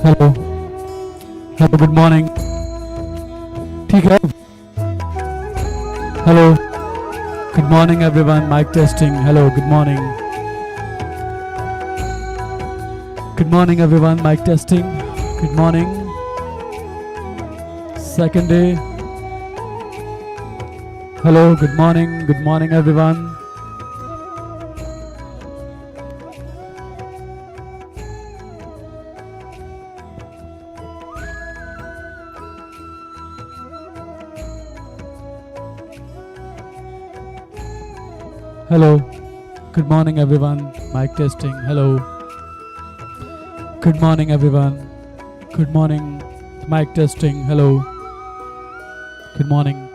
Hello hello good morning ठीक है hello good morning everyone mic testing hello good morning everyone mic testing good morning second day hello good morning everyone Hello, good morning everyone, mic testing, hello. Good morning everyone, good morning, mic testing, hello. Good morning.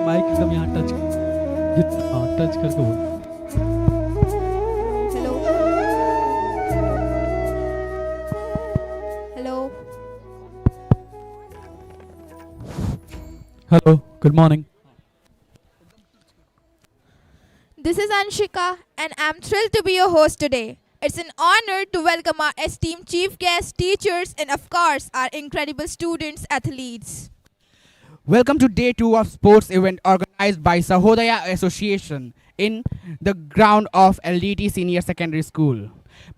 Mic एकदम यहाँ touch करके बोल hello hello hello good morning This is Anshika and I'm thrilled to be your host today. It's an honor to welcome our esteemed chief guests, teachers and of course our incredible students, athletes. Welcome to day 2 of sports event organized by Sahodaya Association in the ground of LDT Senior Secondary School.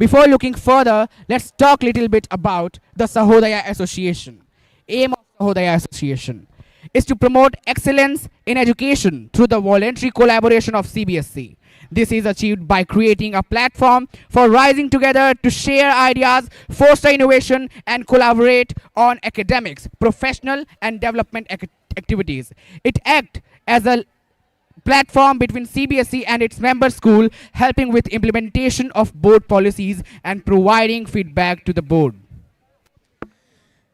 Before looking further, let's talk a little bit about the Sahodaya Association. Aim of Sahodaya Association is to promote excellence in education through the voluntary collaboration of CBSE. This is achieved by creating a platform for rising together to share ideas, foster innovation, and collaborate on academics, professional, and development activities. It acts as a platform between CBSE and its member school, helping with implementation of board policies and providing feedback to the board.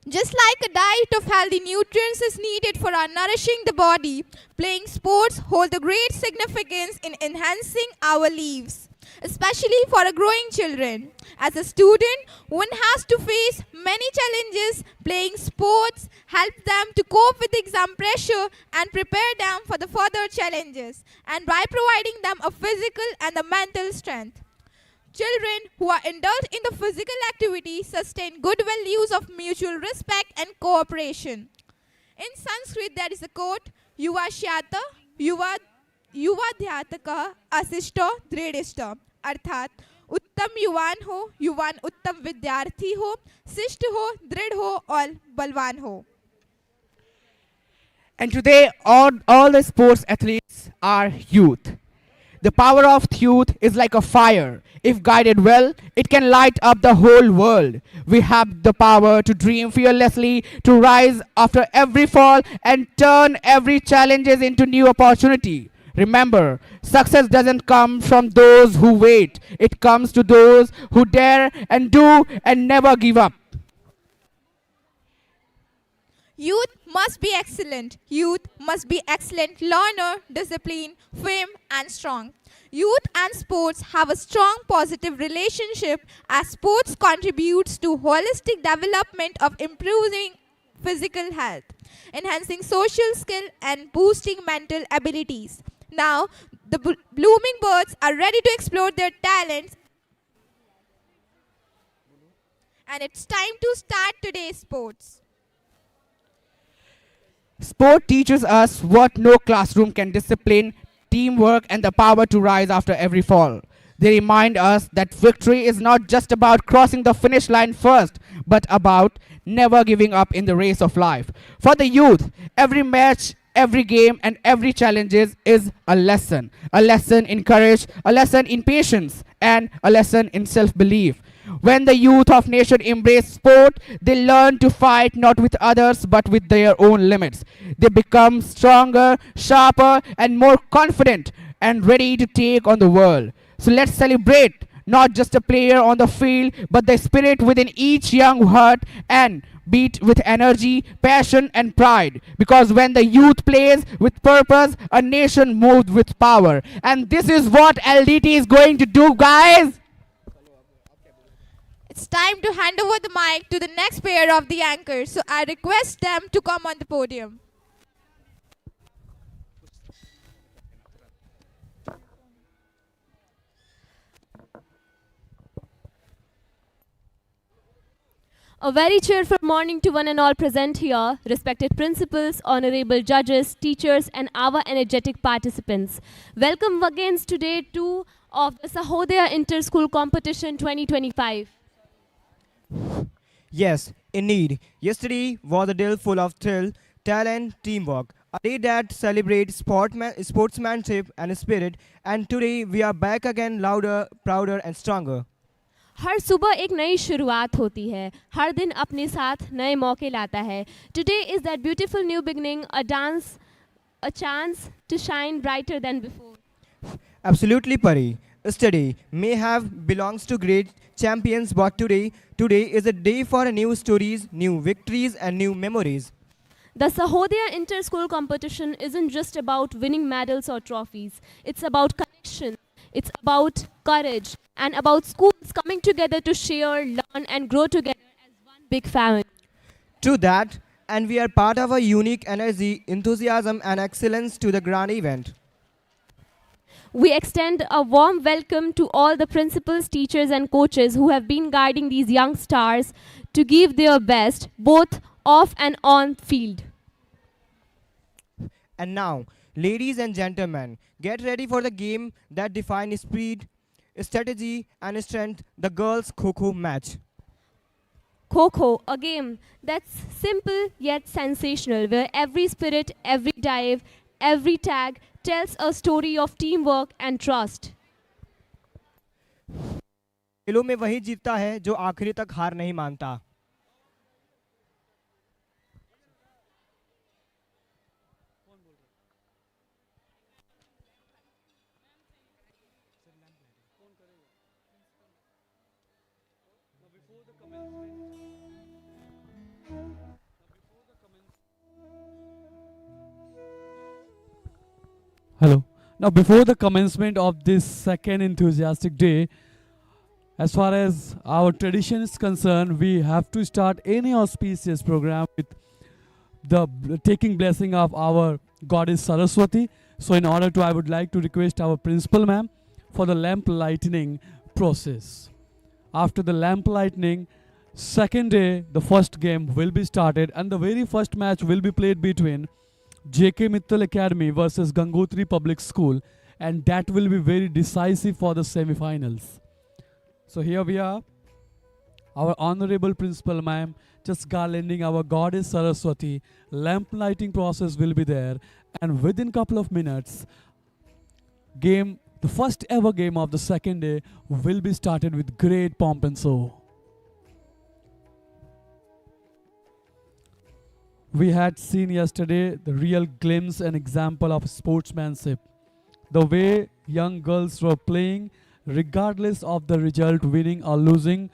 Just like a diet of healthy nutrients is needed for our nourishing the body, playing sports hold a great significance in enhancing our lives, especially for our growing children. As a student, one has to face many challenges. Playing sports helps them to cope with exam pressure and prepare them for the further challenges, and by providing them a physical and a mental strength. Children who are indulged in the physical activity sustain good values of mutual respect and cooperation. In Sanskrit, there is a quote, Yuva Shyata, Yuva Dhyataka, Asishta, Dridishta. अर्थात उत्तम युवान हो, युवान उत्तम विद्यार्थी हो, शिष्ट हो, दृढ़ हो और बलवान हो. And today, all the sports athletes are youth. The power of youth is like a fire. If guided well, it can light up the whole world. We have the power to dream fearlessly, to rise after every fall, and turn every challenges into new opportunity. Remember, success doesn't come from those who wait. It comes to those who dare and do and never give up. Youth must be excellent. Youth must be excellent learner, disciplined, firm, and strong. Youth and sports have a strong positive relationship as sports contributes to holistic development of improving physical health, enhancing social skill and boosting mental abilities. Now, the blooming birds are ready to explore their talents and it's time to start today's sports. Sport teaches us what no classroom can discipline, teamwork, and the power to rise after every fall. They remind us that victory is not just about crossing the finish line first, but about never giving up in the race of life. For the youth, every match, every game, and every challenge is a lesson. A lesson in courage, a lesson in patience, and a lesson in self-belief. When the youth of nation embrace sport, they learn to fight not with others but with their own limits. They become stronger, sharper, and more confident and ready to take on the world. So let's celebrate not just a player on the field, but the spirit within each young heart and beat with energy, passion, and pride. Because when the youth plays with purpose, a nation moves with power. And this is what LDT is going to do, guys. It's time to hand over the mic to the next pair of the anchors, so I request them to come on the podium. A very cheerful morning to one and all present here, respected principals, honorable judges, teachers, and our energetic participants. Welcome again to day 2 of the Sahodaya Inter-School Competition 2025. Yes, indeed. Yesterday was a day full of thrill, talent, teamwork. A day that celebrates sportsmanship and spirit. And today we are back again louder, prouder and stronger. हर सुबह एक नई शुरुआत होती है, हर दिन अपने साथ नए मौके लाता है. Today is that beautiful new beginning, a dance, a chance to shine brighter than before. Absolutely, Pari. Yesterday may have belongs to great champions, but today is a day for new stories, new victories and new memories. The Sahodaya Inter-School Competition isn't just about winning medals or trophies. It's about connection. It's about courage and about schools coming together to share, learn and grow together as one big family. To that, and we are part of a unique energy, enthusiasm and excellence to the grand event. We extend a warm welcome to all the principals, teachers and coaches who have been guiding these young stars to give their best both off and on field. And now, ladies and gentlemen, get ready for the game that defines speed, strategy and strength, the girls' Kho-Kho match. Kho-Kho, a game that's simple yet sensational, where every spirit, every dive, every tag tells a story of teamwork and trust. खेलों में वही जीतता है जो आखिरी तक हार नहीं मानता. Hello. Now, before the commencement of this second enthusiastic day, as far as our tradition is concerned, we have to start any auspicious program with the taking blessing of our goddess Saraswati. So, in order to, I would like to request our principal ma'am for the lamp lighting process. After the lamp lighting, second day, the first game will be started, and the very first match will be played between JK Mittal Academy versus Gangotri Public School, and that will be very decisive for the semi-finals. So here we are, our honorable principal ma'am just garlanding our goddess Saraswati. Lamp lighting process will be there, and within couple of minutes, the first ever game of the second day will be started with great pomp and show. We had seen yesterday the real glimpse and example of sportsmanship The way young girls were playing, regardless of the result, winning or losing,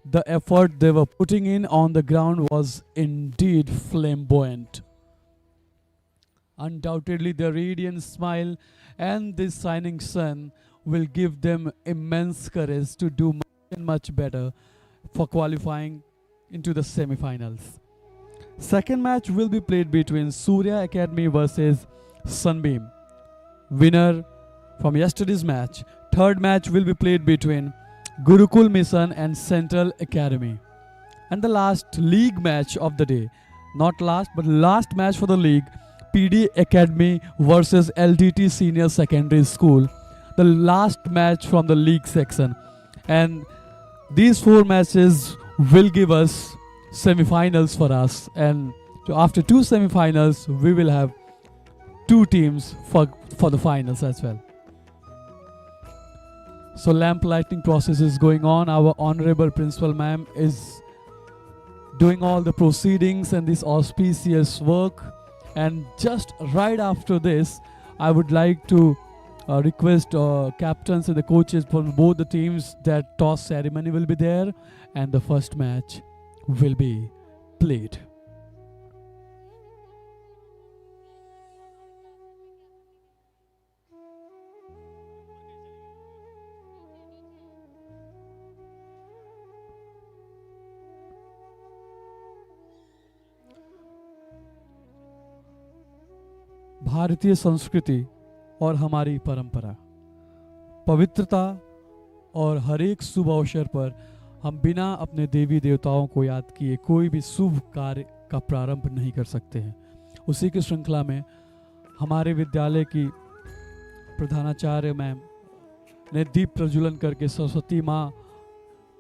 the effort they were putting in on the ground was indeed flamboyant. Undoubtedly, the radiant smile and this shining sun will give them immense courage to do much and much better for qualifying into the semi-finals. Second match will be played between Surya Academy versus Sunbeam. Winner from yesterday's match. Third match will be played between Gurukul Mission and Central Academy. And the last league match of the day, not last but last match for the league, PD Academy versus LDT Senior Secondary School. The last match from the league section. And these 4 matches will give us semi-finals for us, and after 2 semi-finals we will have 2 teams for the finals as well. So lamp lighting process is going on. Our honorable principal ma'am is doing all the proceedings and this auspicious work, and just right after this I would like to request captains and the coaches from both the teams that toss ceremony will be there and the first match will be played. भारतीय संस्कृति और हमारी परंपरा, पवित्रता और हर एक शुभ अवसर पर हम बिना अपने देवी देवताओं को याद किए कोई भी शुभ कार्य का प्रारंभ नहीं कर सकते हैं। उसी की श्रृंखला में हमारे विद्यालय की प्रधानाचार्य मैम ने दीप प्रज्वलन करके सरस्वती माँ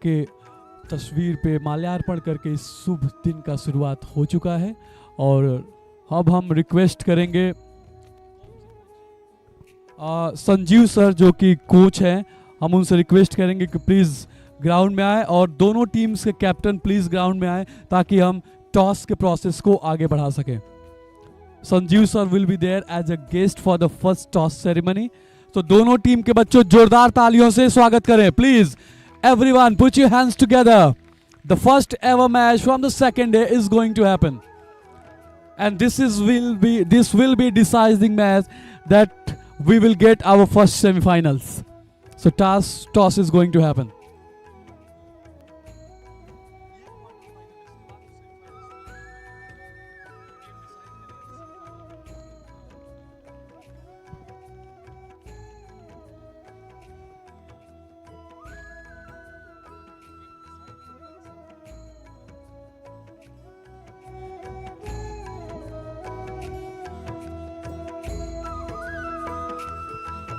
के तस्वीर पे माल्यार्पण करके इस शुभ दिन का शुरुआत हो चुका है। और अब हम रिक्वेस्ट करेंगे संजीव सर जो कि कोच हैं, हम उनसे रिक्वेस्ट करेंगे कि प्लीज़ ग्राउंड में आए और दोनों टीम्स के कैप्टन प्लीज़ ग्राउंड में आए ताकि हम टॉस के प्रोसेस को आगे बढ़ा सकें। Sanjeev sir will be there as a guest for the first toss ceremony. तो दोनों टीम के बच्चों जोरदार तालियों से स्वागत करें please. Everyone put your hands together. The first ever match from the second day is going to happen and this will be deciding match that we will get our first semi-finals. So toss is going to happen.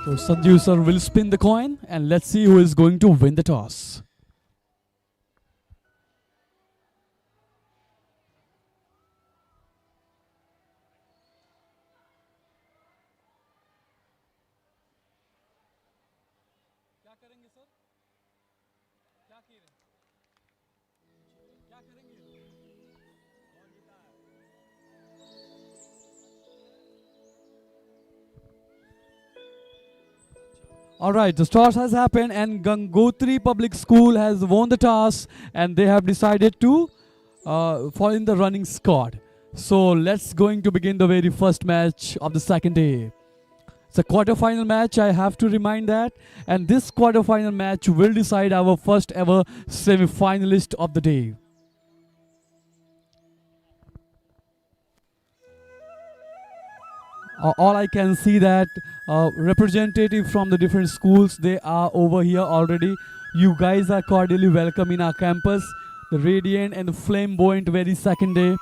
So Sanjeev sir will spin the coin and let's see who is going to win the toss. Alright, the toss has happened and Gangotri Public School has won the toss and they have decided to fall in the running squad. So let's going to begin the very first match of the second day. It's a quarterfinal match, I have to remind that, and this quarterfinal match will decide our first ever semi-finalist of the day. All I can see that representative from the different schools, they are over here already. You guys are cordially welcome in our campus, the radiant and the flamboyant very second day,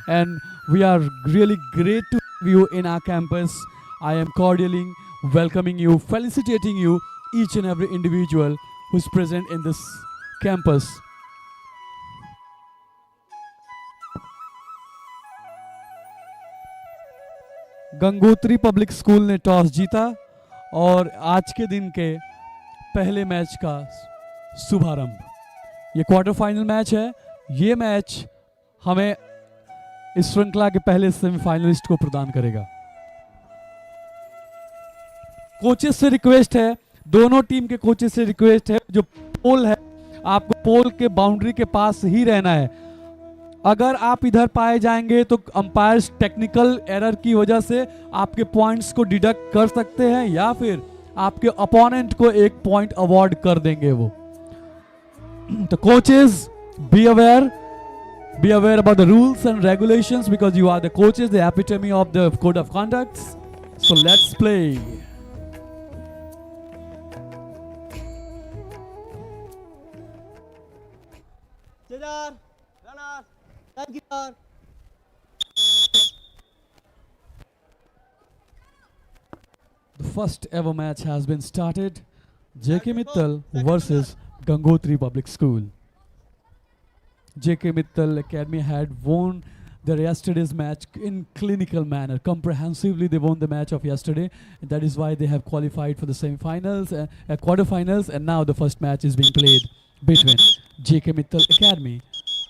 and we are really great to have you in our campus. I am cordially welcoming you, felicitating you, each and every individual who's present in this campus. Gangotri public school ने toss जीता और आज के दिन के पहले match का शुभारंभ। ये क्वार्टर फाइनल मैच है। ये मैच हमें इस श्रृंखला के पहले सेमीफाइनलिस्ट को प्रदान करेगा। कोचेस से रिक्वेस्ट है, दोनों टीम के कोचेस से रिक्वेस्ट है, जो पोल है आपको पोल के बाउंड्री के पास ही रहना है। अगर आप इधर पाए जाएंगे तो अंपायर्स टेक्निकल एरर की वजह से आपके पॉइंट्स को डिडक्ट कर सकते हैं या फिर आपके अपोनेंट को एक पॉइंट अवॉर्ड कर देंगे वो। तो coaches be aware about the rules and regulations because you are the coaches, the epitome of the code of conduct. So let's play. The first ever match has been started. JK Mittal versus Gangotri Public School. JK Mittal Academy had won their yesterday's match in clinical manner. Comprehensively, they won the match of yesterday. And that is why they have qualified for the semi-finals, quarterfinals, and now the first match is being played between JK Mittal Academy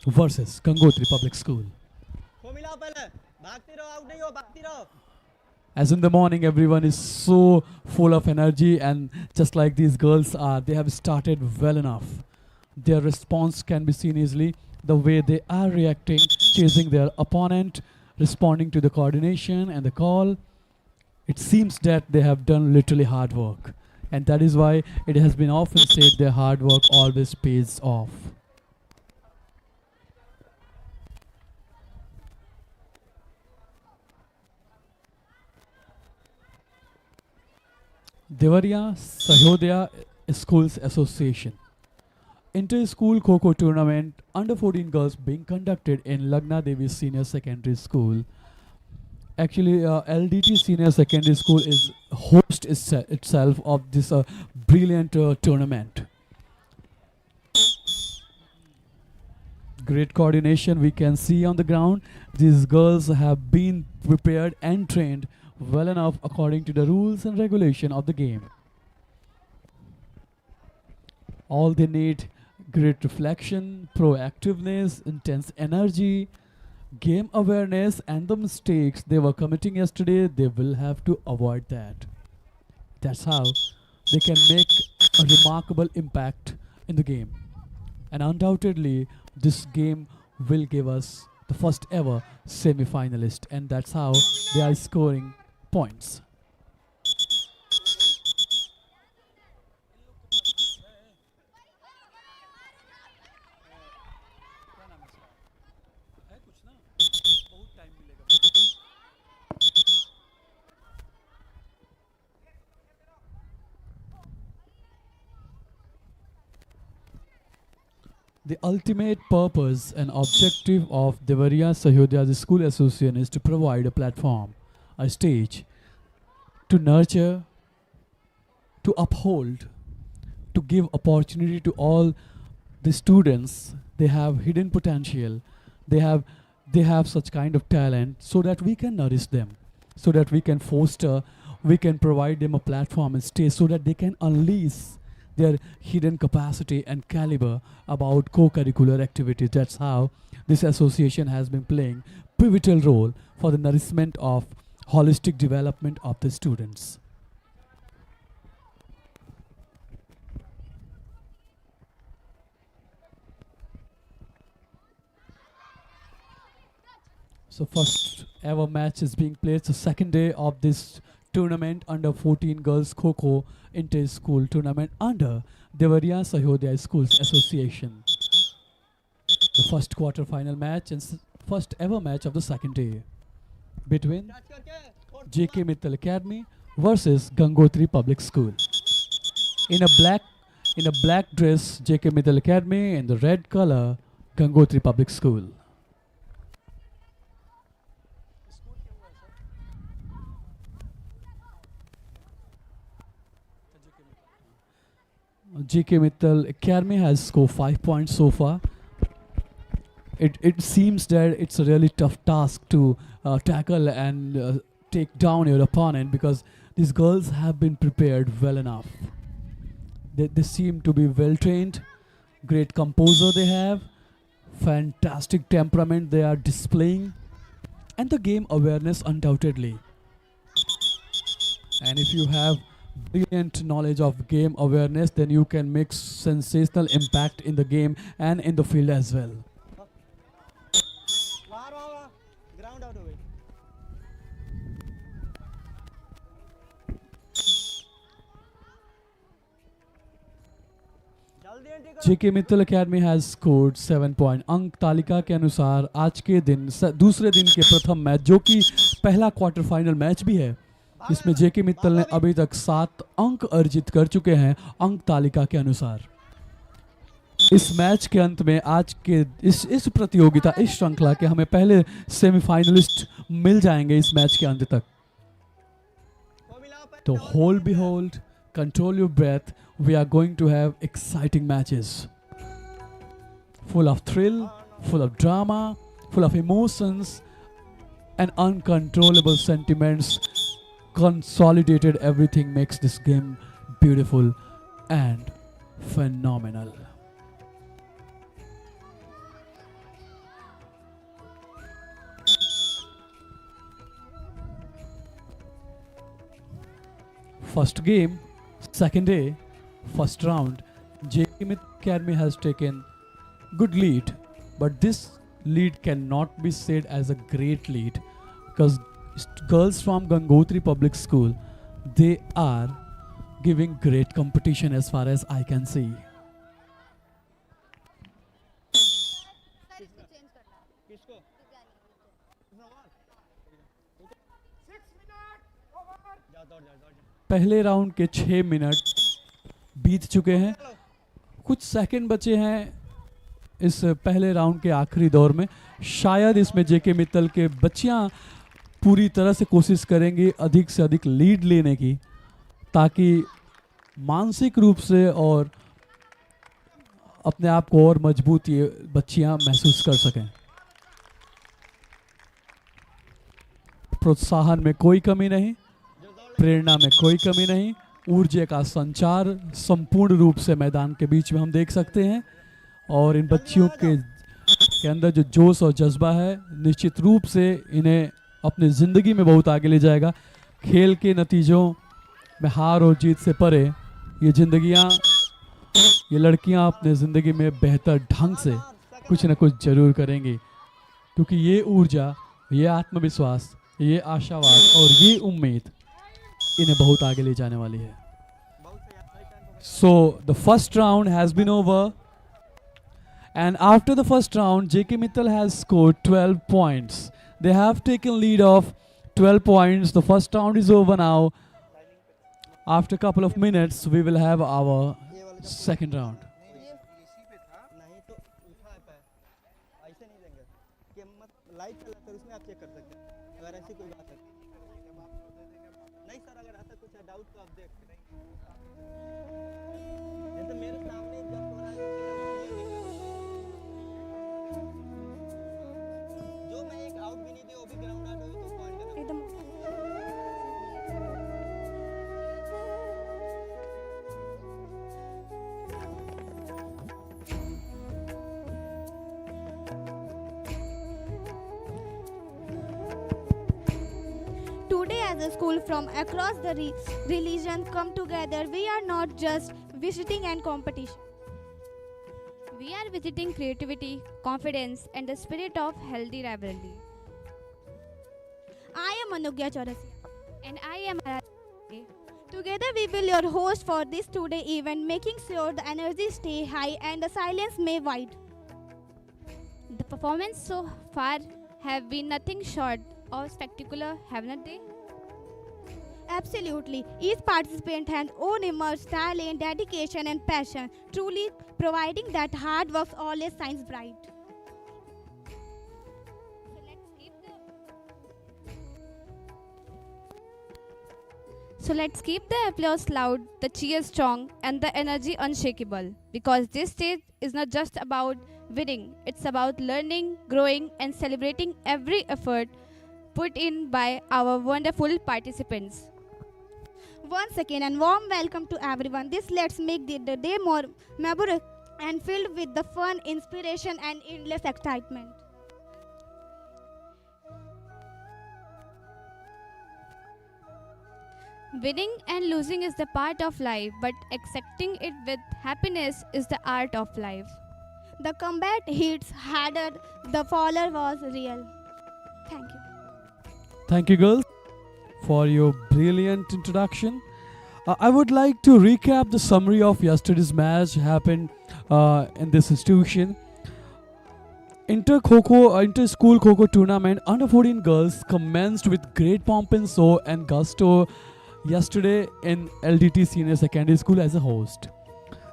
versus Gangotri Public School. As in the morning, everyone is so full of energy, and just like these girls are, they have started well enough. Their response can be seen easily. The way they are reacting, chasing their opponent, responding to the coordination and the call. It seems that they have done literally hard work. And that is why it has been often said their hard work always pays off. Deoria Sahodaya Schools Association. Inter-school Kho-Kho tournament under 14 girls being conducted in Lagna Devi Senior Secondary School. Actually, LDT Senior Secondary School is host itself of this brilliant tournament. Great coordination we can see on the ground. These girls have been prepared and trained well enough according to the rules and regulation of the game. All they need: great reflection, proactiveness, intense energy, game awareness, and the mistakes they were committing yesterday, they will have to avoid that. That's how they can make a remarkable impact in the game. And undoubtedly, this game will give us the first ever semi-finalist, and that's how they are scoring points. The ultimate purpose and objective of Deoria Sahodaya School Association is to provide a platform, a stage, to nurture, to uphold, to give opportunity to all the students. They have hidden potential. They have such kind of talent, so that we can nourish them, so that we can foster, we can provide them a platform and stage so that they can unleash their hidden capacity and caliber about co-curricular activities. That's how this association has been playing pivotal role for the nourishment of holistic development of the students. So first ever match is being played. It's the second day of this tournament under 14 girls Kho-Kho inter-school tournament under Deoria Sahodaya Schools Association. The first quarter-final match and first ever match of the second day between JK Mittal Academy versus Gangotri Public School. In a black dress, JK Mittal Academy, in the red color, Gangotri Public School. JK Mittal Academy has scored 5 points so far. It seems that it's a really tough task to tackle and take down your opponent, because these girls have been prepared well enough. They seem to be well trained, great composure they have, fantastic temperament they are displaying, and the game awareness undoubtedly. And if you have brilliant knowledge of game awareness, then you can make sensational impact in the game and in the field as well. Ground out हो गई जल्दी entry करो JK Mittal Academy has scored 7 point. अंक तालिका के अनुसार आज के दिन दूसरे दिन के प्रथम मैच जो कि पहला क्वार्टर फाइनल मैच भी है, इसमें JK मित्तल ने अभी तक 7 अंक अर्जित कर चुके हैं अंक तालिका के अनुसार। इस मैच के अंत में आज के इस प्रतियोगिता, इस श्रृंखला के हमें पहले सेमीफाइनलिस्ट मिल जाएंगे इस मैच के अंत तक। तो hold behold, control your breath. We are going to have exciting matches, full of thrill, full of drama, full of emotions and uncontrollable sentiments. Consolidated everything makes this game beautiful and phenomenal. First game, second day, first round, JK Academy has taken good lead, but this lead cannot be said as a great lead because girls from Gangotri Public School, they are giving great competition as far as I can see. किसको पहले round के 6 minute बीत चुके हैं, कुछ second बचे हैं इस पहले राउंड के आखिरी दौर में। शायद इसमें जेके मित्तल के बच्चियां पूरी तरह से कोशिश करेंगी अधिक से अधिक लीड लेने की, ताकि मानसिक रूप से और अपने आप को और मजबूत ये बच्चियां महसूस कर सकें। प्रोत्साहन में कोई कमी नहीं, प्रेरणा में कोई कमी नहीं, ऊर्जा का संचार संपूर्ण रूप से मैदान के बीच में हम देख सकते हैं। और इन बच्चियों के अंदर जो जोश और जज्बा है निश्चित रूप से इन्हें अपनी ज़िंदगी में बहुत आगे ले जाएगा। खेल के नतीजों में हार और जीत से परे ये लड़कियां अपने ज़िंदगी में बेहतर ढंग से कुछ न कुछ जरूर करेंगी, क्योंकि ये ऊर्जा, ये आत्मविश्वास, ये आशावाद और ये उम्मीद इन्हें बहुत आगे ले जाने वाली है। So the first round has been over, and after the first round JK Mittal has scored 12 points. They have taken lead of 12 points. The first round is over now. After a couple of minutes we will have our second round. नहीं तो उठा पे ऐसे नहीं देंगे कि मत live चला कर उसमें आप चेक कर सकते हैं अगर ऐसी कोई बात है। नहीं सर, अगर ऐसा कुछ है डाउट तो आप देख जैसे मेरे सामने जब हो रहा है जो मैं एक आउट भी नहीं दे वो भी ग्राउंड आउट हो तो पॉइंट देना एकदम Today, as a school from across the religion come together, we are not just visiting and competition. We are visiting creativity, confidence, and the spirit of healthy rivalry. I am Anugya Chaurasi. And I am Aradhana. Together, we will your host for this today event, making sure the energy stay high and the silence may wide. The performance so far have been nothing short of spectacular, haven't they? Absolutely. Each participant has own immense talent, dedication, and passion, truly providing that hard work always shines bright. So let's keep the applause loud, the cheers strong, and the energy unshakable. Because this stage is not just about winning, it's about learning, growing, and celebrating every effort put in by our wonderful participants. Once again, and warm welcome to everyone. This let's make the day more memorable and filled with the fun, inspiration, and endless excitement. Winning and losing is the part of life, but accepting it with happiness is the art of life. The combat hits harder, the faller was real. Thank you. Thank you, girls, for your brilliant introduction. I would like to recap the summary of yesterday's match happened in this institution. Inter-school Kho-Kho tournament under 14 girls commenced with great pomp and show and gusto yesterday in LDT Senior Secondary School as a host.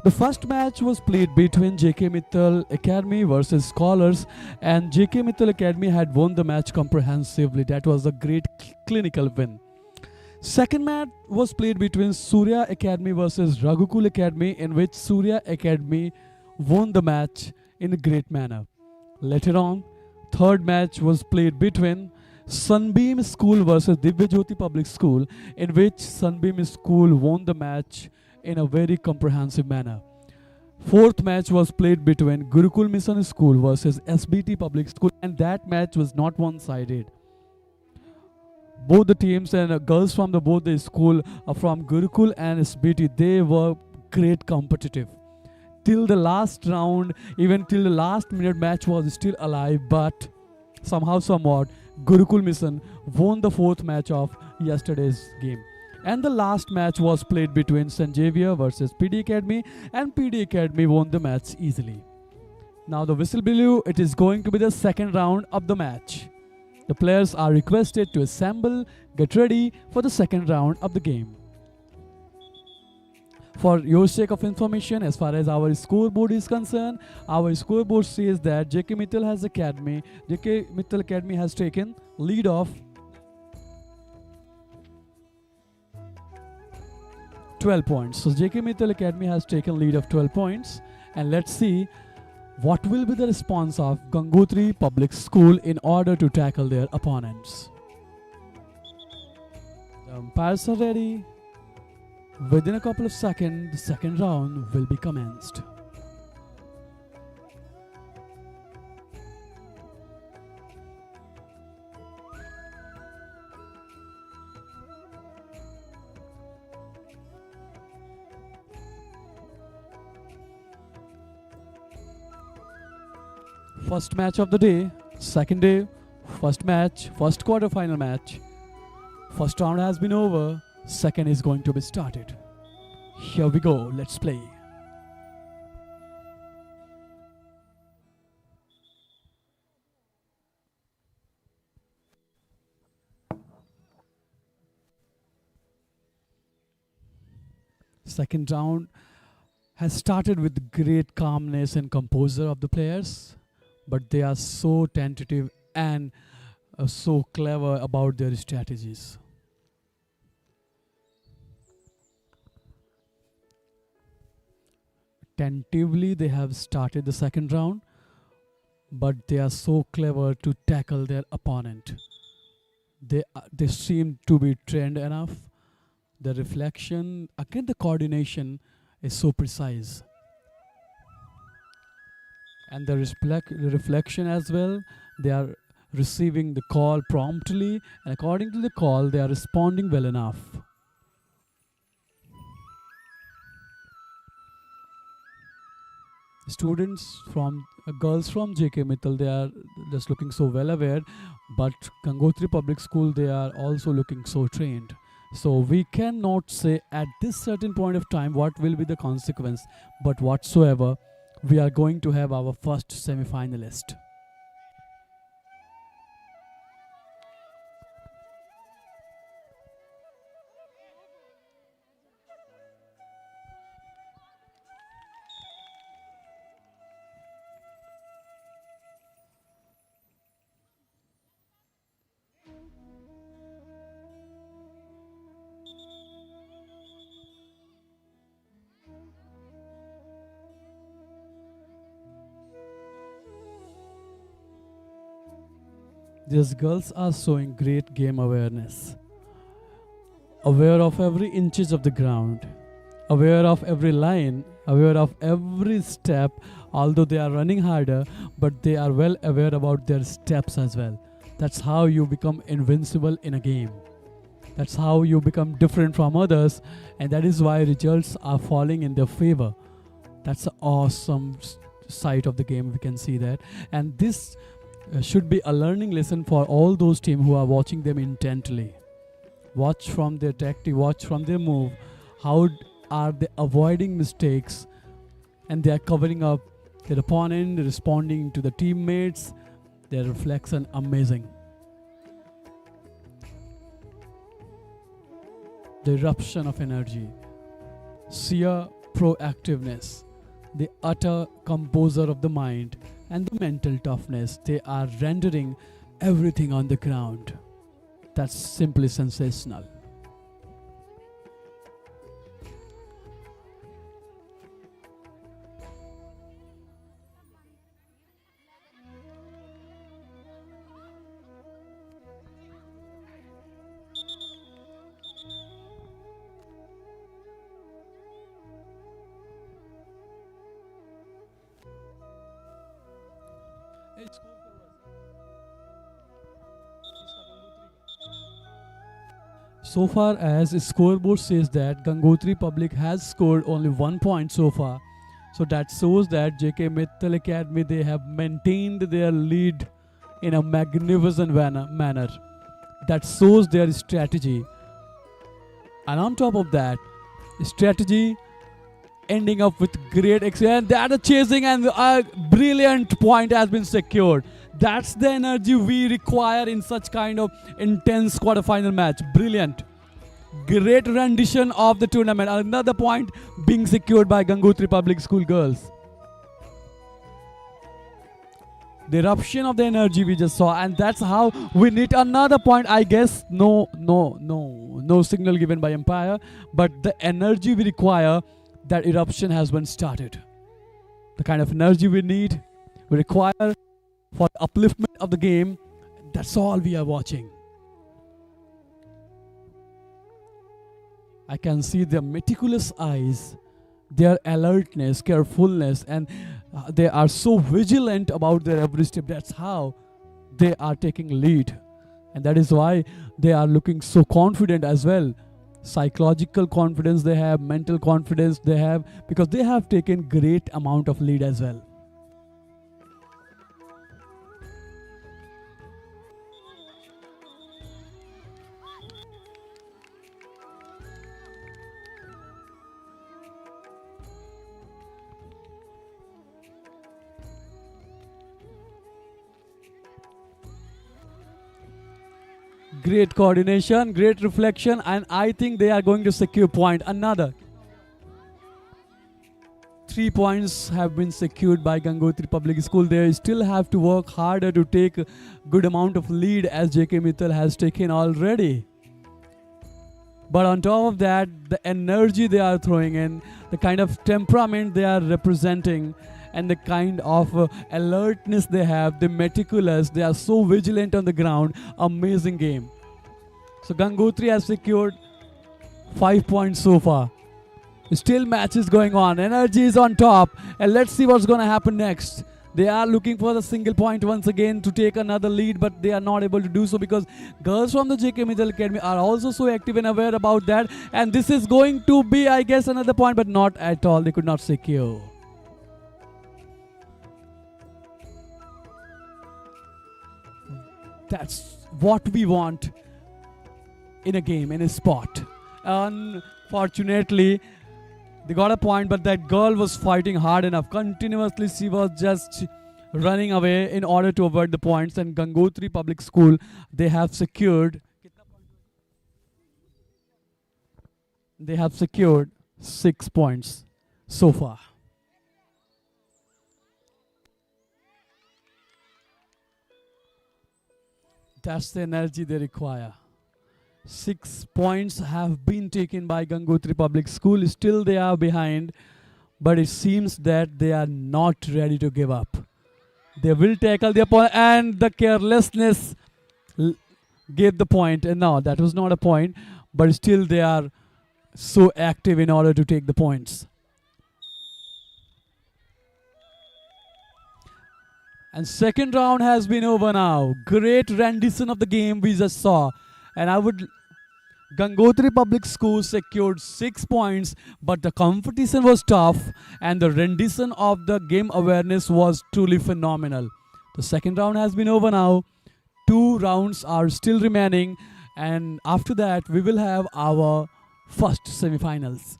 The first match was played between JK Mittal Academy versus Scholars, and JK Mittal Academy had won the match comprehensively. That was a great clinical win. Second match was played between Surya Academy versus Gurukul Academy, in which Surya Academy won the match in a great manner. Later on, third match was played between Sunbeam School versus Divya Jyoti Public School, in which Sunbeam School won the match in a very comprehensive manner. Fourth match was played between Gurukul Mission School versus SBT Public School, and that match was not one-sided. Both the teams and girls from both the school from Gurukul and SBT, they were great competitive. Till the last round, even till the last minute, match was still alive, but somehow, somewhat, Gurukul Mission won the fourth match of yesterday's game. And the last match was played between St. Xavier versus PD Academy, and PD Academy won the match easily. Now the whistle blew, it is going to be the second round of the match. The players are requested to assemble, get ready for the second round of the game. For your sake of information, as far as our scoreboard is concerned, our scoreboard says that JK Mittal Academy has taken lead of 12 points. So JK Mittal Academy has taken lead of 12 points, and let's see what will be the response of Gangotri Public School in order to tackle their opponents. The umpires are ready. Within a couple of seconds, the second round will be commenced. First match of the day, second day, first match, first quarter-final match. First round has been over, second is going to be started. Here we go, let's play. Second round has started with great calmness and composure of the players, but they are so tentative and so clever about their strategies. Tentatively they have started the second round, but they are so clever to tackle their opponent. They seem to be trained enough. The reflection, again the coordination is so precise. And the reflection as well, they are receiving the call promptly, and according to the call they are responding well enough. Girls from JK Mittal, they are just looking so well aware, but Gangotri Public School, they are also looking so trained. So we cannot say at this certain point of time what will be the consequence, but whatsoever, we are going to have our first semi-finalist. These girls are showing great game awareness, aware of every inches of the ground, aware of every line, aware of every step, although they are running harder, but they are well aware about their steps as well. That's how you become invincible in a game. That's how you become different from others, and that is why results are falling in their favor. That's an awesome side of the game. We can see that, and this should be a learning lesson for all those teams who are watching them intently. Watch from their tactic, watch from their move. How are they avoiding mistakes, and they are covering up their opponent, responding to the teammates. Their reflection amazing. The eruption of energy, sheer proactiveness, the utter composure of the mind, and the mental toughness. They are rendering everything on the ground. That's simply sensational. So far as scoreboard says that Gangotri Public has scored only 1 point so far. So that shows that JK Mittal Academy, they have maintained their lead in a magnificent manner. That shows their strategy. And on top of that, strategy ending up with great excellence. That is chasing, and a brilliant point has been secured. That's the energy we require in such kind of intense quarterfinal match. Brilliant. Great rendition of the tournament. Another point being secured by Gangotri Public School girls. The eruption of the energy we just saw, and that's how we need another point. I guess no signal given by umpire, but the energy we require, that eruption has been started. The kind of energy we need, we require for upliftment of the game. That's all we are watching. I can see their meticulous eyes, their alertness, carefulness, and they are so vigilant about their every step. That's how they are taking lead, and that is why they are looking so confident as well. Psychological confidence they have, mental confidence they have, because they have taken great amount of lead as well. Great coordination, great reflection, and I think they are going to secure point. Another 3 points have been secured by Gangotri Public School. They still have to work harder to take a good amount of lead, as JK Mittal has taken already. But on top of that, the energy they are throwing in, the kind of temperament they are representing, and the kind of alertness they have, the meticulous, they are so vigilant on the ground. Amazing game. So Gangotri has secured 5 points so far. Still matches going on. Energy is on top, and let's see what's going to happen next. They are looking for the single point once again to take another lead, but they are not able to do so because girls from the JK Mittal Academy are also so active and aware about that. And this is going to be, I guess, another point, but not at all. They could not secure. That's what we want in a game, in a sport. Unfortunately, they got a point, but that girl was fighting hard enough. Continuously, she was just running away in order to avoid the points. And Gangotri Public School, they have secured 6 points so far. That's the energy they require. 6 points have been taken by Gangotri Public School. Still they are behind, but it seems that they are not ready to give up. They will tackle the opponent, and the carelessness gave the point. And no, that was not a point, but still they are so active in order to take the points. And second round has been over now. Great rendition of the game we just saw. And I would Gangotri Public School secured 6 points, but the competition was tough and the rendition of the game awareness was truly phenomenal. The second round has been over now. 2 rounds are still remaining, and after that, we will have our first semi-finals.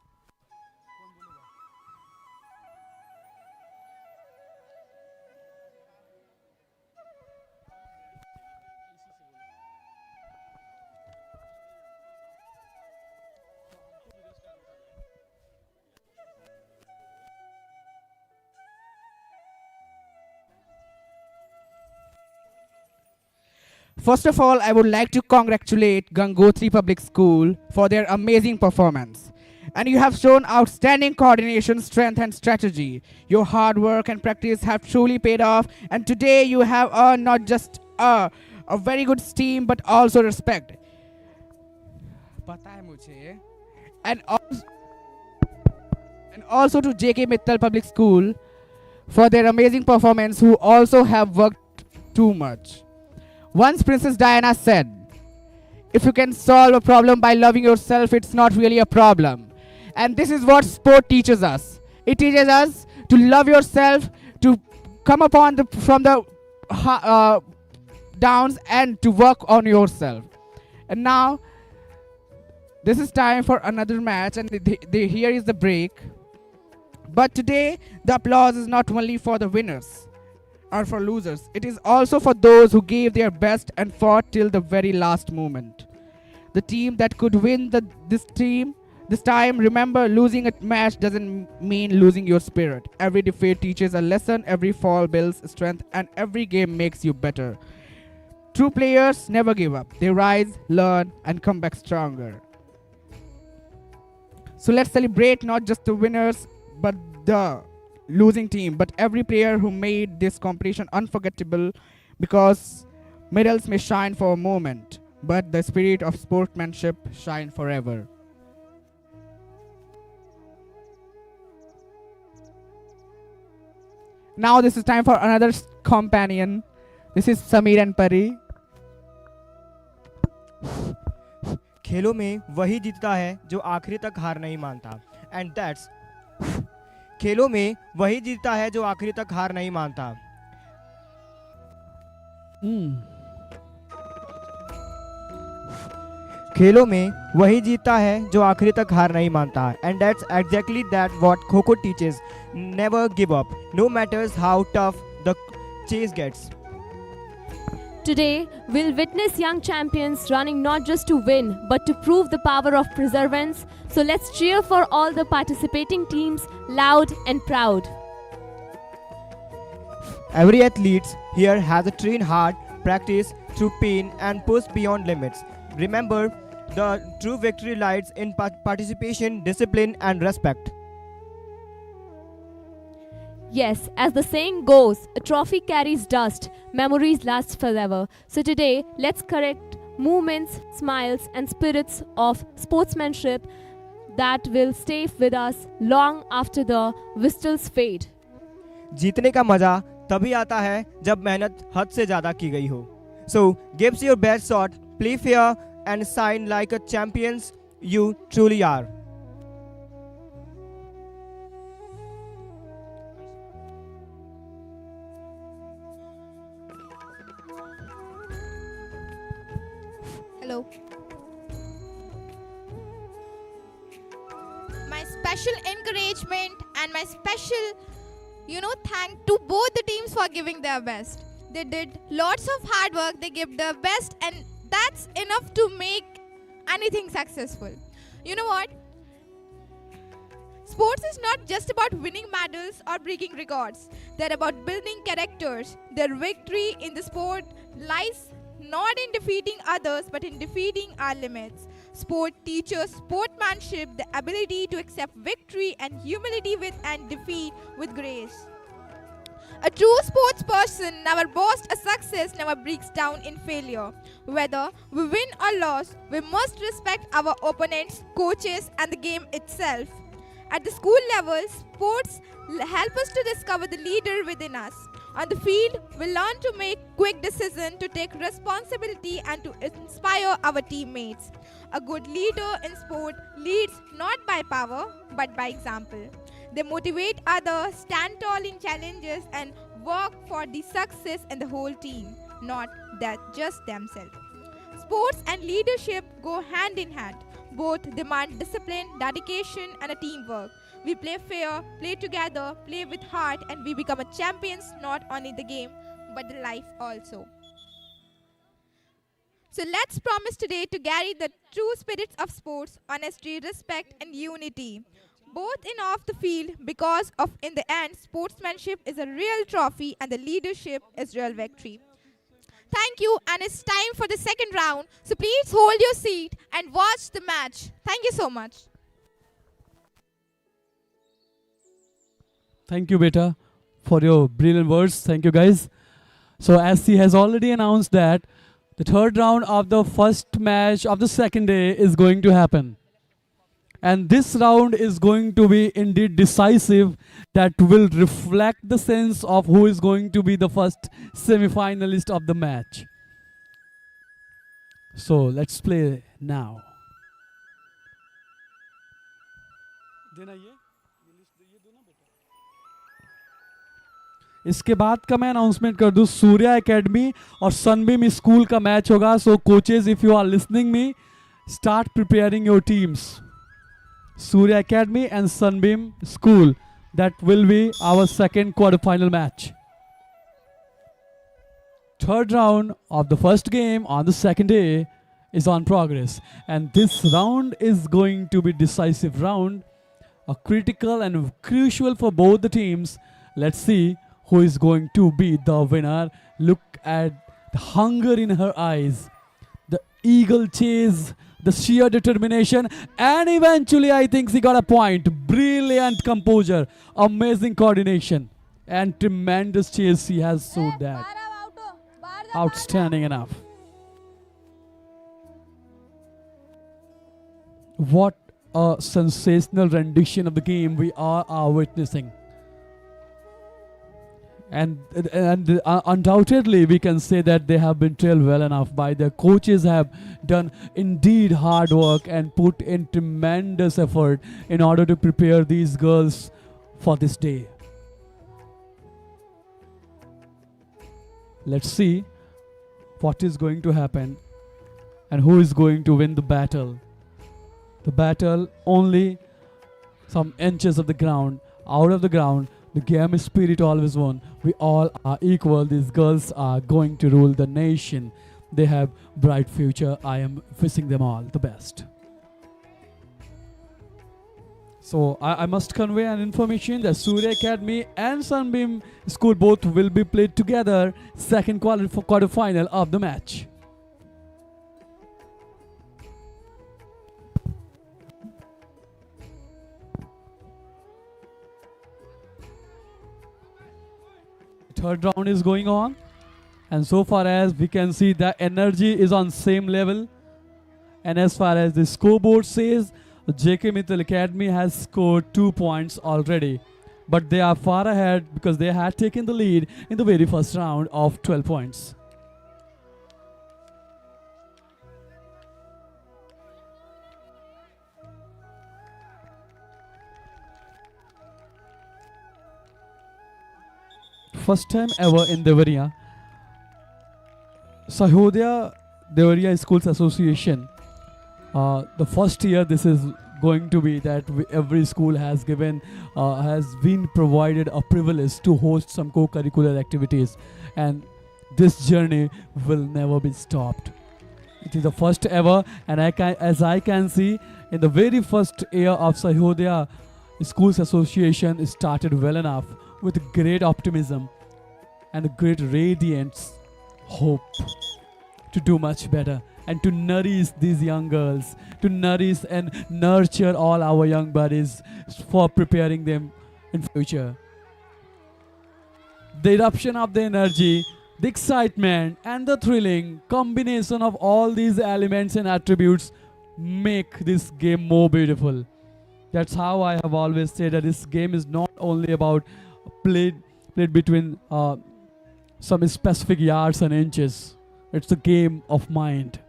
First of all, I would like to congratulate Gangotri Public School for their amazing performance. And you have shown outstanding coordination, strength, and strategy. Your hard work and practice have truly paid off, and today you have earned not just a very good esteem but also respect. पता है मुझे. And also to JK Mittal Public School for their amazing performance, who also have worked too much. Once Princess Diana said, if you can solve a problem by loving yourself, it's not really a problem. And this is what sport teaches us. It teaches us to love yourself, to come upon from the downs and to work on yourself. And now, this is time for another match, and here is the break. But today, the applause is not only for the winners or for losers. It is also for those who gave their best and fought till the very last moment. The team that could win this time, remember, losing a match doesn't mean losing your spirit. Every defeat teaches a lesson, every fall builds strength, and every game makes you better. True players never give up. They rise, learn, and come back stronger. So let's celebrate not just the winners, but the losing team, but every player who made this competition unforgettable, because medals may shine for a moment, but the spirit of sportsmanship shine forever. Now this is time for another companion. This is Sameer and Pari. खेलों में वही जीतता है जो आखिरी तक हार नहीं मानता, एंड दैट्स खेलों में वही जीतता है जो आखिरी तक हार नहीं मानता. खेलों में वही जीतता है जो आखिरी तक हार नहीं मानता, and that's exactly that what kho-kho teaches. Never give up, no matters how tough the chase gets. Today, we'll witness young champions running not just to win, but to prove the power of perseverance. So let's cheer for all the participating teams, loud and proud. Every athlete here has to train hard, practice through pain, and push beyond limits. Remember, the true victory lies in participation, discipline, and respect. Yes, as the saying goes, a trophy carries dust, memories last forever. So today, let's correct movements, smiles, and spirits of sportsmanship that will stay with us long after the whistles fade. जीतने का मजा तभी आता है जब मेहनत हद से ज्यादा की गई हो. So, give your best shot, play fair, and shine like a champions you truly are. Hello. My special encouragement and my special, thank to both the teams for giving their best. They did lots of hard work, they gave their best, and that's enough to make anything successful. You know what? Sports is not just about winning medals or breaking records. They're about building characters. Their victory in the sport lies not in defeating others, but in defeating our limits. Sport teaches sportsmanship, the ability to accept victory and humility and defeat with grace. A true sports person never boasts a success, never breaks down in failure. Whether we win or lose, we must respect our opponents, coaches, and the game itself. At the school level, sports help us to discover the leader within us. On the field, we learn to make quick decisions, to take responsibility, and to inspire our teammates. A good leader in sport leads not by power but by example. They motivate others, stand tall in challenges, and work for the success in the whole team, not that just themselves. Sports and leadership go hand in hand. Both demand discipline, dedication, and a teamwork. We play fair, play together, play with heart, and we become a champions not only the game but the life also. So let's promise today to carry the true spirits of sports, honesty, respect, and unity, both in off the field, because of in the end, sportsmanship is a real trophy and the leadership is real victory. Thank you, and it's time for the second round. So please hold your seat and watch the match. Thank you so much. Thank you, Beta, for your brilliant words. Thank you, guys. So, as he has already announced that the third round of the first match of the second day is going to happen. And this round is going to be indeed decisive, that will reflect the sense of who is going to be the first semi-finalist of the match. So, let's play now. इसके बाद का मैं announcement कर दूं, Surya academy और Sunbeam school का match होगा. So coaches, if you are listening me, start preparing your teams. Surya Academy and Sunbeam School. That will be our second quarterfinal match. Third round of the first game on the second day is on progress, and this round is going to be decisive round, a critical and crucial for both the teams. Let's see who is going to be the winner. Look at the hunger in her eyes, the eagle chase, the sheer determination, and eventually I think she got a point. Brilliant composure, amazing coordination, and tremendous chase she has showed that. Outstanding enough. What a sensational rendition of the game we are witnessing. And undoubtedly we can say that they have been trained well enough by their coaches, have done indeed hard work and put in tremendous effort in order to prepare these girls for this day. Let's see what is going to happen and who is going to win the battle. The battle only some inches of the ground, out of the ground. The game spirit always won. We all are equal. These girls are going to rule the nation. They have bright future. I am wishing them all the best. So I must convey an information that Surya Academy and Sunbeam School both will be played together second quarter-final of the match. Third round is going on, and so far as we can see, the energy is on same level. And as far as the scoreboard says, JK Mittal Academy has scored 2 points already, but they are far ahead because they had taken the lead in the very first round of 12 points. First time ever in Deoria, Sahodaya Deoria Schools Association. The first year this is going to be that every school has been provided a privilege to host some co-curricular activities, and this journey will never be stopped. It is the first ever, and as I can see, in the very first year of Sahodaya Schools Association started well enough, with great optimism and a great radiant hope to do much better and to nourish these young girls, to nourish and nurture all our young buddies for preparing them in future. The eruption of the energy, the excitement and the thrilling combination of all these elements and attributes make this game more beautiful. That's how I have always said that this game is not only about played between some specific yards and inches. It's a game of mind.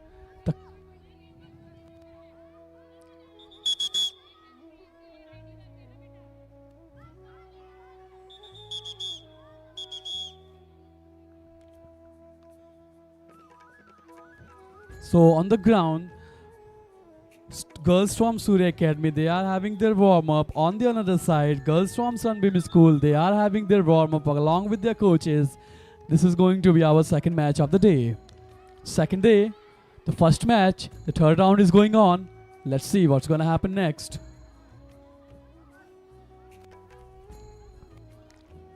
So on the ground, girls from Surya Academy, they are having their warm up. On the other side, girls from Sunbeam School, they are having their warm up along with their coaches. This is going to be our second match of the day. Second day, the first match, the third round is going on. Let's see what's going to happen next.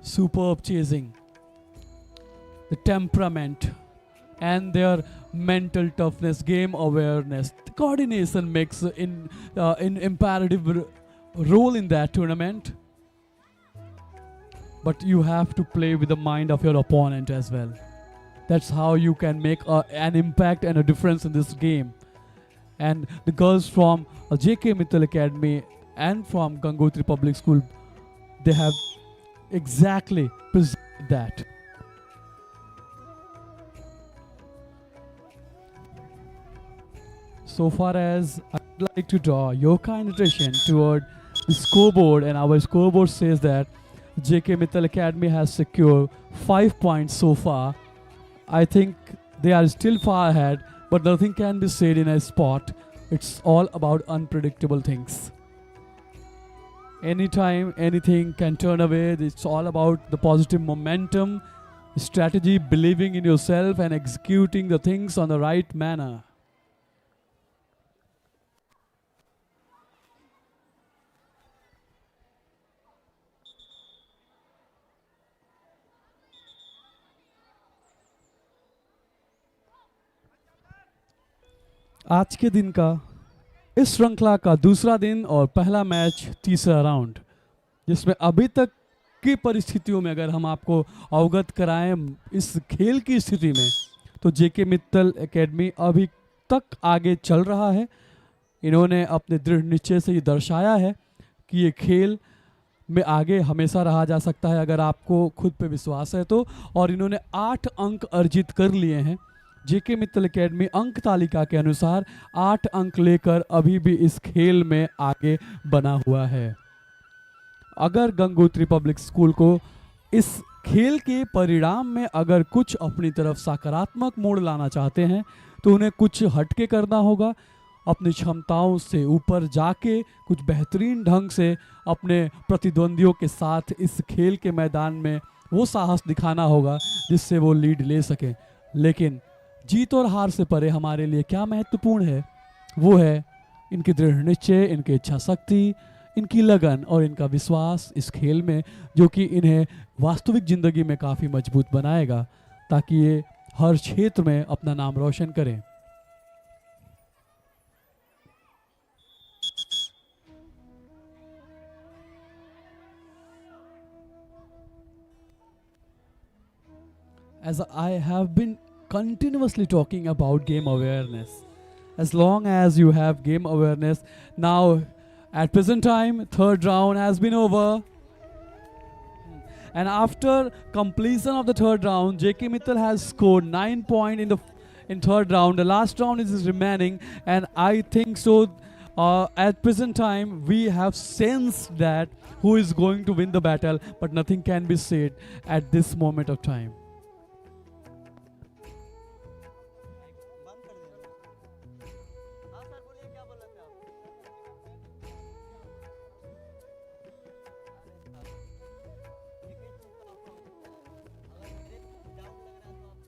Superb chasing, the temperament, and their mental toughness, game awareness, the coordination makes in imperative role in that tournament. But you have to play with the mind of your opponent as well. That's how you can make an impact and a difference in this game. And the girls from JK Mittal Academy and from Gangotri Public School, they have exactly presented that. So far as I'd like to draw your kind attention toward the scoreboard, and our scoreboard says that JK Mittal Academy has secured 5 points so far. I think they are still far ahead, but nothing can be said in a sport. It's all about unpredictable things. Anytime anything can turn away. It's all about the positive momentum, strategy, believing in yourself, and executing the things on the right manner. आज के दिन का इस श्रृंखला का दूसरा दिन और पहला मैच, तीसरा राउंड, जिसमें अभी तक की परिस्थितियों में अगर हम आपको अवगत कराएं इस खेल की स्थिति में, तो जेके मित्तल एकेडमी अभी तक आगे चल रहा है। इन्होंने अपने दृढ़ निश्चय से ये दर्शाया है कि ये खेल में आगे हमेशा रहा जा सकता है अगर आपको खुद पे विश्वास है तो। और इन्होंने 8 अंक अर्जित कर लिए हैं। जेके मित्तल एकेडमी अंक तालिका के अनुसार 8 अंक लेकर अभी भी इस खेल में आगे बना हुआ है। अगर गंगोत्री पब्लिक स्कूल को इस खेल के परिणाम में अगर कुछ अपनी तरफ सकारात्मक मोड़ लाना चाहते हैं तो उन्हें कुछ हटके करना होगा। अपनी क्षमताओं से ऊपर जाके कुछ बेहतरीन ढंग से अपने प्रतिद्वंदियों के साथ इस खेल के मैदान में वो साहस दिखाना होगा जिससे वो लीड ले सकें। लेकिन जीत और हार से परे हमारे लिए क्या महत्वपूर्ण है, वो है इनकी दृढ़ निश्चय, इनकी इच्छा शक्ति, इनकी लगन और इनका विश्वास इस खेल में, जो कि इन्हें वास्तविक ज़िंदगी में काफ़ी मजबूत बनाएगा ताकि ये हर क्षेत्र में अपना नाम रोशन करें। As I have been continuously talking about game awareness, as long as you have game awareness, now at present time third round has been over, and after completion of the third round JK Mittal has scored 9 points in third round. The last round is remaining, and I think so at present time we have sensed that who is going to win the battle, but nothing can be said at this moment of time.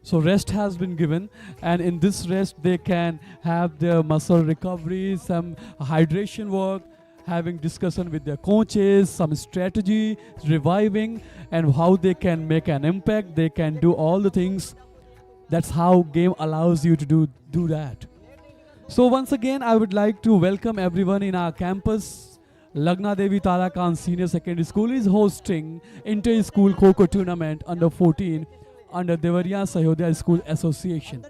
So rest has been given, and in this rest they can have their muscle recovery, some hydration work, having discussion with their coaches, some strategy, reviving, and how they can make an impact. They can do all the things. That's how game allows you to do that. So once again, I would like to welcome everyone in our campus. Lagna Devi Tarakant Senior Secondary School is hosting inter-school Kho-Kho tournament under 14 under Deoria Sahodaya School Association.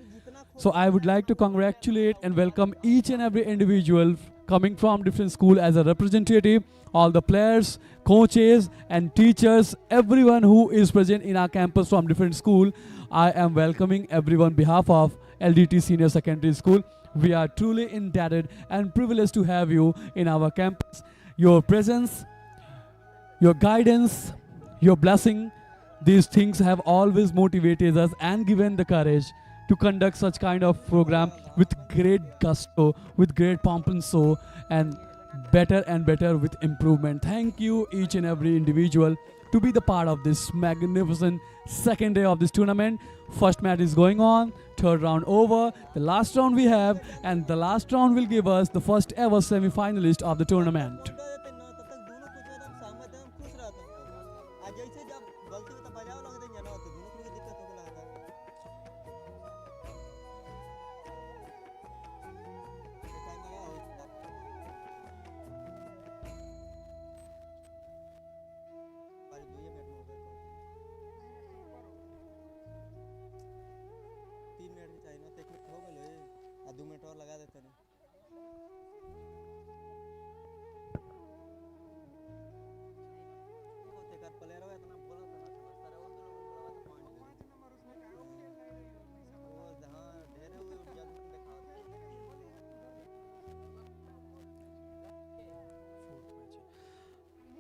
So I would like to congratulate and welcome each and every individual coming from different school as a representative, all the players, coaches and teachers, everyone who is present in our campus from different school. I am welcoming everyone on behalf of LDT Senior Secondary School. We are truly indebted and privileged to have you in our campus. Your presence, your guidance, your blessing, these things have always motivated us and given the courage to conduct such kind of program with great gusto, with great pomp and show, and better with improvement. Thank you each and every individual to be the part of this magnificent second day of this tournament. First match is going on, third round over, the last round we have, and the last round will give us the first ever semi-finalist of the tournament.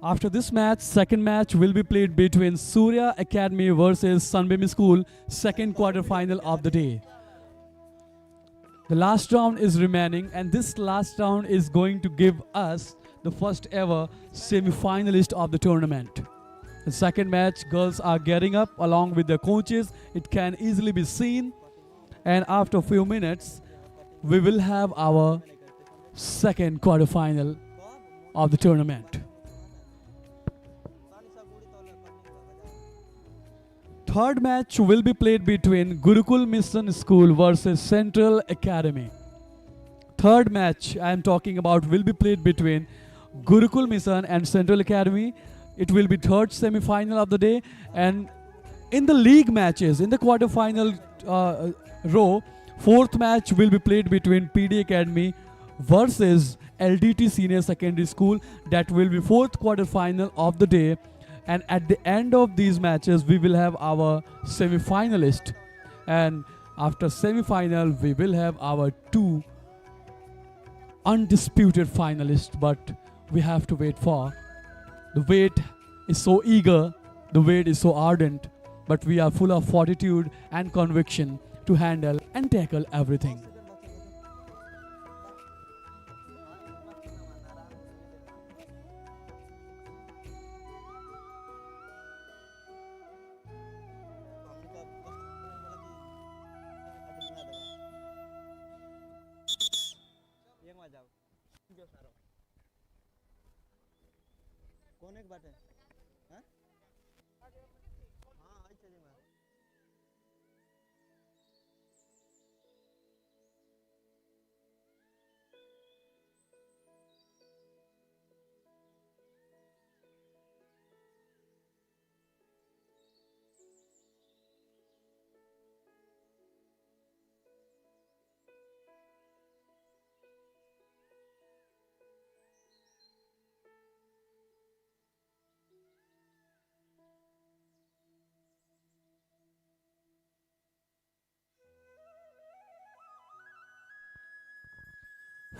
After this match, second match will be played between Surya Academy versus Sunbeam School, second quarter-final of the day. The last round is remaining, and this last round is going to give us the first ever semi-finalist of the tournament. The second match, girls are getting up along with their coaches. It can easily be seen. And after a few minutes, we will have our second quarter-final of the tournament. Third match will be played between Gurukul Mission School versus Central Academy. Third match I am talking about will be played between Gurukul Mission and Central Academy. It will be third semi-final of the day, and in the league matches, in the quarter-final row, fourth match will be played between PD Academy versus LDT Senior Secondary School. That will be fourth quarter-final of the day. And at the end of these matches, we will have our semi-finalist. And after semi-final, we will have our two undisputed finalists. But we have to wait for. The wait is so eager, the wait is so ardent, but we are full of fortitude and conviction to handle and tackle everything.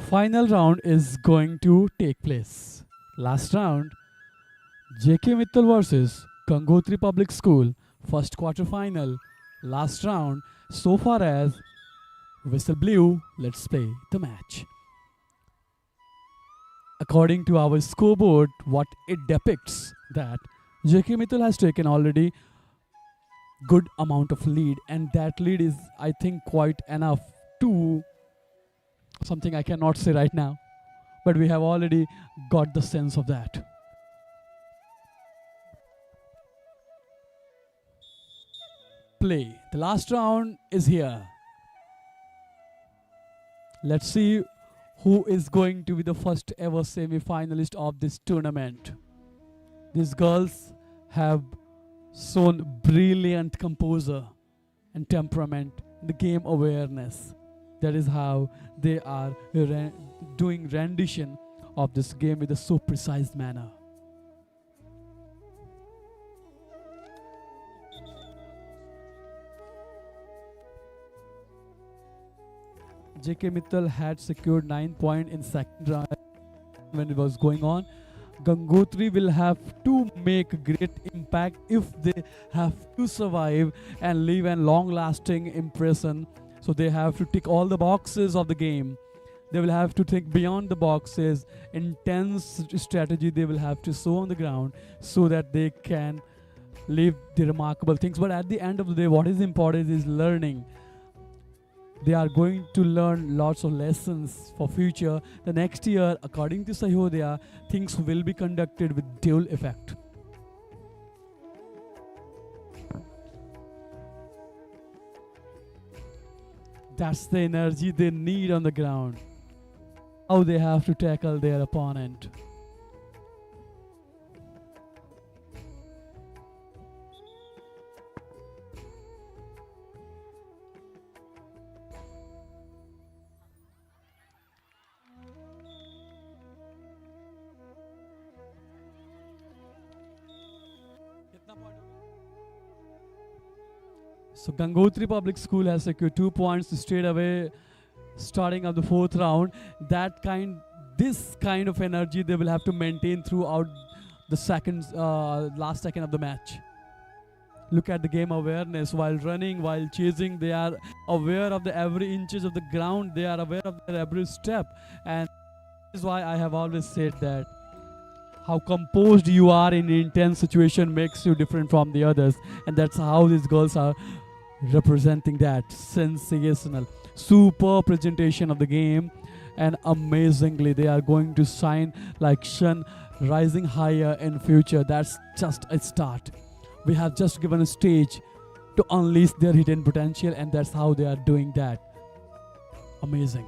Final round is going to take place. Last round, JK Mittal versus Gangotri Public School, first quarter final. Last round, so far as whistle blew, let's play the match. According to our scoreboard, what it depicts that JK Mittal has taken already good amount of lead, and that lead is, I think, quite enough to something I cannot say right now, but we have already got the sense of that. Play. The last round is here. Let's see who is going to be the first ever semi-finalist of this tournament. These girls have shown brilliant composure and temperament, the game awareness. That is how they are doing rendition of this game with a so precise manner. JK Mittal had secured 9 points in second round when it was going on, Gangotri will have to make great impact if they have to survive and leave a long-lasting impression. So they have to tick all the boxes of the game. They will have to think beyond the boxes, intense strategy they will have to show on the ground so that they can leave the remarkable things. But at the end of the day, what is important is learning. They are going to learn lots of lessons for future. The next year, according to Sahodaya, things will be conducted with dual effect. That's the energy they need on the ground. How they have to tackle their opponent. So Gangotri Public School has secured 2 points straight away, starting of the 4th round. This kind of energy they will have to maintain throughout the last second of the match. Look at the game awareness while running, while chasing. They are aware of the every inches of the ground. They are aware of their every step, and this is why I have always said that how composed you are in an intense situation makes you different from the others, and that's how these girls are representing that. Sensational, super presentation of the game, and amazingly they are going to shine like sun rising higher in future. That's just a start. We have just given a stage to unleash their hidden potential, and that's how they are doing that. Amazing.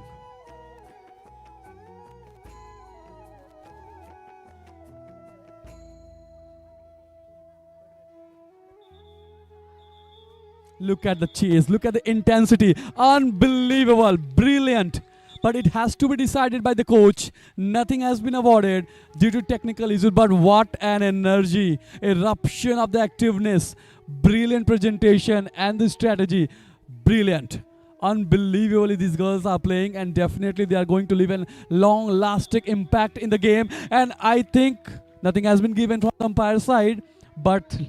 Look at the chase, look at the intensity. Unbelievable, brilliant. But it has to be decided by the coach. Nothing has been awarded due to technical issues. But what an energy, eruption of the activeness, brilliant presentation, and the strategy. Brilliant. Unbelievably, these girls are playing, and definitely they are going to leave a long-lasting impact in the game. And I think nothing has been given from the umpire side, but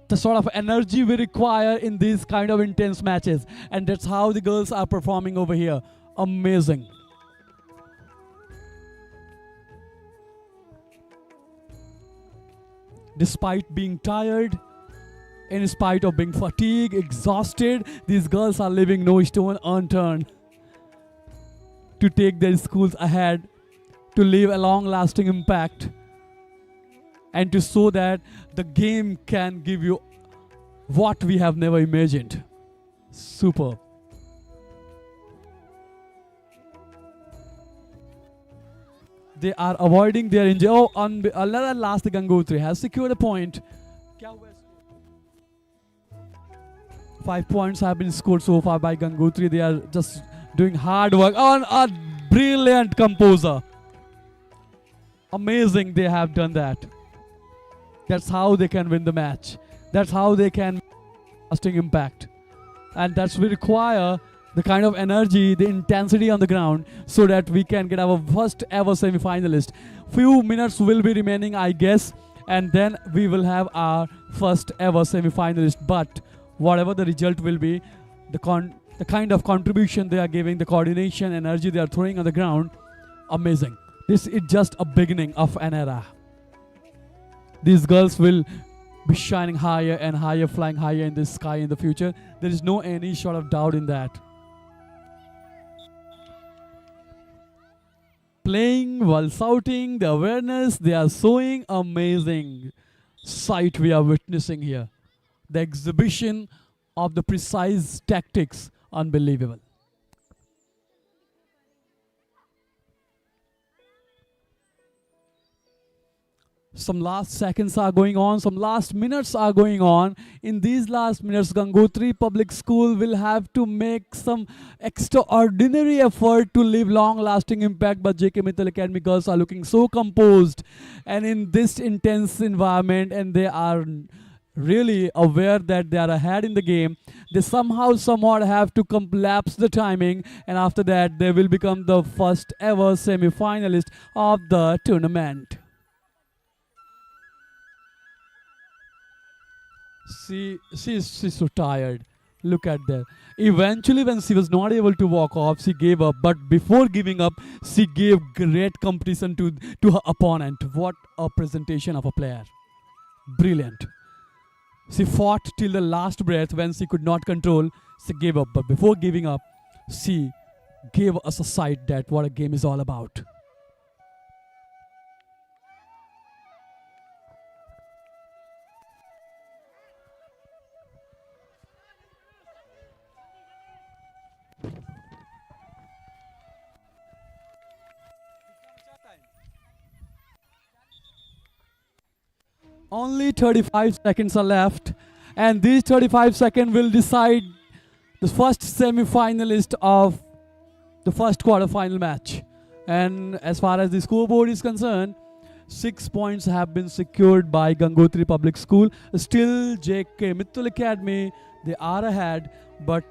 the sort of energy we require in these kind of intense matches, and that's how the girls are performing over here. Amazing. Despite being tired, in spite of being fatigued, exhausted, these girls are leaving no stone unturned to take their schools ahead, to leave a long-lasting impact, and to show that the game can give you what we have never imagined. Superb. They are avoiding their injury. Oh, at last the Gangotri has secured a point. 5 points have been scored so far by Gangotri. They are just doing hard work on a brilliant composer. Amazing they have done that. That's how they can win the match. That's how they can lasting impact. And that's we require the kind of energy, the intensity on the ground, so that we can get our first ever semi-finalist. Few minutes will be remaining, I guess, and then we will have our first ever semi-finalist. But whatever the result will be, the kind of contribution they are giving, the coordination, energy they are throwing on the ground, amazing. This is just a beginning of an era. These girls will be shining higher and higher, flying higher in the sky in the future. There is no any sort of doubt in that. Playing while shouting, the awareness they are showing, amazing sight we are witnessing here. The exhibition of the precise tactics, unbelievable. Some last seconds are going on, some last minutes are going on. In these last minutes, Gangotri Public School will have to make some extraordinary effort to leave long-lasting impact, but JK Mittal Academy girls are looking so composed and in this intense environment, and they are really aware that they are ahead in the game. They somehow, somewhat have to collapse the timing, and after that, they will become the first ever semi-finalist of the tournament. She's so tired. Look at that. Eventually, when she was not able to walk off, she gave up. But before giving up, she gave great competition to her opponent. What a presentation of a player! Brilliant. She fought till the last breath. When she could not control, she gave up. But before giving up, she gave us a sight that what a game is all about. Only 35 seconds are left, and these 35 seconds will decide the first semi-finalist of the first quarter-final match. And as far as the scoreboard is concerned, 6 points have been secured by Gangotri Public School. Still, JK Mittal Academy, they are ahead, but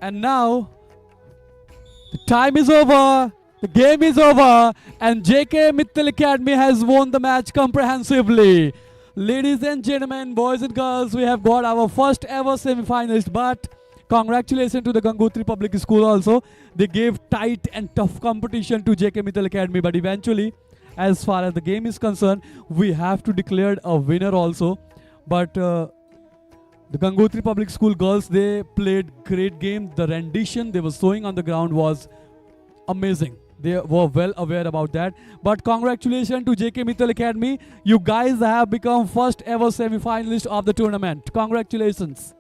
and now the time is over, the game is over, and JK Mittal Academy has won the match comprehensively. Ladies and gentlemen, boys and girls, we have got our first ever semi-finalist, but congratulations to the Gangotri Public School also. They gave tight and tough competition to JK Mittal Academy, but eventually, as far as the game is concerned, we have to declare a winner also. But the Gangotri Public School girls, they played great game. The rendition they were showing on the ground was amazing. They were well aware about that. But congratulations to JK Mittal Academy. You guys have become first ever semi-finalist of the tournament. Congratulations.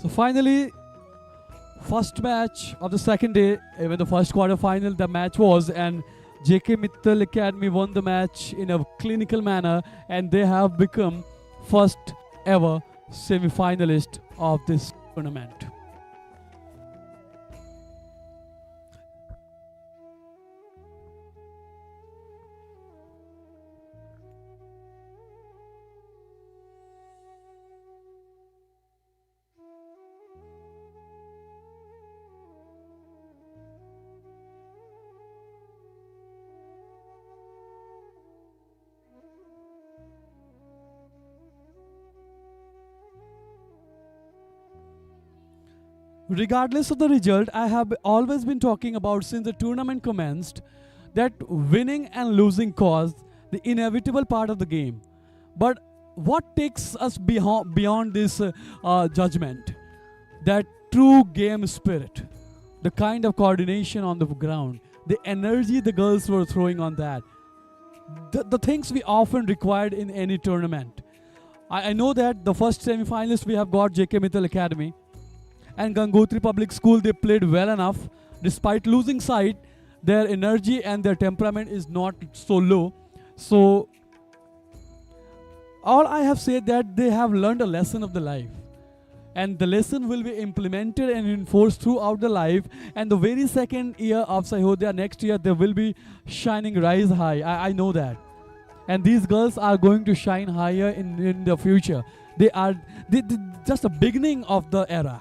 So finally, first match of the second day, even the first quarter final, the match was, and JK Mittal Academy won the match in a clinical manner, and they have become first ever semi-finalist of this tournament. Regardless of the result, I have always been talking about since the tournament commenced that winning and losing cause the inevitable part of the game. But what takes us beyond this judgment? That true game spirit, the kind of coordination on the ground, the energy the girls were throwing on that, the things we often required in any tournament. I know that the first semi-finalist we have got JK Mittal Academy, and Gangotri Public School, they played well enough. Despite losing sight, their energy and their temperament is not so low. So, all I have said that they have learned a lesson of the life. And the lesson will be implemented and enforced throughout the life. And the very second year of Sahodaya, next year, they will be shining rise high. I know that. And these girls are going to shine higher in the future. They just the beginning of the era.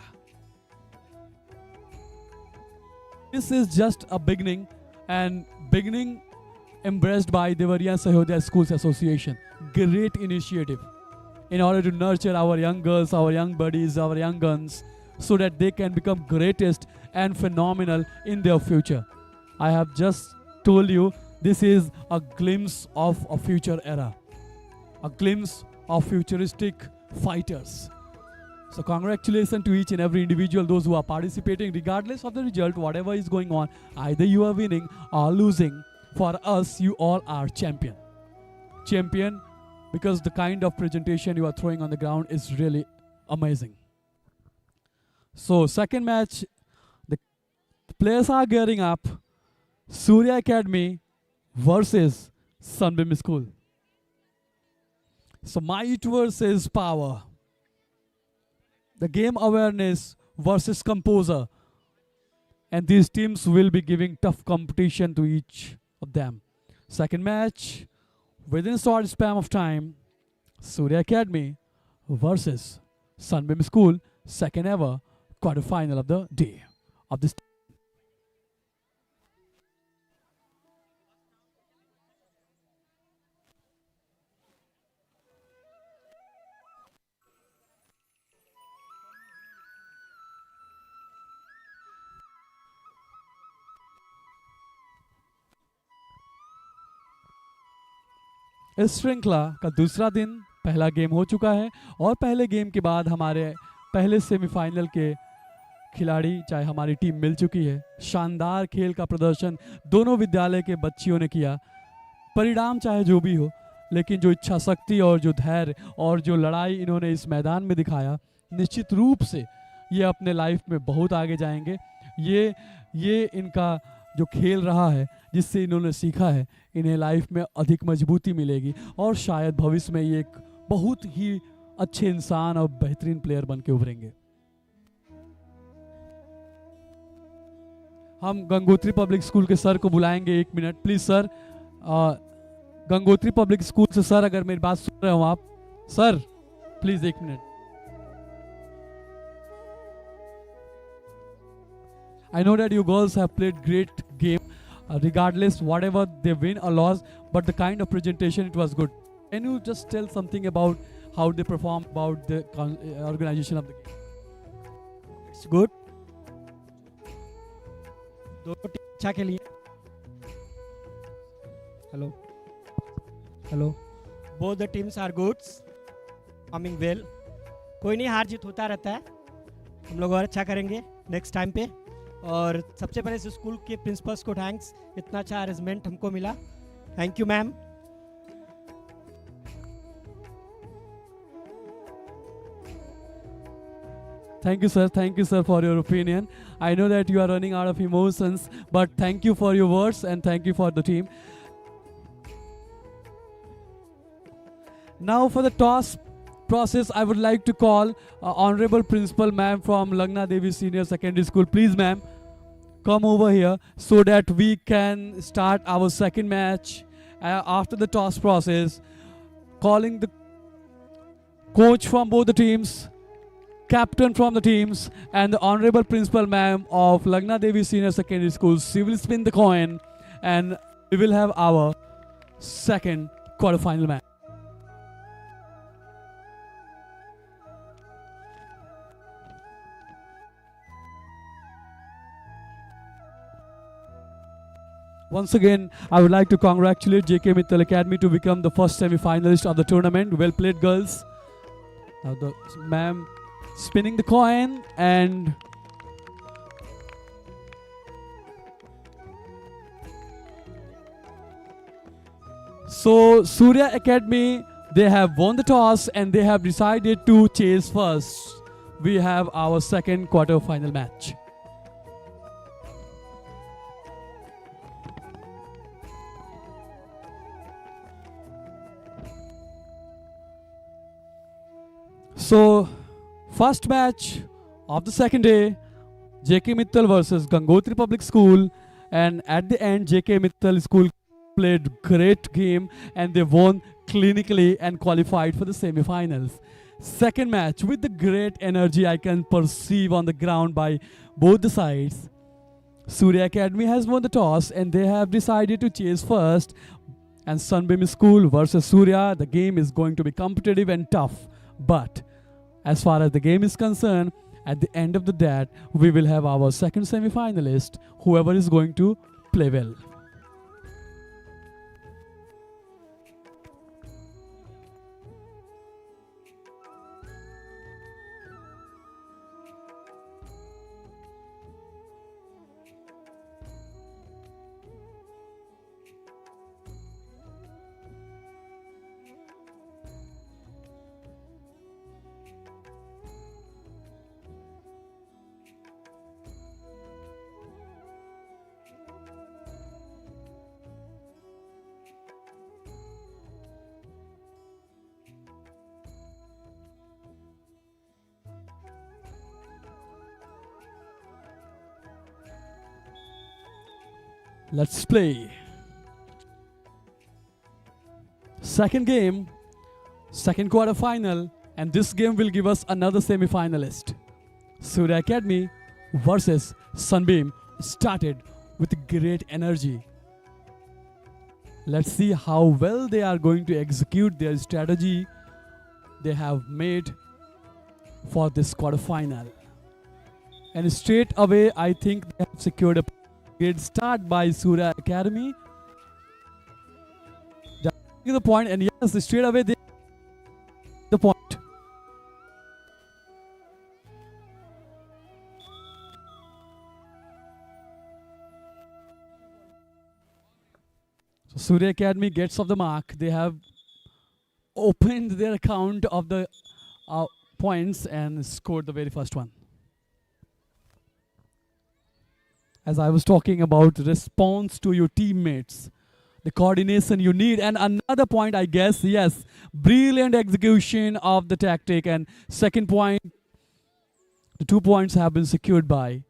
This is just a beginning, and beginning embraced by Deoria and Sahodaya Schools Association. Great initiative in order to nurture our young girls, our young buddies, our young guns, so that they can become greatest and phenomenal in their future. I have just told you this is a glimpse of a future era, a glimpse of futuristic fighters. So congratulations to each and every individual, those who are participating, regardless of the result, whatever is going on, either you are winning or losing. For us, you all are champion. Champion, because the kind of presentation you are throwing on the ground is really amazing. So second match, the players are gearing up. Surya Academy versus Sunbeam School. So might versus power. The game awareness versus composer. And these teams will be giving tough competition to each of them. Second match, within a short span of time, Surya Academy versus Sunbeam School, second ever quarterfinal of the day of this. इस श्रृंखला का दूसरा दिन पहला game हो चुका है और पहले गेम के बाद हमारे पहले सेमीफाइनल के खिलाड़ी चाहे हमारी टीम मिल चुकी है। शानदार खेल का प्रदर्शन दोनों विद्यालय के बच्चियों ने किया। परिणाम चाहे जो भी हो, लेकिन जो इच्छा शक्ति और जो धैर्य और जो लड़ाई इन्होंने इस मैदान में दिखाया, निश्चित रूप से ये अपने लाइफ में बहुत आगे जाएंगे। ये इनका जो खेल रहा है, जिससे इन्होंने सीखा है, इन्हें लाइफ में अधिक मजबूती मिलेगी और शायद भविष्य में ये एक बहुत ही अच्छे इंसान और बेहतरीन प्लेयर बन के उभरेंगे। हम गंगोत्री पब्लिक स्कूल के सर को बुलाएंगे। 1 minute please sir. Gangotri public school से सर, अगर मेरी बात सुन रहे हो आप, sir please 1 minute. I know that you girls have played great game, regardless whatever they win or lose, but the kind of presentation, it was good. Can you just tell something about how they perform, about the organization of the game? It's good. दोनों team अच्छा खेली। Hello both the teams are goods, performing well. कोई नहीं, हार जीत होता रहता है, हम लोग और अच्छा करेंगे नेक्स्ट टाइम पे। और सबसे पहले इस स्कूल के प्रिंसिपल्स को थैंक्स, इतना अच्छा अरेंजमेंट हमको मिला। Thank you ma'am. Thank you, sir. Thank you, sir, for your opinion. I know that you are running out of emotions, but thank you for your words and thank you for the team. Now for the toss process, I would like to call Honorable Principal Ma'am from Lagna Devi Senior Secondary School. Please, ma'am, come over here so that we can start our second match after the toss process. Calling the coach from both the teams, captain from the teams, and the Honorable Principal Ma'am of Lagna Devi Senior Secondary School. She will spin the coin and we will have our second quarterfinal match. Once again, I would like to congratulate JK Mittal Academy to become the first semi-finalist of the tournament. Well played, girls. Now the ma'am spinning the coin and so Surya Academy, they have won the toss and they have decided to chase first. We have our second quarter-final match. So, first match of the second day, JK Mittal versus Gangotri Public School, and at the end JK Mittal School played great game and they won clinically and qualified for the semi-finals. Second match, with the great energy I can perceive on the ground by both the sides, Surya Academy has won the toss and they have decided to chase first, and Sunbeam School versus Surya, the game is going to be competitive and tough, but as far as the game is concerned, at the end of the day, we will have our second semi-finalist, whoever is going to play well. Let's play. Second game, second quarter final, and this game will give us another semi-finalist. Surya Academy versus Sunbeam started with great energy. Let's see how well they are going to execute their strategy they have made for this quarter final. And straight away, I think they have secured a great start by Surya Academy. The point, and yes, straight away they the point. So Surya Academy gets off the mark. They have opened their account of the points and scored the very first one. As I was talking about response to your teammates, the coordination you need, and another point, I guess, yes, brilliant execution of the tactic. And second point, the 2 points have been secured by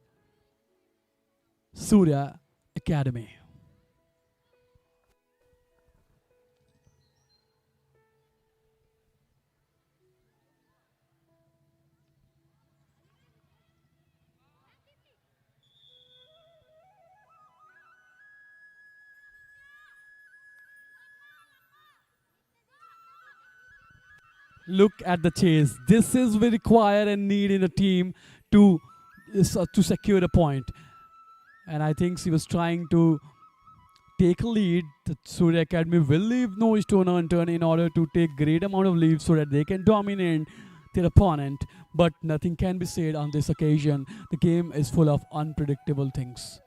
Surya Academy. Look at the chase. This is we require and need in a team to secure a point. And I think she was trying to take a lead. The Surya Academy will leave no stone unturned in order to take great amount of leads so that they can dominate their opponent. But nothing can be said on this occasion. The game is full of unpredictable things.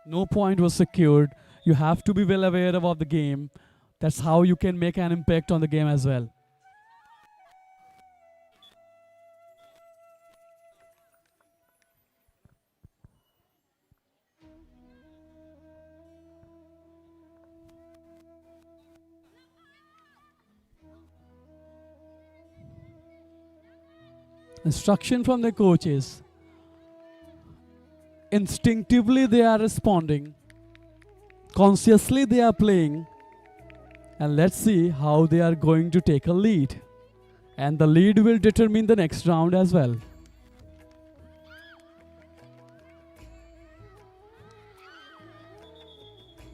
No point was secured. You have to be well aware of the game. That's how you can make an impact on the game as well. Instruction from the coaches. Instinctively they are responding. Consciously they are playing. And let's see how they are going to take a lead. And the lead will determine the next round as well.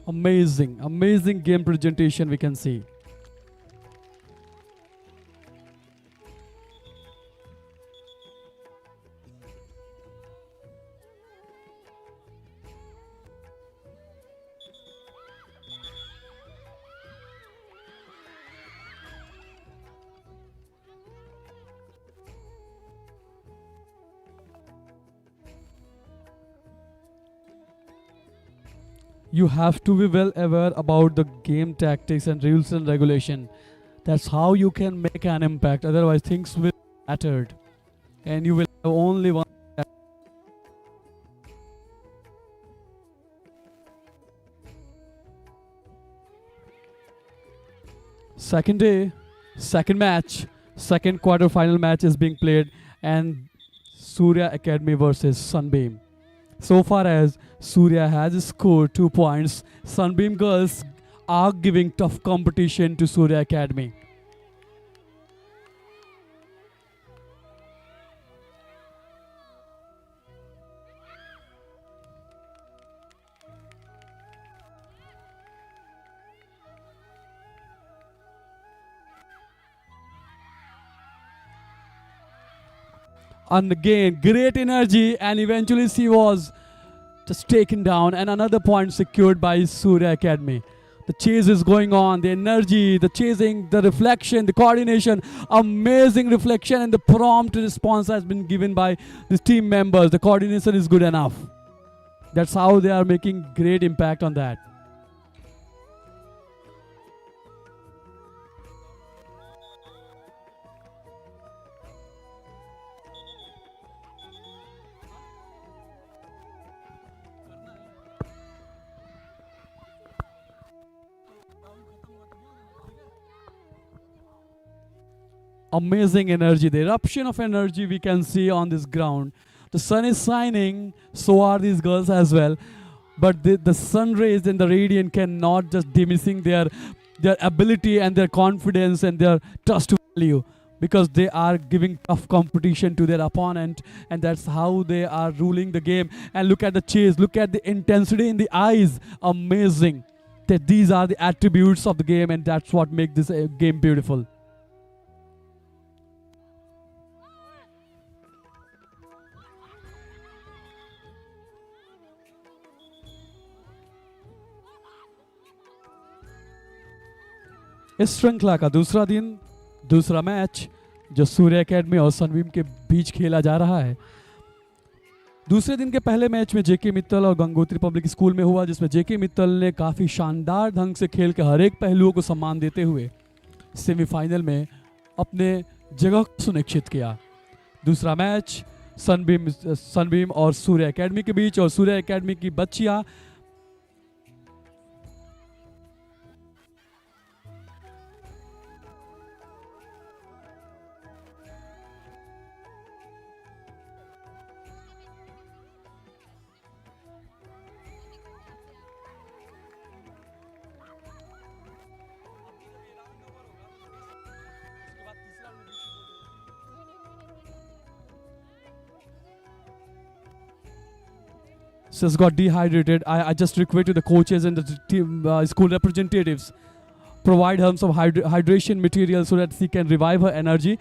Amazing, amazing game presentation we can see. You have to be well aware about the game tactics and rules and regulation. That's how you can make an impact. Otherwise, things will be battered, and you will have only one. Second day, second match, second quarter final match is being played, and Surya Academy versus Sunbeam. So far as Surya has scored 2 points, Sunbeam girls are giving tough competition to Surya Academy. And again, great energy, and eventually she was just taken down, and another point secured by Surya Academy. The chase is going on, the energy, the chasing, the reflection, the coordination, amazing reflection, and the prompt response has been given by the team members. The coordination is good enough. That's how they are making great impact on that. Amazing energy, the eruption of energy we can see on this ground. The sun is shining, so are these girls as well. But the sun rays and the radiant cannot just diminishing their ability and their confidence and their trust value, because they are giving tough competition to their opponent, and that's how they are ruling the game. And look at the chase, look at the intensity in the eyes. Amazing. That these are the attributes of the game, and that's what makes this game beautiful. इस श्रृंखला का दूसरा दिन, दूसरा match जो सूर्य academy और Sunbeam के बीच खेला जा रहा है। दूसरे दिन के पहले मैच में जेके मित्तल और गंगोत्री पब्लिक स्कूल में हुआ, जिसमें जेके मित्तल ने काफ़ी शानदार ढंग से खेल के हर एक पहलुओं को सम्मान देते हुए सेमीफाइनल में अपने जगह को सुनिश्चित किया। दूसरा मैच सनबीम और सूर्य एकेडमी के बीच, और सूर्य एकेडमी की बच्चियां just got dehydrated. I just requested the coaches and the team, school representatives provide her some hydration material so that she can revive her energy.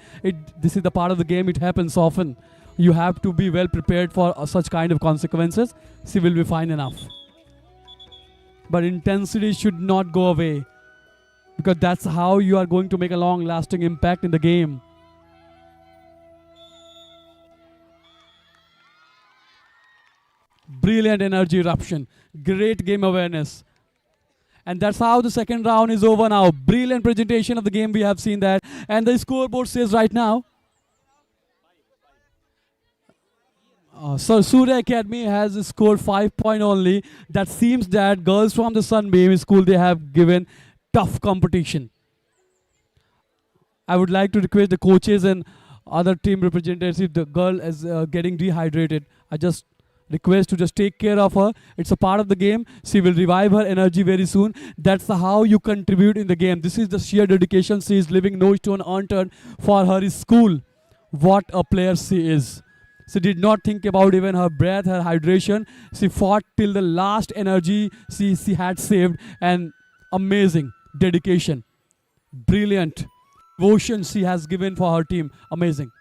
This is the part of the game. It happens often. You have to be well prepared for such kind of consequences. She will be fine enough. But intensity should not go away, because that's how you are going to make a long-lasting impact in the game. Brilliant energy eruption, great game awareness. And that's how the second round is over now. Brilliant presentation of the game, we have seen that. And the scoreboard says right now, so Surya Academy has scored 5 points only. That seems that girls from the Sunbeam school, they have given tough competition. I would like to request the coaches and other team representatives, if the girl is getting dehydrated, I just request to just take care of her. It's a part of the game. She will revive her energy very soon. That's how you contribute in the game. This is the sheer dedication. She is leaving no stone unturned for her school. What a player she is. She did not think about even her breath, her hydration. She fought till the last energy she had saved. And amazing dedication. Brilliant devotion she has given for her team. Amazing.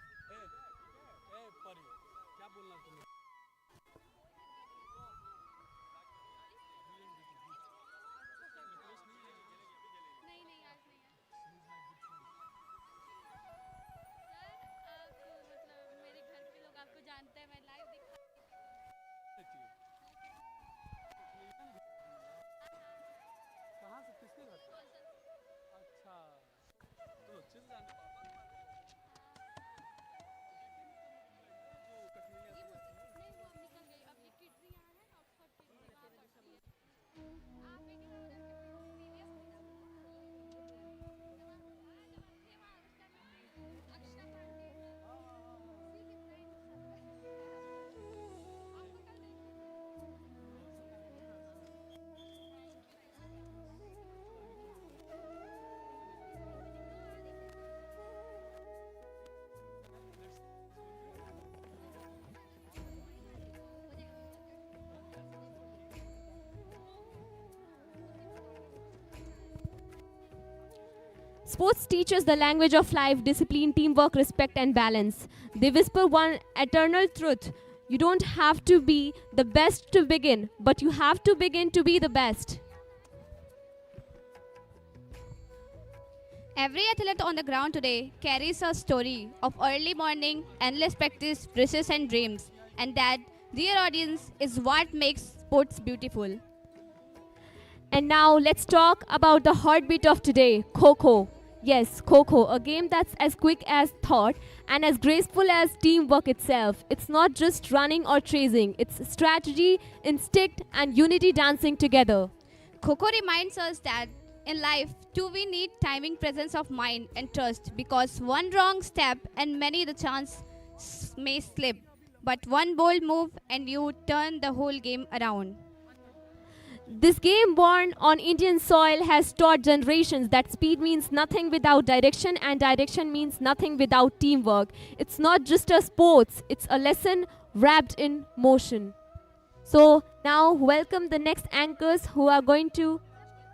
Sports teaches the language of life, discipline, teamwork, respect, and balance. They whisper one eternal truth. You don't have to be the best to begin, but you have to begin to be the best. Every athlete on the ground today carries a story of early morning, endless practice, wishes and dreams, and that, dear audience, is what makes sports beautiful. And now let's talk about the heartbeat of today, Kho-Kho. Yes, Kho-Kho, a game that's as quick as thought and as graceful as teamwork itself. It's not just running or chasing, it's strategy, instinct, and unity dancing together. Kho-Kho reminds us that in life, too, we need timing, presence of mind, and trust because one wrong step and many the chance may slip. But one bold move and you turn the whole game around. This game born on Indian soil has taught generations that speed means nothing without direction and direction means nothing without teamwork. It's not just a sports, it's a lesson wrapped in motion. So now welcome the next anchors who are going to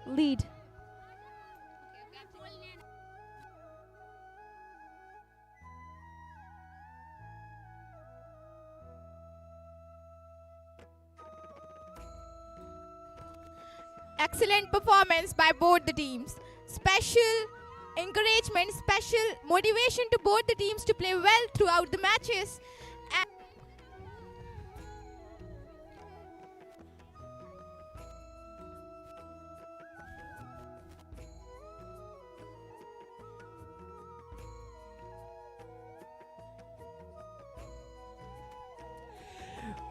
lead. Excellent performance by both the teams. Special encouragement, special motivation to both the teams to play well throughout the matches. And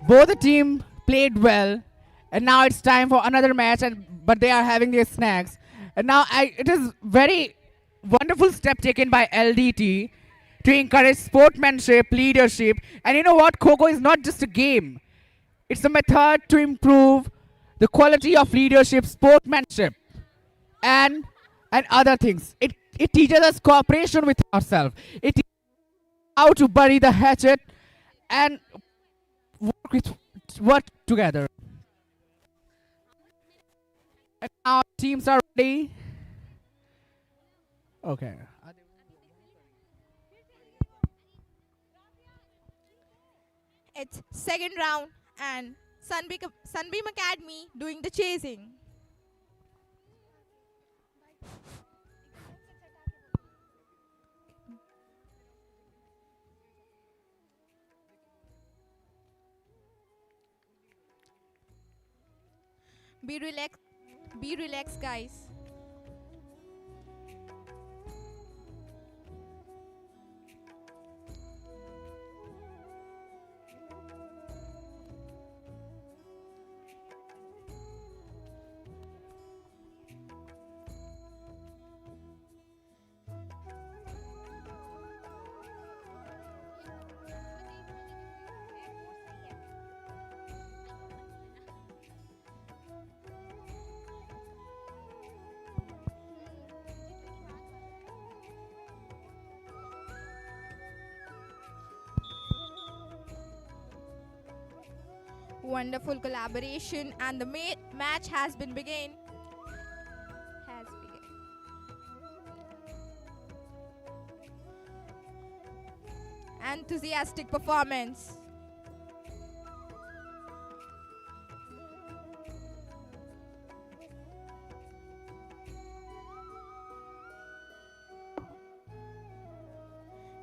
Both the team played well, and now it's time for another match. But they are having their snacks, and now it is very wonderful step taken by LDT to encourage sportsmanship, leadership, and you know what? Kho-Kho is not just a game; it's a method to improve the quality of leadership, sportsmanship, and other things. It teaches us cooperation with ourselves. It teaches how to bury the hatchet and work together. And now teams are ready. Okay. it's second round and Sunbeam Academy doing the chasing. Be relaxed, guys. Wonderful collaboration and the match has been begun. Enthusiastic performance.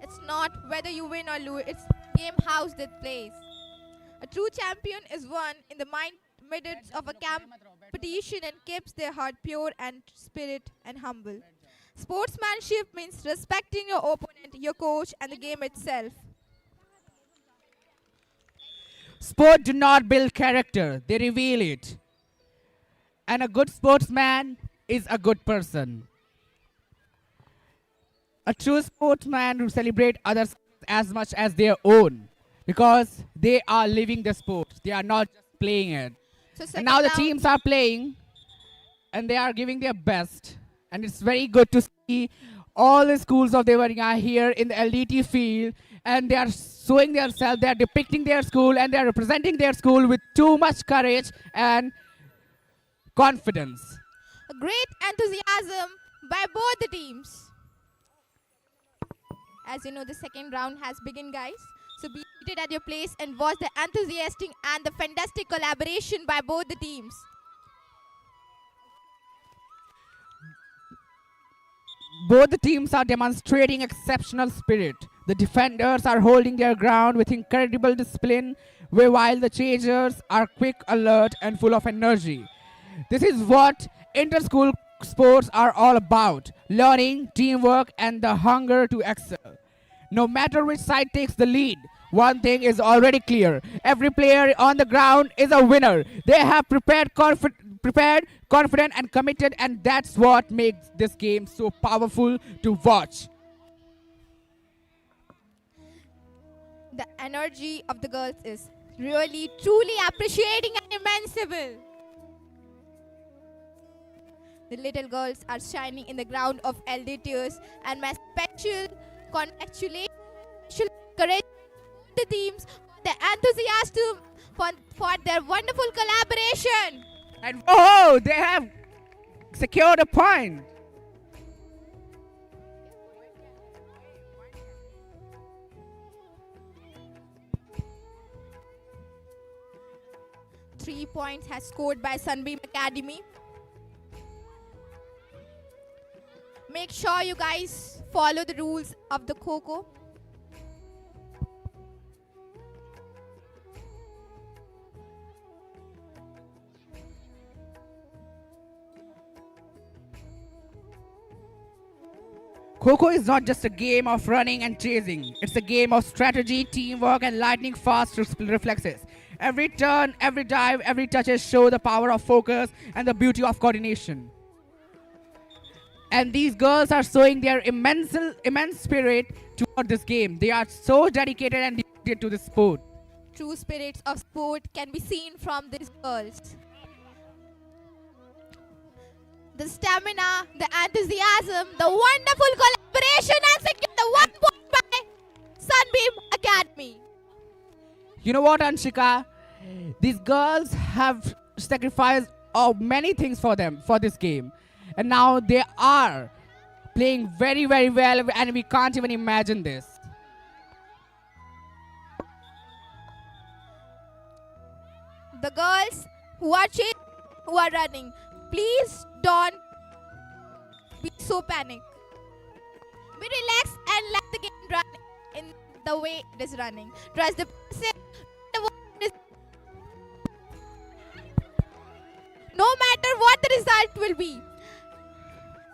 It's not whether you win or lose, it's game house that plays. A true champion is one in the midst of a competition and keeps their heart pure and spirit and humble. Sportsmanship means respecting your opponent, your coach, and the game itself. Sport do not build character, they reveal it. And a good sportsman is a good person. A true sportsman will celebrate others as much as their own because they are living the sport. They are not just playing it. And now the teams are playing and they are giving their best. And it's very good to see all the schools of Deoria here in the LDT field, and they are showing themselves, they are depicting their school, and they are representing their school with too much courage and confidence. A great enthusiasm by both the teams. As you know, the second round has begun, guys. So be seated at your place and watch the enthusiastic and the fantastic collaboration by both the teams. Both the teams are demonstrating exceptional spirit. The defenders are holding their ground with incredible discipline, while the chasers are quick, alert, and full of energy. This is what inter-school sports are all about: learning, teamwork, and the hunger to excel. No matter which side takes the lead, one thing is already clear: every player on the ground is a winner. They have prepared, confident, and committed, and that's what makes this game so powerful to watch. The energy of the girls is really, truly appreciating and immensible. The little girls are shining in the ground of LD tears, and my special congratulations, courage the teams, the enthusiasm for their wonderful collaboration. And oh, they have secured a point. Three points has scored by Sunbeam Academy. Make sure you guys follow the rules of the Kho-Kho. Kho-Kho is not just a game of running and chasing. It's a game of strategy, teamwork, and lightning fast reflexes. Every turn, every dive, every touches show the power of focus and the beauty of coordination. And these girls are showing their immense spirit toward this game. They are so dedicated and devoted to the sport. True spirits of sport can be seen from these girls. The stamina, the enthusiasm, the wonderful collaboration, and secure the 1 point by Sunbeam Academy. You know what, Anshika? These girls have sacrificed many things for this game. And now they are playing very, very well, and we can't even imagine this. The girls who are chasing, who are running, please don't be so panicked. Be relaxed and let the game run in the way it is running. Trust the process. No matter what the result will be.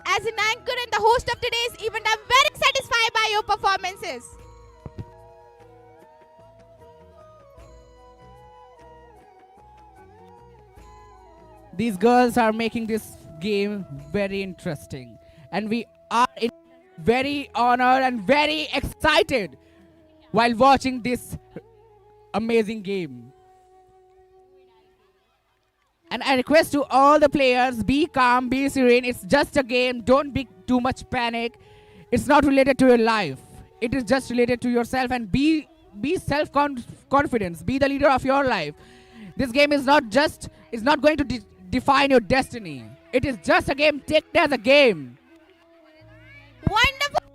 As an anchor and the host of today's event, I'm very satisfied by your performances. These girls are making this game very interesting. And we are very honored and very excited while watching this amazing game. And I request to all the players, be calm, be serene. It's just a game. Don't be too much panic. It's not related to your life. It is just related to yourself, and be self-confidence. Be the leader of your life. This game is not going to define your destiny. It is just a game. Take it as a game. Wonderful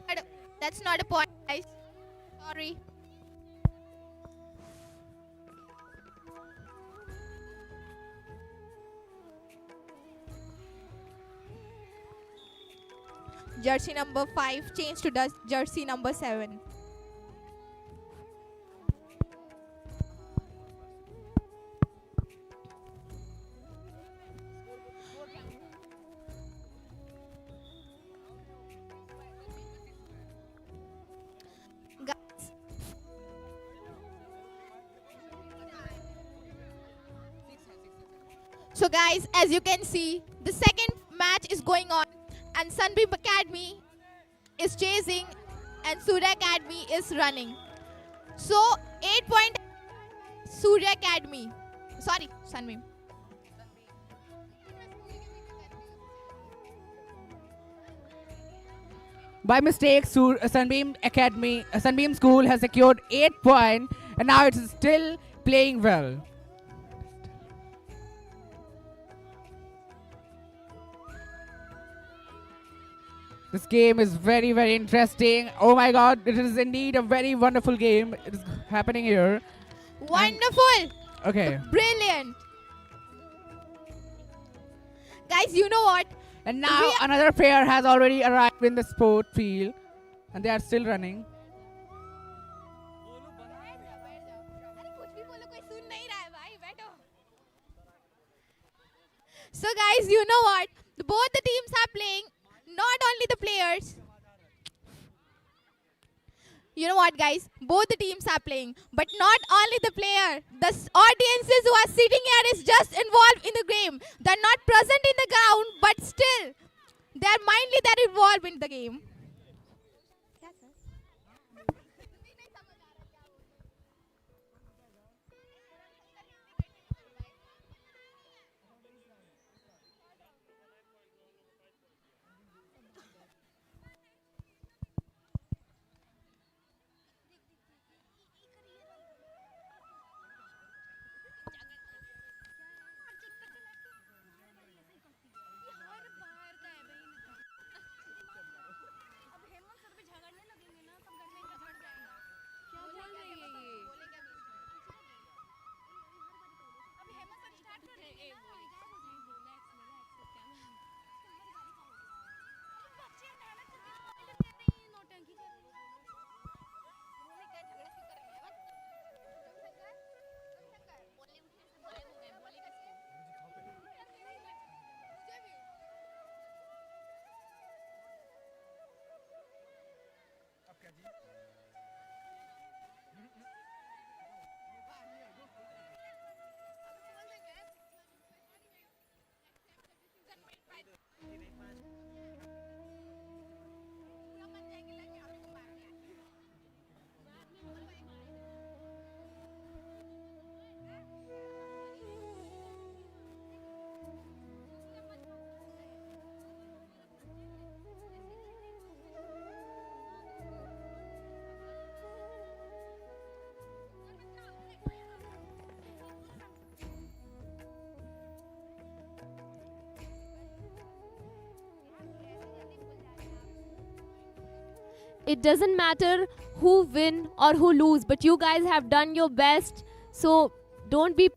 point. That's not a point, guys. Sorry. Jersey number 5 changed to jersey number 7. So guys, as you can see, the second match is going on, and Sunbeam Academy is chasing and Surya Academy is running. So 8 point Surya Academy. Sorry, Sunbeam. By mistake, Sunbeam School has secured 8 points, and now it is still playing well. This game is very, very interesting. Oh my god, it is indeed a very wonderful game. It is happening here. Wonderful. Okay. Brilliant. Guys, you know what? And now another player has already arrived in the sport field and they are still running. So guys, you know what? Both the teams are playing, not only the players. You know what, guys? Both the teams are playing, but not only the player. The audiences who are sitting here is just involved in the game. They're not present in the ground, but still, they're mindly they're involved in the game. It doesn't matter who win or who lose, but you guys have done your best. So don't be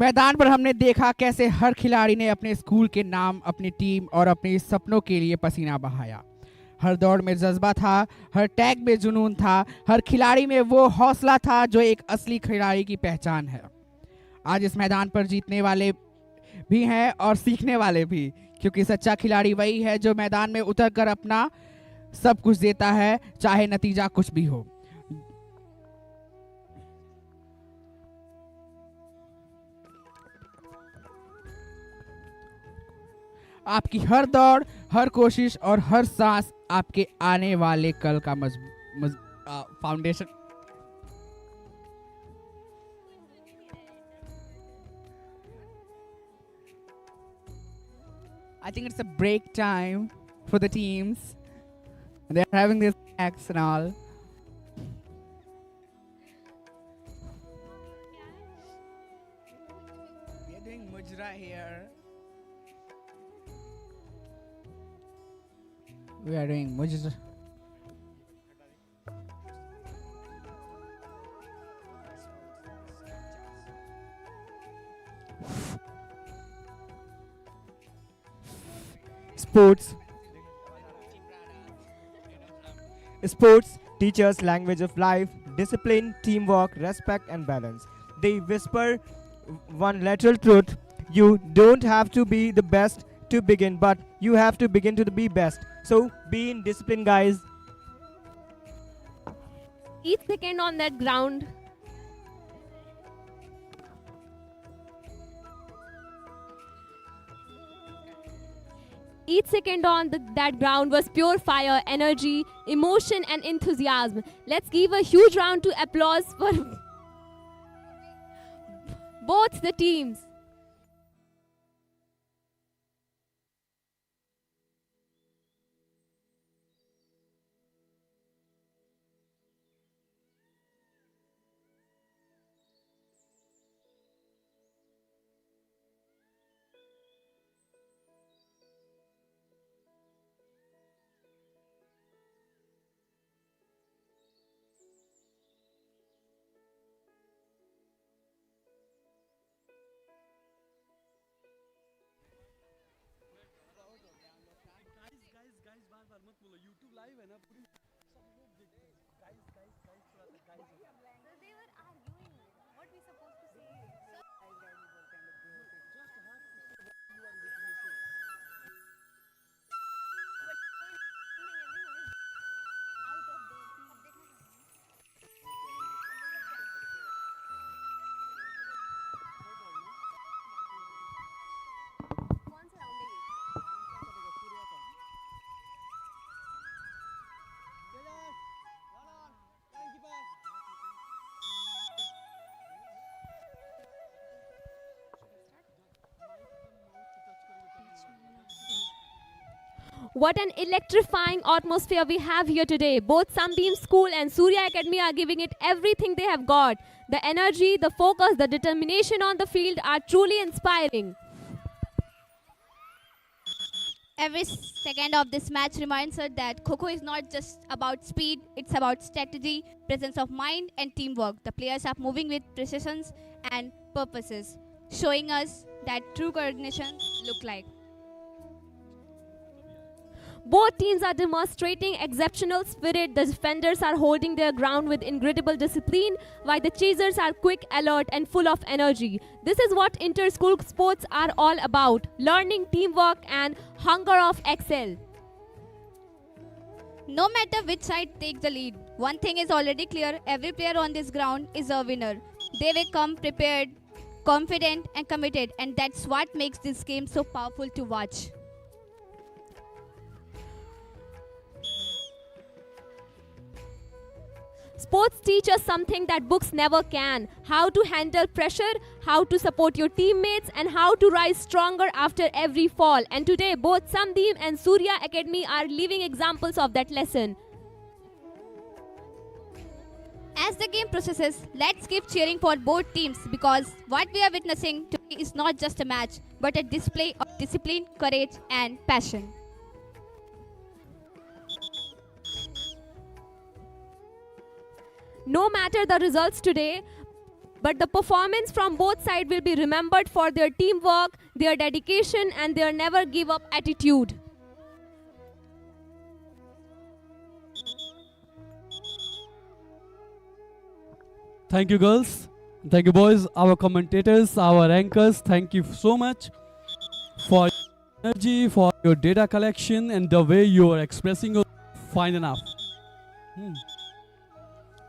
मैदान पर हमने देखा कैसे हर खिलाड़ी ने अपने school के नाम, अपनी टीम और अपने सपनों के लिए पसीना बहाया। हर दौड़ में जज्बा था, हर टैग में जुनून था, हर खिलाड़ी में वो हौसला था जो एक असली खिलाड़ी की पहचान है। आज इस मैदान पर जीतने वाले भी हैं और सीखने वाले भी, क्योंकि सच्चा खिलाड़ी वही है जो मैदान में उतरकर अपना सब कुछ देता है, चाहे नतीजा कुछ भी हो। आपकी हर दौड़, हर कोशिश और हर सांस आपके आने वाले कल का foundation. I think it's a break time for the teams. They're having their snacks and all. We are doing mujra here. We are doing much. Sports. Sports teach us language of life, discipline, teamwork, respect, and balance. They whisper one lateral truth: you don't have to be the best to begin, but you have to begin to be best. So be in discipline, guys. Each second on that ground that ground was pure fire, energy, emotion, and enthusiasm. Let's give a huge round to applause for both the teams. What an electrifying atmosphere we have here today. Both Sunbeam School and Surya Academy are giving it everything they have got. The energy, the focus, the determination on the field are truly inspiring. Every second of this match reminds us that Kho-Kho is not just about speed, it's about strategy, presence of mind, and teamwork. The players are moving with precision and purposes, showing us that true coordination look like. Both teams are demonstrating exceptional spirit. The defenders are holding their ground with incredible discipline, while the chasers are quick, alert, and full of energy. This is what inter-school sports are all about: learning, teamwork, and hunger of excel. No matter which side takes the lead, one thing is already clear: every player on this ground is a winner. They will come prepared, confident, and committed, and that's what makes this game so powerful to watch. Sports teach us something that books never can: how to handle pressure, how to support your teammates, and how to rise stronger after every fall. And today, both Sunbeam and Surya Academy are living examples of that lesson. As the game processes, let's keep cheering for both teams, because what we are witnessing today is not just a match, but a display of discipline, courage, and passion. No matter the results today, but the performance from both sides will be remembered for their teamwork, their dedication, and their never give up attitude. Thank you, girls. Thank you, boys. Our commentators, our anchors, thank you so much for your energy, for your data collection, and the way you are expressing your fine enough.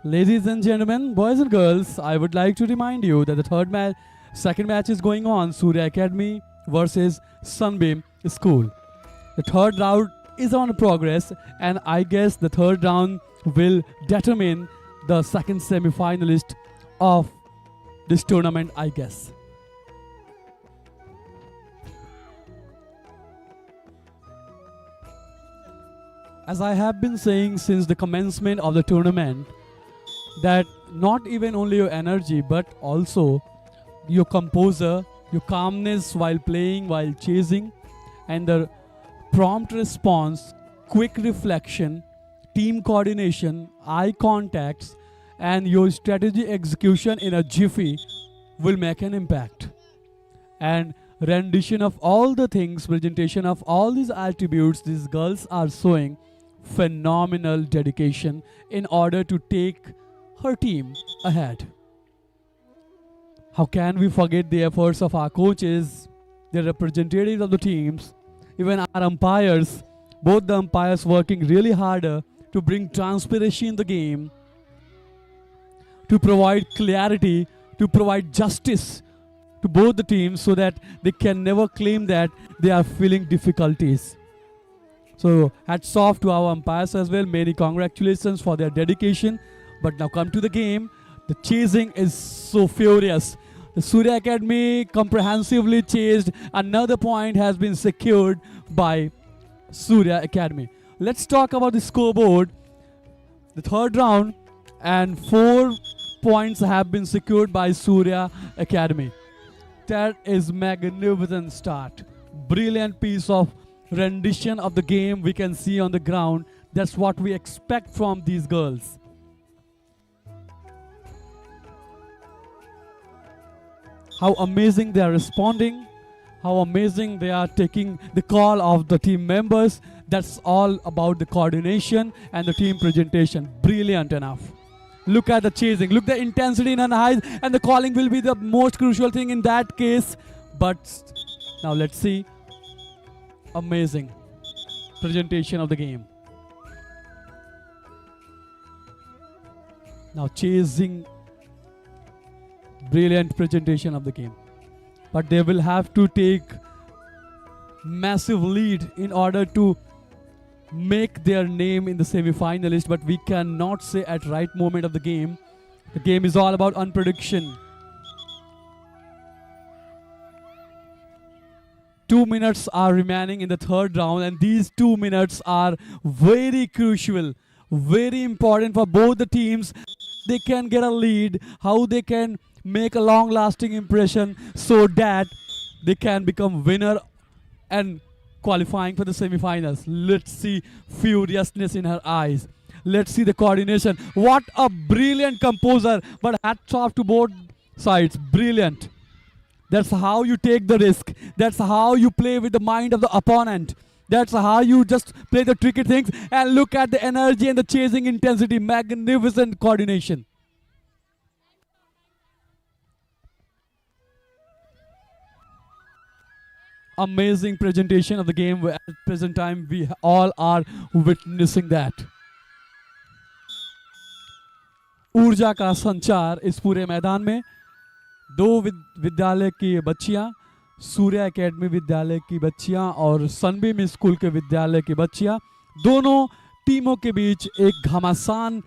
Ladies and gentlemen, boys and girls, I would like to remind you that the second match is going on: Surya Academy versus Sunbeam School. The third round is on progress, and I guess the third round will determine the second semi-finalist of this tournament, I guess. As I have been saying since the commencement of the tournament, that not even only your energy but also your composure, your calmness while playing, while chasing, and the prompt response, quick reflection, team coordination, eye contacts, and your strategy execution in a jiffy will make an impact. And rendition of all the things, presentation of all these attributes, these girls are showing phenomenal dedication in order to take her team ahead. How can we forget the efforts of our coaches, the representatives of the teams, even our umpires, both the umpires working really harder to bring transparency in the game, to provide clarity, to provide justice to both the teams so that they can never claim that they are feeling difficulties. So hats off to our umpires as well. Many congratulations for their dedication. But now come to the game. The chasing is so furious. The Surya Academy comprehensively chased. Another point has been secured by Surya Academy. Let's talk about the scoreboard. The third round and 4 points have been secured by Surya Academy. That is magnificent start. Brilliant piece of rendition of the game we can see on the ground. That's what we expect from these girls. How amazing they are responding, how amazing they are taking the call of the team members. That's all about the coordination and the team presentation. Brilliant enough. Look at the chasing, look the intensity in her eyes, and the calling will be the most crucial thing in that case. But now let's see. Amazing presentation of the game. Now chasing, brilliant presentation of the game. But they will have to take massive lead in order to make their name in the semi-finalist, but we cannot say at right moment of the game. The game is all about unprediction. 2 minutes are remaining in the third round, and these 2 minutes are very crucial, very important for both the teams. They can get a lead, how they can make a long lasting impression so that they can become winner and qualifying for the semi-finals. Let's see furiousness in her eyes. Let's see the coordination. What a brilliant composer, but hats off to both sides. Brilliant. That's how you take the risk. That's how you play with the mind of the opponent. That's how you just play the tricky things. And look at the energy and the chasing intensity. Magnificent coordination. Amazing presentation of the game. At present time we all are witnessing that. ऊर्जा का संचार इस पूरे मैदान में दो विद्यालय की बच्चियां, सूर्या एकेडमी विद्यालय की बच्चियां और सनबीम स्कूल के विद्यालय की बच्चियां, दोनों टीमों के बीच एक घमासान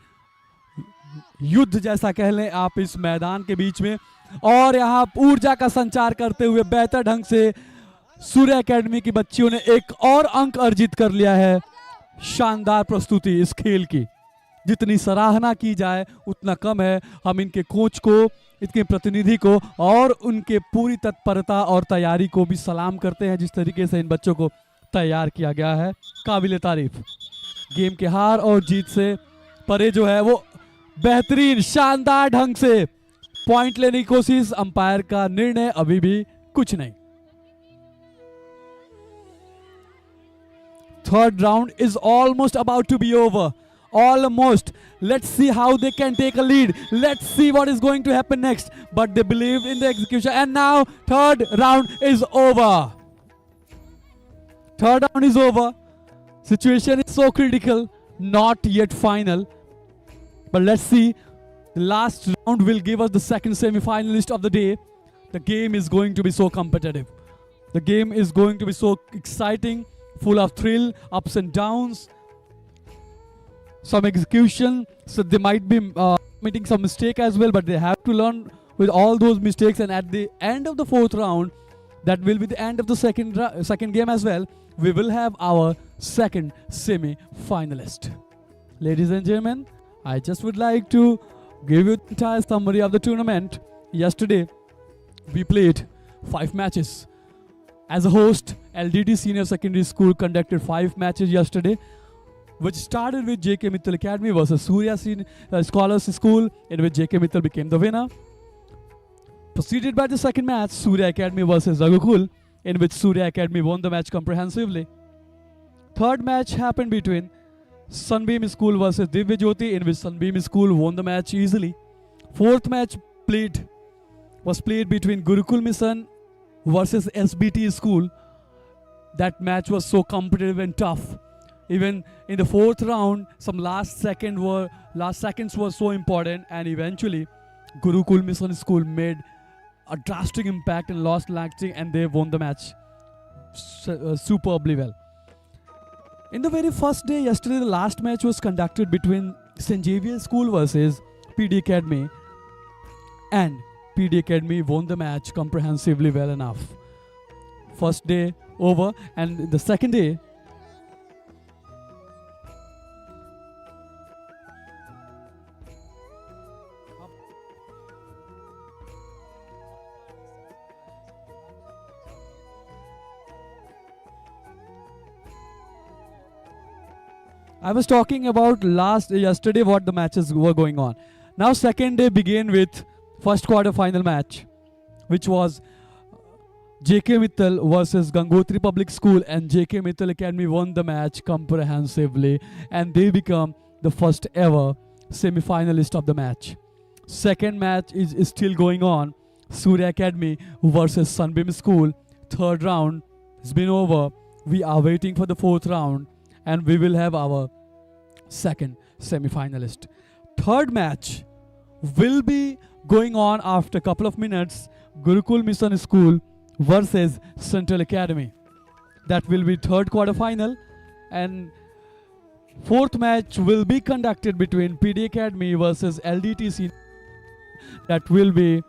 युद्ध जैसा कह लें आप इस मैदान के बीच में। और यहाँ ऊर्जा का संचार करते हुए बेहतर ढंग से सूर्या एकेडमी की बच्चियों ने एक और अंक अर्जित कर लिया है। शानदार प्रस्तुति इस खेल की, जितनी सराहना की जाए उतना कम है। हम इनके कोच को, इनके प्रतिनिधि को और उनके पूरी तत्परता और तैयारी को भी सलाम करते हैं। जिस तरीके से इन बच्चों को तैयार किया गया है, काबिल तारीफ। गेम के हार और जीत से परे जो है वो बेहतरीन शानदार ढंग से पॉइंट लेने की कोशिश। अंपायर का निर्णय अभी भी कुछ नहीं। Third round is almost about to be over. Almost. Let's see how they can take a lead. Let's see what is going to happen next. But they believed in the execution. And now third round is over. Third round is over. Situation is so critical. Not yet final. But let's see. The last round will give us the second semi-finalist of the day. The game is going to be so competitive. The game is going to be so exciting, full of thrill, ups and downs, some execution. So they might be making some mistake as well, but they have to learn with all those mistakes. And at the end of the fourth round, that will be the end of the second game as well, we will have our second semi-finalist. Ladies and gentlemen, I just would like to give you the entire summary of the tournament. Yesterday, we played 5 matches. As a host, LDT Senior Secondary School conducted 5 matches yesterday. which started with JK Mittal Academy versus Surya Scholars School, in which JK Mittal became the winner. Proceeded by the second match, Surya Academy versus Gurukul, in which Surya Academy won the match comprehensively. Third match happened between Sunbeam School versus Divya Jyoti, in which Sunbeam School won the match easily. Fourth match was played between Gurukul Mission versus SBT School. That match was so competitive and tough. Even in the fourth round, some last seconds were so important, and eventually Gurukul Mission School made a drastic impact and lost lasting, and they won the match superbly well. In the very first day, yesterday, the last match was conducted between St. Xavier School versus PD Academy, and PD Academy won the match comprehensively well enough. First day over, and the second day, I was talking about yesterday what the matches were going on. Now second day began with first quarter final match, which was JK Mittal versus Gangotri Public School, and JK Mittal Academy won the match comprehensively, and they become the first ever semi-finalist of the match. Second match is still going on, Surya Academy versus Sunbeam School. Third round has been over. We are waiting for the fourth round, and we will have our second semi-finalist. Third match will be going on after a couple of minutes. Gurukul Mission School versus Central Academy. That will be third quarter final, and fourth match will be conducted between PD Academy versus LDTC. That will be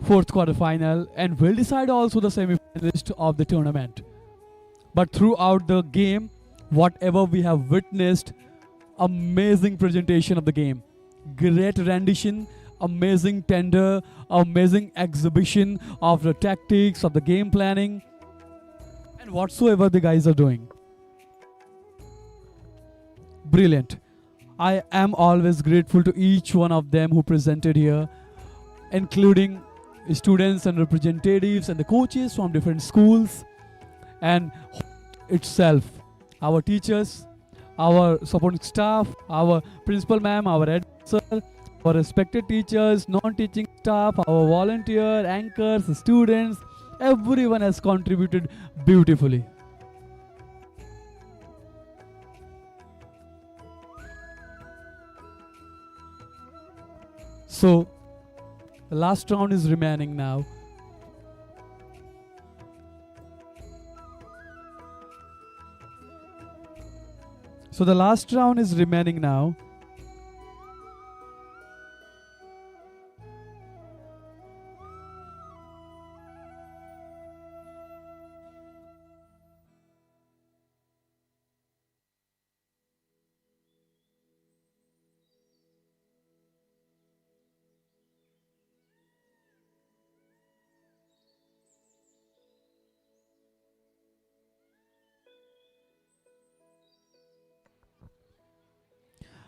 fourth quarter final, and will decide also the semi-finalist of the tournament. But throughout the game, whatever we have witnessed, amazing presentation of the game, great rendition, amazing tender, amazing exhibition of the tactics, of the game planning, and whatsoever the guys are doing. Brilliant. I am always grateful to each one of them who presented here, including students and representatives and the coaches from different schools, and itself, our teachers, our supporting staff, our principal ma'am, our head sir, our respected teachers, non-teaching staff, our volunteer, anchors, students, everyone has contributed beautifully. So, the last round is remaining now. So the last round is remaining now.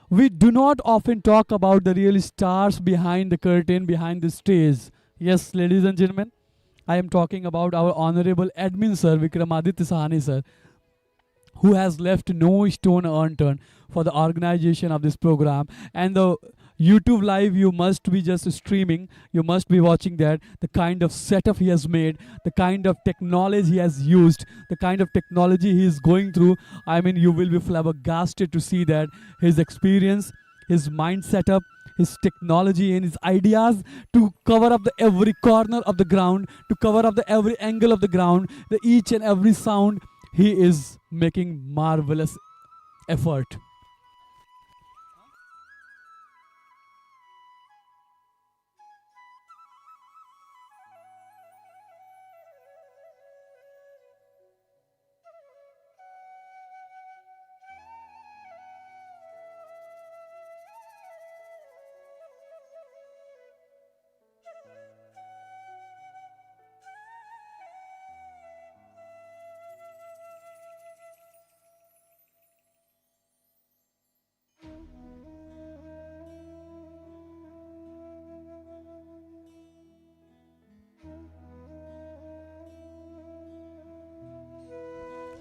We do not often talk about the real stars behind the curtain, behind the stage. Yes, ladies and gentlemen, I am talking about our honorable admin sir, Vikramaditya Sahani sir, who has left no stone unturned for the organization of this program. And the YouTube live, you must be just streaming, you must be watching that, the kind of setup he has made, the kind of technology he has used, the kind of technology he is going through. I mean, you will be flabbergasted to see that his experience, his mind setup, his technology and his ideas to cover up the every corner of the ground, to cover up the every angle of the ground, the each and every sound. He is making marvelous effort.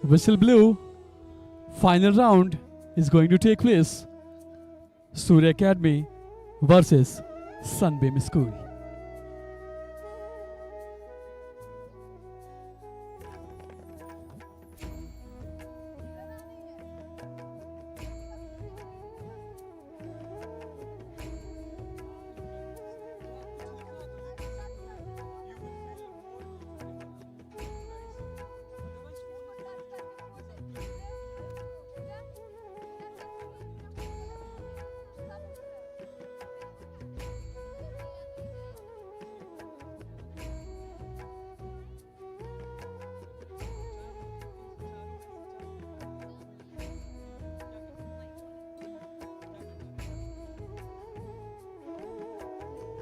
Whistle blew. Final round is going to take place. Surya Academy versus Sunbeam School.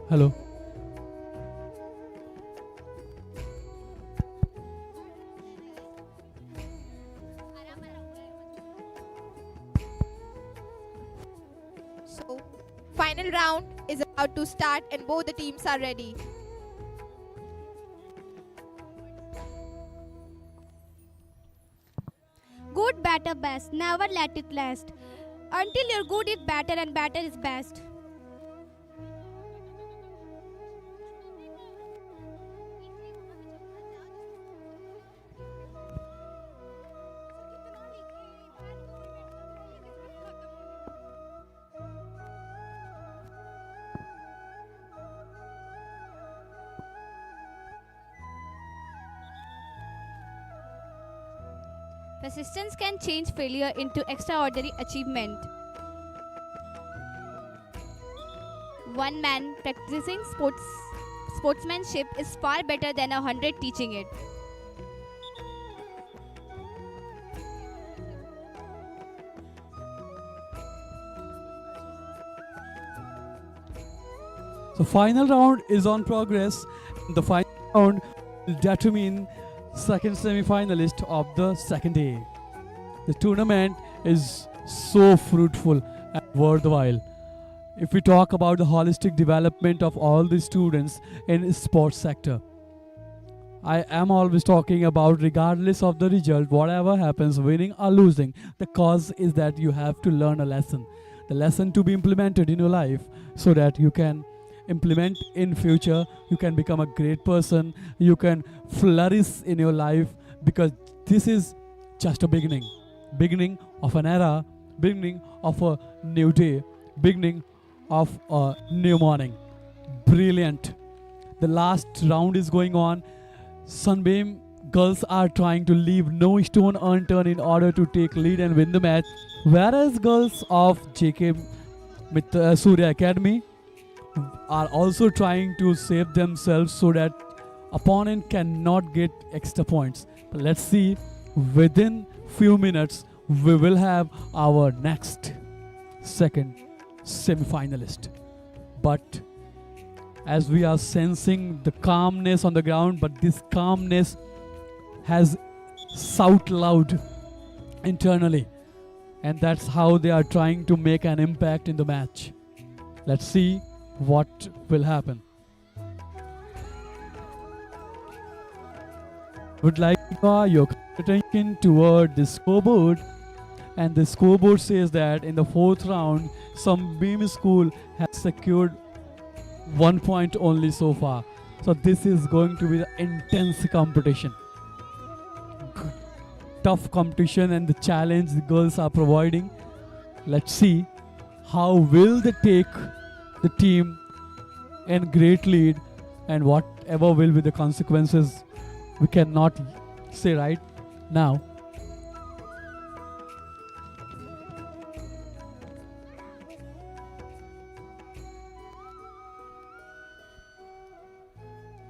Hello. So, final round is about to start and both the teams are ready. Good, better, best. Never let it last. Until your good is better and better is best. Persistence can change failure into extraordinary achievement. One man practicing sportsmanship is far better than 100 teaching it. So final round is on progress. The final round will determine second semi-finalist of the second day. The tournament is so fruitful and worthwhile. If we talk about the holistic development of all the students in sports sector, I am always talking about regardless of the result, whatever happens, winning or losing, the cause is that you have to learn a lesson. The lesson to be implemented in your life so that you can implement in future, you can become a great person, you can flourish in your life, because this is just a beginning of an era, beginning of a new day, beginning of a new morning. Brilliant. The last round is going on. Sunbeam girls are trying to leave no stone unturned in order to take lead and win the match, whereas girls of JK Surya Academy are also trying to save themselves so that opponent cannot get extra points. But let's see, within few minutes we will have our next second semi-finalist. But as we are sensing the calmness on the ground, but this calmness has shout loud internally, and that's how they are trying to make an impact in the match. Let's see what will happen. Would like to draw your attention toward the scoreboard, and the scoreboard says that in the fourth round, Sunbeam School has secured 1 point only so far. So this is going to be the intense competition. Tough competition and the challenge the girls are providing. Let's see how will they take the team in great lead, and whatever will be the consequences, we cannot say right now.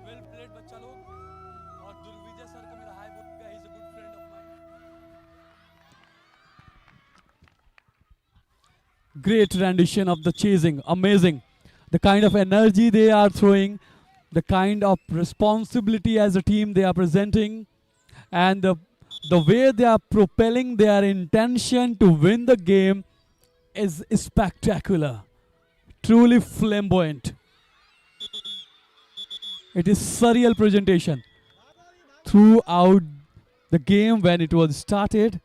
Well played बच्चा लोग, और Durvijay sir को मेरा हाय बोलिएगा, he is a good friend of mine. Great rendition of the chasing, amazing. The kind of energy they are throwing, the kind of responsibility as a team they are presenting, and the way they are propelling their intention to win the game is spectacular, truly flamboyant. It is surreal presentation throughout the game when it was started.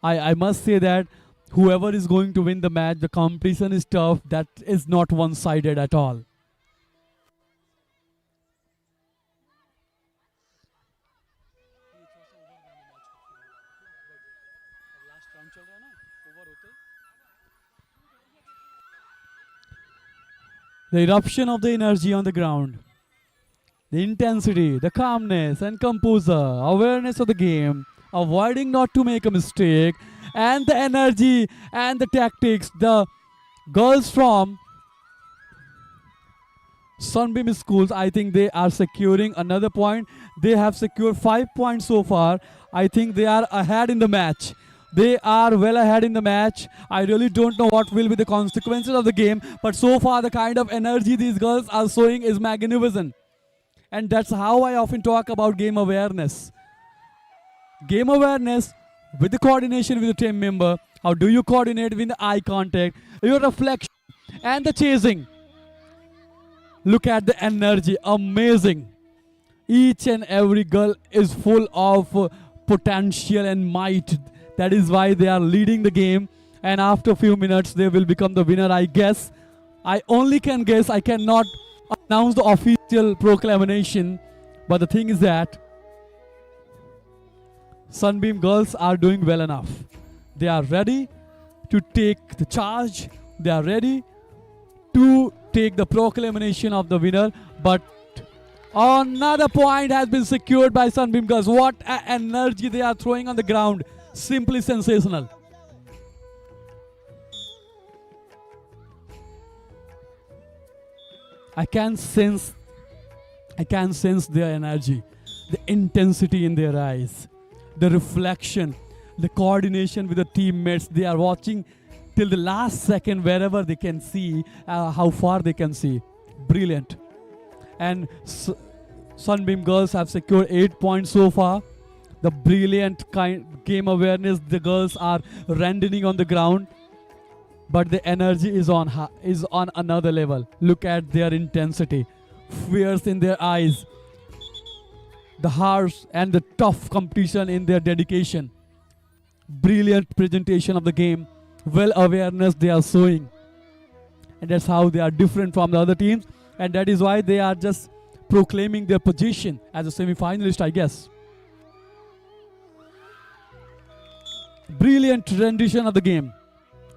I must say that whoever is going to win the match, the competition is tough. That is not one-sided at all. The eruption of the energy on the ground, the intensity, the calmness and composure, awareness of the game, avoiding not to make a mistake, and the energy and the tactics. The girls from Sunbeam schools, I think they are securing another point. They have secured 5 points so far. I think they are ahead in the match. They are well ahead in the match. I really don't know what will be the consequences of the game, but so far the kind of energy these girls are showing is magnificent. And that's how I often talk about game awareness. Game awareness with the coordination with the team member. How do you coordinate with the eye contact, your reflection, and the chasing? Look at the energy, amazing. Each and every girl is full of potential and might. That is why they are leading the game. And after a few minutes, they will become the winner, I guess. I only can guess. I cannot announce the official proclamation. But the thing is that Sunbeam girls are doing well enough. They are ready to take the charge. They are ready to take the proclamation of the winner. But another point has been secured by Sunbeam girls. What energy they are throwing on the ground. Simply sensational. I can sense their energy, the intensity in their eyes, the reflection, the coordination with the teammates. They are watching till the last second wherever they can see, how far they can see. Brilliant. And Sunbeam girls have secured 8 points so far. The brilliant game awareness, the girls are rendering on the ground, but the energy is on another level. Look at their intensity, fierce in their eyes, the harsh and the tough competition in their dedication. Brilliant presentation of the game, well awareness they are showing, and that's how they are different from the other teams, and that is why they are just proclaiming their position as a semi-finalist, I guess. Brilliant rendition of the game,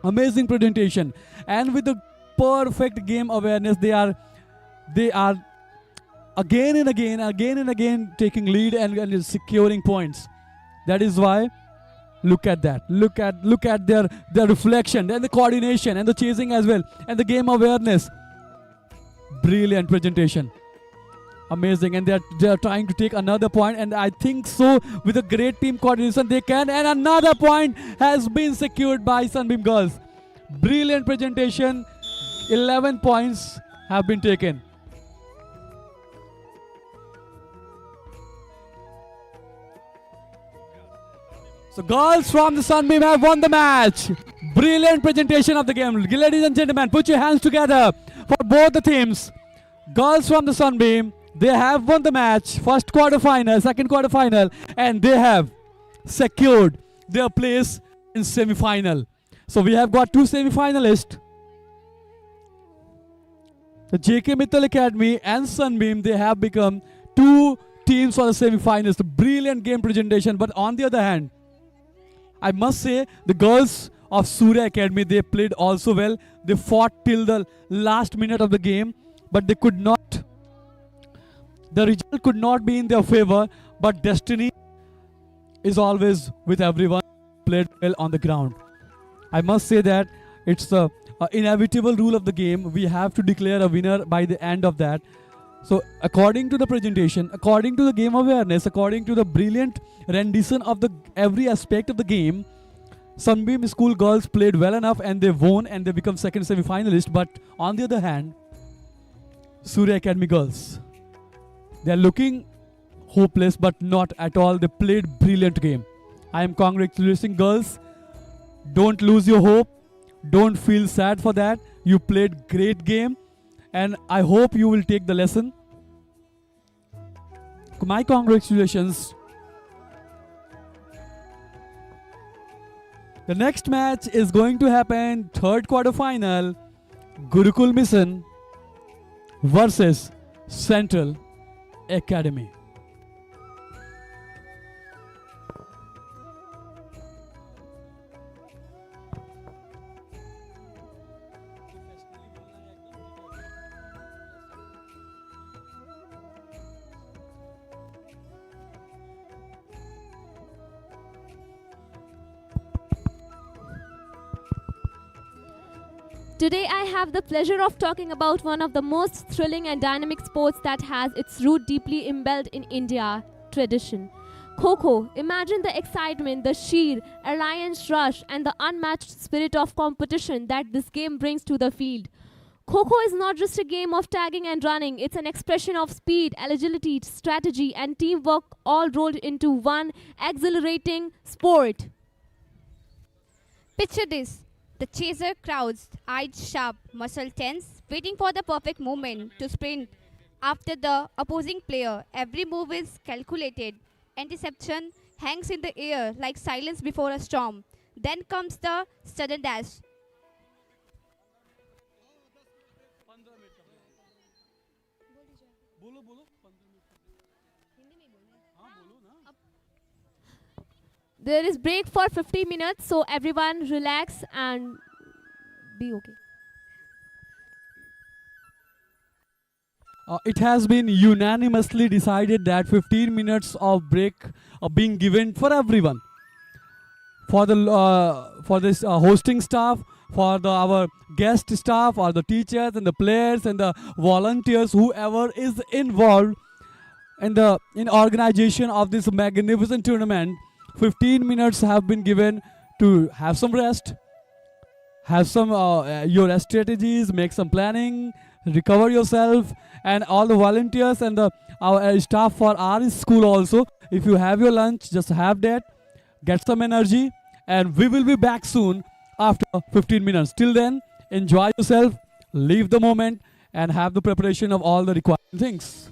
amazing presentation, and with the perfect game awareness, they are again and again taking lead and securing points. That is why, look at that, look at their reflection and the coordination and the chasing as well, and the game awareness. Brilliant presentation, amazing. And they are trying to take another point, and I think so with a great team coordination they can. And another point has been secured by Sunbeam girls. Brilliant presentation. 11 points have been taken. So girls from the Sunbeam have won the match. Brilliant presentation of the game. Ladies and gentlemen, put your hands together for both the teams. Girls from the Sunbeam, they have won the match, first quarterfinal, second quarterfinal, and they have secured their place in semi-final. So we have got 2 semi-finalists. The JK Mittal Academy and Sunbeam, they have become 2 teams for the semi-finals. Brilliant game presentation. But on the other hand, I must say the girls of Surya Academy, they played also well. They fought till the last minute of the game, but they could not. The result could not be in their favor, but destiny is always with everyone. Played well on the ground. I must say that it's the inevitable rule of the game. We have to declare a winner by the end of that. So according to the presentation, according to the game awareness, according to the brilliant rendition of the every aspect of the game, Sunbeam school girls played well enough and they won and they become second semi-finalist. But on the other hand, Surya Academy girls, they are looking hopeless, but not at all. They played brilliant game. I am congratulating girls. Don't lose your hope. Don't feel sad for that. You played great game, and I hope you will take the lesson. My congratulations The next match is going to happen third quarter final. Gurukul Mission versus Central Academy. Today, I have the pleasure of talking about one of the most thrilling and dynamic sports that has its root deeply embedded in India tradition. Kho-Kho. Imagine the excitement, the sheer alliance rush, and the unmatched spirit of competition that this game brings to the field. Kho-Kho is not just a game of tagging and running, it's an expression of speed, agility, strategy, and teamwork all rolled into one exhilarating sport. Picture this. The chaser crowds, eyes sharp, muscle tense, waiting for the perfect moment to sprint after the opposing player. Every move is calculated. Anticipation hangs in the air like silence before a storm. Then comes the sudden dash. There is break for 50 minutes, so everyone relax and be okay. It has been unanimously decided that 15 minutes of break are being given for everyone. For this hosting staff, for our guest staff, or the teachers and the players and the volunteers, whoever is involved in organization of this magnificent tournament. 15 minutes have been given to have some rest, have some your strategies, make some planning, recover yourself, and all the volunteers and the our staff for our school also. If you have your lunch, just have that, get some energy, and we will be back soon after 15 minutes. Till then, enjoy yourself, leave the moment, and have the preparation of all the required things.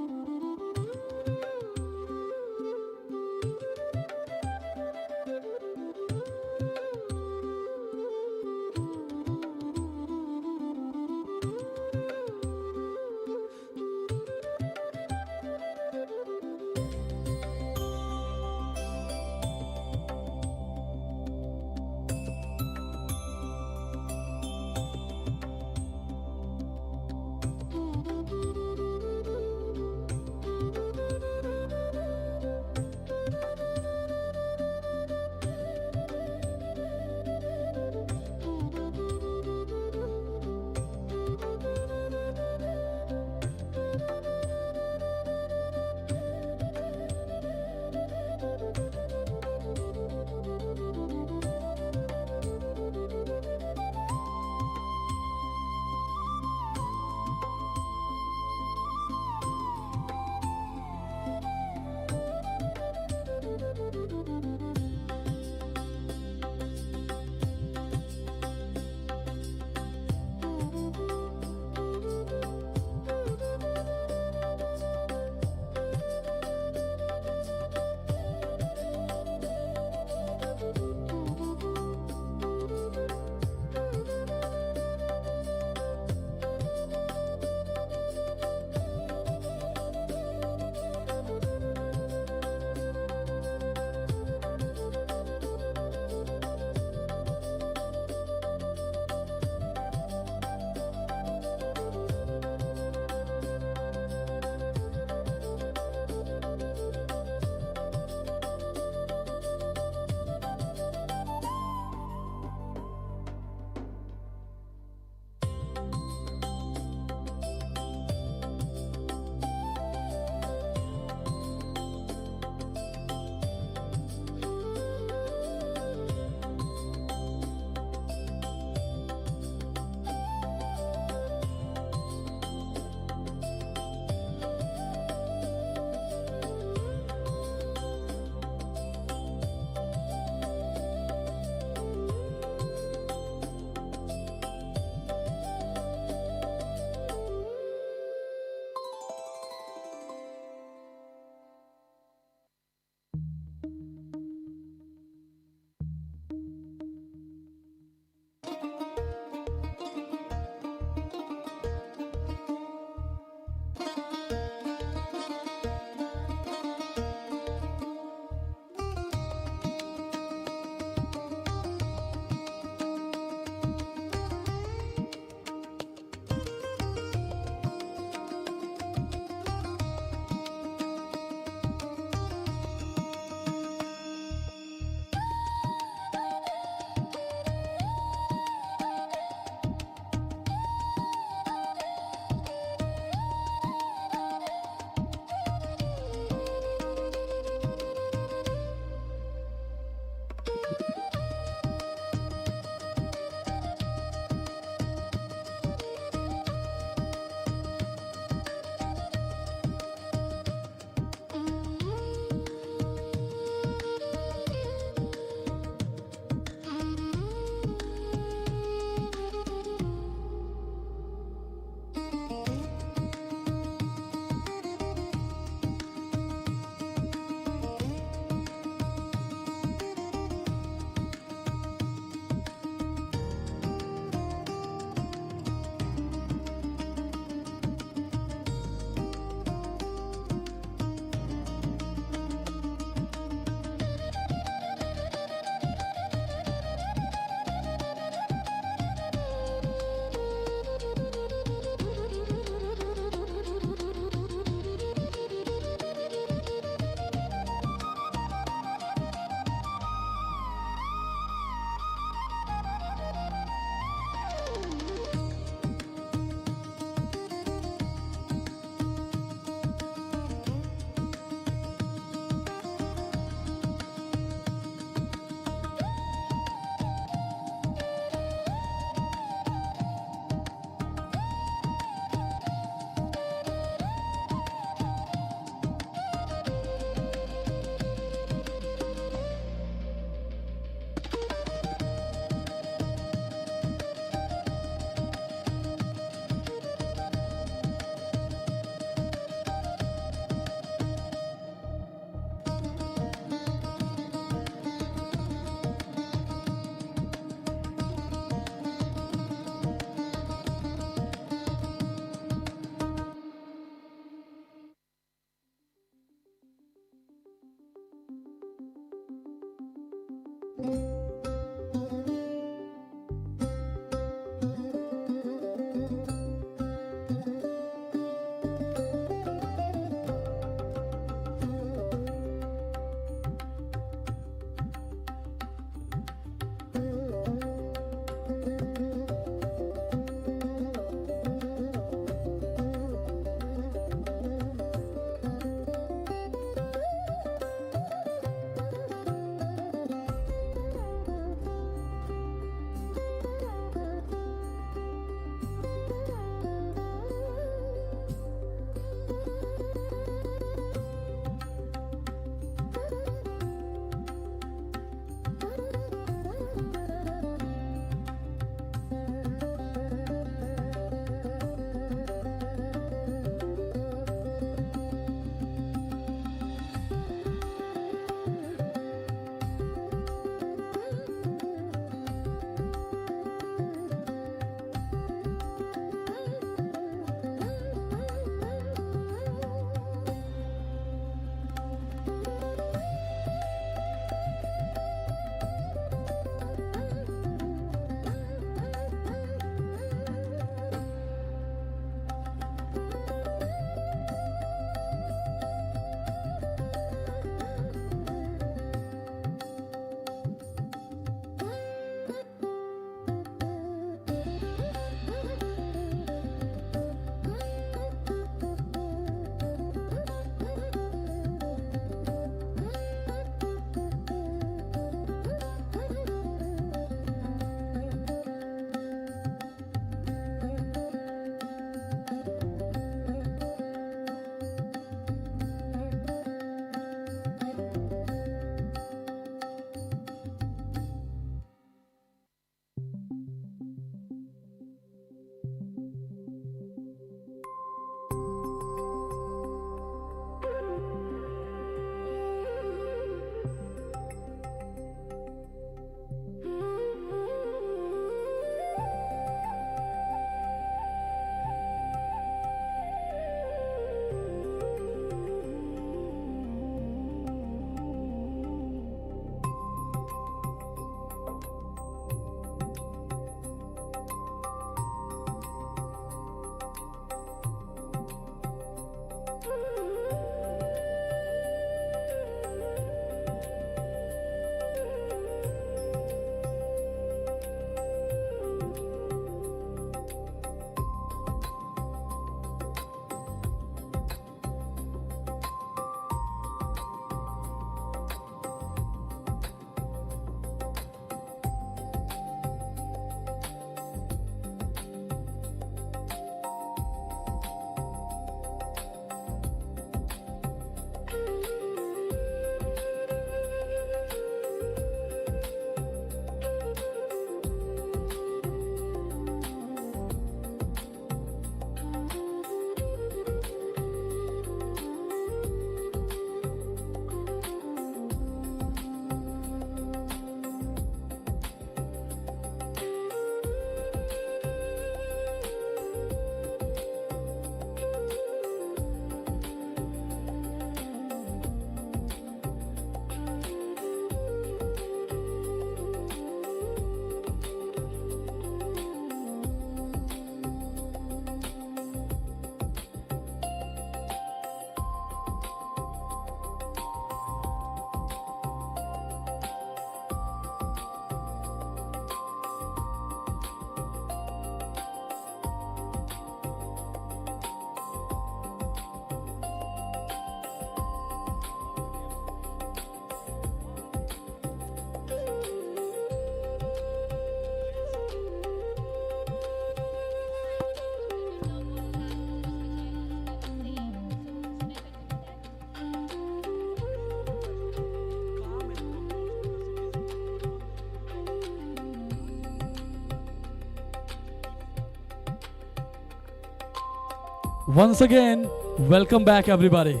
Once again, welcome back everybody.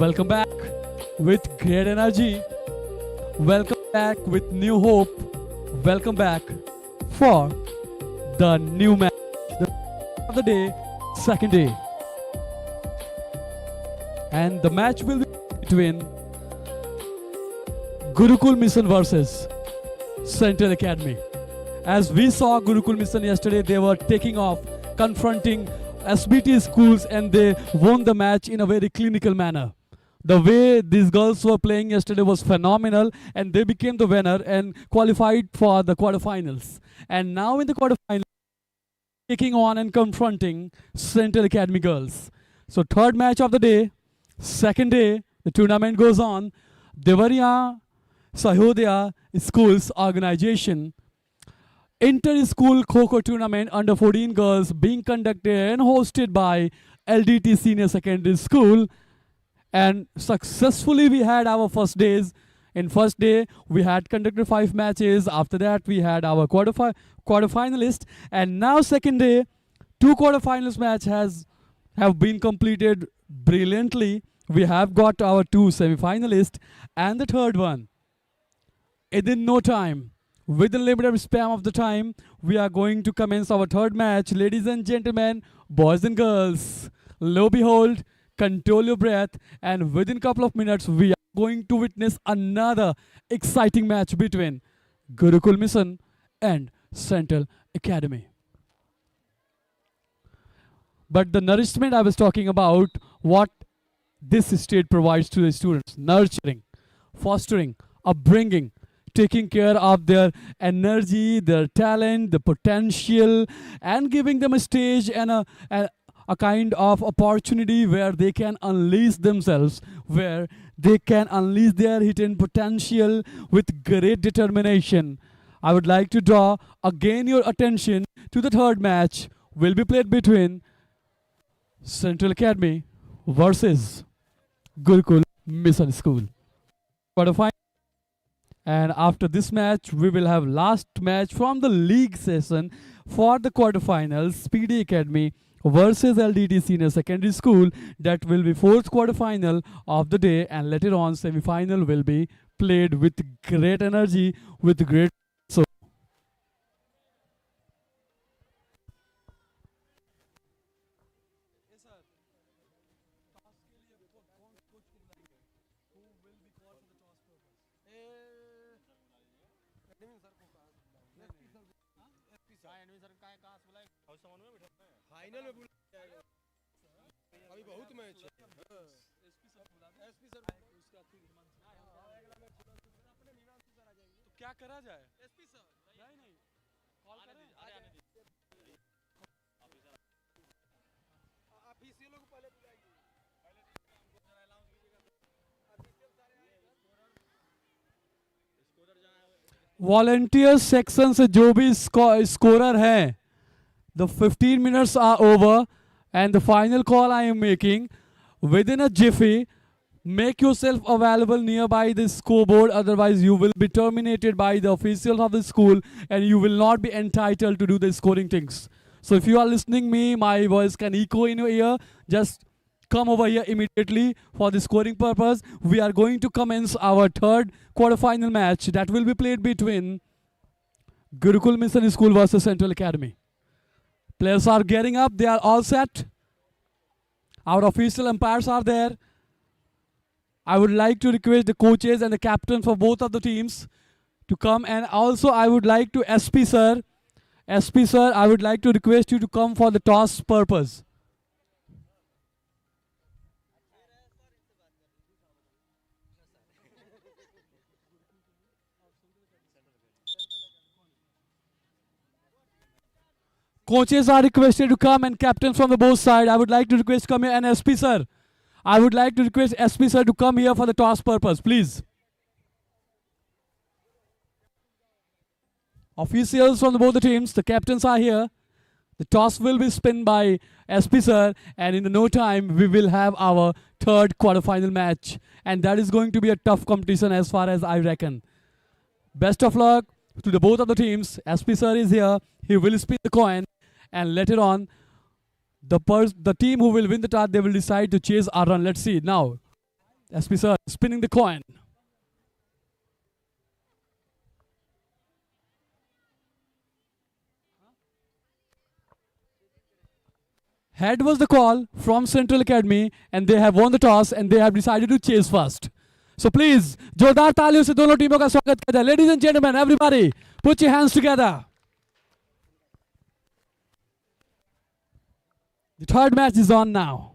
Welcome back with great energy. Welcome back with new hope. Welcome back for the new match of the day, second day. And the match will be between Gurukul Mission versus Central Academy. As we saw Gurukul Mission yesterday, they were taking off, confronting SBT schools, and they won the match in a very clinical manner. The way these girls were playing yesterday was phenomenal, and they became the winner and qualified for the quarterfinals. And now in the quarterfinals, taking on and confronting Central Academy girls. So third match of the day, second day, the tournament goes on. Deoria Sahodaya Schools Organization Inter-School Kho-Kho Tournament under 14 girls being conducted and hosted by LDT Senior Secondary School. And successfully we had our first days. In first day, we had conducted 5 matches. After that, we had our quarterfinalists. And now second day, 2 quarterfinals match have been completed brilliantly. We have got our 2 semi-finalists and the third one. Within no time, within limited span of the time, we are going to commence our third match. Ladies and gentlemen, boys and girls, lo behold, control your breath, and within couple of minutes, we are going to witness another exciting match between Gurukul Mission and Central Academy. But the nourishment I was talking about, what this state provides to the students: nurturing, fostering, upbringing, taking care of their energy, their talent, the potential, and giving them a stage and a kind of opportunity where they can unleash themselves, where they can unleash their hidden potential with great determination. I would like to draw again your attention to the third match will be played between Central Academy versus Gurukul Mission School. Quarterfinal. And after this match, we will have last match from the league session for the quarterfinals, Speedy Academy versus LDT Senior Secondary School. That will be 4th quarterfinal of the day, and later on semi-final will be played with great energy, with great. So क्या करा जाए? SP sir नहीं call करें ऑफिशियलों को पहले बुलाइए volunteer section से जो भी स्कोरर हैं, the 15 minutes are over and the final call I am making. Within a jiffy, make yourself available nearby the scoreboard, otherwise you will be terminated by the officials of the school and you will not be entitled to do the scoring things. So if you are listening me, my voice can echo in your ear, just come over here immediately for the scoring purpose. We are going to commence our third quarterfinal match that will be played between Gurukul Mission School versus Central Academy. Players are getting up, they are all set. Our official umpires are there. I would like to request the coaches and the captain for both of the teams to come, and also I would like to SP sir, I would like to request you to come for the toss purpose. Coaches are requested to come, and captains from the both sides, I would like to request to come here, and SP sir, I would like to request SP sir to come here for the toss purpose, please. Officials from both the teams, the captains are here. The toss will be spun by SP sir, and in no time we will have our third quarterfinal match, and that is going to be a tough competition as far as I reckon. Best of luck to the both of the teams. SP sir is here. He will spin the coin, and later on, the team who will win the toss, they will decide to chase or run. Let's see now. SP sir spinning the coin. Head was the call from Central Academy, and they have won the toss and they have decided to chase first. So please, जोरदार तालियों से दोनों टीमों का स्वागत किया जाए. Ladies and gentlemen, everybody, put your hands together. The third match is on now.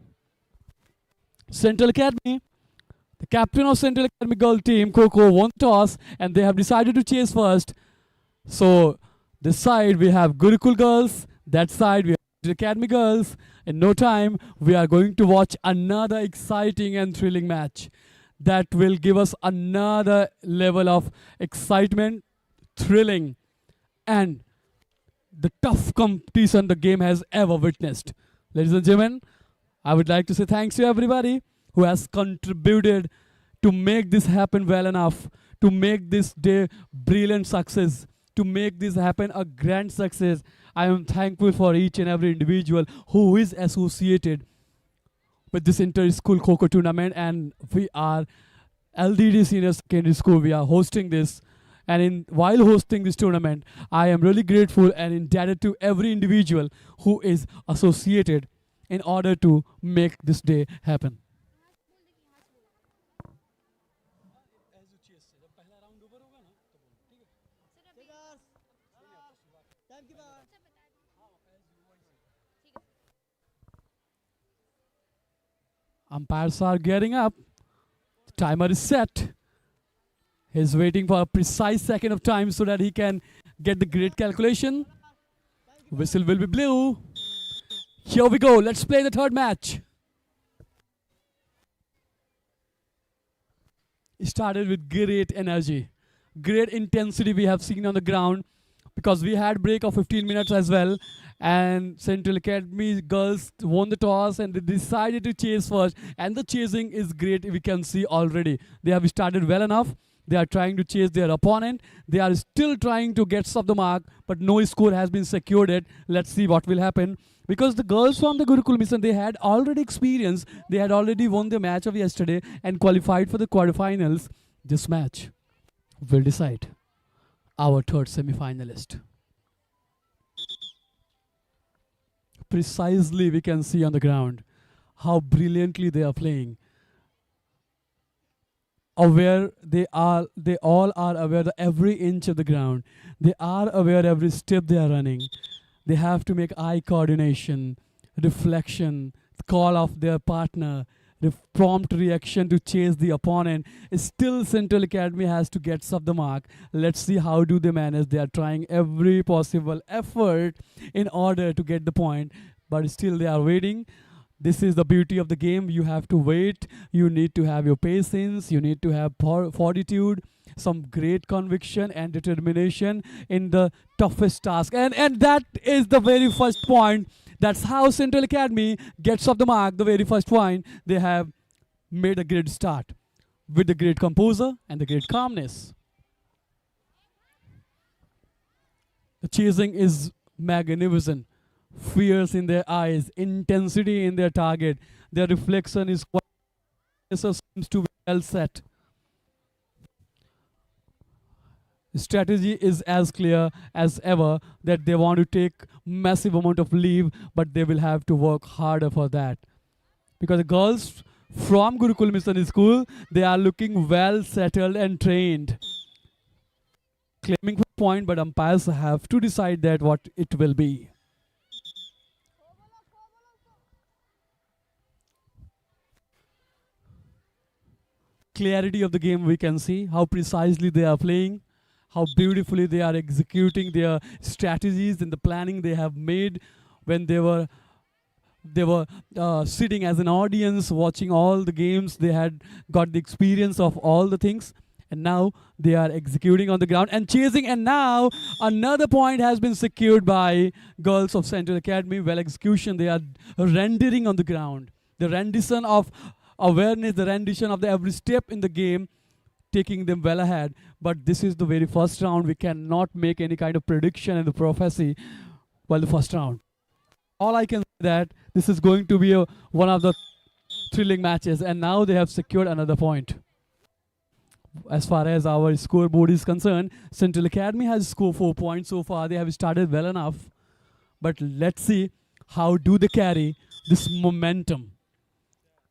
Central Academy, the captain of Central Academy girl team, Kho-Kho, won the toss and they have decided to chase first. So this side we have Gurukul girls, that side we have Central Academy girls. In no time, we are going to watch another exciting and thrilling match that will give us another level of excitement, thrilling, and the tough competition the game has ever witnessed. Ladies and gentlemen, I would like to say thanks to everybody who has contributed to make this happen well enough, to make this day brilliant success, to make this happen a grand success. I am thankful for each and every individual who is associated with this inter-school Kho-Kho tournament, and we are LDD Senior Secondary School. We are hosting this, and while hosting this tournament, I am really grateful and indebted to every individual who is associated in order to make this day happen. Umpires are getting up. The timer is set. He's waiting for a precise second of time so that he can get the great calculation. Whistle will be blew. Here we go. Let's play the third match. It started with great energy, great intensity we have seen on the ground, because we had break of 15 minutes as well, and Central Academy girls won the toss and they decided to chase first, and the chasing is great. We can see already they have started well enough. They are trying to chase their opponent. They are still trying to get off the mark, but no score has been secured yet. Let's see what will happen, because the girls from the Gurukul mission, they had already experienced, they had already won the match of yesterday and qualified for the quarterfinals. This match will decide our third semi-finalist. Precisely we can see on the ground how brilliantly they are playing. Aware they all are aware of every inch of the ground. They are aware every step they are running. They have to make eye coordination, reflection, call of their partner, the prompt reaction to chase the opponent. Still Central Academy has to get off the mark. Let's see how do they manage. They are trying every possible effort in order to get the point, but still they are waiting. This is the beauty of the game. You have to wait. You need to have your patience. You need to have fortitude, some great conviction and determination in the toughest task. And that is the very first point. That's how Central Academy gets off the mark. The very first point, they have made a great start with the great composure and the great calmness. The chasing is magnificent. Fierce in their eyes, intensity in their target. Their reflection is quite seems to be well set. The strategy is as clear as ever that they want to take massive amount of leave, but they will have to work harder for that. Because the girls from Gurukul Mission School, they are looking well settled and trained. Claiming for point, but umpires have to decide that what it will be. Clarity of the game, we can see how precisely they are playing, how beautifully they are executing their strategies and the planning they have made when they were sitting as an audience watching all the games. They had got the experience of all the things, and now they are executing on the ground and chasing, and now another point has been secured by girls of Central Academy. Well execution, they are rendering on the ground. The rendition of awareness, the rendition of the every step in the game, taking them well ahead. But this is the very first round. We cannot make any kind of prediction in the prophecy while the first round. All I can say that this is going to be one of the thrilling matches, and now they have secured another point. As far as our scoreboard is concerned, Central Academy has scored 4 points so far. They have started well enough, but let's see how do they carry this momentum.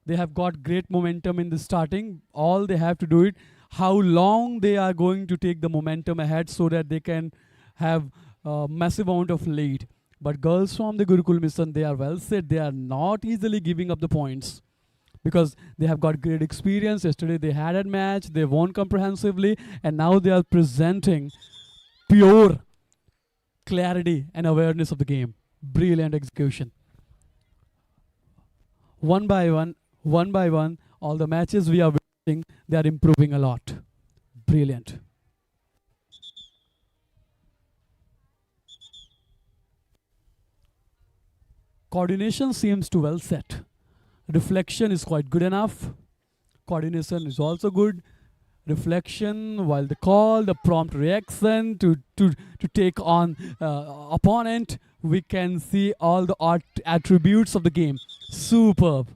They have got great momentum in the starting. All they have to do it, how long they are going to take the momentum ahead so that they can have a massive amount of lead. But girls from the Gurukul mission, they are well set. They are not easily giving up the points because they have got great experience. Yesterday they had a match, they won comprehensively, and now they are presenting pure clarity and awareness of the game. Brilliant execution. One by one, all the matches we are watching, they are improving a lot. Brilliant. Coordination seems to well set. Reflection is quite good enough. Coordination is also good. Reflection while the call, the prompt reaction to take on opponent. We can see all the attributes of the game. Superb.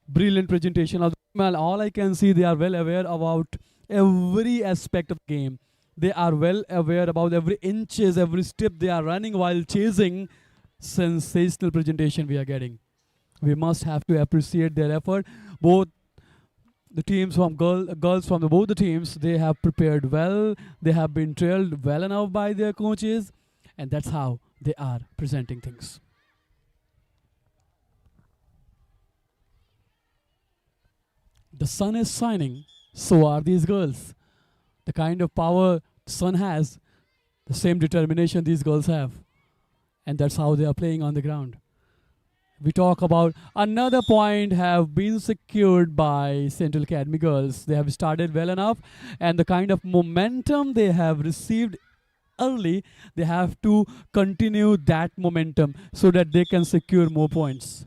Brilliant presentation of the game. And all I can see, they are well aware about every aspect of the game. They are well aware about every inches, every step they are running while chasing. Sensational presentation we are getting. We must have to appreciate their effort. Both the teams from girls from both the teams, they have prepared well. They have been trailed well enough by their coaches, and that's how they are presenting things. The sun is shining, so are these girls. The kind of power the sun has, the same determination these girls have. And that's how they are playing on the ground. We talk about another point have been secured by Central Academy girls. They have started well enough, and the kind of momentum they have received early, they have to continue that momentum so that they can secure more points.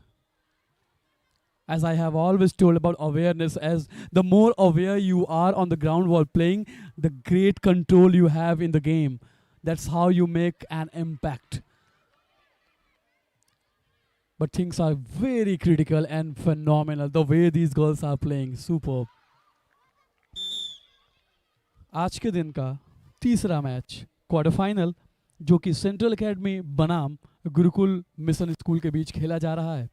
As I have always told about awareness, as the more aware you are on the ground while playing, the great control you have in the game. That's how you make an impact. But things are very critical and phenomenal. The way these girls are playing, superb. आज के दिन का तीसरा match quarter final जो कि central academy बनाम Gurukul mission school के बीच खेला जा रहा है।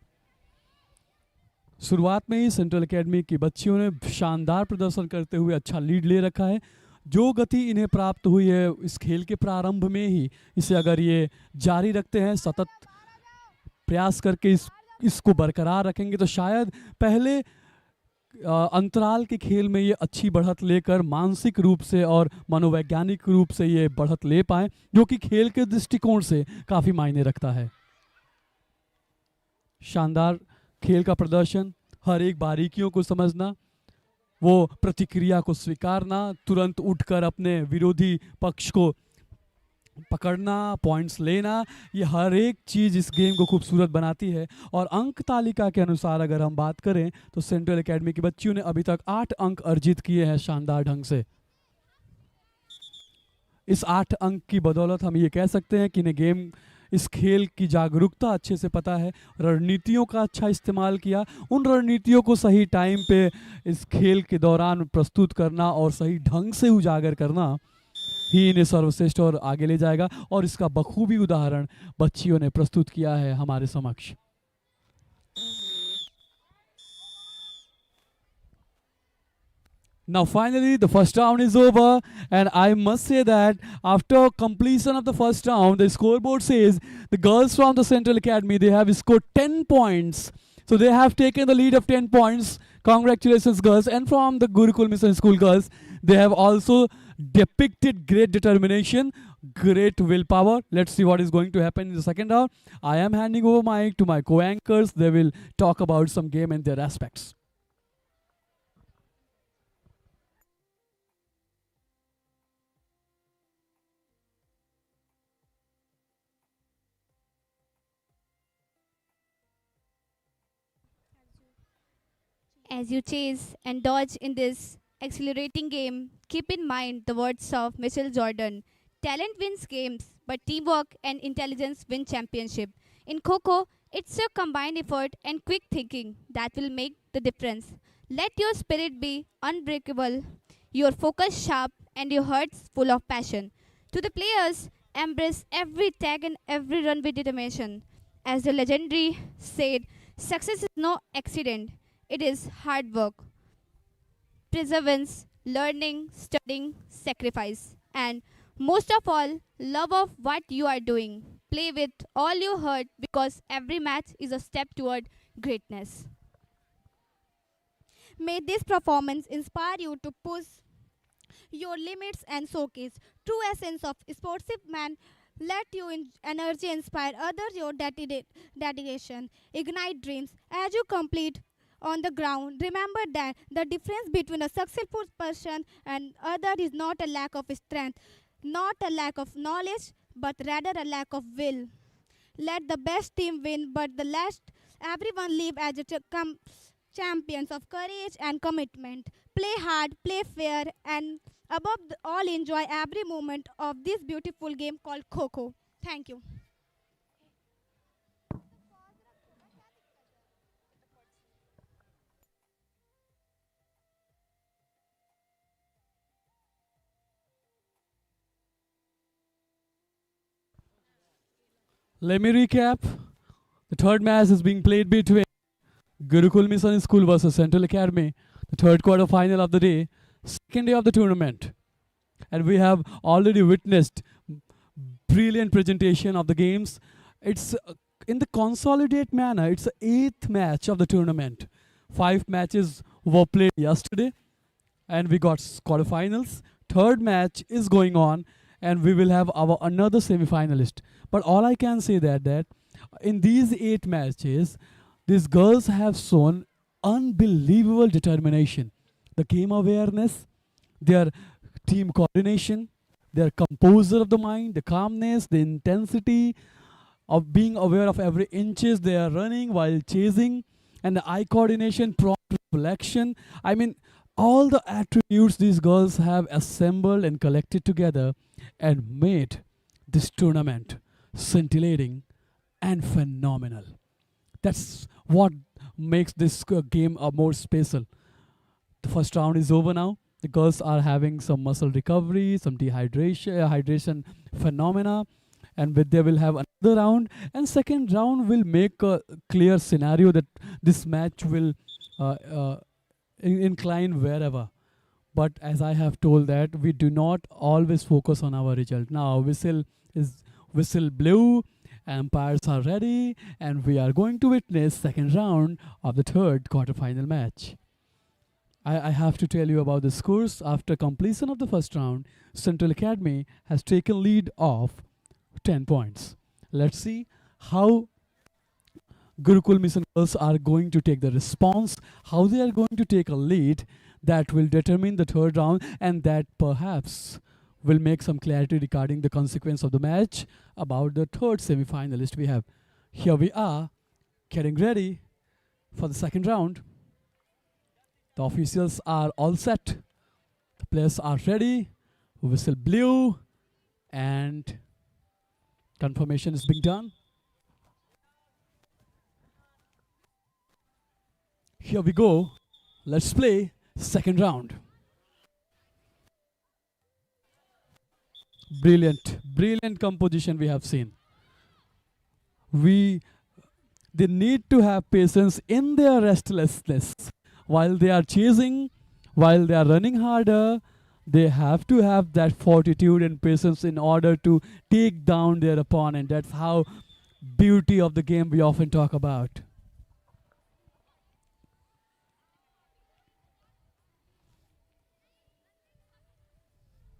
शुरुआत में ही सेंट्रल एकेडमी की बच्चियों ने शानदार प्रदर्शन करते हुए अच्छा लीड ले रखा है। जो गति इन्हें प्राप्त हुई है इस खेल के प्रारंभ में ही, इसे अगर ये जारी रखते हैं, सतत प्रयास करके इसको बरकरार रखेंगे, तो शायद पहले अंतराल के खेल में ये अच्छी बढ़त लेकर मानसिक रूप से और मनोवैज्ञानिक रूप से ये बढ़त ले पाएं, जो कि खेल के दृष्टिकोण से काफ़ी मायने रखता है। शानदार खेल का प्रदर्शन, हर एक बारीकियों को समझना, वो प्रतिक्रिया को स्वीकारना, तुरंत उठकर अपने विरोधी पक्ष को पकड़ना, पॉइंट्स लेना, ये हर एक चीज़ इस गेम को खूबसूरत बनाती है। और अंक तालिका के अनुसार अगर हम बात करें तो सेंट्रल एकेडमी की बच्चियों ने अभी तक 8 अंक अर्जित किए हैं शानदार ढंग से। इस 8 अंक की बदौलत हम ये कह सकते हैं कि इन्हें गेम, इस खेल की जागरूकता अच्छे से पता है, रणनीतियों का अच्छा इस्तेमाल किया, उन रणनीतियों को सही टाइम पे इस खेल के दौरान प्रस्तुत करना और सही ढंग से उजागर करना ही इन्हें सर्वश्रेष्ठ और आगे ले जाएगा। और इसका बखूबी उदाहरण बच्चियों ने प्रस्तुत किया है हमारे समक्ष। Now finally the first round is over, and I must say that after completion of the first round, the scoreboard says the girls from the Central Academy, they have scored 10 points. So they have taken the lead of 10 points. Congratulations girls. And from the Gurukul Mission School girls, they have also depicted great determination, great willpower. Let's see what is going to happen in the second round. I am handing over mic to my co-anchors. They will talk about some game and their aspects. As you chase and dodge in this exhilarating game, keep in mind the words of Michelle Jordan. Talent wins games, but teamwork and intelligence win championship. In Kho-Kho, it's your combined effort and quick thinking that will make the difference. Let your spirit be unbreakable, your focus sharp, and your hearts full of passion. To the players, embrace every tag and every run with determination. As the legendary said, success is no accident. It is hard work, perseverance, learning, studying, sacrifice, and most of all, love of what you are doing. Play with all your heart because every match is a step toward greatness. May this performance inspire you to push your limits and showcase true essence of sportsman. Let your energy inspire others, your dedication ignite dreams as you complete on the ground. Remember that the difference between a successful person and other is not a lack of strength, not a lack of knowledge, but rather a lack of will. Let the best team win, but the last everyone live as champions of courage and commitment. Play hard, play fair, and all, enjoy every moment of this beautiful game called Kho-Kho. Thank you. Let me recap. The third match is being played between Gurukul Mission School versus Central Academy. The third quarter final of the day, second day of the tournament. And we have already witnessed brilliant presentation of the games. It's in the consolidate manner. It's the eighth match of the tournament. 5 matches were played yesterday, and we got quarterfinals. Third match is going on, and we will have our another semi-finalist. But all I can say that in these 8 matches, these girls have shown unbelievable determination, the game awareness, their team coordination, their composure of the mind, the calmness, the intensity of being aware of every inches they are running while chasing, and the eye coordination, prompt reflection. I mean, all the attributes these girls have assembled and collected together and made this tournament scintillating and phenomenal. That's what makes this game more special. The first round is over now. The girls are having some muscle recovery, some hydration phenomena, and they will have another round. And second round will make a clear scenario that this match will uh, uh, incline wherever. But as I have told that we do not always focus on our result. Now whistle blew, umpires are ready, and we are going to witness second round of the third quarterfinal match. I have to tell you about the scores. After completion of the first round, Central Academy has taken lead of 10 points. Let's see how Gurukul Mission girls are going to take the response, how they are going to take a lead that will determine the third round, and that perhaps will make some clarity regarding the consequence of the match about the third semi-finalist we have. Here we are, getting ready for the second round. The officials are all set. The players are ready. Whistle blew, and confirmation is being done. Here we go. Let's play second round. Brilliant composition we have seen. They need to have patience in their restlessness. While they are chasing, while they are running harder, they have to have that fortitude and patience in order to take down their opponent. That's how beauty of the game we often talk about.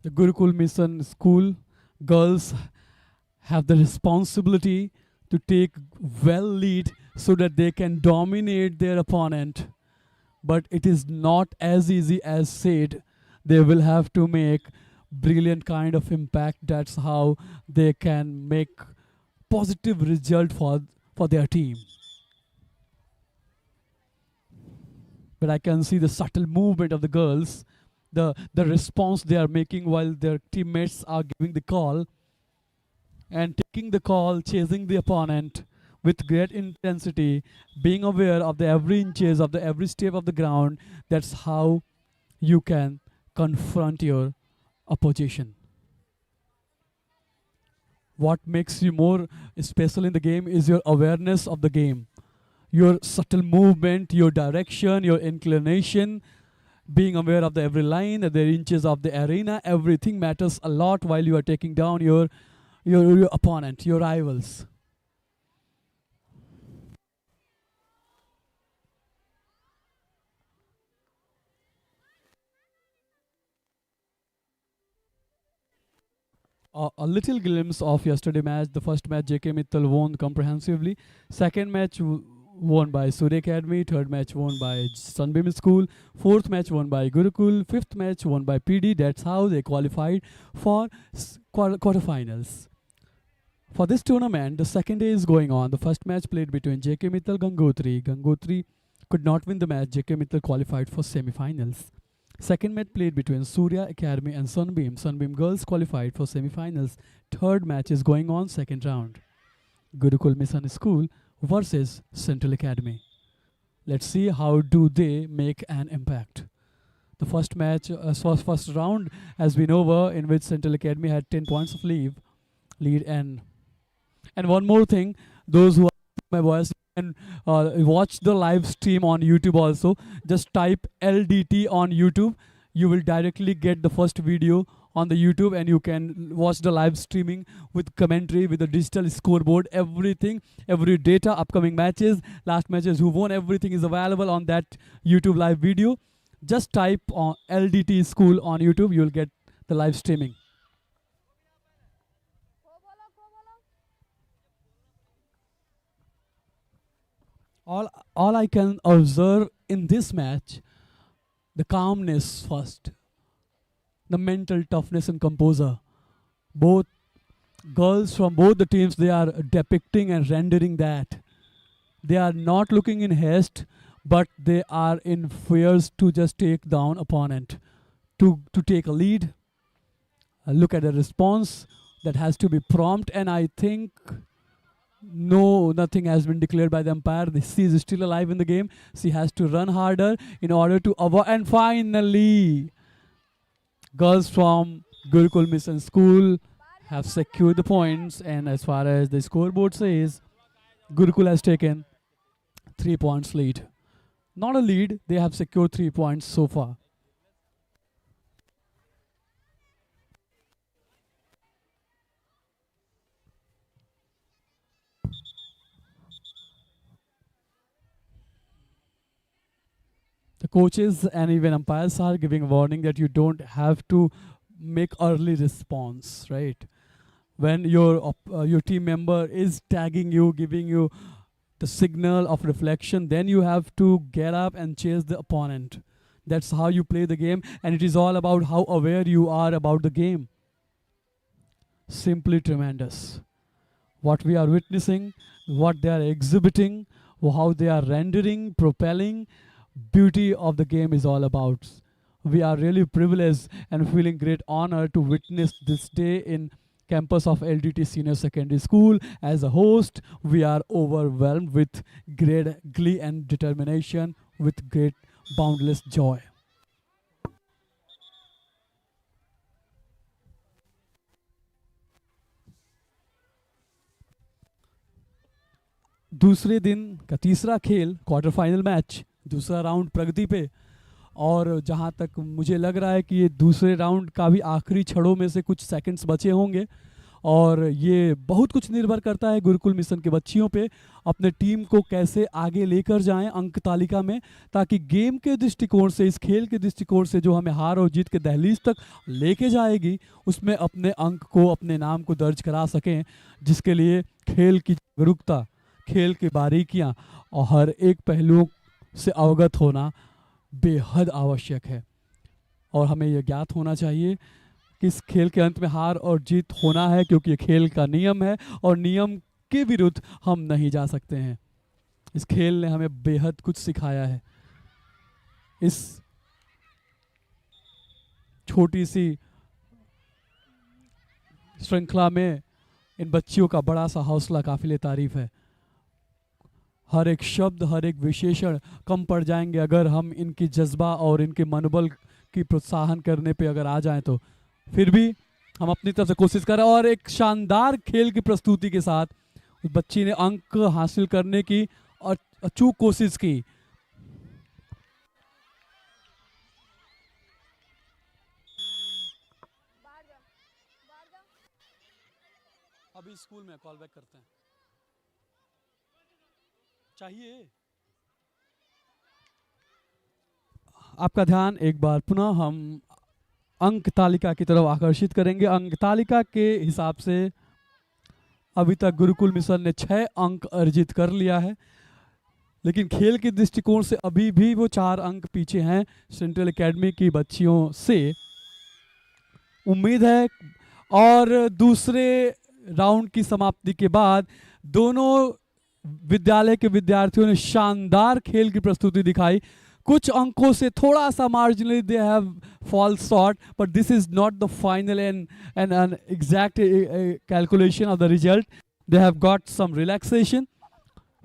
The Gurukul Mission School girls have the responsibility to take well lead so that they can dominate their opponent. But it is not as easy as said. They will have to make brilliant kind of impact. That's how they can make positive result for their team. But I can see the subtle movement of the girls, the response they are making while their teammates are giving the call and taking the call, chasing the opponent with great intensity, being aware of the every inches of the every step of the ground. That's how you can confront your opposition. What makes you more special in the game is your awareness of the game. your subtle movement, your direction, your inclination, being aware of the every line, the inches of the arena, everything matters a lot while you are taking down your opponent, your rivals. A little glimpse of yesterday match. The first match JK Mittal won comprehensively. Second match won by Surya Academy. Third match won by Sunbeam School. Fourth match won by Gurukul. Fifth match won by PD. That's how they qualified for quarterfinals. For this tournament, the second day is going on. The first match played between JK Mittal Gangotri. Gangotri could not win the match. JK Mittal qualified for semi-finals. Second match played between Surya Academy and Sunbeam. Sunbeam girls qualified for semi-finals. Third match is going on, second round. Gurukul Mission School versus Central Academy. Let's see how do they make an impact. The first match, first round has been over, in which Central Academy had 10 points of lead, and one more thing, those who are my voice can watch the live stream on YouTube also. Just type LDT on YouTube. You will directly get the first video on the YouTube, and you can watch the live streaming with commentary, with the digital scoreboard, everything, every data, upcoming matches, last matches, who won, everything is available on that YouTube live video. Just type on LDT School on YouTube. You will get the live streaming. All I can observe in this match, the calmness first, the mental toughness and composure. Both girls from both the teams, they are depicting and rendering that. They are not looking in haste, but they are in fears to just take down opponent, to take a lead. Look at the response that has to be prompt, and I think no, nothing has been declared by the umpire. She is still alive in the game. She has to run harder in order to avoid. And finally, girls from Gurukul Mission School have secured the points. And as far as the scoreboard says, Gurukul has taken 3 points lead. Not a lead, they have secured 3 points so far. The coaches and even umpires are giving warning that you don't have to make early response, right? When your team member is tagging you, giving you the signal of reflection, then you have to get up and chase the opponent. That's how you play the game, and it is all about how aware you are about the game. Simply tremendous. What we are witnessing, what they are exhibiting, how they are rendering, propelling, beauty of the game is all about. We are really privileged and feeling great honor to witness this day in campus of LDT Senior Secondary School. As a host, we are overwhelmed with great glee and determination, with great boundless joy. दूसरे दिन का तीसरा खेल, quarter final match, दूसरा round प्रगति पे, और जहां तक मुझे लग रहा है कि ये दूसरे राउंड का भी आखिरी छड़ों में से कुछ सेकंड्स बचे होंगे, और ये बहुत कुछ निर्भर करता है गुरुकुल मिशन के बच्चियों पे, अपने टीम को कैसे आगे लेकर जाएं अंक तालिका में, ताकि गेम के दृष्टिकोण से, इस खेल के दृष्टिकोण से जो हमें हार और जीत के दहलीज तक लेके जाएगी, उसमें अपने अंक को, अपने नाम को दर्ज करा सकें, जिसके लिए खेल की जागरूकता, खेल की बारीकियां और हर एक पहलुओं से अवगत होना बेहद आवश्यक है। और हमें यह ज्ञात होना चाहिए कि इस खेल के अंत में हार और जीत होना है, क्योंकि ये खेल का नियम है और नियम के विरुद्ध हम नहीं जा सकते हैं। इस खेल ने हमें बेहद कुछ सिखाया है। इस छोटी सी श्रृंखला में इन बच्चियों का बड़ा सा हौसला काफिले तारीफ है। हर एक शब्द, हर एक विशेषण कम पड़ जाएंगे अगर हम इनकी जज्बा और इनके मनोबल की प्रोत्साहन करने पे अगर आ जाएं, तो फिर भी हम अपनी तरफ से कोशिश करें। और एक शानदार खेल की प्रस्तुति के साथ उस बच्ची ने अंक हासिल करने की और अचूक कोशिश की। अभी स्कूल में कॉल बैक करते हैं। चाहिए आपका ध्यान एक बार पुनः हम अंक तालिका की तरफ आकर्षित करेंगे। अंक तालिका के हिसाब से अभी तक गुरुकुल मिशन ने 6 अंक अर्जित कर लिया है, लेकिन खेल के दृष्टिकोण से अभी भी वो 4 अंक पीछे हैं सेंट्रल एकेडमी की बच्चियों से। उम्मीद है और दूसरे राउंड की समाप्ति के बाद दोनों विद्यालय के विद्यार्थियों ने शानदार खेल की प्रस्तुति दिखाई। कुछ अंकों से थोड़ा सा marginally they have fall short, but this is not the final and an exact calculation of the result. They have got some relaxation,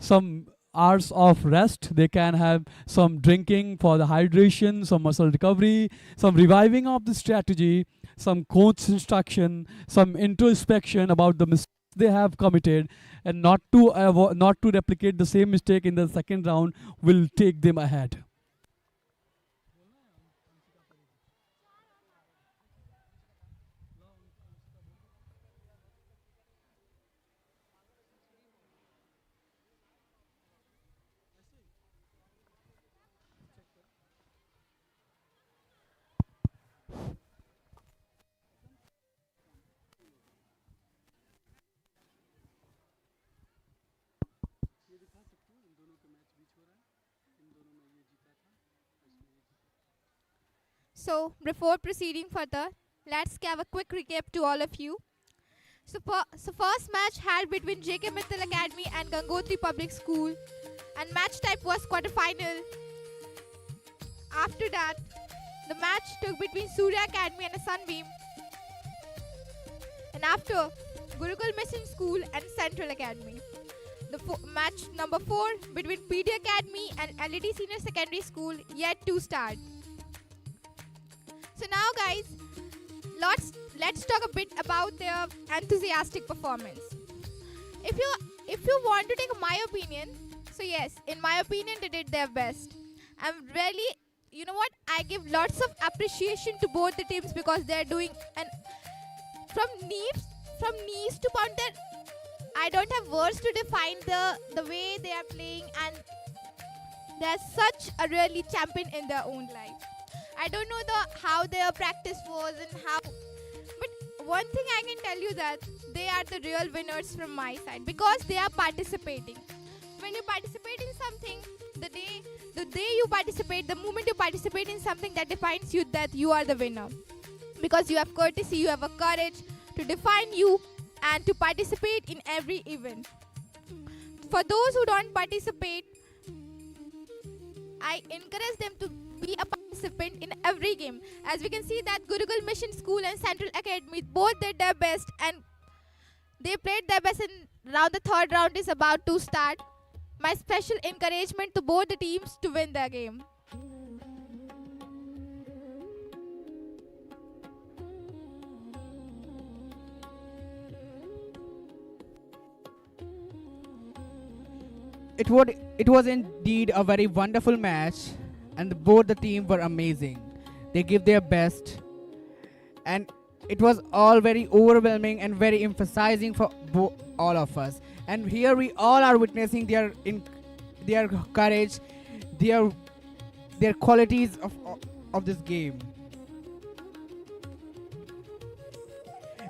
some hours of rest. They can have some drinking for the hydration, some muscle recovery, some reviving of the strategy, some coach instruction, some introspection about the mistakes they have committed, and not to replicate the same mistake in the second round will take them ahead. So, before proceeding further, let's give a quick recap to all of you. So first match had between JK Mittal Academy and Gangotri Public School, and match type was quarterfinal. After that, the match took between Surya Academy and Sunbeam, and after Gurukul Mission School and Central Academy. The match number 4 between PD Academy and LED Senior Secondary School yet to start. So now guys, let's talk a bit about their enthusiastic performance. If you want to take my opinion, so yes, in my opinion they did their best. I'm really, you know what, I give lots of appreciation to both the teams because they're doing, and from knees to counter, I don't have words to define the way they are playing, and they're such a really champion in their own life. I don't know how their practice was and how, but one thing I can tell you that they are the real winners from my side because they are participating. When you participate in something, the day you participate, the moment you participate in something, that defines you that you are the winner. Because you have courtesy, you have a courage to define you and to participate in every event. For those who don't participate, I encourage them to be a participant in every game. As we can see that Gurukul Mission School and Central Academy both did their best, and they played their best, and now the third round is about to start. My special encouragement to both the teams to win their game. It was indeed a very wonderful match, and both the teams were amazing. They gave their best, and it was all very overwhelming and very emphasizing for all of us. And here we all are witnessing their courage, their qualities of this game.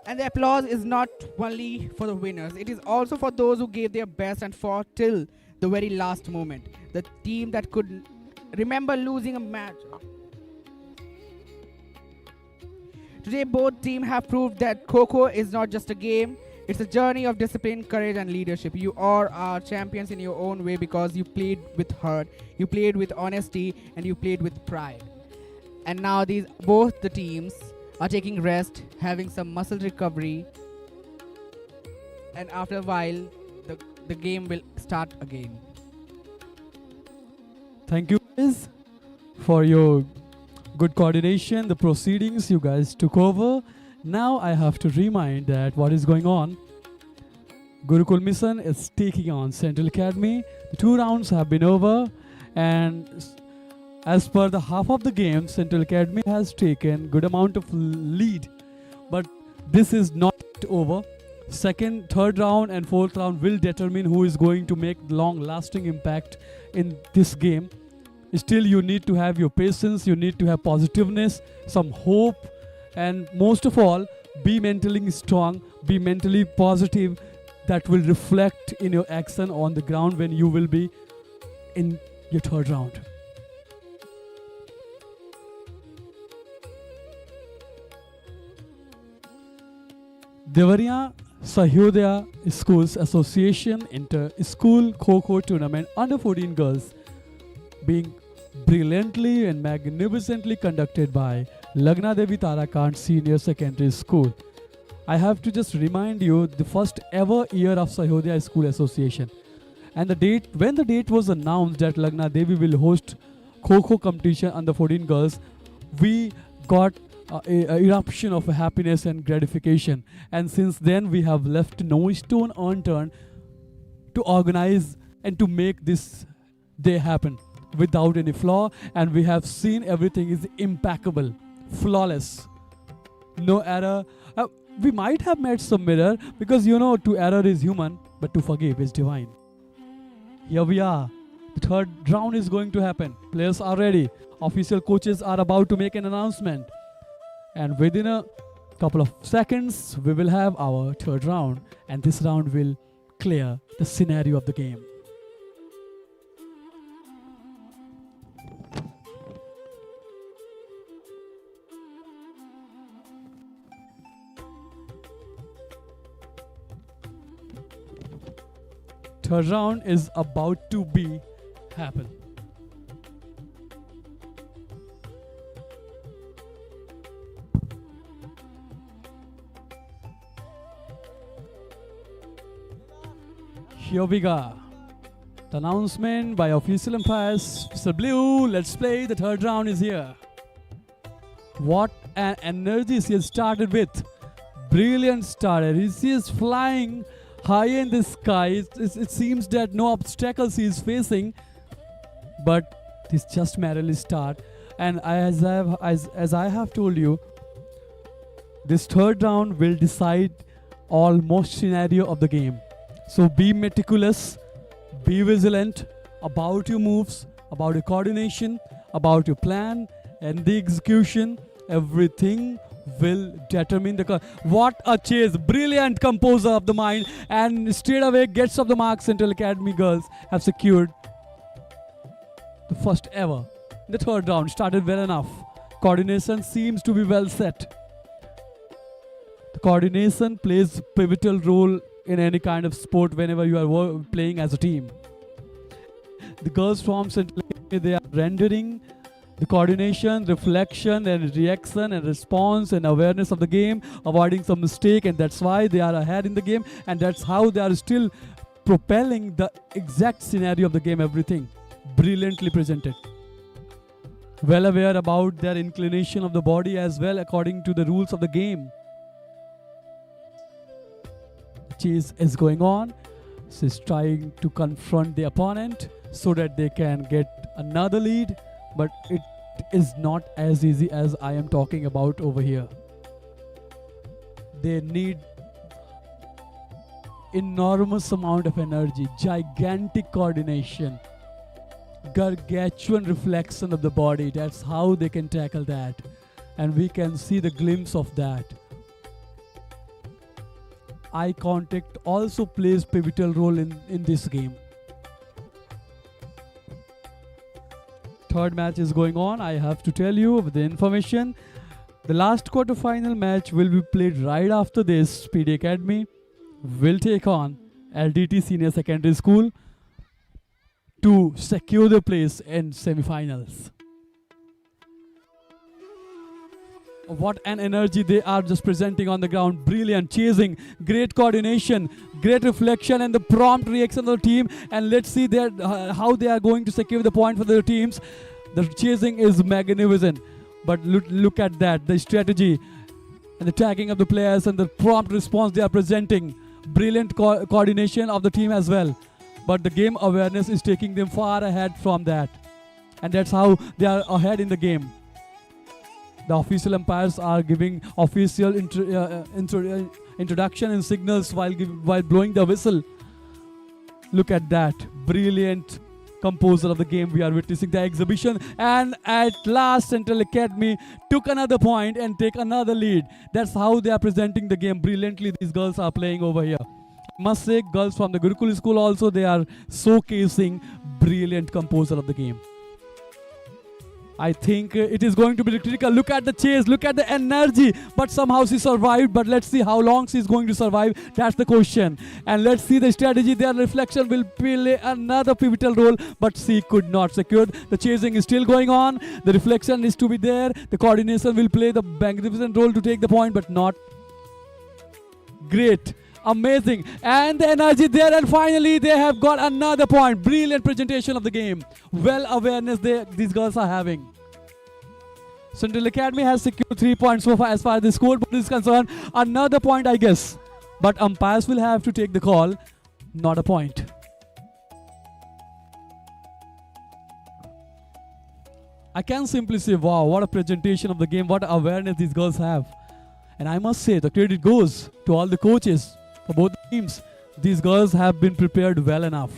And the applause is not only for the winners, it is also for those who gave their best and fought till the very last moment. The team that could remember losing a match. Today both teams have proved that Kho-Kho is not just a game, it's a journey of discipline, courage and leadership. You all are champions in your own way because you played with heart, you played with honesty, and you played with pride. And now both the teams are taking rest, having some muscle recovery, and after a while the game will start again. Thank you guys for your good coordination, the proceedings you guys took over. Now I have to remind that what is going on. Gurukul Mission is taking on Central Academy. The 2 rounds have been over, and as per the half of the game, Central Academy has taken good amount of lead. But this is not over. Second, third round, and fourth round will determine who is going to make long-lasting impact in this game. Still, you need to have your patience, you need to have positiveness, some hope, and most of all, be mentally strong, be mentally positive. That will reflect in your action on the ground when you will be in your third round. Deoria Sahodaya Schools Association Inter-School Kho-Kho Tournament under 14 girls being brilliantly and magnificently conducted by Lagna Devi Tarakant Senior Secondary School. I have to just remind you the first ever year of Sahodaya School Association, and when the date was announced that Lagna Devi will host Kho-Kho competition under 14 girls, we got a eruption of happiness and gratification, and since then we have left no stone unturned to organize and to make this day happen without any flaw, and we have seen everything is impeccable, flawless, no error. We might have made some error because to error is human, but to forgive is divine. Here we are. The third round is going to happen. Players are ready. Official coaches are about to make an announcement. And within a couple of seconds, we will have our third round. And this round will clear the scenario of the game. Third round is about to be happen. Here we go. The announcement by official umpires. Mr. Blue, let's play. The third round is here. What an energy she has started with. Brilliant starter. She is flying high in the sky. It seems that no obstacles he is facing, but this just merely start. And as I have told you, this third round will decide almost scenario of the game. So be meticulous, be vigilant about your moves, about your coordination, about your plan and the execution. Everything will determine what a chase. Brilliant composer of the mind, and straight away gets off the mark. Central Academy girls have secured the first ever. The third round started well enough. Coordination seems to be well set. The coordination plays pivotal role in any kind of sport whenever you are playing as a team. The girls from Central Academy, they are rendering the coordination, reflection and reaction and response and awareness of the game, avoiding some mistake, and that's why they are ahead in the game, and that's how they are still propelling the exact scenario of the game. Everything brilliantly presented. Well aware about their inclination of the body as well according to the rules of the game. The chase is going on. She's trying to confront the opponent so that they can get another lead, but it is not as easy as I am talking about over here. They need enormous amount of energy, gigantic coordination, gargantuan reflection of the body. That's how they can tackle that, and we can see the glimpse of that. Eye contact also plays pivotal role in this game. Third match is going on. I have to tell you the information. The last quarterfinal match will be played right after this. PD Academy will take on LDT Senior Secondary School to secure the place in semi-finals. What an energy they are just presenting on the ground. Brilliant chasing, great coordination, great reflection and the prompt reaction of the team. And let's see how they are going to secure the point for their teams. The chasing is magnificent. But look at that, the strategy and the tagging of the players and the prompt response they are presenting. brilliant coordination of the team as well. But the game awareness is taking them far ahead from that. And that's how they are ahead in the game. The official umpires are giving official introduction and signals while blowing the whistle. Look at that. Brilliant composer of the game we are witnessing the exhibition, and at last Central Academy took another point and take another lead. That's how they are presenting the game brilliantly. These girls are playing over here. I must say, girls from the Gurukul school also, they are showcasing brilliant composer of the game. I think it is going to be critical. Look at the chase, look at the energy. But somehow she survived. But let's see how long she's going to survive. That's the question. And let's see the strategy. Their reflection will play another pivotal role. But she could not secure. The chasing is still going on. The reflection is to be there. The coordination will play the magnificent role to take the point. But not great. Amazing. And the energy there. And finally, they have got another point. Brilliant presentation of the game. Well awareness these girls are having. Central Academy has secured 3 points so far as far as the scoreboard is concerned. Another point, I guess. But umpires will have to take the call. Not a point. I can simply say, wow, what a presentation of the game. What awareness these girls have. And I must say, the credit goes to all the coaches for both teams. These girls have been prepared well enough.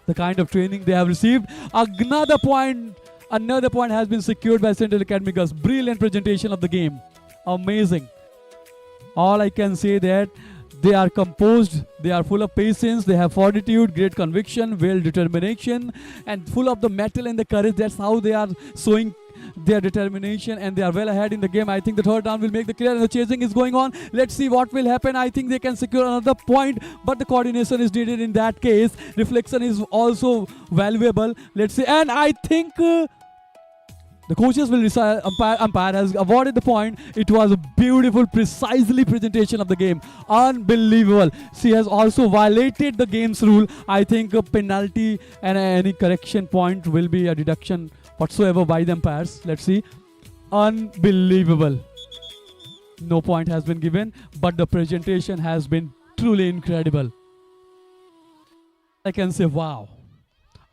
The kind of training they have received. Another point has been secured by Central Academy girls. Brilliant presentation of the game. Amazing. All I can say that they are composed, they are full of patience, they have fortitude, great conviction, well determination, and full of the mettle and the courage. That's how they are showing their determination, and they are well ahead in the game. I think the third round will make the clear, and the chasing is going on. Let's see what will happen. I think they can secure another point, but the coordination is needed in that case. Reflection is also valuable. Let's see, and I think the coaches will decide. Umpire has awarded the point. It was a beautiful, precisely presentation of the game. Unbelievable. She has also violated the game's rule. I think a penalty and any correction point will be a deduction whatsoever by the umpires. Let's see. Unbelievable. No point has been given, but the presentation has been truly incredible. I can say, wow.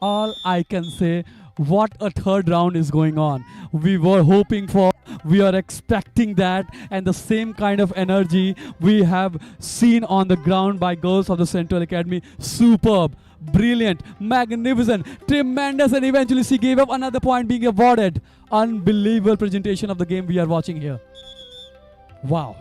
All I can say, what a third round is going on. We were hoping for, we are expecting that, and the same kind of energy we have seen on the ground by girls of the Central Academy. Superb. Brilliant, magnificent, tremendous, and eventually she gave up another point being awarded. Unbelievable presentation of the game we are watching here. Wow.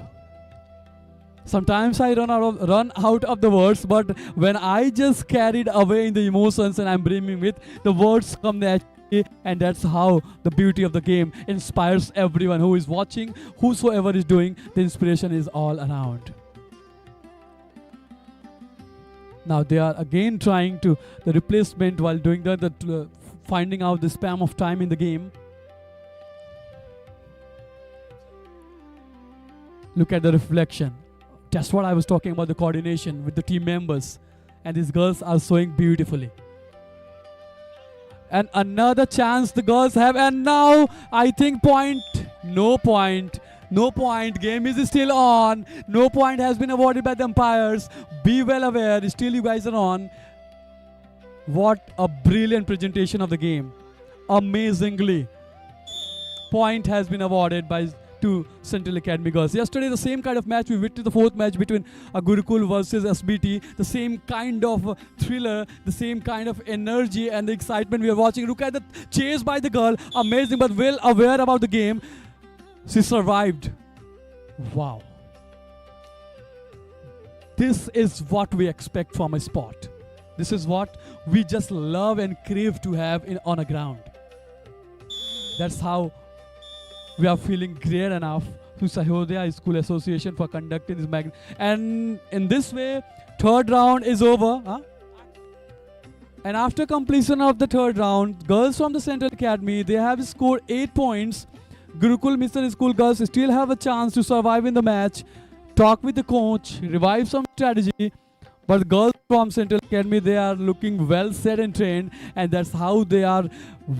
Sometimes I run out of the words, but when I just carried away in the emotions and I'm brimming with, the words come naturally, and that's how the beauty of the game inspires everyone who is watching, whosoever is doing. The inspiration is all around. Now they are again trying to the replacement while doing the finding out the span of time in the game. Look at the reflection. That's what I was talking about, the coordination with the team members. And these girls are showing beautifully. And another chance the girls have. And now I think point. No point. No point. Game is still on. No point has been awarded by the umpires. Be well aware. Still you guys are on. What a brilliant presentation of the game. Amazingly. Point has been awarded by to Central Academy girls. Yesterday the same kind of match we witnessed, the fourth match between Gurukul versus SBT. The same kind of thriller, the same kind of energy and the excitement we are watching. Look at the chase by the girl. Amazing, but well aware about the game. She survived. Wow. This is what we expect from a sport. This is what we just love and crave to have on a ground. That's how we are feeling great enough to Sahodaya School Association for conducting this and in this way, third round is over. And after completion of the third round, girls from the Central Academy, they have scored 8 points. Gurukul Mission School girls still have a chance to survive in the match, talk with the coach, revive some strategy. But girls from Central Academy, they are looking well set and trained, and that's how they are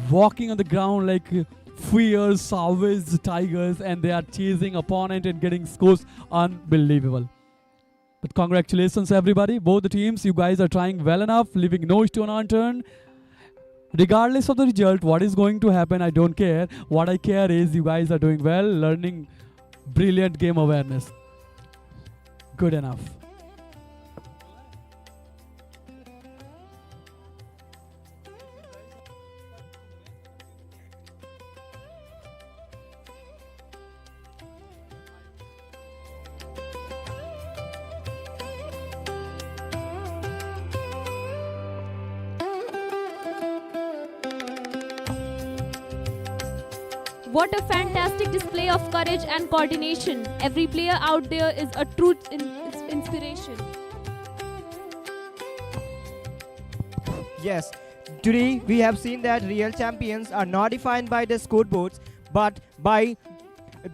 walking on the ground like fierce, savage tigers, and they are chasing opponent and getting scores. Unbelievable. But congratulations, everybody. Both the teams, you guys are trying well enough, leaving no stone unturned. Regardless of the result, what is going to happen, I don't care. What I care is you guys are doing well, learning brilliant game awareness. Good enough. What a fantastic display of courage and coordination. Every player out there is a true inspiration. Yes, today we have seen that real champions are not defined by the scoreboards but by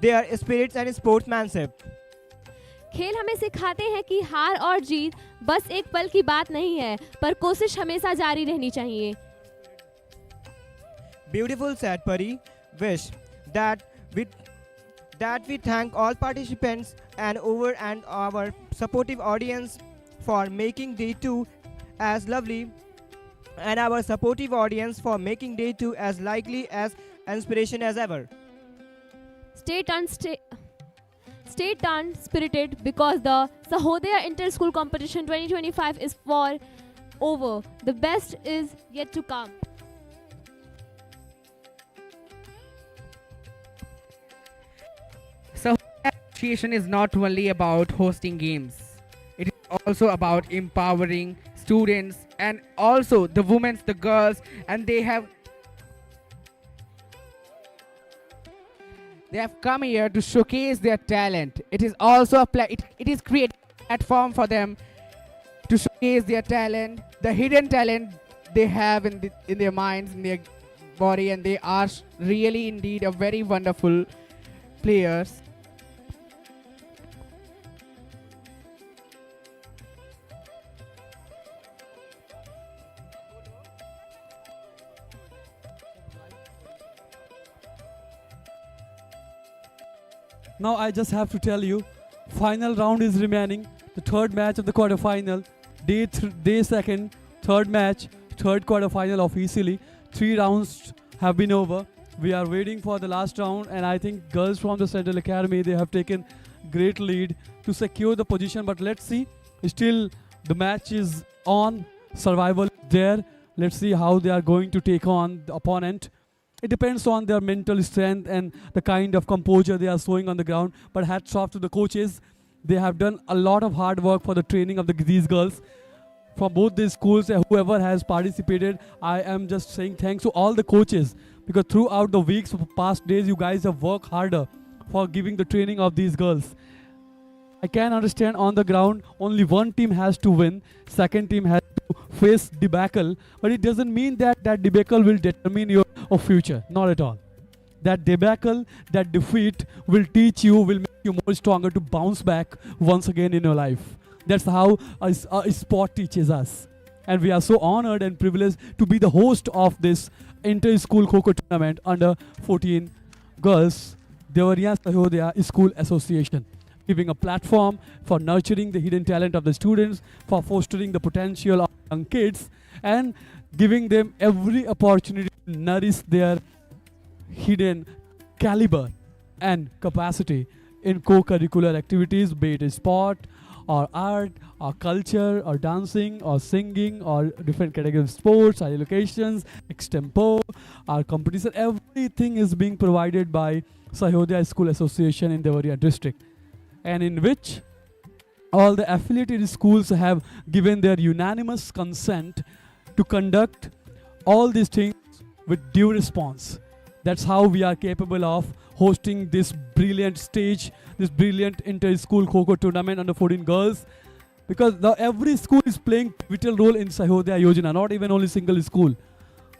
their spirits and sportsmanship. खेल हमें सिखाते हैं कि हार और जीत बस एक पल की बात नहीं है, पर कोशिश हमेशा जारी रहनी चाहिए. Beautiful said Pari. Wish that we thank all participants and our supportive audience for making day 2 as lovely and our supportive audience for making day 2 as likely as inspiration as ever. Stay tuned, spirited, because the Sahodaya Inter-School Competition 2025 is for over. The best is yet to come. So, association is not only about hosting games, it is also about empowering students and also the women, the girls, and they have come here to showcase their talent. It is also it is creating a platform for them to showcase their talent, the hidden talent they have in their minds, in their body, and they are really indeed a very wonderful players. Now I just have to tell you, final round is remaining. The third match of the quarterfinal. Day second, third match, third quarterfinal officially. 3 rounds have been over. We are waiting for the last round, and I think girls from the Central Academy, they have taken great lead to secure the position. But let's see. Still, the match is on. Survival there. Let's see how they are going to take on the opponent. It depends on their mental strength and the kind of composure they are showing on the ground. But hats off to the coaches. They have done a lot of hard work for the training of these girls. From both these schools, whoever has participated, I am just saying thanks to all the coaches. Because throughout the weeks of past days, you guys have worked harder for giving the training of these girls. I can understand on the ground, only one team has to win. Second team has to face debacle. But it doesn't mean that that debacle will determine your future. Not at all. That debacle, that defeat will teach you, will make you more stronger to bounce back once again in your life. That's how a sport teaches us. And we are so honored and privileged to be the host of this inter-school Kho-Kho tournament under 14 girls, Deoria Sahodaya School Association, giving a platform for nurturing the hidden talent of the students, for fostering the potential of young kids, and giving them every opportunity to nourish their hidden caliber and capacity in co-curricular activities, be it sport or art or culture or dancing or singing or different categories of sports or educations, extempo or competition. Everything is being provided by Sahodaya School Association in Deoria district, and in which all the affiliated schools have given their unanimous consent to conduct all these things with due response. That's how we are capable of hosting this brilliant stage, this brilliant inter-school Kho-Kho tournament under 14 girls. Because every school is playing pivotal role in Sahodaya Yojana, not even only single school.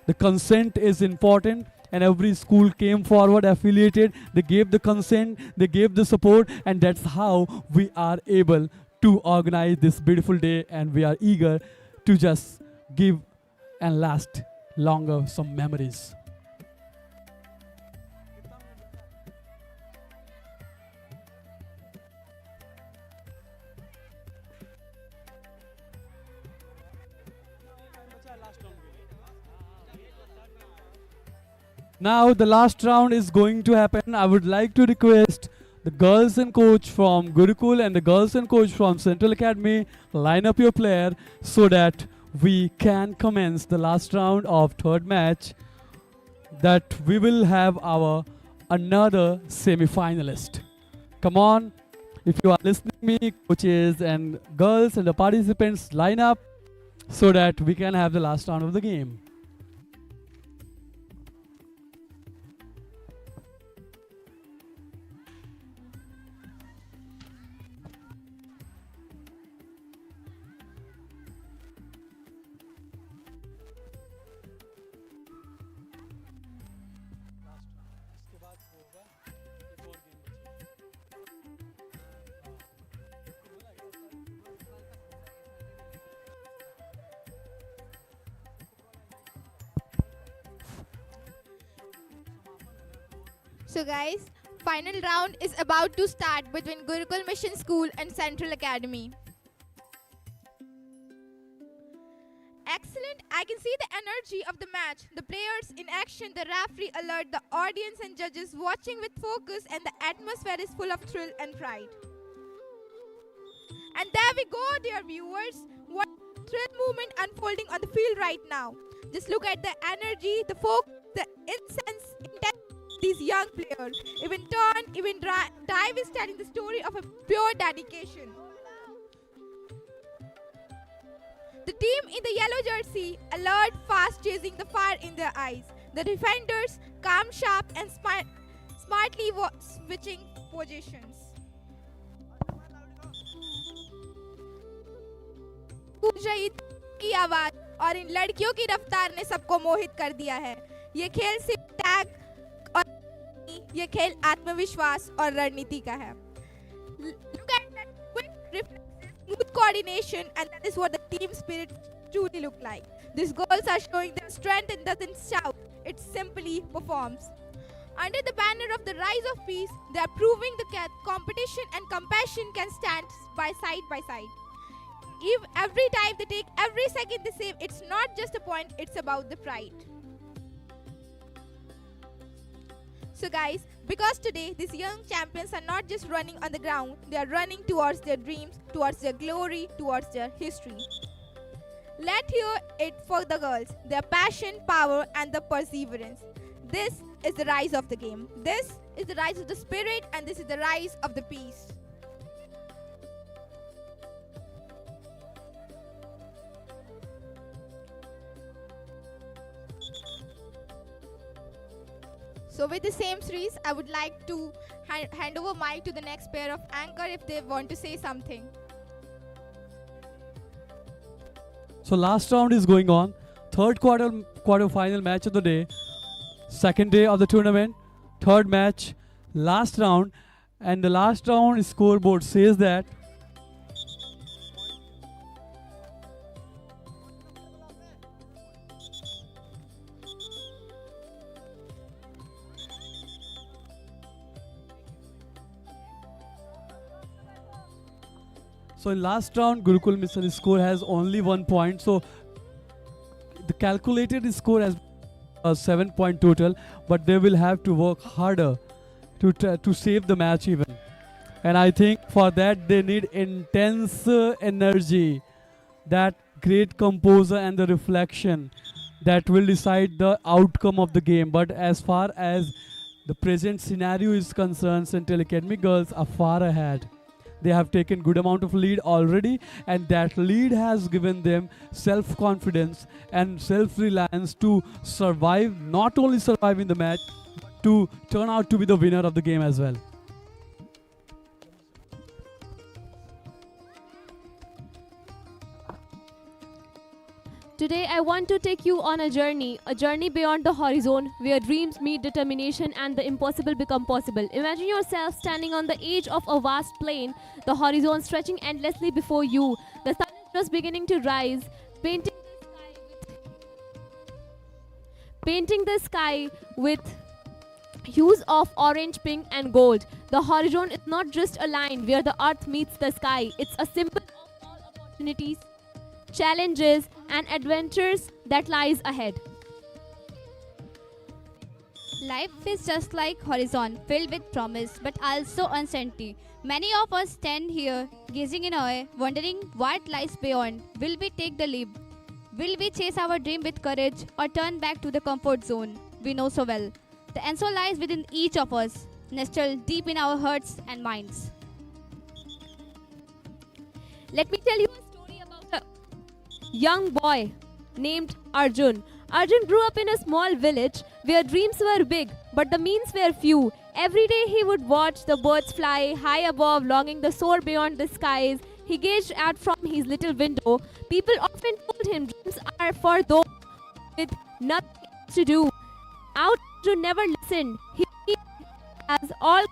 The consent is important, and every school came forward, affiliated, they gave the consent, they gave the support, and that's how we are able to organize this beautiful day, and we are eager to just give and last longer some memories. Now the last round is going to happen. I would like to request the girls and coach from Gurukul and the girls and coach from Central Academy line up your player so that we can commence the last round of third match, that we will have our another semi-finalist. Come on, if you are listening me, coaches and girls and the participants, line up so that we can have the last round of the game. So guys, final round is about to start between Gurukul Mission School and Central Academy. Excellent. I can see the energy of the match. The players in action, the referee alert, the audience and judges watching with focus, and the atmosphere is full of thrill and pride. And there we go, dear viewers. What thrill movement unfolding on the field right now. Just look at the energy, the focus, the intense these young players. Even turn, even dive is telling the story of a pure dedication. The team in the yellow jersey, alert, fast, chasing the fire in their eyes. The defenders, calm, sharp, and smartly switching positions. गूंज रही की आवाज और इन लड़कियों की रफ्तार ने सबको मोहित कर दिया है. ये खेल सिर्फ टैग और ये खेल आत्मविश्वास और रणनीति का है. Look at that quick reflexes, smooth coordination, and that is what the team spirit truly look like. These girls are showing their strength and doesn't shout, it simply performs. Under the banner of the rise of peace, they are proving the competition and compassion can stand by side. If every time they take, every second they save, it's not just a point, it's about the pride. So guys, because today these young champions are not just running on the ground, they are running towards their dreams, towards their glory, towards their history. Let's hear it for the girls, their passion, power, and the perseverance. This is the rise of the game. This is the rise of the spirit, and this is the rise of the peace. So with the same series, I would like to hand over mic to the next pair of anchor if they want to say something. So last round is going on. Third quarter-final match of the day. Second day of the tournament. Third match. Last round. And the last round scoreboard says that so in last round, Gurukul Mission score has only 1 point. So the calculated score has a 7 point total, but they will have to work harder to save the match even. And I think for that they need intense energy, that great composure and the reflection that will decide the outcome of the game. But as far as the present scenario is concerned, Central Academy girls are far ahead. They have taken good amount of lead already, and that lead has given them self-confidence and self-reliance to survive, not only survive in the match, to turn out to be the winner of the game as well. Today, I want to take you on a journey beyond the horizon, where dreams meet determination and the impossible become possible. Imagine yourself standing on the edge of a vast plain, the horizon stretching endlessly before you. The sun is just beginning to rise, painting the sky with hues of orange, pink, and gold. The horizon is not just a line where the earth meets the sky. It's a symbol of all opportunities, challenges, and adventures that lies ahead. Life is just like horizon, filled with promise but also uncertainty. Many of us stand here, gazing in awe, wondering what lies beyond. Will we take the leap? Will we chase our dream with courage or turn back to the comfort zone we know so well? The answer lies within each of us, nestled deep in our hearts and minds. Let me tell you a story about a young boy named Arjun. Arjun grew up in a small village where dreams were big, but the means were few. Every day he would watch the birds fly high above, longing to soar beyond the skies. He gazed out from his little window. People often told him dreams are for those with nothing else to do. Out Arjun never listened. He believed, as all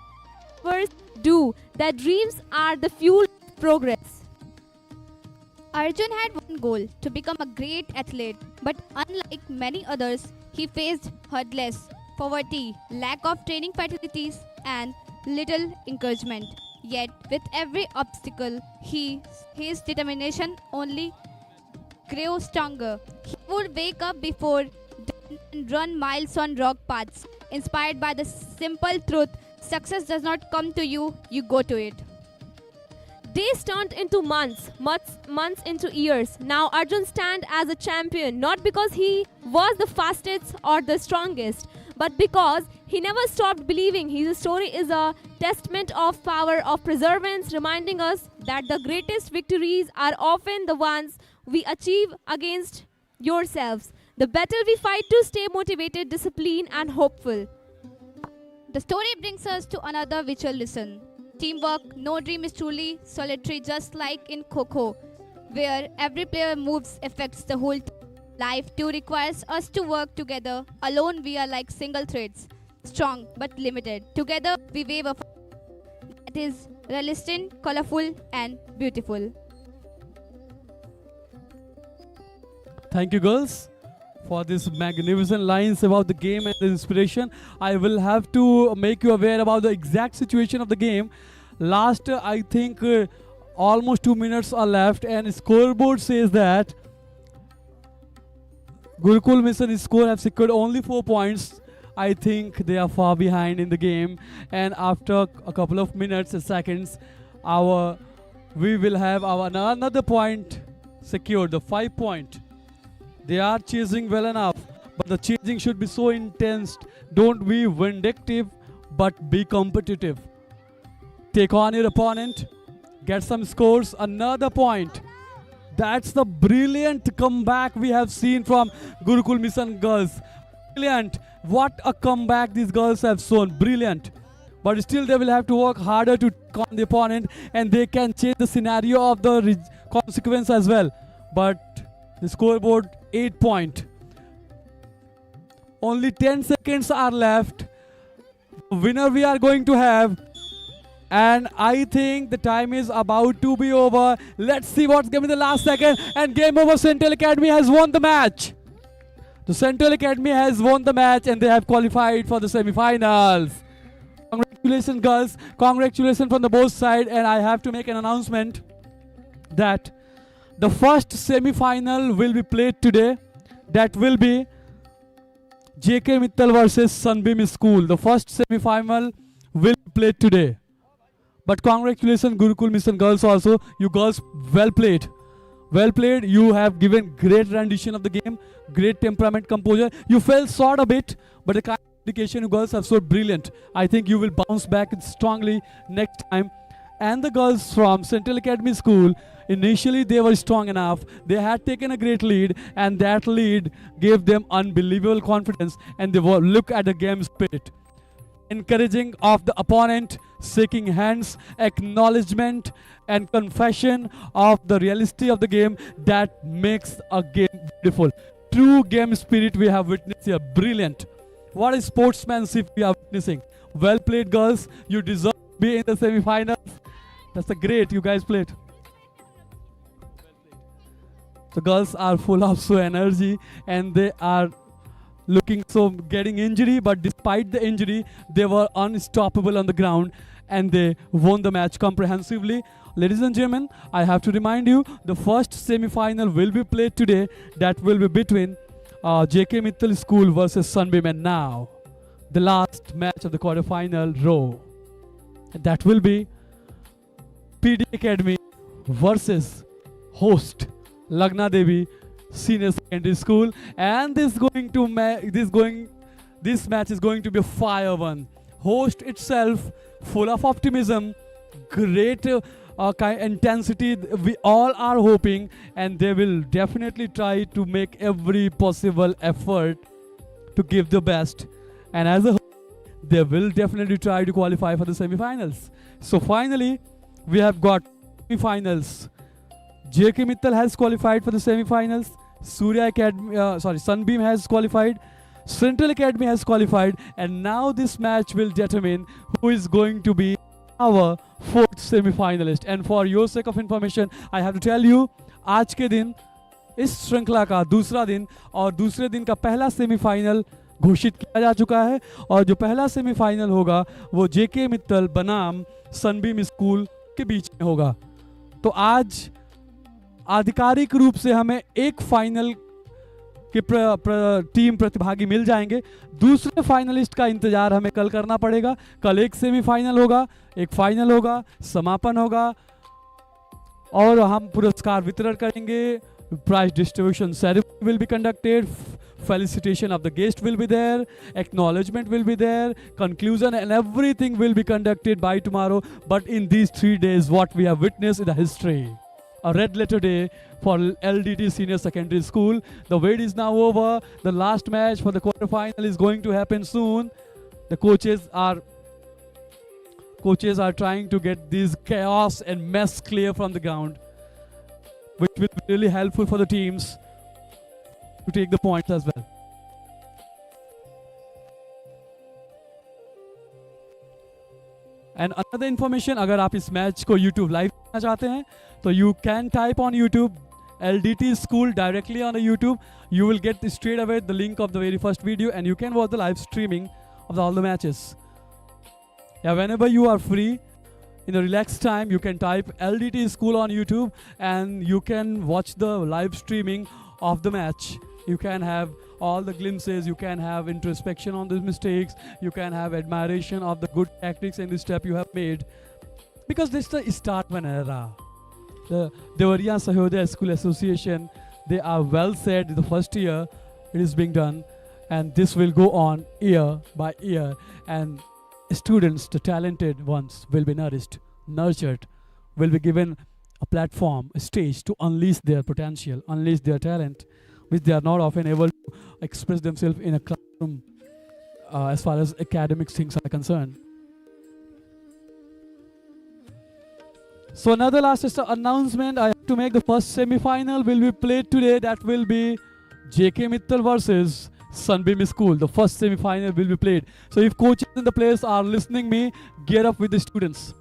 believers do, that dreams are the fuel of progress. Arjun had one goal, to become a great athlete, but unlike many others, he faced hurdles, poverty, lack of training facilities, and little encouragement. Yet, with every obstacle, his determination only grew stronger. He would wake up before dawn and run miles on rock paths, inspired by the simple truth: success does not come to you, you go to it. Days turned into months, months into years. Now Arjun stands as a champion, not because he was the fastest or the strongest, but because he never stopped believing. His story is a testament of power of perseverance, reminding us that the greatest victories are often the ones we achieve against yourselves. The battle we fight to stay motivated, disciplined, and hopeful. The story brings us to another visual lesson. Teamwork, no dream is truly solitary, just like in Kho-Kho, where every player moves affects the whole team. Life too requires us to work together. Alone we are like single threads, strong but limited. Together we wave a flag that is realistic, colorful and beautiful. Thank you, girls, for these magnificent lines about the game and the inspiration. I will have to make you aware about the exact situation of the game. Last, I think, almost 2 minutes are left, and scoreboard says that Gurukul Mission score have secured only 4 points. I think they are far behind in the game, and after a couple of minutes and seconds, we will have our another point secured, the 5 point. They are chasing well enough, but the chasing should be so intense. Don't be vindictive, but be competitive. Take on your opponent, get some scores, another point. That's the brilliant comeback we have seen from Gurukul Mission girls. Brilliant. What a comeback these girls have shown. Brilliant. But still they will have to work harder to take on the opponent, and they can change the scenario of the consequence as well. But the scoreboard 8 point. Only 10 seconds are left. The winner we are going to have. And I think the time is about to be over. Let's see what's coming in the last second. And game over. Central Academy has won the match. The Central Academy has won the match and they have qualified for the semi-finals. Congratulations, girls. Congratulations from the both sides. And I have to make an announcement that the first semi-final will be played today. That will be JK Mittal versus Sunbeam School. The first semi-final will be played today. But congratulations, Gurukul Mission girls also. You girls well played. Well played. You have given great rendition of the game. Great temperament, composure. You fell short a bit, but the kind of dedication you girls have so brilliant. I think you will bounce back strongly next time. And the girls from Central Academy School, initially they were strong enough. They had taken a great lead, and that lead gave them unbelievable confidence, and they were look at the game spirit. Encouraging of the opponent, shaking hands, acknowledgement and confession of the reality of the game that makes a game beautiful. True game spirit we have witnessed here. Brilliant. What is sportsmanship we are witnessing. Well played, girls. You deserve to be in the semi-finals. That's a great you guys played. The girls are full of so energy and they are looking so getting injury, but despite the injury they were unstoppable on the ground and they won the match comprehensively. Ladies and gentlemen, I have to remind you the first semi-final will be played today. That will be between JK Mittal School versus Sunbeam. And now the last match of the quarterfinal row. And that will be PD Academy versus host Lagna Devi Senior Secondary School, and this match is going to be a fire one. Host itself full of optimism, great intensity. We all are hoping, and they will definitely try to make every possible effort to give the best. And as a whole, they will definitely try to qualify for the semi-finals. So finally, we have got semi-finals. JK Mittal has qualified for the semi-finals. Sunbeam has qualified. Central Academy has qualified, and now this match will determine who is going to be our fourth semi-finalist. And for your sake of information, I have to tell you, आज के दिन इस श्रृंखला का दूसरा दिन और दूसरे दिन का पहला सेमीफाइनल घोषित किया जा चुका है, और जो पहला सेमीफाइनल होगा वो जेके मित्तल बनाम सनबीम स्कूल के बीच में होगा. तो आज आधिकारिक रूप से हमें एक फाइनल के टीम प्रतिभागी मिल जाएंगे. दूसरे फाइनलिस्ट का इंतजार हमें कल करना पड़ेगा. कल एक सेमीफाइनल होगा, एक फाइनल होगा, समापन होगा, और हम पुरस्कार वितरण करेंगे. Prize distribution ceremony will be conducted. Felicitation of the guest will be there. Acknowledgement will be there. Conclusion and everything will be conducted by tomorrow. But in these 3 days, what we have witnessed in the history, a red letter day for LDT Senior Secondary School. The wait is now over. The last match for the quarterfinal is going to happen soon. The coaches are trying to get this chaos and mess clear from the ground, which will be really helpful for the teams to take the points as well. And another information, अगर आप इस match को YouTube live देखना चाहते हैं तो you can type on YouTube LDT School directly on the YouTube. You will get straight away the link of the very first video, and you can watch the live streaming of all the matches. Yeah, whenever you are free, in a relaxed time, you can type LDT School on YouTube and you can watch the live streaming of the match. You can have all the glimpses, you can have introspection on the mistakes, you can have admiration of the good tactics and the step you have made. Because this is the start one era. The Deoria Sahodaya School Association, they are well said the first year it is being done, and this will go on year by year, and students, the talented ones, will be nourished, nurtured, will be given a platform, a stage to unleash their potential, unleash their talent, which they are not often able to express themselves in a classroom as far as academic things are concerned. So another last announcement, I have to make. The first semi-final will be played today. That will be JK Mittal versus Sunbeam School. The first semi-final will be played. So if coaches in the place are listening me, gear up with the students.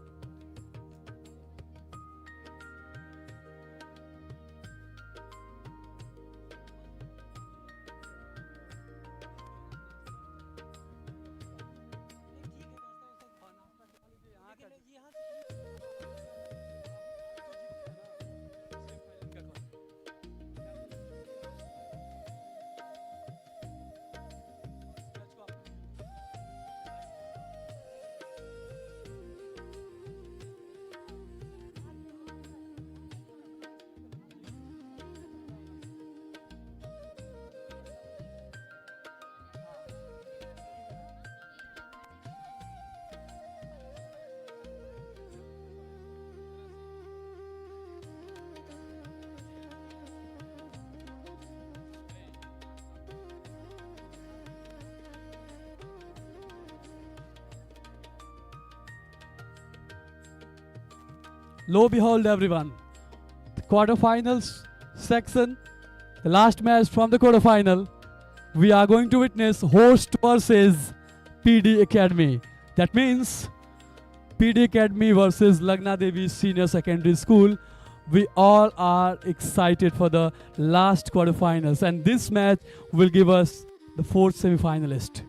Lo behold everyone, the quarterfinals section, the last match from the quarterfinal, we are going to witness host versus PD Academy. That means PD Academy versus Lagna Devi Senior Secondary School. We all are excited for the last quarterfinals, and this match will give us the fourth semi-finalist.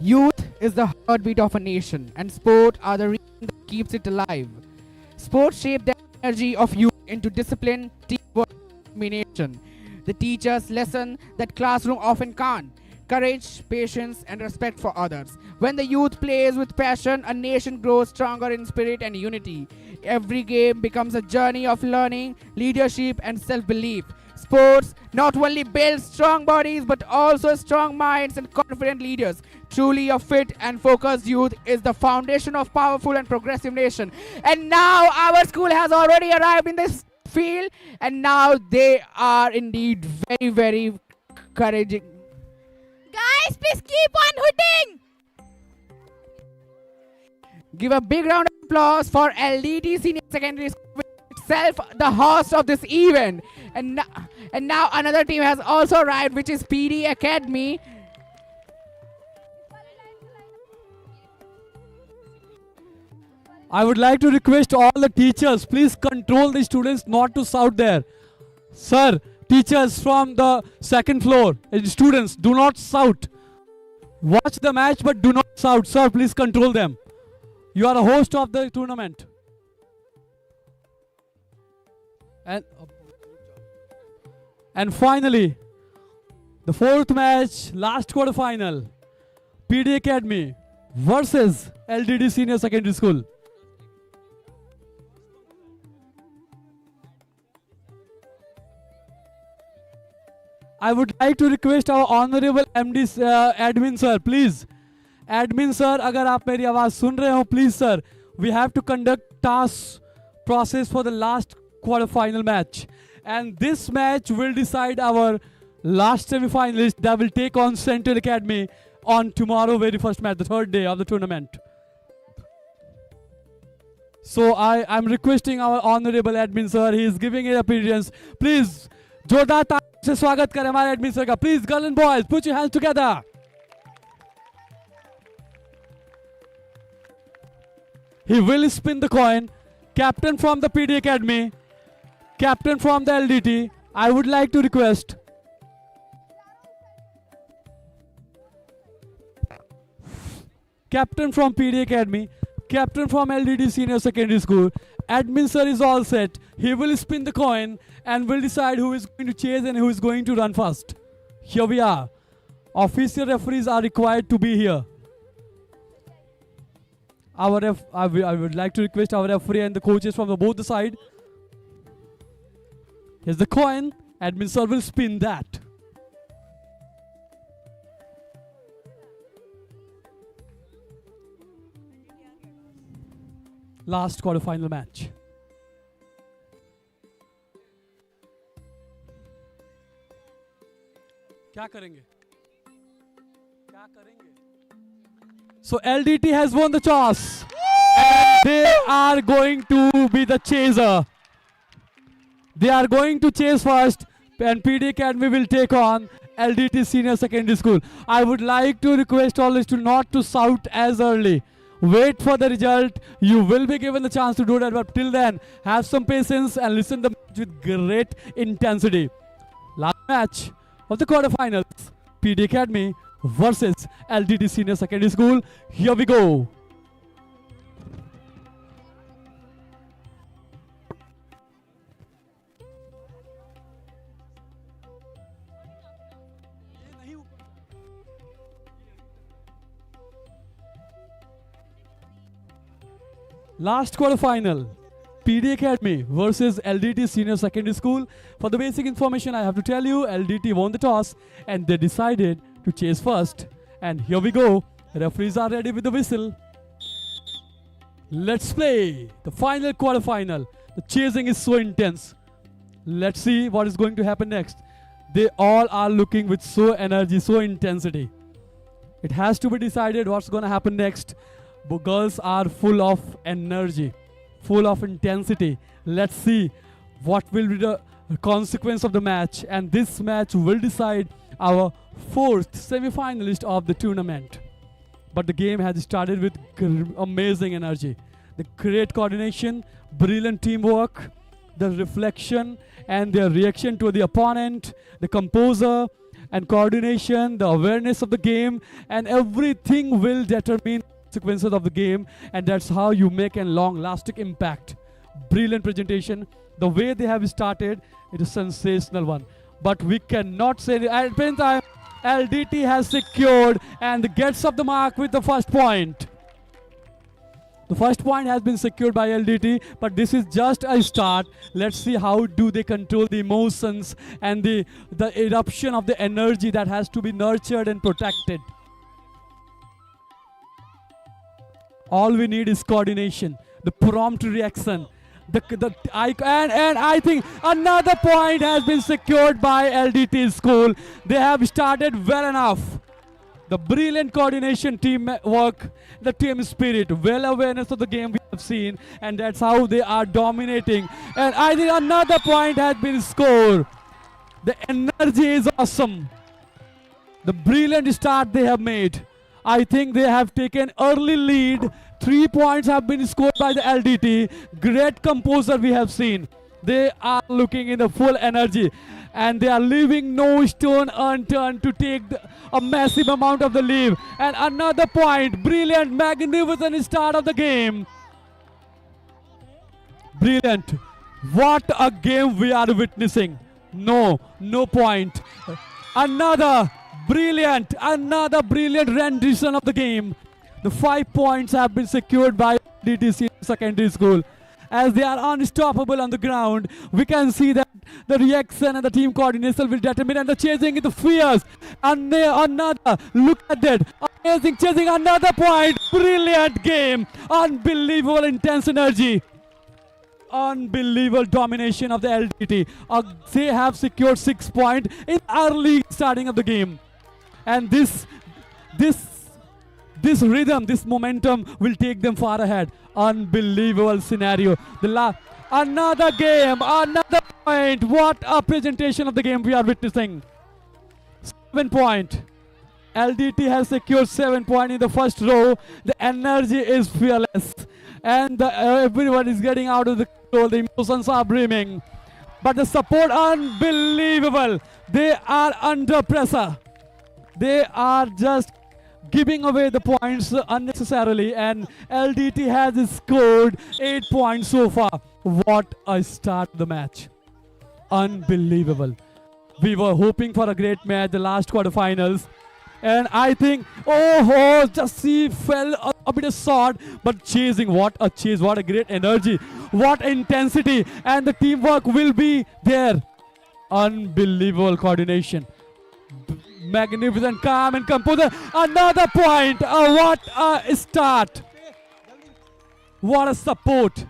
Youth is the heartbeat of a nation, and sport are the reason that keeps it alive. Sports shape the energy of youth into discipline, teamwork, and determination. They teach us lessons that classroom often can't. Courage, patience, and respect for others. When the youth plays with passion, a nation grows stronger in spirit and unity. Every game becomes a journey of learning, leadership, and self-belief. Sports not only build strong bodies but also strong minds and confident leaders. Truly a fit and focused youth is the foundation of powerful and progressive nation. And now our school has already arrived in this field, and now they are indeed very, very courageous. Guys, please keep on hooting! Give a big round of applause for LDT Senior Secondary School, itself the host of this event. And now another team has also arrived, which is PD Academy. I would like to request all the teachers, please control the students not to shout there. Sir, teachers from the second floor, students, do not shout. Watch the match but do not shout. Sir, please control them. You are a host of the tournament. And finally, the fourth match, last quarter final. PD Academy versus LDD Senior Secondary School. I would like to request our honorable MD admin sir, please. Admin sir, अगर आप मेरी आवाज सुन रहे हो, please sir, we have to conduct task process for the last quarter-final match, and this match will decide our last semi-finalist that will take on Central Academy on tomorrow, very first match, the third day of the tournament. So I am requesting our honorable admin sir, he is giving an appearance. Please, जोरदार तालियों से स्वागत करें हमारे admin sir का. Please, girls and boys, put your hands together. He will spin the coin. Captain from the PD Academy, captain from the LDT, I would like to request captain from PD Academy, captain from LDT Senior Secondary School. Admin sir is all set. He will spin the coin and will decide who is going to chase and who is going to run first. Here we are. Official referees are required to be here. I would like to request our referee and the coaches from both the side. Here's the coin. Admin sir will spin that. Last quarter-final match. क्या करेंगे? क्या करेंगे? So LDT has won the toss. And they are going to be the chaser. They are going to chase first, and PD Academy will take on LDT Senior Secondary School. I would like to request all of you not to shout as early. Wait for the result. You will be given the chance to do that, but till then, have some patience and listen to the match with great intensity. Last match of the quarterfinals, PD Academy versus LDT Senior Secondary School. Here we go. Last quarterfinal, PD Academy versus LDT Senior Secondary School. For the basic information, I have to tell you, LDT won the toss and they decided to chase first. And here we go. Referees are ready with the whistle. Let's play the final quarterfinal. The chasing is so intense. Let's see what is going to happen next. They all are looking with so energy, so intensity. It has to be decided what's going to happen next. But girls are full of energy, full of intensity. Let's see what will be the consequence of the match, and this match will decide our fourth semi-finalist of the tournament. But the game has started with amazing energy. The great coordination, brilliant teamwork, the reflection and their reaction to the opponent, the composure, and coordination, the awareness of the game, and everything will determine consequences of the game, and that's how you make a long-lasting impact. Brilliant presentation. The way they have started, it is sensational one. But we cannot say at the time LDT has secured and gets up the mark with the first point. The first point has been secured by LDT, but this is just a start. Let's see how do they control the emotions and the eruption of the energy that has to be nurtured and protected. All we need is coordination, the prompt reaction. And I think another point has been secured by LDT school. They have started well enough. The brilliant coordination, team work, the team spirit, well awareness of the game we have seen, and that's how they are dominating. And I think another point has been scored. The energy is awesome. The brilliant start they have made. I think they have taken early lead. 3 points have been scored by the LDT. Great composure we have seen. They are looking in the full energy, and they are leaving no stone unturned to take a massive amount of the lead. And another point, brilliant, magnificent start of the game. Brilliant. What a game we are witnessing. No point. Another brilliant rendition of the game. The 5 points have been secured by DTC secondary school. As they are unstoppable on the ground, we can see that the reaction and the team coordination will determine, and the chasing is the fierce. And another, look at that, amazing chasing, another point, brilliant game, unbelievable intense energy, unbelievable domination of the LDT. They have secured 6 points in early starting of the game, and this rhythm, this momentum will take them far ahead. Unbelievable scenario. Another game, another point. What a presentation of the game we are witnessing. 7 point. LDT has secured 7 points in the first row. The energy is fearless, and everyone is getting out of the control. The emotions are brimming, but the support unbelievable. They are under pressure. They are just giving away the points unnecessarily, and LDT has scored 8 points so far. What a start to the match. Unbelievable. We were hoping for a great match, the last quarterfinals, and I think, just he fell a bit short, but chasing, what a chase, what a great energy, what intensity, and the teamwork will be there. Unbelievable coordination. Magnificent, calm and composure. Another point. What a start. What a support.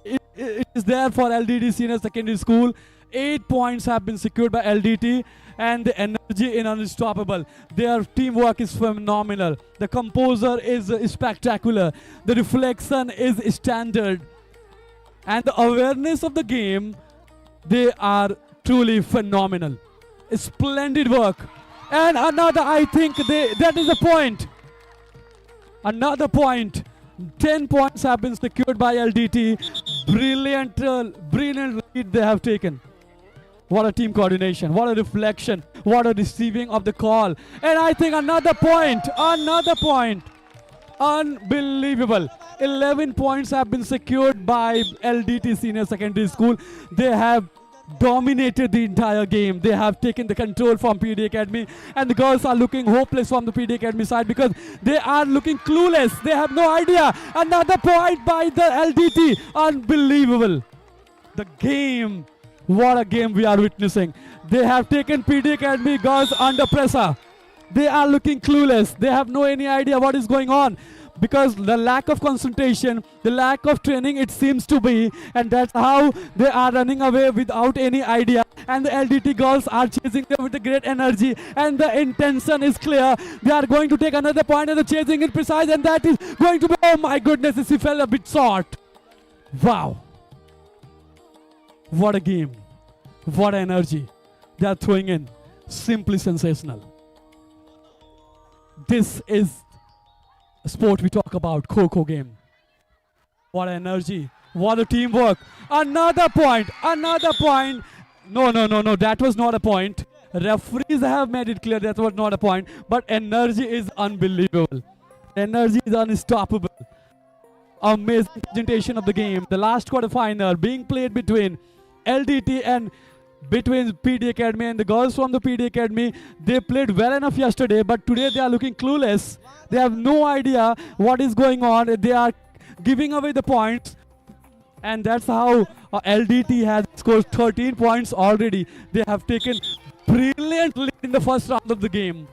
It is there for LDT Senior Secondary School. 8 points have been secured by LDT, and the energy is unstoppable. Their teamwork is phenomenal. The composure is spectacular. The reflection is standard. And the awareness of the game, they are truly phenomenal. Splendid work. And another, I think that is a point. Another point. 10 points have been secured by LDT. Brilliant lead they have taken. What a team coordination. What a reflection. What a receiving of the call. And I think another point. Unbelievable. 11 points have been secured by LDT Senior Secondary School. They have dominated the entire game. They have taken the control from PD Academy, and the girls are looking hopeless from the PD Academy side because they are looking clueless. They have no idea. Another point by the LDT. Unbelievable. The game. What a game we are witnessing. They have taken PD Academy girls under pressure. They are looking clueless. They have no any idea what is going on, because the lack of concentration, the lack of training, it seems to be, and that's how they are running away without any idea. And the LDT girls are chasing them with a great energy, and the intention is clear. They are going to take another point, and the chasing is precise, and that is going to be, oh my goodness, he fell a bit short. Wow. What a game. What energy they are throwing in. Simply sensational. This is sport we talk about, Kho-Kho game. What energy, what a teamwork. Another point. No, that was not a point. Referees have made it clear that was not a point, but energy is unbelievable. Energy is unstoppable. Amazing presentation of the game. The last quarterfinal being played between LDT and between PD Academy and the girls from the PD Academy. They played well enough yesterday, but today they are looking clueless. They have no idea what is going on. They are giving away the points. And that's how LDT has scored 13 points already. They have taken brilliant lead in the first round of the game.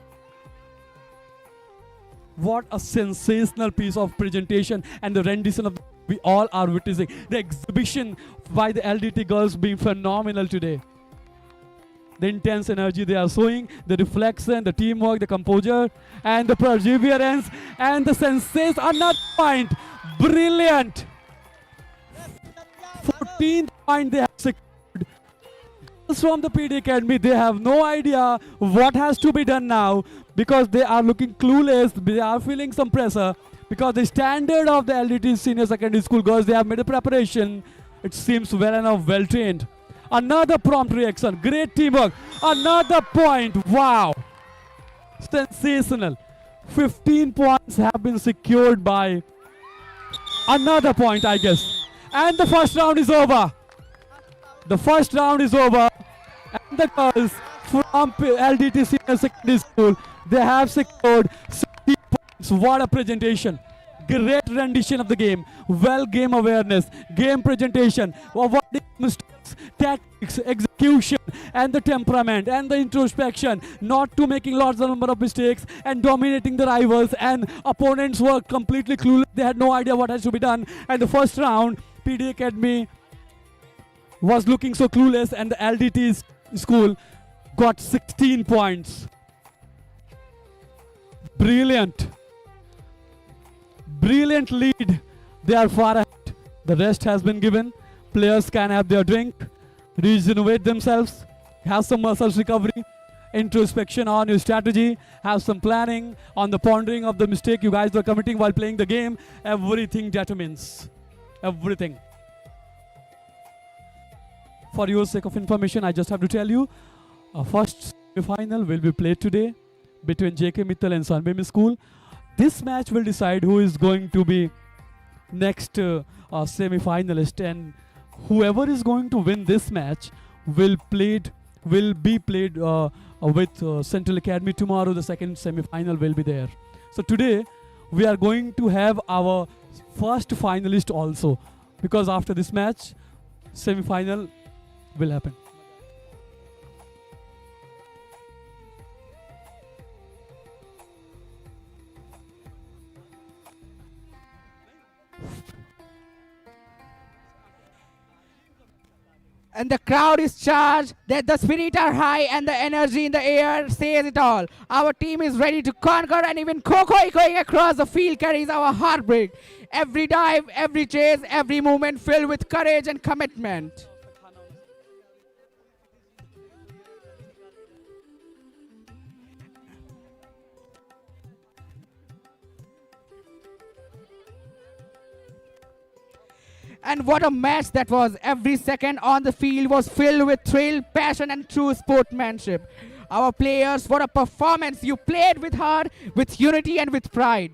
What a sensational piece of presentation and the rendition of we all are witnessing. The exhibition by the LDT girls being phenomenal today. The intense energy they are showing, the reflection, the teamwork, the composure, and the perseverance, and the sensation. Another point. Brilliant. 14th point they have secured. Girls from the PD Academy, they have no idea what has to be done now because they are looking clueless. They are feeling some pressure because the standard of the LDT senior secondary school girls, they have made a preparation. It seems well enough, well trained. Another prompt reaction, great teamwork. Another point, wow. Sensational. 15 points have been secured by another point, I guess. And the first round is over. The first round is over. And the girls from LDT Senior Secondary School, they have secured 60 points. What a presentation. Great rendition of the game. Well game awareness, game presentation, avoiding mistakes, tactics, execution, and the temperament, and the introspection, not to making lots of number of mistakes, and dominating the rivals, and opponents were completely clueless. They had no idea what has to be done. And the first round, PD Academy was looking so clueless, and the LDT school got 16 points. Brilliant. Brilliant lead. They are far ahead. The rest has been given. Players can have their drink, regenerate themselves, have some muscles recovery, introspection on your strategy, have some planning on the pondering of the mistake you guys were committing while playing the game. Everything determines. Everything. For your sake of information, I just have to tell you, first semi-final will be played today between JK Mittal and Sunbeam School. This match will decide who is going to be next semi-finalist, and whoever is going to win this match will be played with Central Academy tomorrow. The second semi-final will be there. So today we are going to have our first finalist also, because after this match semi-final will happen. And the crowd is charged, that the spirit are high, and the energy in the air says it all. Our team is ready to conquer, and even Kho-Kho going across the field carries our heartbreak. Every dive, every chase, every movement filled with courage and commitment. And what a match that was. Every second on the field was filled with thrill, passion, and true sportsmanship. Our players, what a performance. You played with heart, with unity, and with pride.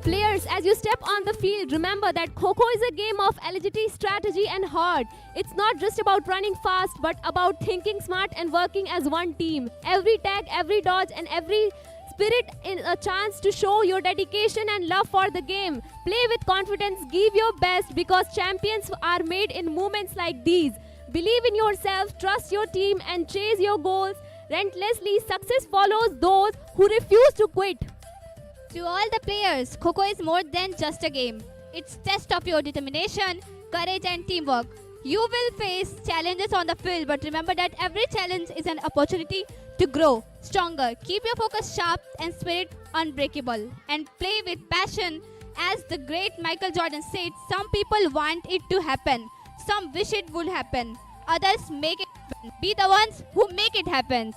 Players, as you step on the field, remember that Kho-Kho is a game of agility, strategy, and heart. It's not just about running fast, but about thinking smart and working as one team. Every tag, every dodge, and every spirit is a chance to show your dedication and love for the game. Play with confidence, give your best, because champions are made in moments like these. Believe in yourself, trust your team, and chase your goals relentlessly. Success follows those who refuse to quit. To all the players, Kho-Kho is more than just a game. It's test of your determination, courage, and teamwork. You will face challenges on the field, but remember that every challenge is an opportunity to grow stronger. Keep your focus sharp and spirit unbreakable, and play with passion. As the great Michael Jordan said, some people want it to happen, some wish it would happen, others make it happen. Be the ones who make it happen.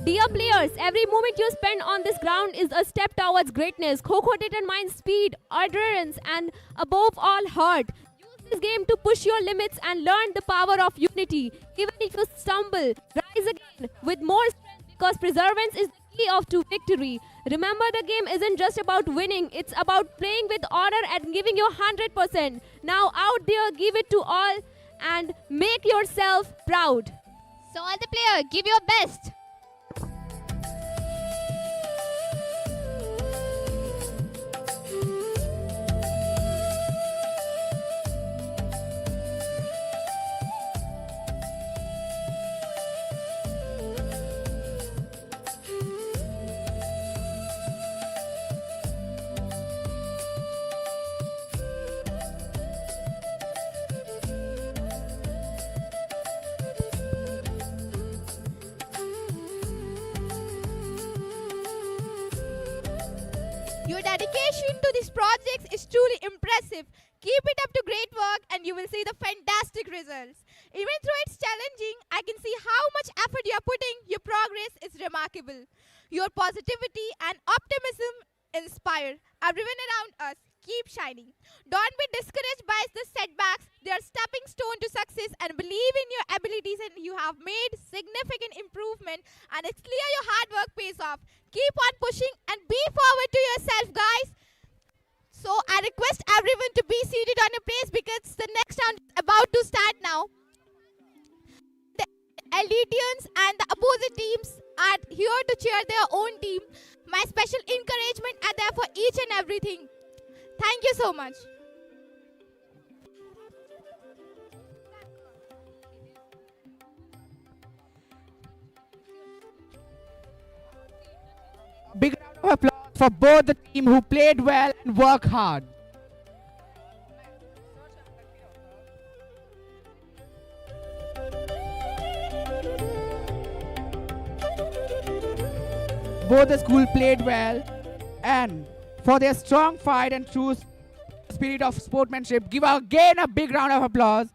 Dear players, every moment you spend on this ground is a step towards greatness. Kho-Kho determines speed, endurance, and above all, heart. Use this game to push your limits and learn the power of unity. Even if you stumble, rise again with more strength because perseverance is the key of to victory. Remember, the game isn't just about winning, it's about playing with honor and giving your 100%. Now out there, give it to all and make yourself proud. So all the players, give your best. Your dedication to these projects is truly impressive. Keep it up to great work and you will see the fantastic results. Even though it's challenging, I can see how much effort you are putting. Your progress is remarkable. Your positivity and optimism inspire everyone around us. Keep shining. Don't be discouraged by the setbacks. They are stepping stone to success and believe in your abilities and you have made significant improvement and it's clear your hard work pays off. Keep on pushing and be forward to yourself, guys. So I request everyone to be seated on your place because the next round is about to start now. The LDTians and the opposite teams are here to cheer their own team. My special encouragement are there for each and everything. Thank you so much. Big round of applause for both the team who played well and worked hard. Both the school played well and for their strong fight and true spirit of sportsmanship, give again a big round of applause.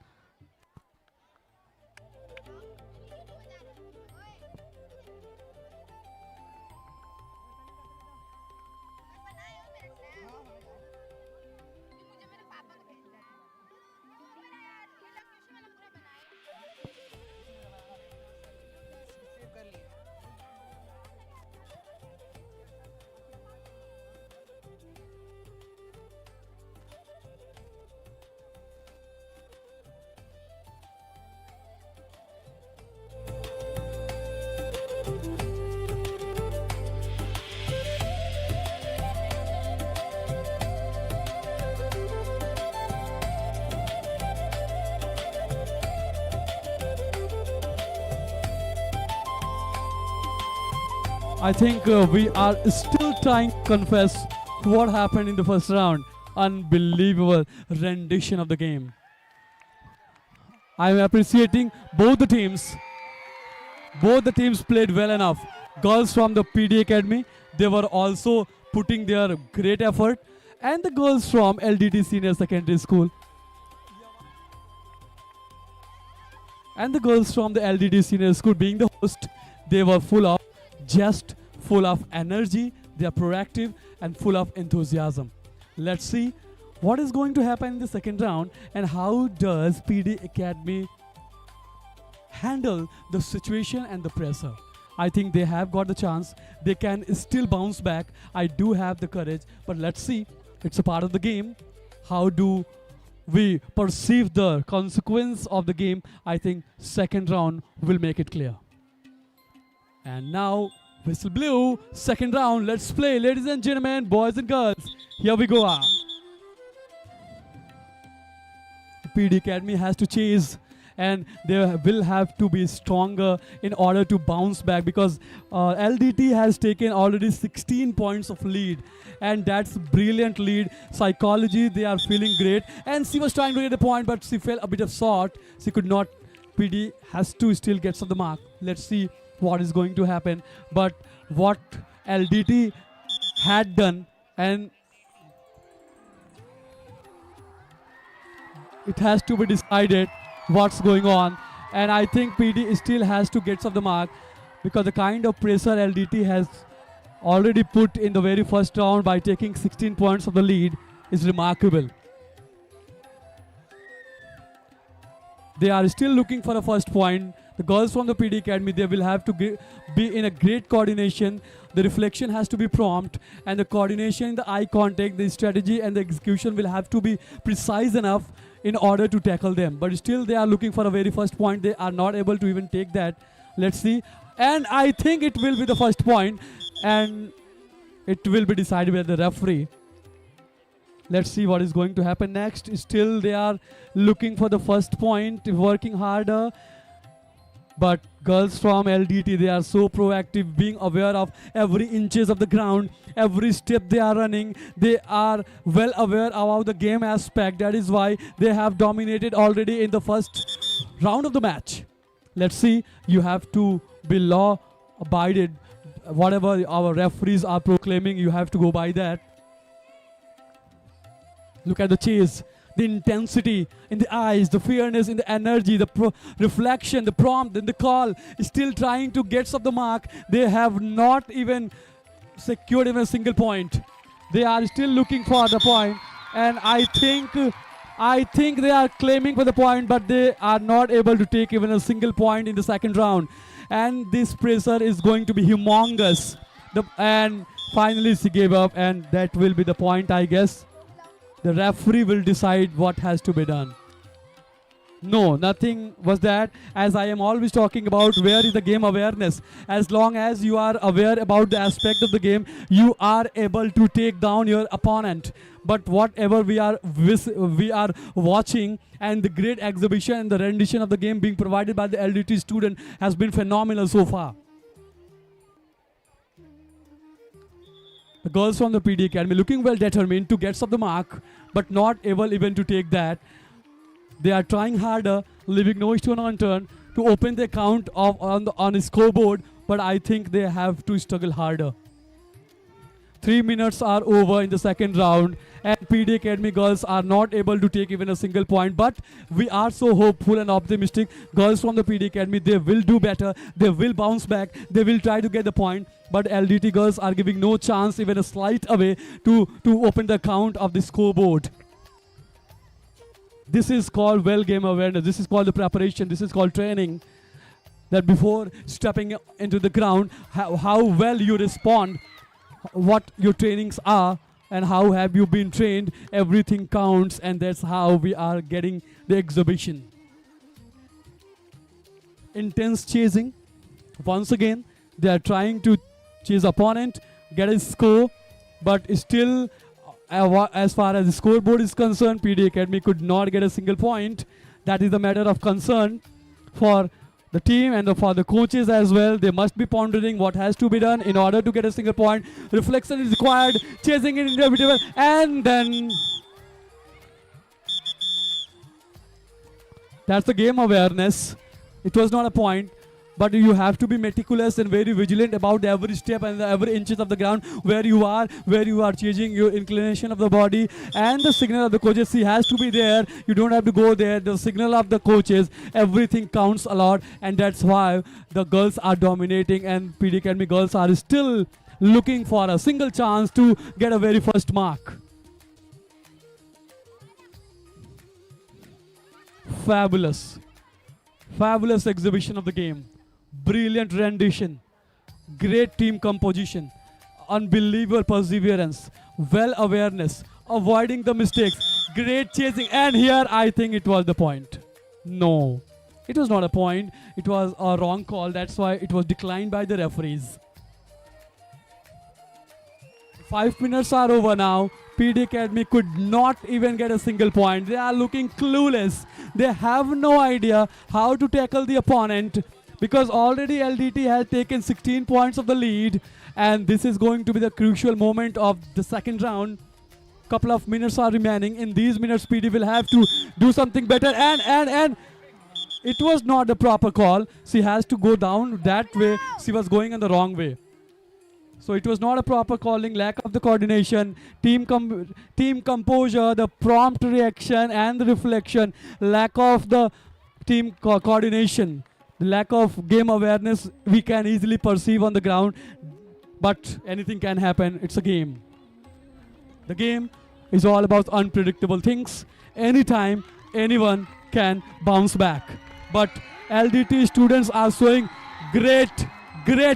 I think we are still trying to confess what happened in the first round. Unbelievable rendition of the game. I'm appreciating both the teams. Both the teams played well enough. Girls from the PD Academy, they were also putting their great effort. And the girls from LDT Senior Secondary School. And the girls from the LDT Senior School being the host, they were full of energy, they are proactive and full of enthusiasm. Let's see what is going to happen in the second round and how does PD Academy handle the situation and the pressure. I think they have got the chance. They can still bounce back. I do have the courage, but let's see. It's a part of the game. How do we perceive the consequence of the game? I think second round will make it clear. And now, whistle blew, second round, let's play, ladies and gentlemen, boys and girls. Here we go. PD Academy has to chase and they will have to be stronger in order to bounce back because LDT has taken already 16 points of lead and that's brilliant lead. Psychology, they are feeling great and she was trying to get a point but she fell a bit of short. She could not. PD has to still get some the mark. Let's see what is going to happen, but what LDT had done and it has to be decided what's going on and I think PD still has to get some the mark because the kind of pressure LDT has already put in the very first round by taking 16 points of the lead is remarkable. They are still looking for a first point. The girls from the PD Academy, they will have to be in a great coordination. The reflection has to be prompt, and the coordination, the eye contact, the strategy and the execution will have to be precise enough in order to tackle them. But still they are looking for a very first point. They are not able to even take that. Let's see. And I think it will be the first point, and it will be decided by the referee. Let's see what is going to happen next. Still they are looking for the first point, working harder. But girls from LDT, they are so proactive, being aware of every inches of the ground, every step they are running. They are well aware about the game aspect. That is why they have dominated already in the first round of the match. Let's see. You have to be law abided. Whatever our referees are proclaiming, you have to go by that. Look at the chase, the intensity in the eyes, the fairness in the energy, the reflection, the prompt and the call. Still trying to get up the mark. They have not even secured even a single point. They are still looking for the point, and I think they are claiming for the point, but they are not able to take even a single point in the second round. And this pressure is going to be humongous. And finally she gave up, and that will be the point, I guess. The referee will decide what has to be done. No, nothing was that. As I am always talking about, where is the game awareness? As long as you are aware about the aspect of the game, you are able to take down your opponent. But whatever we are watching, and the great exhibition and the rendition of the game being provided by the LDT student has been phenomenal so far. The girls from the PD Academy looking well determined to get up the mark, but not able even to take that. They are trying harder, leaving no stone unturned to open the count on the scoreboard, but I think they have to struggle harder. 3 minutes are over in the second round, and PD Academy girls are not able to take even a single point. But we are so hopeful and optimistic. Girls from the PD Academy, they will do better. They will bounce back. They will try to get the point. But LDT girls are giving no chance, even a slight away, to open the count of the scoreboard. This is called well game awareness. This is called the preparation. This is called training. That before stepping into the ground, how well you respond, what your trainings are, and how have you been trained, everything counts, and that's how we are getting the exhibition. Intense chasing. Once again, they are trying to chase opponent, get a score, but still, as far as the scoreboard is concerned, PD Academy could not get a single point. That is a matter of concern for the team and for the coaches as well. They must be pondering what has to be done in order to get a single point. Reflection is required, chasing it inevitable, and then that's the game awareness. It was not a point, but you have to be meticulous and very vigilant about every step and every inches of the ground where you are changing your inclination of the body, and the signal of the coaches has to be there. You don't have to go there. The signal of the coaches, everything counts a lot, and that's why the girls are dominating, and PD Academy girls are still looking for a single chance to get a very first mark. Fabulous exhibition of the game. Brilliant rendition, great team composition, unbelievable perseverance, well awareness, avoiding the mistakes, great chasing, and here I think it was the point. No, it was not a point. It was a wrong call. That's why it was declined by the referees. 5 minutes are over now. PD Academy could not even get a single point. They are looking clueless. They have no idea how to tackle the opponent, because already LDT has taken 16 points of the lead, and this is going to be the crucial moment of the second round. Couple of minutes are remaining. In these minutes, PD will have to do something better, and it was not the proper call. She has to go down that way. She was going in the wrong way. So it was not a proper calling, lack of the coordination, team composure, the prompt reaction and the reflection, lack of the team coordination. The lack of game awareness we can easily perceive on the ground, but anything can happen. It's a game. The game is all about unpredictable things. Anytime, anyone can bounce back. But LDT students are showing great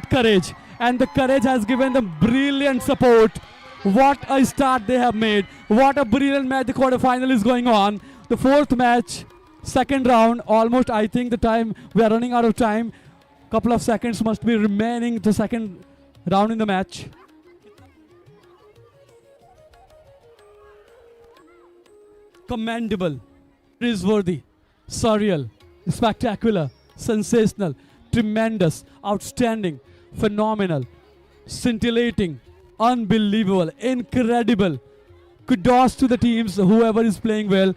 courage. And the courage has given them brilliant support. What a start they have made. What a brilliant match. The quarterfinal is going on. The fourth match, second round. Almost, I think the time, we are running out of time. Couple of seconds must be remaining the second round in the match. Commendable, praiseworthy, surreal, spectacular, sensational, tremendous, outstanding, phenomenal, scintillating, unbelievable, incredible. Kudos to the teams, whoever is playing well.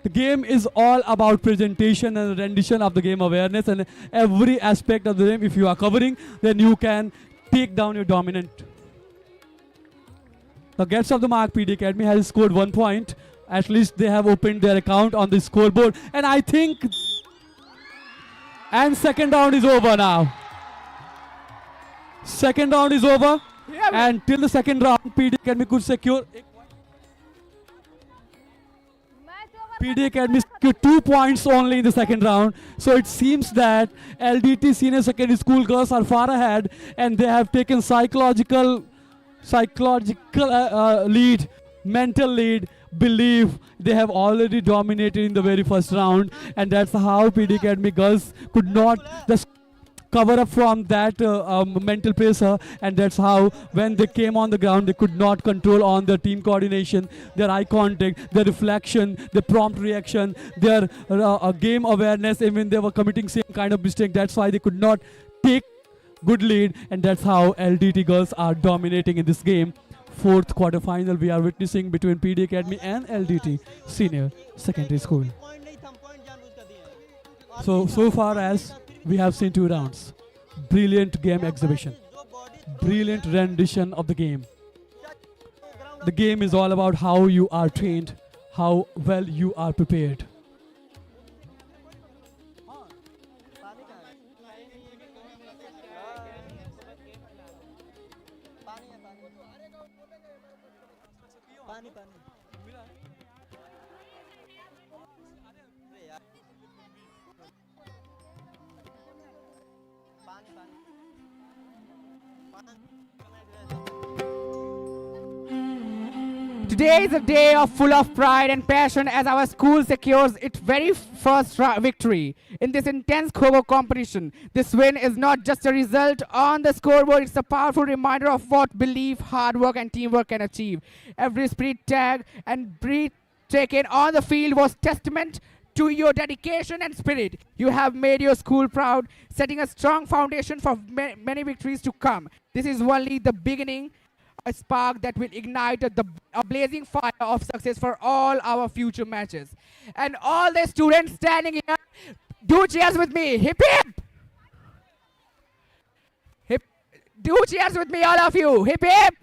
The game is all about presentation and rendition of the game awareness, and every aspect of the game, if you are covering, then you can take down your dominant. The guests of the mark, PD Academy, has scored 1 point. At least they have opened their account on the scoreboard. And I think... And second round is over now. Second round is over. Yeah, And till the second round, PD Academy could secure... PD Academy secured 2 points only in the second round. So it seems that LDT Senior Secondary School girls are far ahead, and they have taken psychological lead, mental lead, belief. They have already dominated in the very first round, and that's how PD Academy girls could not just cover up from that mental pressure, and that's how when they came on the ground they could not control on their team coordination, their eye contact, their reflection, their prompt reaction, their game awareness. Even they were committing same kind of mistake, that's why they could not take good lead, and that's how LDT girls are dominating in this game. Fourth quarterfinal we are witnessing between PD Academy and LDT Senior Secondary School. So far as we have seen 2 rounds. Brilliant game exhibition. Brilliant rendition of the game. The game is all about how you are trained, how well you are prepared. Today is a day full of pride and passion as our school secures its very first victory in this intense Kho-Kho competition. This win is not just a result on the scoreboard, it's a powerful reminder of what belief, hard work and teamwork can achieve. Every spirit tag and breath taken on the field was testament to your dedication and spirit. You have made your school proud, setting a strong foundation for many victories to come. This is only the beginning, a spark that will ignite a blazing fire of success for all our future matches. And all the students standing here, do cheers with me. Hip hip! Hip! Do cheers with me, all of you. Hip hip!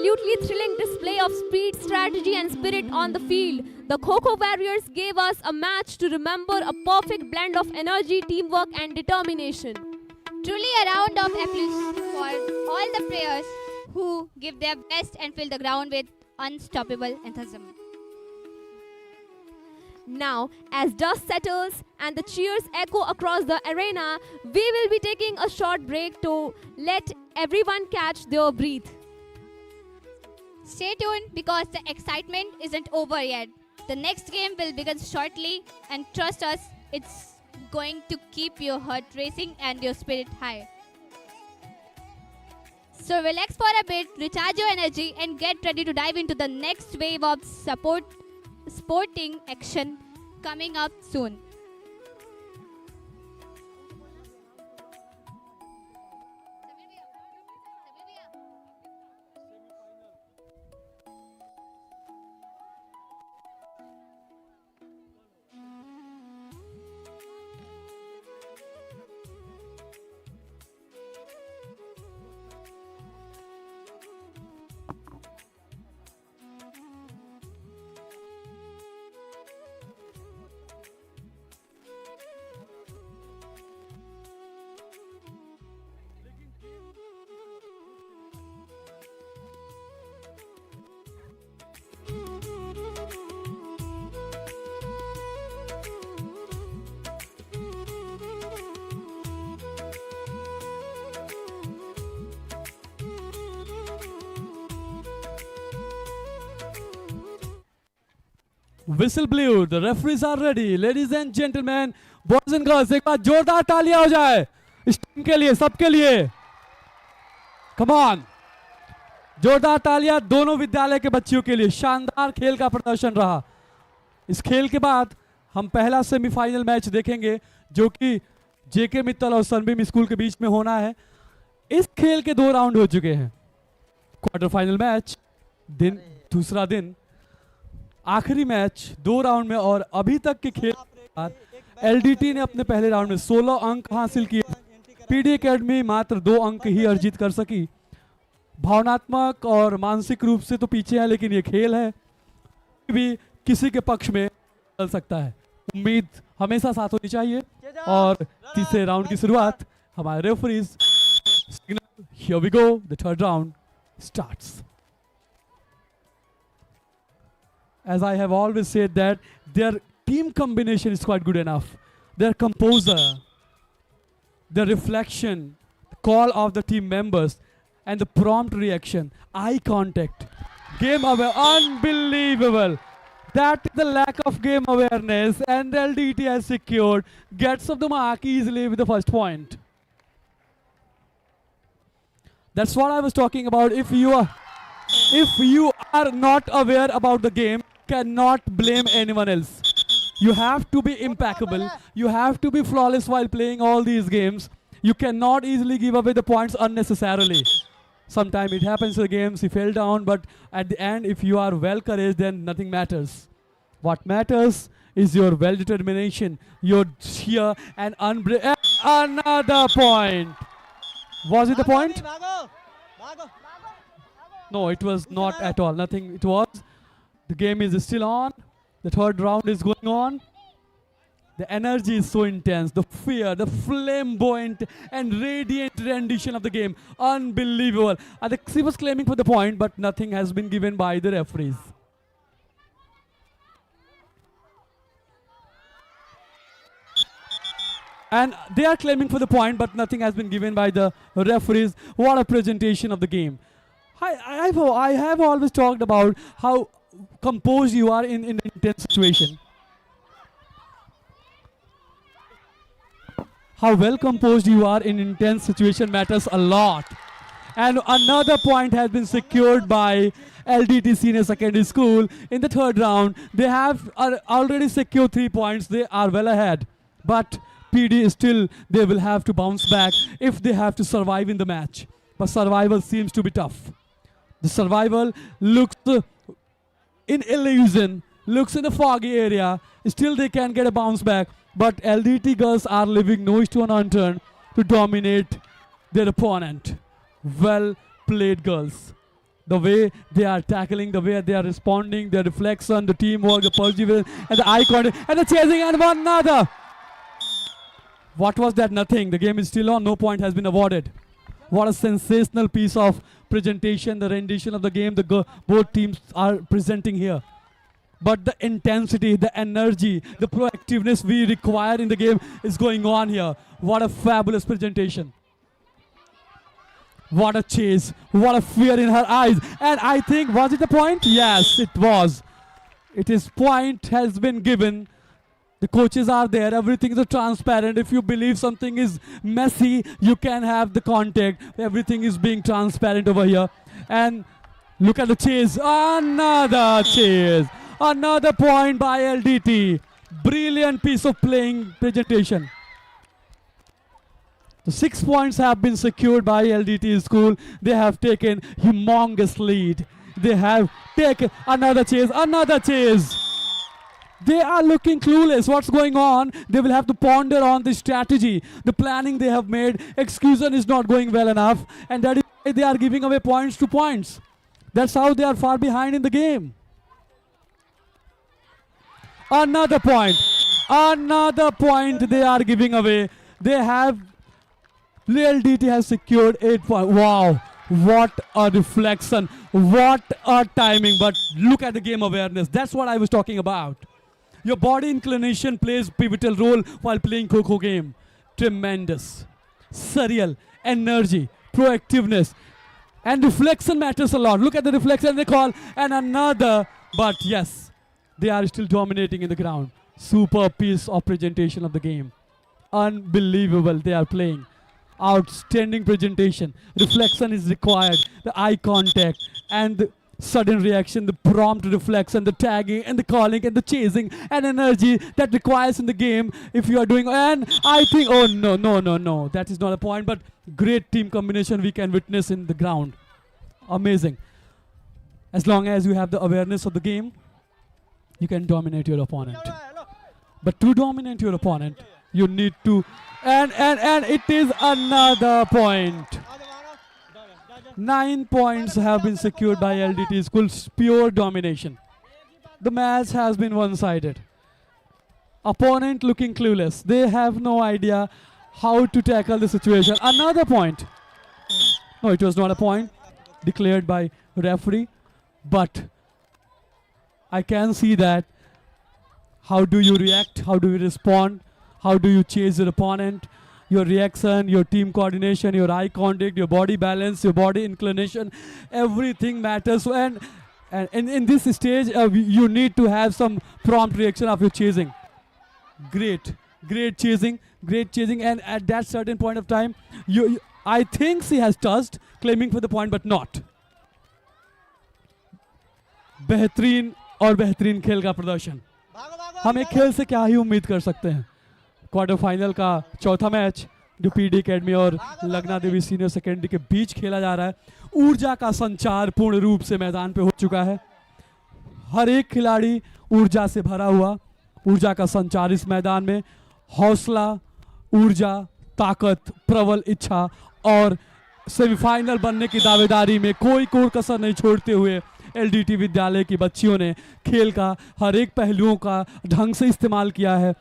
absolutely thrilling display of speed, strategy, and spirit on the field. The Kho-Kho Warriors gave us a match to remember, a perfect blend of energy, teamwork, and determination. Truly a round of applause for all the players who give their best and fill the ground with unstoppable enthusiasm. Now, as dust settles and the cheers echo across the arena, we will be taking a short break to let everyone catch their breath. Stay tuned because the excitement isn't over yet. The next game will begin shortly, and trust us, it's going to keep your heart racing and your spirit high. So relax for a bit, recharge your energy, and get ready to dive into the next wave of sporting action coming up soon. Whistle blew. The referees are ready. Ladies and gentlemen, boys and girls, एक बार जोरदार तालियां हो जाए इस team के लिए, सबके लिए. Come on. जोरदार तालियां दोनों विद्यालय के बच्चियों के लिए. शानदार खेल का प्रदर्शन रहा. इस खेल के बाद हम पहला सेमीफाइनल मैच देखेंगे जो कि जेके मित्तल और सनबीम स्कूल के बीच में होना है. इस खेल के 2 राउंड हो चुके हैं. क्वार्टर फाइनल मैच दूसरा दिन, आखिरी मैच 2 राउंड में, और अभी तक के खेल एलडीटी ने अपने पहले राउंड में 16 अंक हासिल किए. पीडी एकेडमी मात्र 2 अंक ही अर्जित कर सकी. भावनात्मक और मानसिक रूप से तो पीछे है, लेकिन ये खेल है भी किसी के पक्ष में चल सकता है. उम्मीद हमेशा साथ होनी चाहिए. और तीसरे राउंड की शुरुआत हमारे referees signal. Here we go. The third round starts. As I have always said that their team combination is quite good enough. Their composure, the reflection, the call of the team members, and the prompt reaction, eye contact, game aware, unbelievable. That is the lack of game awareness, and LDT has secured, gets off the mark easily with the first point. That's what I was talking about. If you are not aware about the game, cannot blame anyone else. You have to be impeccable. You have to be flawless while playing all these games. You cannot easily give away the points unnecessarily. Sometimes it happens in the games, you fell down, but at the end, if you are well courage, then nothing matters. What matters is your well determination, your sheer and another point. Was it the point? No, it was not at all. Nothing. It was. The game is still on. The third round is going on. The energy is so intense. The fear, the flamboyant and radiant rendition of the game. Unbelievable. He was claiming for the point, but nothing has been given by the referees. And they are claiming for the point, but nothing has been given by the referees. What a presentation of the game. I have always talked about how composed you are in an intense situation. How well composed you are in intense situation matters a lot. And another point has been secured by LDT Senior Secondary School in the third round. They have already secured 3 points. They are well ahead. But PD still, they will have to bounce back if they have to survive in the match. But survival seems to be tough. The survival looks in illusion, looks in a foggy area. Still they can get a bounce back. But LDT girls are leaving no stone unturned to dominate their opponent. Well played, girls. The way they are tackling, the way they are responding, their reflection, the teamwork, the perseverance, and the eye contact, and the chasing, and one another. What was that? Nothing. The game is still on. No point has been awarded. What a sensational piece of presentation, the rendition of the game both teams are presenting here. But the intensity, the energy, the proactiveness we require in the game is going on here. What a fabulous presentation. What a chase. What a fear in her eyes. And I think, was it the point? Yes, it was. It is point has been given. The coaches are there. Everything is transparent. If you believe something is messy, you can have the contact. Everything is being transparent over here. And look at the chase. Another chase. Another point by LDT. Brilliant piece of playing presentation. The 6 points have been secured by LDT school. They have taken humongous lead. They have taken another chase, another chase. They are looking clueless. What's going on? They will have to ponder on the strategy, the planning they have made. Execution is not going well enough, and that is why they are giving away points to points. That's how they are far behind in the game. Another point. Another point they are giving away. They have LDT has secured 8 points. Wow, what a reflection, what a timing. But look at the game awareness. That's what I was talking about. Your body inclination plays pivotal role while playing Kho-Kho game. Tremendous, surreal, energy, proactiveness, and reflection matters a lot. Look at the reflection they call, and another. But yes, they are still dominating in the ground. Super piece of presentation of the game. Unbelievable they are playing. Outstanding presentation. Reflection is required. The eye contact and the sudden reaction, the prompt reflection, the tagging and the calling and the chasing and energy that requires in the game if you are doing. And I think, oh no, that is not a point, but great team combination we can witness in the ground. Amazing. As long as you have the awareness of the game, you can dominate your opponent. But to dominate your opponent, you need to, and it is another point. 9 points have been secured by LDT schools. Pure domination. The match has been one-sided. Opponent looking clueless. They have no idea how to tackle the situation. Another point. No, it was not a point declared by referee, but I can see that. How do you react? How do you respond? How do you chase your opponent? Your reaction, your team coordination, your eye contact, your body balance, your body inclination, everything matters. And in this stage, you need to have some prompt reaction of your chasing. Great chasing. And at that certain point of time, I think she has touched, claiming for the point, but not. बेहतरीन और बेहतरीन खेल का प्रदर्शन. हम एक खेल से क्या ही उम्मीद कर सकते हैं. क्वार्टर फाइनल का चौथा मैच जो पीडी एकेडमी और लगना देवी सीनियर सेकेंडरी के बीच खेला जा रहा है. ऊर्जा का संचार पूर्ण रूप से मैदान पे हो चुका है. हर एक खिलाड़ी ऊर्जा से भरा हुआ. ऊर्जा का संचार इस मैदान में. हौसला, ऊर्जा, ताकत, प्रबल इच्छा और सेमीफाइनल बनने की दावेदारी में कोई कोर कसर नहीं छोड़ते हुए एलडीटी विद्यालय की बच्चियों ने खेल का हर एक पहलुओं का ढंग से इस्तेमाल किया है.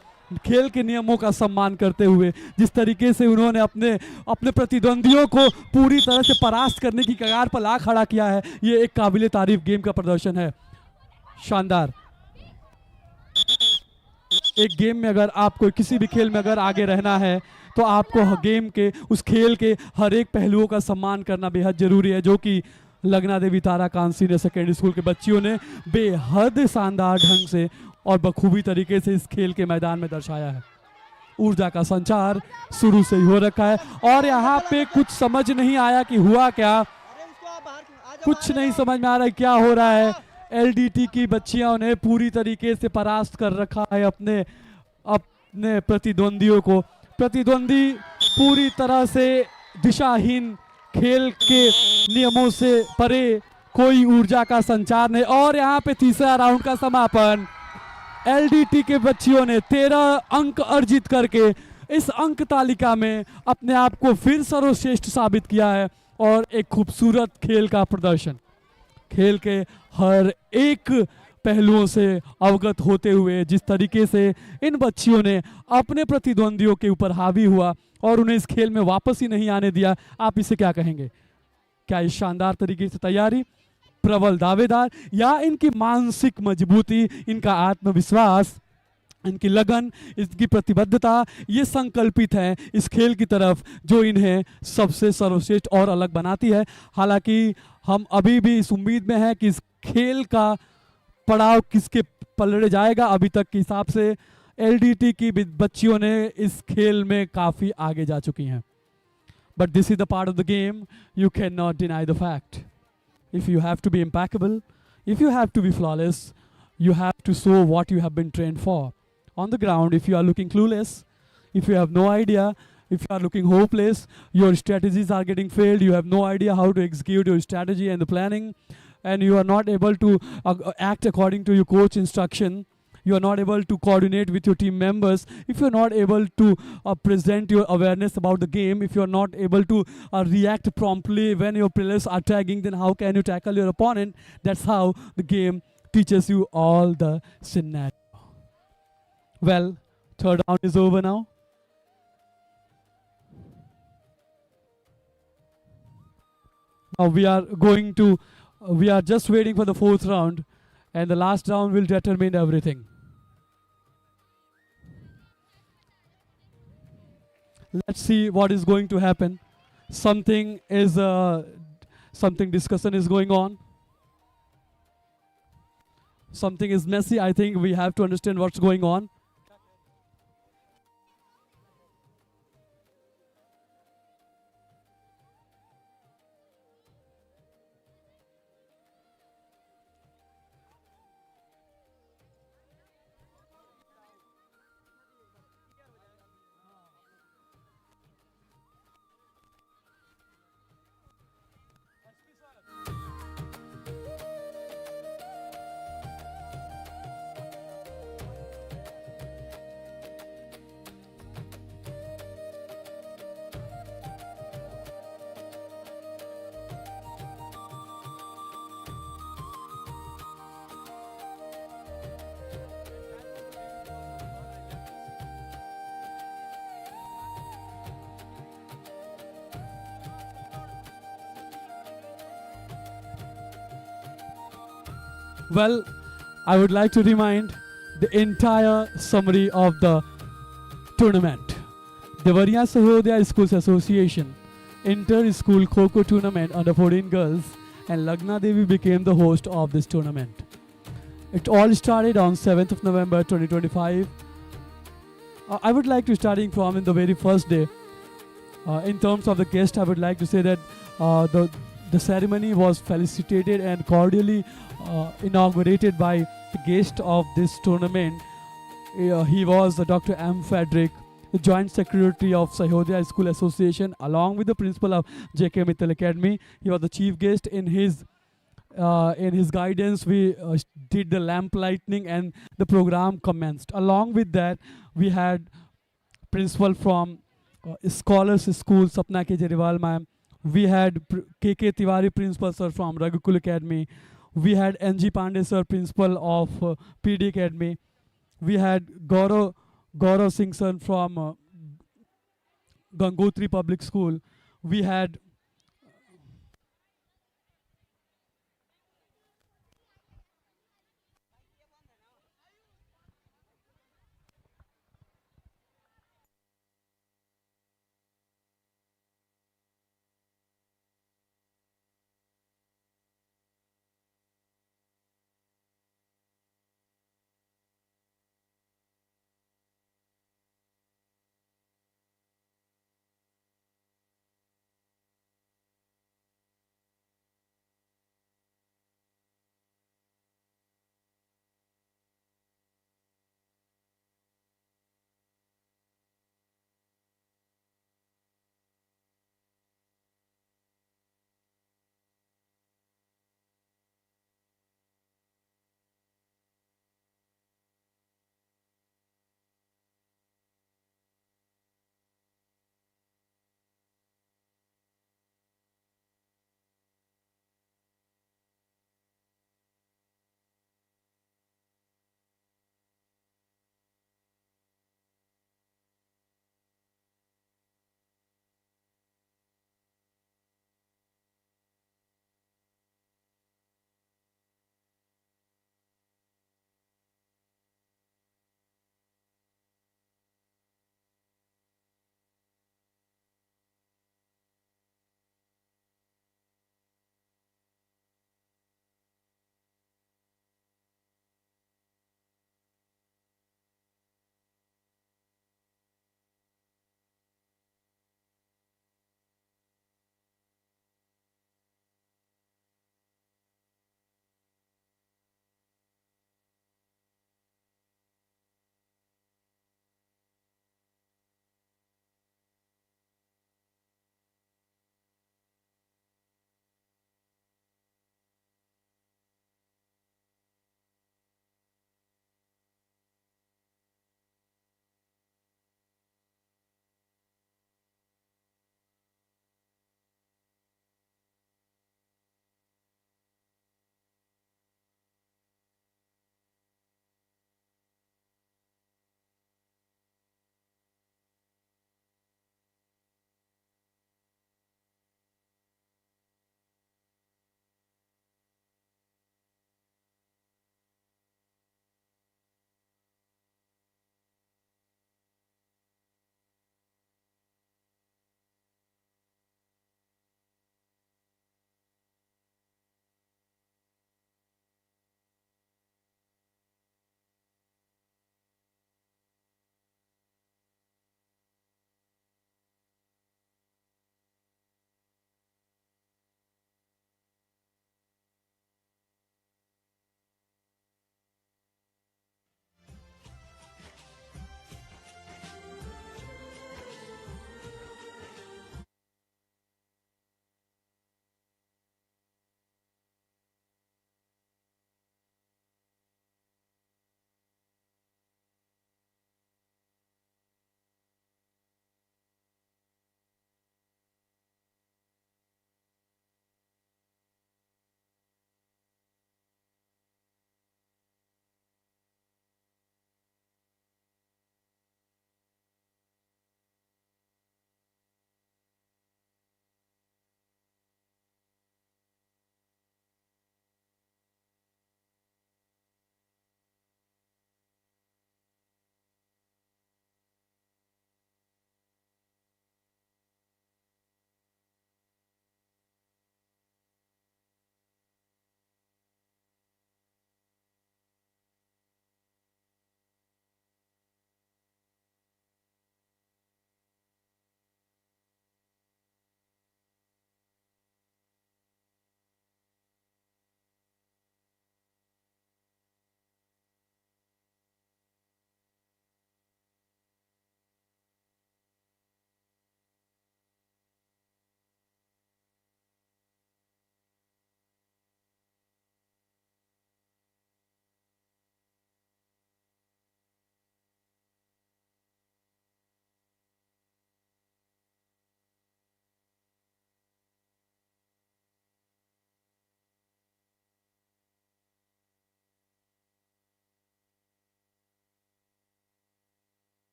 खेल के नियमों का सम्मान करते हुए जिस तरीके से उन्होंने अपने प्रतिद्वंदियों को पूरी तरह से परास्त करने की कगार पर ला खड़ा किया है, ये एक काबिले तारीफ गेम का प्रदर्शन है. शानदार. एक गेम में अगर आपको किसी भी खेल में अगर आगे रहना है तो आपको गेम के उस खेल के हर एक पहलुओं का सम्मान करना बेहद जरूरी है, जो कि लगना देवी ताराकांत सीनियर सेकेंडरी स्कूल के बच्चियों ने बेहद शानदार ढंग से और बखूबी तरीके से इस खेल के मैदान में दर्शाया है. ऊर्जा का संचार शुरू से ही हो रखा है और यहाँ पे कुछ समझ नहीं आया कि हुआ क्या. कुछ नहीं समझ में आ रहा है क्या हो रहा है. एलडीटी की बच्चियों ने पूरी तरीके से परास्त कर रखा है अपने प्रतिद्वंदियों को. प्रतिद्वंदी पूरी तरह से दिशाहीन, खेल के नियमों से परे, कोई ऊर्जा का संचार नहीं. और यहाँ पे तीसरा राउंड का समापन. एलडीटी के बच्चियों ने 13 अंक अर्जित करके इस अंक तालिका में अपने आप को फिर सर्वश्रेष्ठ साबित किया है और एक खूबसूरत खेल का प्रदर्शन. खेल के हर एक पहलुओं से अवगत होते हुए जिस तरीके से इन बच्चियों ने अपने प्रतिद्वंदियों के ऊपर हावी हुआ और उन्हें इस खेल में वापस ही नहीं आने दिया, आप इसे क्या कहेंगे? क्या इस शानदार तरीके से तैयारी, प्रबल दावेदार, या इनकी मानसिक मजबूती, इनका आत्मविश्वास, इनकी लगन, इनकी प्रतिबद्धता, ये संकल्पित है इस खेल की तरफ जो इन्हें सबसे सर्वश्रेष्ठ और अलग बनाती है। हालांकि हम अभी भी इस उम्मीद में हैं कि इस खेल का पड़ाव किसके पलड़े जाएगा। अभी तक के हिसाब से एलडीटी की बच्चियों ने इस खेल में काफ़ी आगे जा चुकी हैं। But this is the part of the game, you can not deny the fact. If you have to be impeccable, if you have to be flawless, you have to show what you have been trained for. On the ground, if you are looking clueless, if you have no idea, if you are looking hopeless, your strategies are getting failed, you have no idea how to execute your strategy and the planning, and you are not able to act according to your coach instruction, you are not able to coordinate with your team members, if you are not able to present your awareness about the game, if you are not able to react promptly when your players are tagging, then how can you tackle your opponent? That's how the game teaches you all the scenario. Well, third round is over now. Now we are just waiting for the fourth round, and the last round will determine everything. Let's see what is going to happen. Something is something discussion is going on. Something is messy. I think we have to understand what's going on. Well, I would like to remind the entire summary of the tournament. Deoria Sahodaya Schools Association Inter-School Kho-Kho Tournament under 14 girls, and Lagna Devi became the host of this tournament. It all started on 7th of November 2025. I would like to starting from in the very first day. In terms of the guest, I would like to say that the ceremony was felicitated and cordially inaugurated by the guest of this tournament. He was Dr. M. Frederick, the Joint Secretary of Sahodaya School Association, along with the principal of J.K. Mittal Academy. He was the chief guest. In his guidance, we did the lamp lighting and the program commenced. Along with that, we had principal from Scholars School, Sapna Kejriwal ma'am. We had K.K. Tiwari principal sir from Gurukul Academy. We had N.G. Pandey sir principal of PD Academy. We had Gaurav Singh sir from Gangotri Public School. We had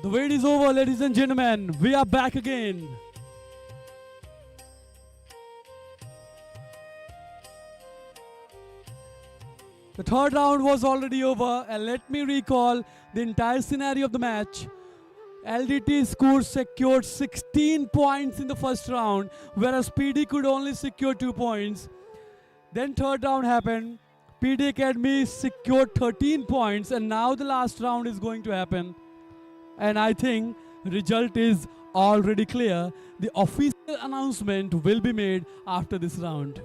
The wait is over, ladies and gentlemen. We are back again. The third round was already over, and let me recall the entire scenario of the match. LDT score secured 16 points in the first round, whereas PD could only secure 2 points. Then third round happened. PD Academy secured 13 points, and now the last round is going to happen. And I think result is already clear. The official announcement will be made after this round.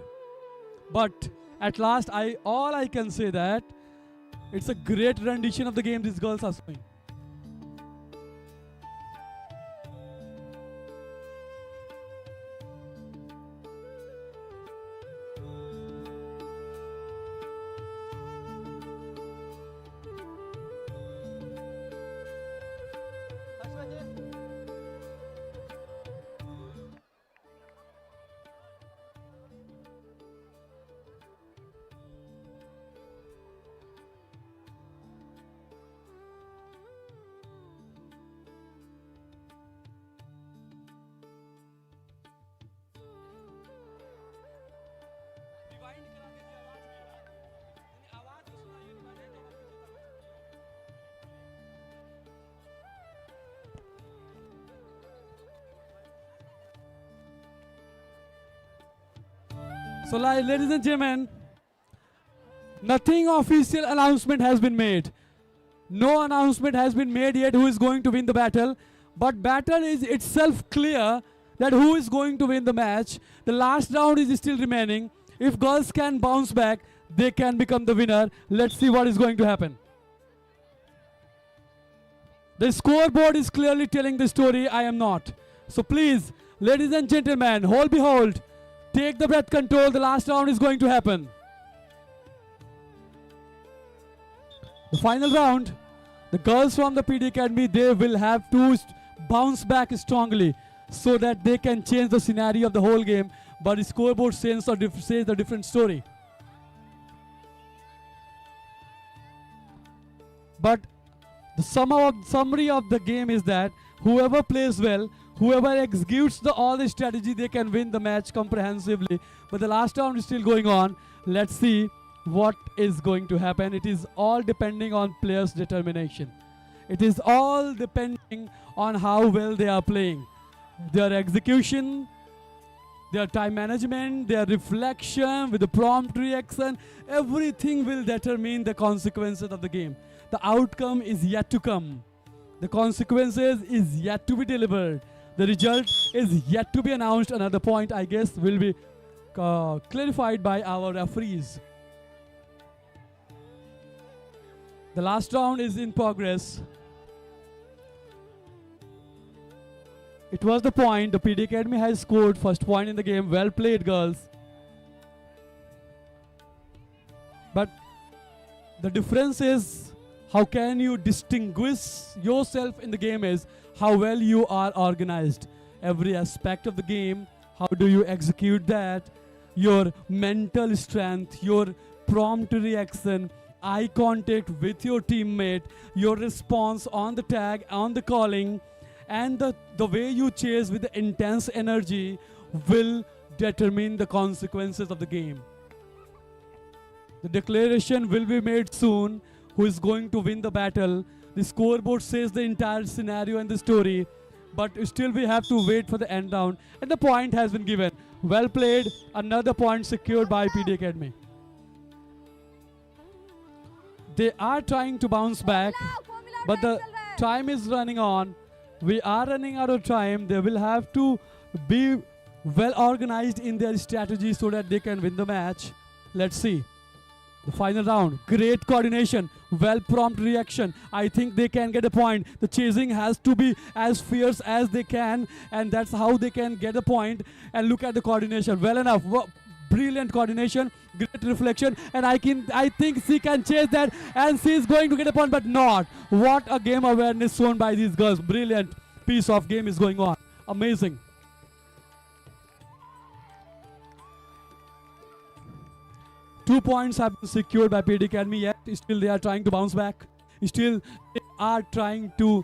But at last, all I can say that it's a great rendition of the game these girls are showing. So, ladies and gentlemen, nothing official announcement has been made. No announcement has been made yet who is going to win the battle. But battle is itself clear that who is going to win the match. The last round is still remaining. If girls can bounce back, they can become the winner. Let's see what is going to happen. The scoreboard is clearly telling the story. I am not. So please, ladies and gentlemen, behold, take the breath control. The last round is going to happen. The final round, the girls from the PD Academy, they will have to bounce back strongly so that they can change the scenario of the whole game. But the scoreboard says a different story. But the summary of the game is that whoever plays well, whoever executes all the strategy, they can win the match comprehensively. But the last round is still going on. Let's see what is going to happen. It is all depending on players' determination. It is all depending on how well they are playing. Their execution, their time management, their reflection with the prompt reaction, everything will determine the consequences of the game. The outcome is yet to come. The consequences is yet to be delivered. The result is yet to be announced. Another point, I guess, will be clarified by our referees. The last round is in progress. It was the point. The PD Academy has scored first point in the game. Well played, girls. But the difference is how can you distinguish yourself in the game is how well you are organized. Every aspect of the game, how do you execute that? Your mental strength, your prompt reaction, eye contact with your teammate, your response on the tag, on the calling, and the way you chase with the intense energy will determine the consequences of the game. The declaration will be made soon. Who is going to win the battle? The scoreboard says the entire scenario and the story, but still we have to wait for the end round. And the point has been given. Well played. Another point secured by PD Academy. They are trying to bounce back, but the time is running on. We are running out of time. They will have to be well organized in their strategy so that they can win the match. Let's see. The final round, great coordination, well prompt reaction. I think they can get a point. The chasing has to be as fierce as they can, and that's how they can get a point. And look at the coordination, well enough. Brilliant coordination, great reflection, and I think she can chase that, and she is going to get a point, but not. What a game awareness shown by these girls. Brilliant piece of game is going on. Amazing. Two points have been secured by PD Academy, yet still they are trying to bounce back. Still they are trying to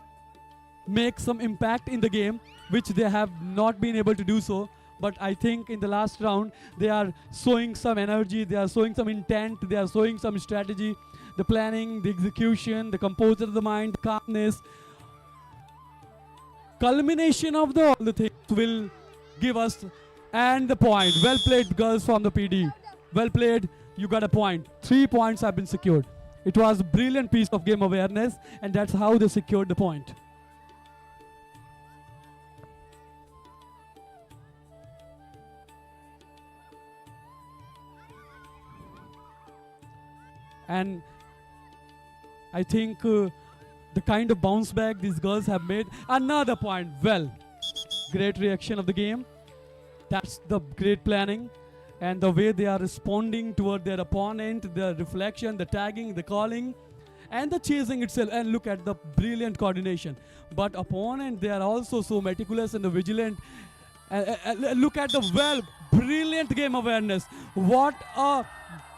make some impact in the game, which they have not been able to do so. But I think in the last round, they are showing some energy, they are showing some intent, they are showing some strategy, the planning, the execution, the composure of the mind, the calmness. Culmination of all the things will give us and the point. Well played, girls from the PD. Well played, you got a point. 3 points have been secured. It was a brilliant piece of game awareness, and that's how they secured the point. And I think the kind of bounce back these girls have made. Another point. Well, great reaction of the game. That's the great planning. And the way they are responding toward their opponent, the reflection, the tagging, the calling, and the chasing itself. And look at the brilliant coordination. But opponent, they are also so meticulous and vigilant. Look at the brilliant game awareness. What a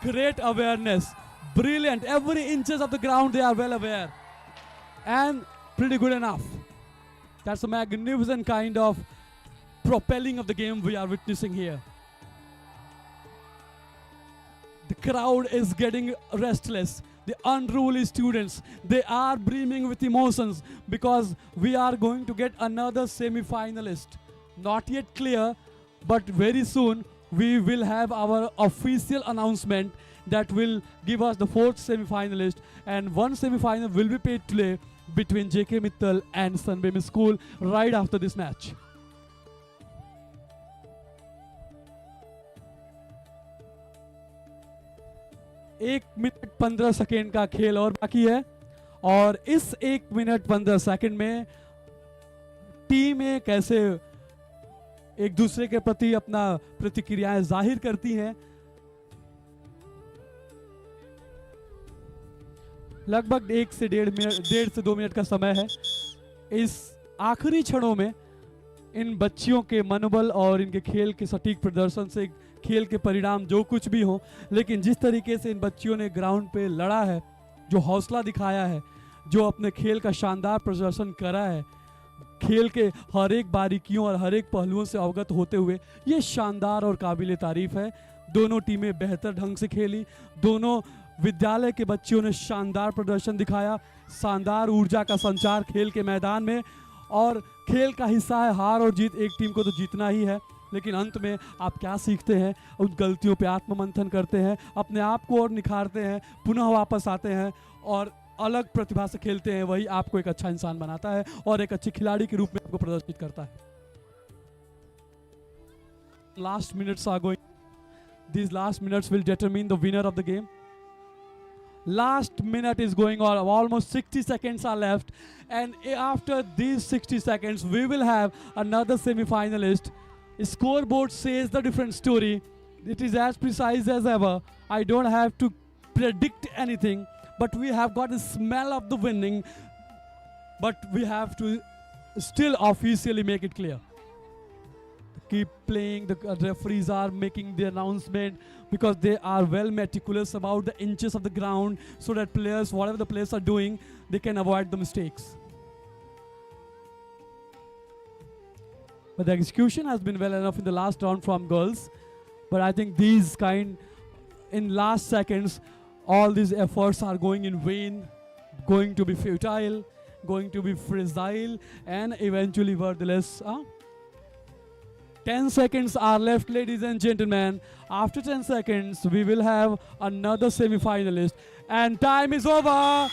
great awareness. Brilliant. Every inches of the ground they are well aware. And pretty good enough. That's a magnificent kind of propelling of the game we are witnessing here. The crowd is getting restless. The unruly students, they are brimming with emotions because we are going to get another semi-finalist. Not yet clear, but very soon we will have our official announcement that will give us the 4th semi-finalist, and one semi-final will be played today between JK Mittal and Sunbeam School right after this match. एक minute 15 second का खेल और बाकी है, और इस 1 minute 15 second में टीमें कैसे एक दूसरे के प्रति अपना प्रतिक्रियाएं जाहिर करती हैं. लगभग 1 से 1.5 से 2 मिनट का समय है. इस आखिरी क्षणों में इन बच्चियों के मनोबल और इनके खेल के सटीक प्रदर्शन से खेल के परिणाम जो कुछ भी हो, लेकिन जिस तरीके से इन बच्चियों ने ग्राउंड पे लड़ा है, जो हौसला दिखाया है, जो अपने खेल का शानदार प्रदर्शन करा है, खेल के हर एक बारीकियों और हर एक पहलुओं से अवगत होते हुए, ये शानदार और काबिल तारीफ है. दोनों टीमें बेहतर ढंग से खेली. दोनों विद्यालय के बच्चियों ने शानदार प्रदर्शन दिखाया. शानदार ऊर्जा का संचार खेल के मैदान में, और खेल का हिस्सा है हार और जीत. एक टीम को तो जीतना ही है, लेकिन अंत में आप क्या सीखते हैं, उन गलतियों पे आत्ममंथन करते हैं, अपने आप को और निखारते हैं, पुनः वापस आते हैं और अलग प्रतिभा से खेलते हैं. वही आपको एक अच्छा इंसान बनाता है और एक अच्छे खिलाड़ी के रूप में आपको प्रदर्शित करता है. Last minutes are going. These last minutes will determine the winner of the game. Last minute is going on. Almost 60 seconds are left, and after these 60 seconds we will have another semi-finalist. Scoreboard says the different story. It is as precise as ever. I don't have to predict anything, but we have got a smell of the winning, but we have to still officially make it clear. Keep playing. The referees are making the announcement because they are well meticulous about the inches of the ground, so that players, whatever the players are doing, they can avoid the mistakes. But the execution has been well enough in the last round from girls. But I think these in last seconds, all these efforts are going in vain, going to be futile, going to be fragile, and eventually worthless. 10 seconds are left, ladies and gentlemen. After 10 seconds, we will have another semi-finalist. And time is over.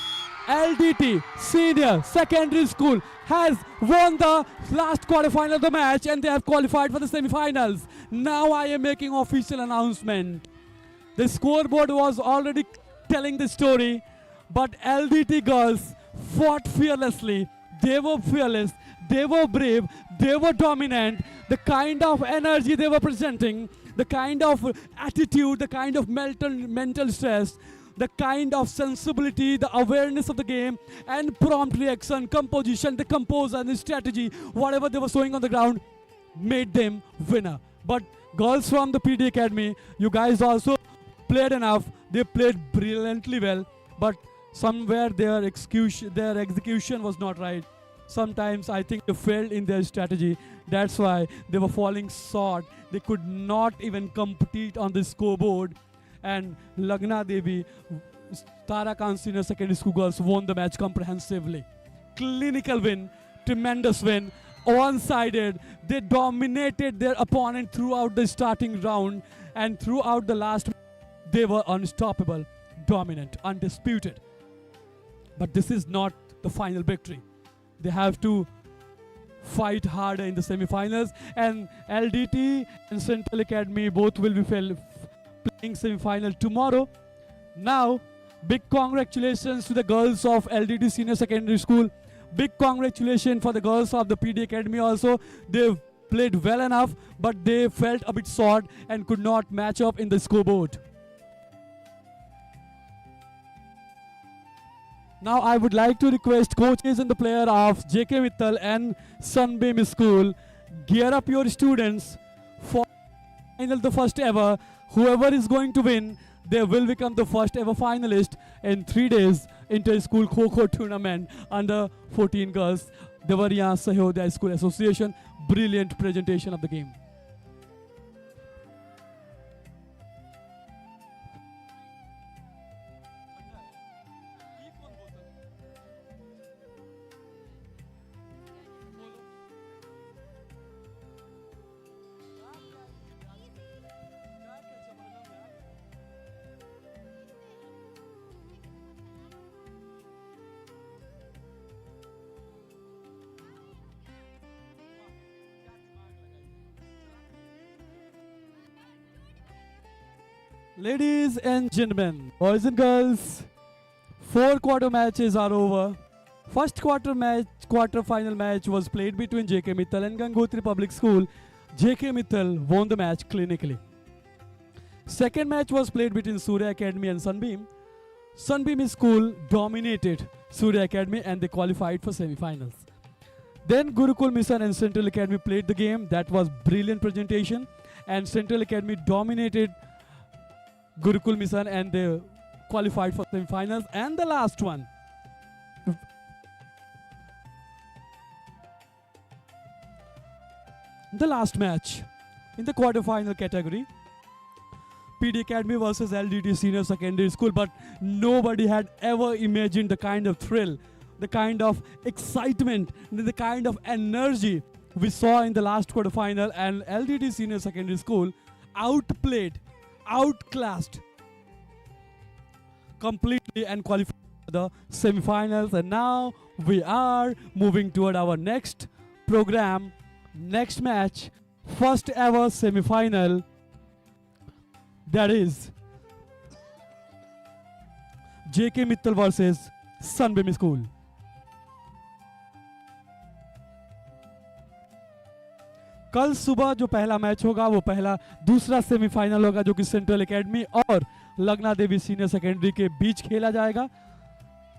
LDT Senior Secondary School has won the last quarterfinal of the match, and they have qualified for the semi-finals. Now I am making official announcement. The scoreboard was already telling the story, but LDT girls fought fearlessly. They were fearless, they were brave, they were dominant. The kind of energy they were presenting, the kind of attitude, the kind of mental stress, the kind of sensibility, the awareness of the game, and prompt reaction, composition, the composure and the strategy, whatever they were showing on the ground, made them winner. But girls from the PD Academy, you guys also played enough. They played brilliantly well, but somewhere their execution was not right. sometimes I think they failed in their strategy. That's why they were falling short. They could not even compete on the scoreboard. And Lagna Devi Tarakant Senior Secondary School girls won the match comprehensively. Clinical win, tremendous win, one-sided. They dominated their opponent throughout the starting round, and throughout the last, they were unstoppable, dominant, undisputed. But this is not the final victory. They have to fight harder in the semi-finals, and LDT and Central Academy both will be playing semi-final tomorrow. Now, big congratulations to the girls of LDT Senior Secondary School. Big congratulations for the girls of the PD Academy also. They played well enough, but they felt a bit short and could not match up in the scoreboard. Now I would like to request coaches and the player of JK Mittal and Sunbeam School, gear up your students for final, the first ever. Whoever is going to win, they will become the first ever finalist in 3 days inter-school Kho-Kho tournament under 14 girls. Deoria Sahodaya School Association. Brilliant presentation of the game. Ladies and gentlemen, boys and girls, 4 quarter matches are over. First quarter final match was played between JK Mittal and Gangotri Public School. JK Mittal won the match clinically. Second match was played between Surya Academy and Sunbeam. Sunbeam School dominated Surya Academy and they qualified for semi-finals. Then Gurukul Mission and Central Academy played the game. That was brilliant presentation, and Central Academy dominated Gurukul Mission and they qualified for semi-finals. And the last one, the last match in the quarter-final category, PD Academy versus LDT Senior Secondary School. But nobody had ever imagined the kind of thrill, the kind of excitement, the kind of energy we saw in the last quarter-final, and LDT Senior Secondary School outplayed, outclassed completely and qualified for the semi-finals. And now we are moving toward our next program, next match, first ever semi-final, that is JK Mittal versus Sunbeam School. कल सुबह जो पहला match होगा वो दूसरा semifinal होगा, जो कि सेंट्रल एकेडमी और लगना देवी सीनियर सेकेंडरी के बीच खेला जाएगा.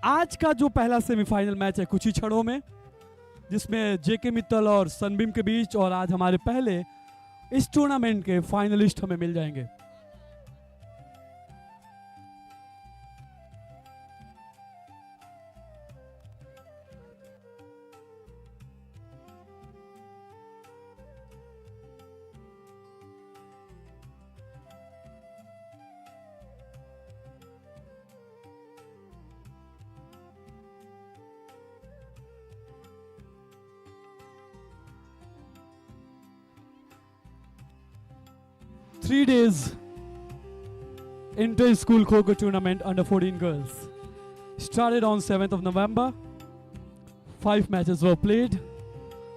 आज का जो पहला सेमीफाइनल मैच है कुछ ही क्षणों में, जिसमें जेके मित्तल और सनबीम के बीच, और आज हमारे पहले इस टूर्नामेंट के फाइनलिस्ट हमें मिल जाएंगे. Three days inter-school Kho-Kho tournament under 14 girls. Started on 7th of November. 5 matches were played.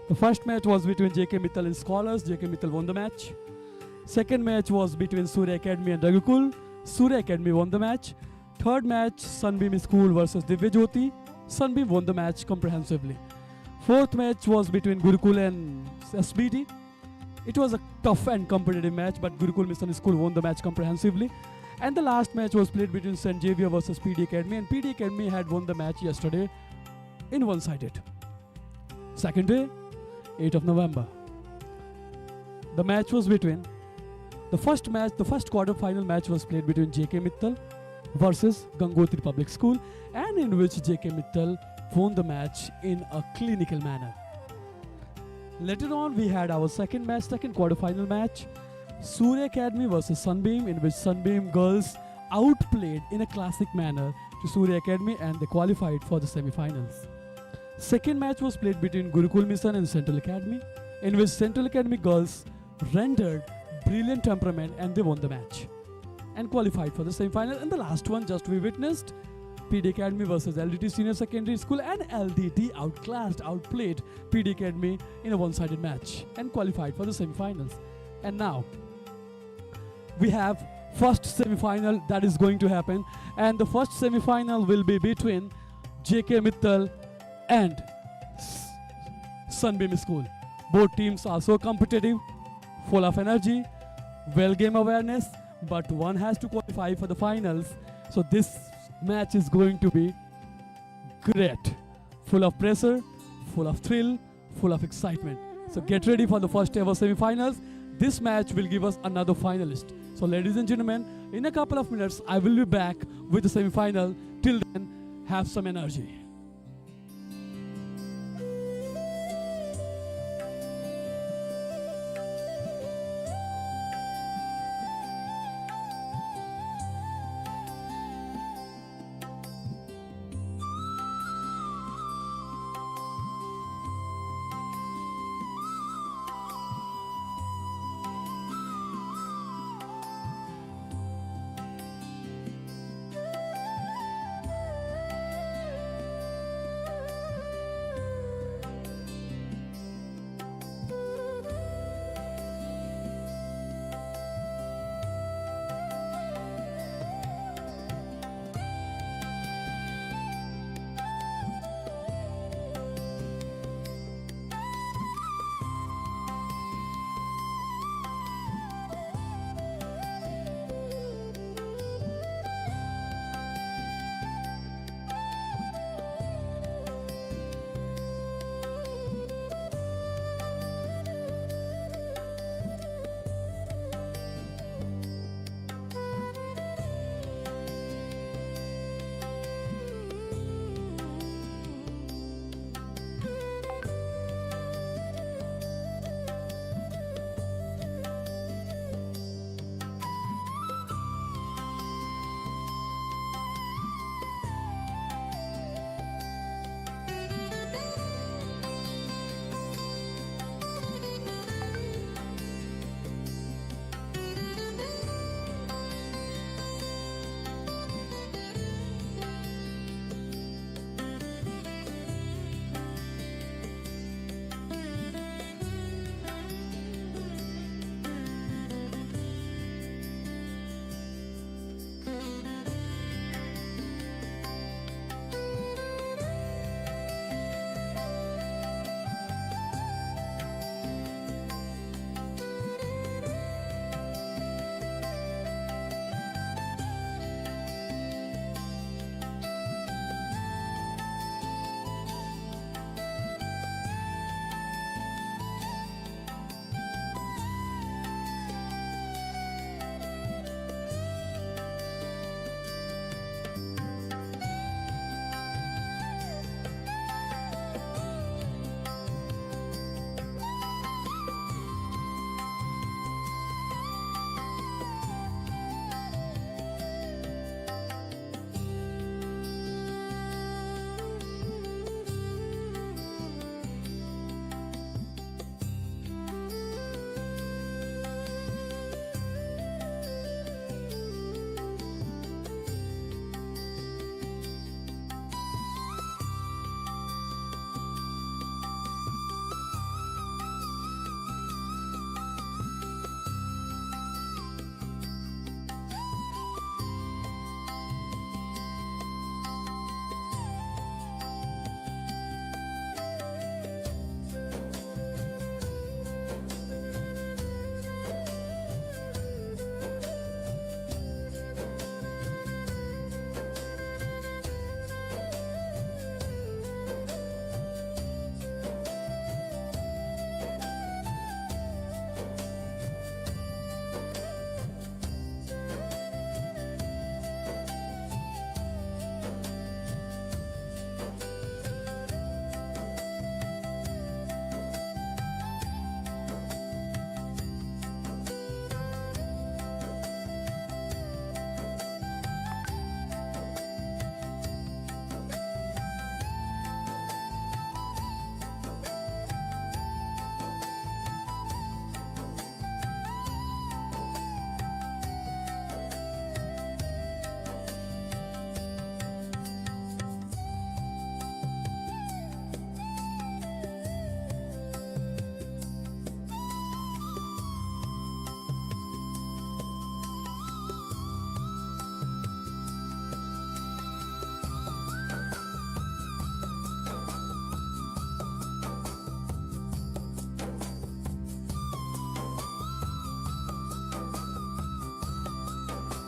The first match was between JK Mittal and Scholars. JK Mittal won the match. Second match was between Surya Academy and Gurukul. Surya Academy won the match. Third match, Sunbeam School versus Divya Jyoti. Sunbeam won the match comprehensively. Fourth match was between Gurukul and SBT. It was a tough and competitive match, but Gurukul Mission School won the match comprehensively. And the last match was played between St. Xavier versus PD Academy, and PD Academy had won the match yesterday in one-sided. Second day, 8th of November. The match was between, the first quarter-final match was played between JK Mittal versus Gangotri Public School, and in which JK Mittal won the match in a clinical manner. Later on, we had our second match, second quarterfinal match, Surya Academy versus Sunbeam, in which Sunbeam girls outplayed in a classic manner to Surya Academy and they qualified for the semi-finals. Second match was played between Gurukul Mission and Central Academy, in which Central Academy girls rendered brilliant temperament and they won the match and qualified for the semi-final. And the last one just we witnessed, PD Academy versus LDT Senior Secondary School, and LDT outplayed PD Academy in a one-sided match and qualified for the semi-finals. And now we have first semi-final that is going to happen, and the first semi-final will be between JK Mittal and Sunbeam School. Both teams are so competitive, full of energy, well game awareness, but one has to qualify for the finals. So this match is going to be great, full of pressure, full of thrill, full of excitement. So get ready for the first ever semi-finals. This match will give us another finalist. So ladies and gentlemen, in a couple of minutes I will be back with the semi-final. Till then, have some energy.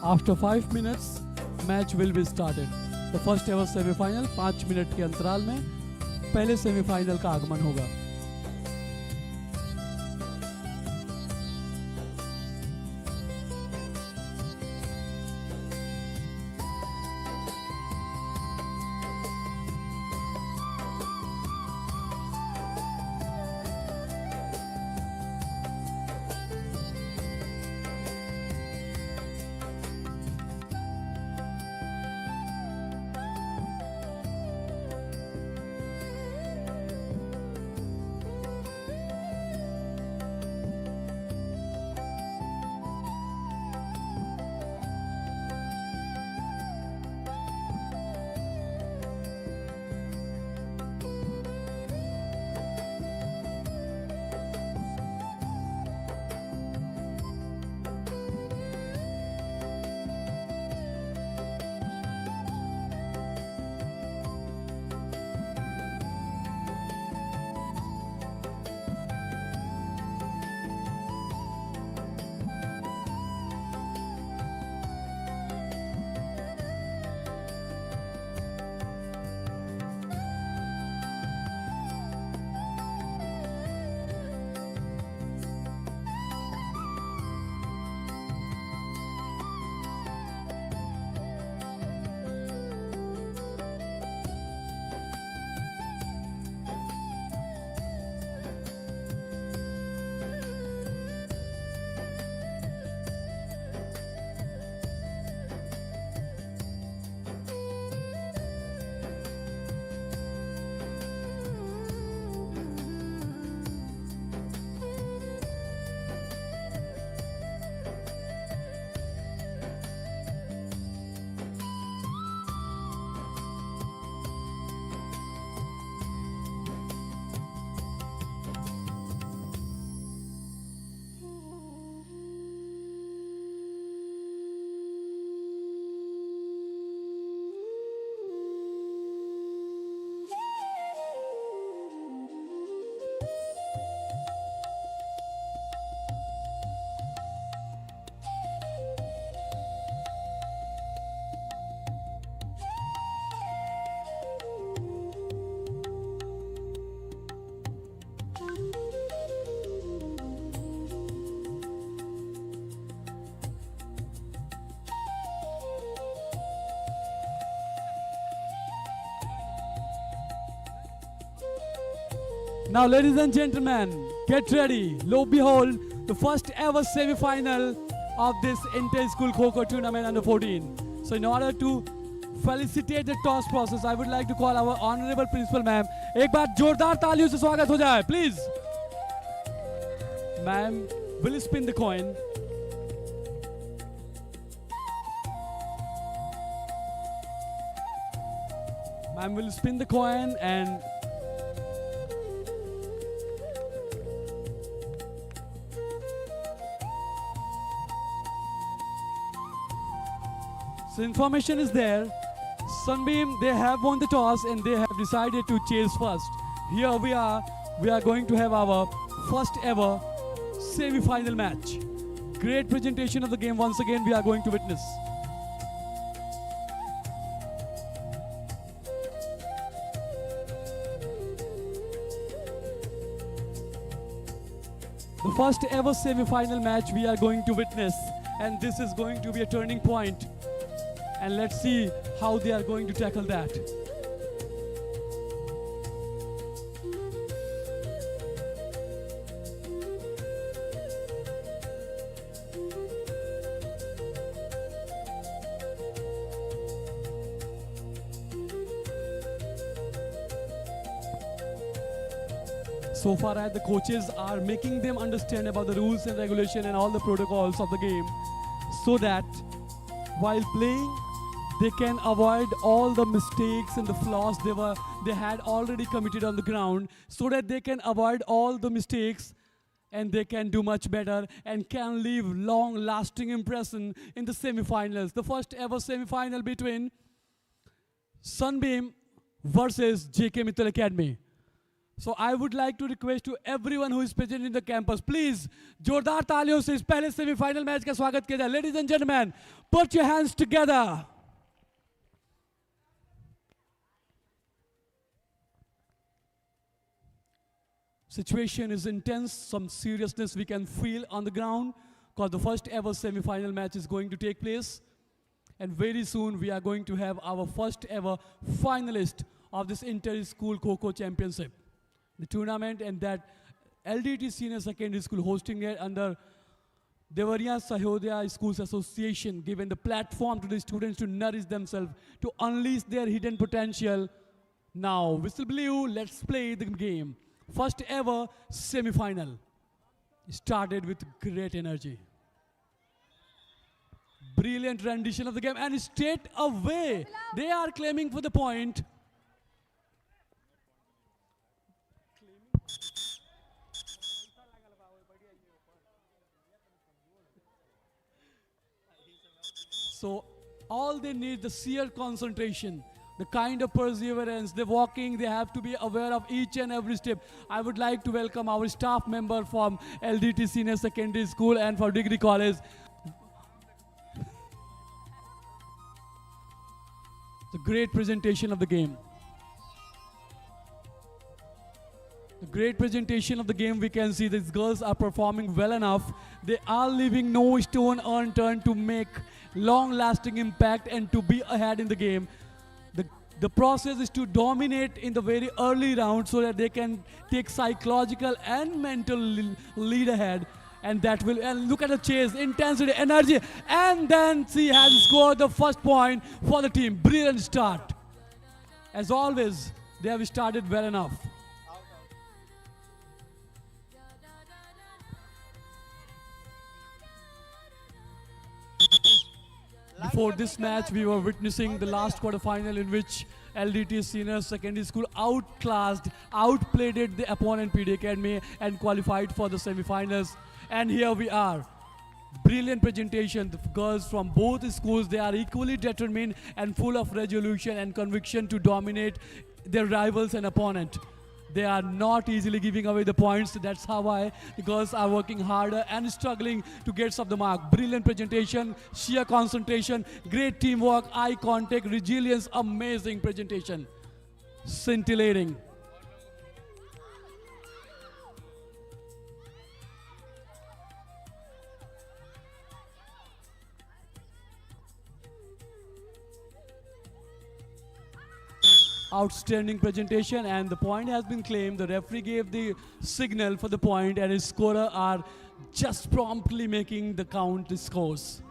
After 5 minutes, match will be started. The first ever semi-final 5 minute के अंतराल में पहले semifinal का आगमन होगा. Now, ladies and gentlemen, get ready. Lo behold, the first ever semi-final of this inter-school Kho-Kho tournament under 14. So, in order to felicitate the toss process, I would like to call our honorable principal ma'am. एक बार जोरदार तालियों से स्वागत हो जाए, please. Ma'am, will you spin the coin? Ma'am will spin the coin and so information is there. Sunbeam, they have won the toss and they have decided to chase first. Here we are going to have our first ever semi-final match. Great presentation of the game once again we are going to witness. The first ever semi-final match we are going to witness, and this is going to be a turning point. And let's see how they are going to tackle that. So far as the coaches are making them understand about the rules and regulation and all the protocols of the game, so that while playing they can avoid all the mistakes and the flaws they had already committed on the ground, so that they can avoid all the mistakes and they can do much better and can leave long lasting impression in the semi-finals. The first ever semi-final between Sunbeam versus JK Mittal Academy. So I would like to request to everyone who is present in the campus, please, जोरदार तालियों से इस पहले semifinal match का स्वागत किया जाए. Ladies and gentlemen, put your hands together. Situation is intense, some seriousness we can feel on the ground because the first ever semi-final match is going to take place. And very soon we are going to have our first ever finalist of this inter-school Kho-Kho championship. The tournament, and that LDT Senior Secondary School hosting it under Deoria Sahodaya Schools Association, giving the platform to the students to nourish themselves, to unleash their hidden potential. Now, whistle blew, let's play the game. First ever semi-final. Started with great energy. Brilliant rendition of the game, and straight away, they are claiming for the point. So all they need, the sheer concentration, the kind of perseverance, they're walking, they have to be aware of each and every step. I would like to welcome our staff member from LDT Senior Secondary School and for Degree College. The great presentation of the game. The great presentation of the game, we can see these girls are performing well enough. They are leaving no stone unturned to make long-lasting impact and to be ahead in the game. The process is to dominate in the very early round so that they can take psychological and mental lead ahead. And that will, and look at the chase, intensity, energy, and then she has scored the first point for the team. Brilliant start. As always, they have started well enough. Before this match, we were witnessing the last quarterfinal in which LDT Senior Secondary School outplayed the opponent PD Academy and qualified for the semi-finals. And here we are. Brilliant presentation. The girls from both schools, they are equally determined and full of resolution and conviction to dominate their rivals and opponent. They are not easily giving away the points. That's how the girls are working harder and struggling to get off the mark. Brilliant presentation, sheer concentration, great teamwork, eye contact, resilience, amazing presentation. Scintillating. Outstanding presentation, and the point has been claimed. The referee gave the signal for the point, and his scorer are just promptly making the count the scores.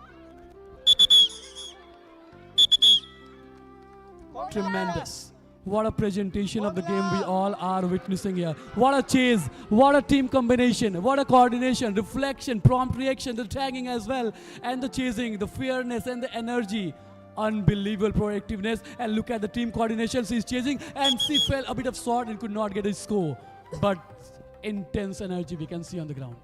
Tremendous. What a presentation of the game we all are witnessing here. What a chase, what a team combination, what a coordination, reflection, prompt reaction, the tagging as well, and the chasing, the fairness and the energy. Unbelievable proactiveness, and look at the team coordination. She's chasing and she fell a bit of short and could not get a score, but intense energy we can see on the ground.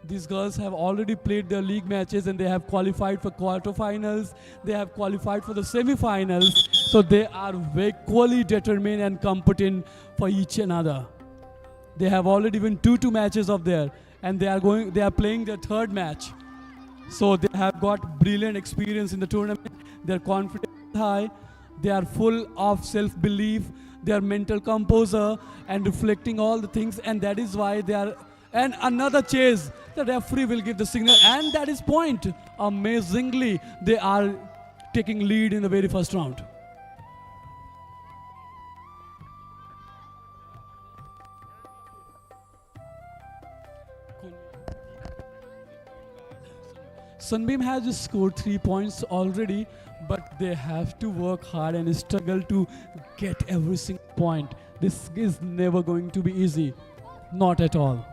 These girls have already played their league matches and they have qualified for quarterfinals, they have qualified for the semi-finals, so they are equally determined and competent for each another. They have already won two matches of there, and they are playing their third match. So they have got brilliant experience in the tournament. Their confidence is high. They are full of self-belief. They are mental composure and reflecting all the things, and that is why they are. And another chase, the referee will give the signal, and that is point. Amazingly, they are taking lead in the very first round. Sunbeam has scored 3 points already, but they have to work hard and struggle to get every single point. This is never going to be easy. Not at all.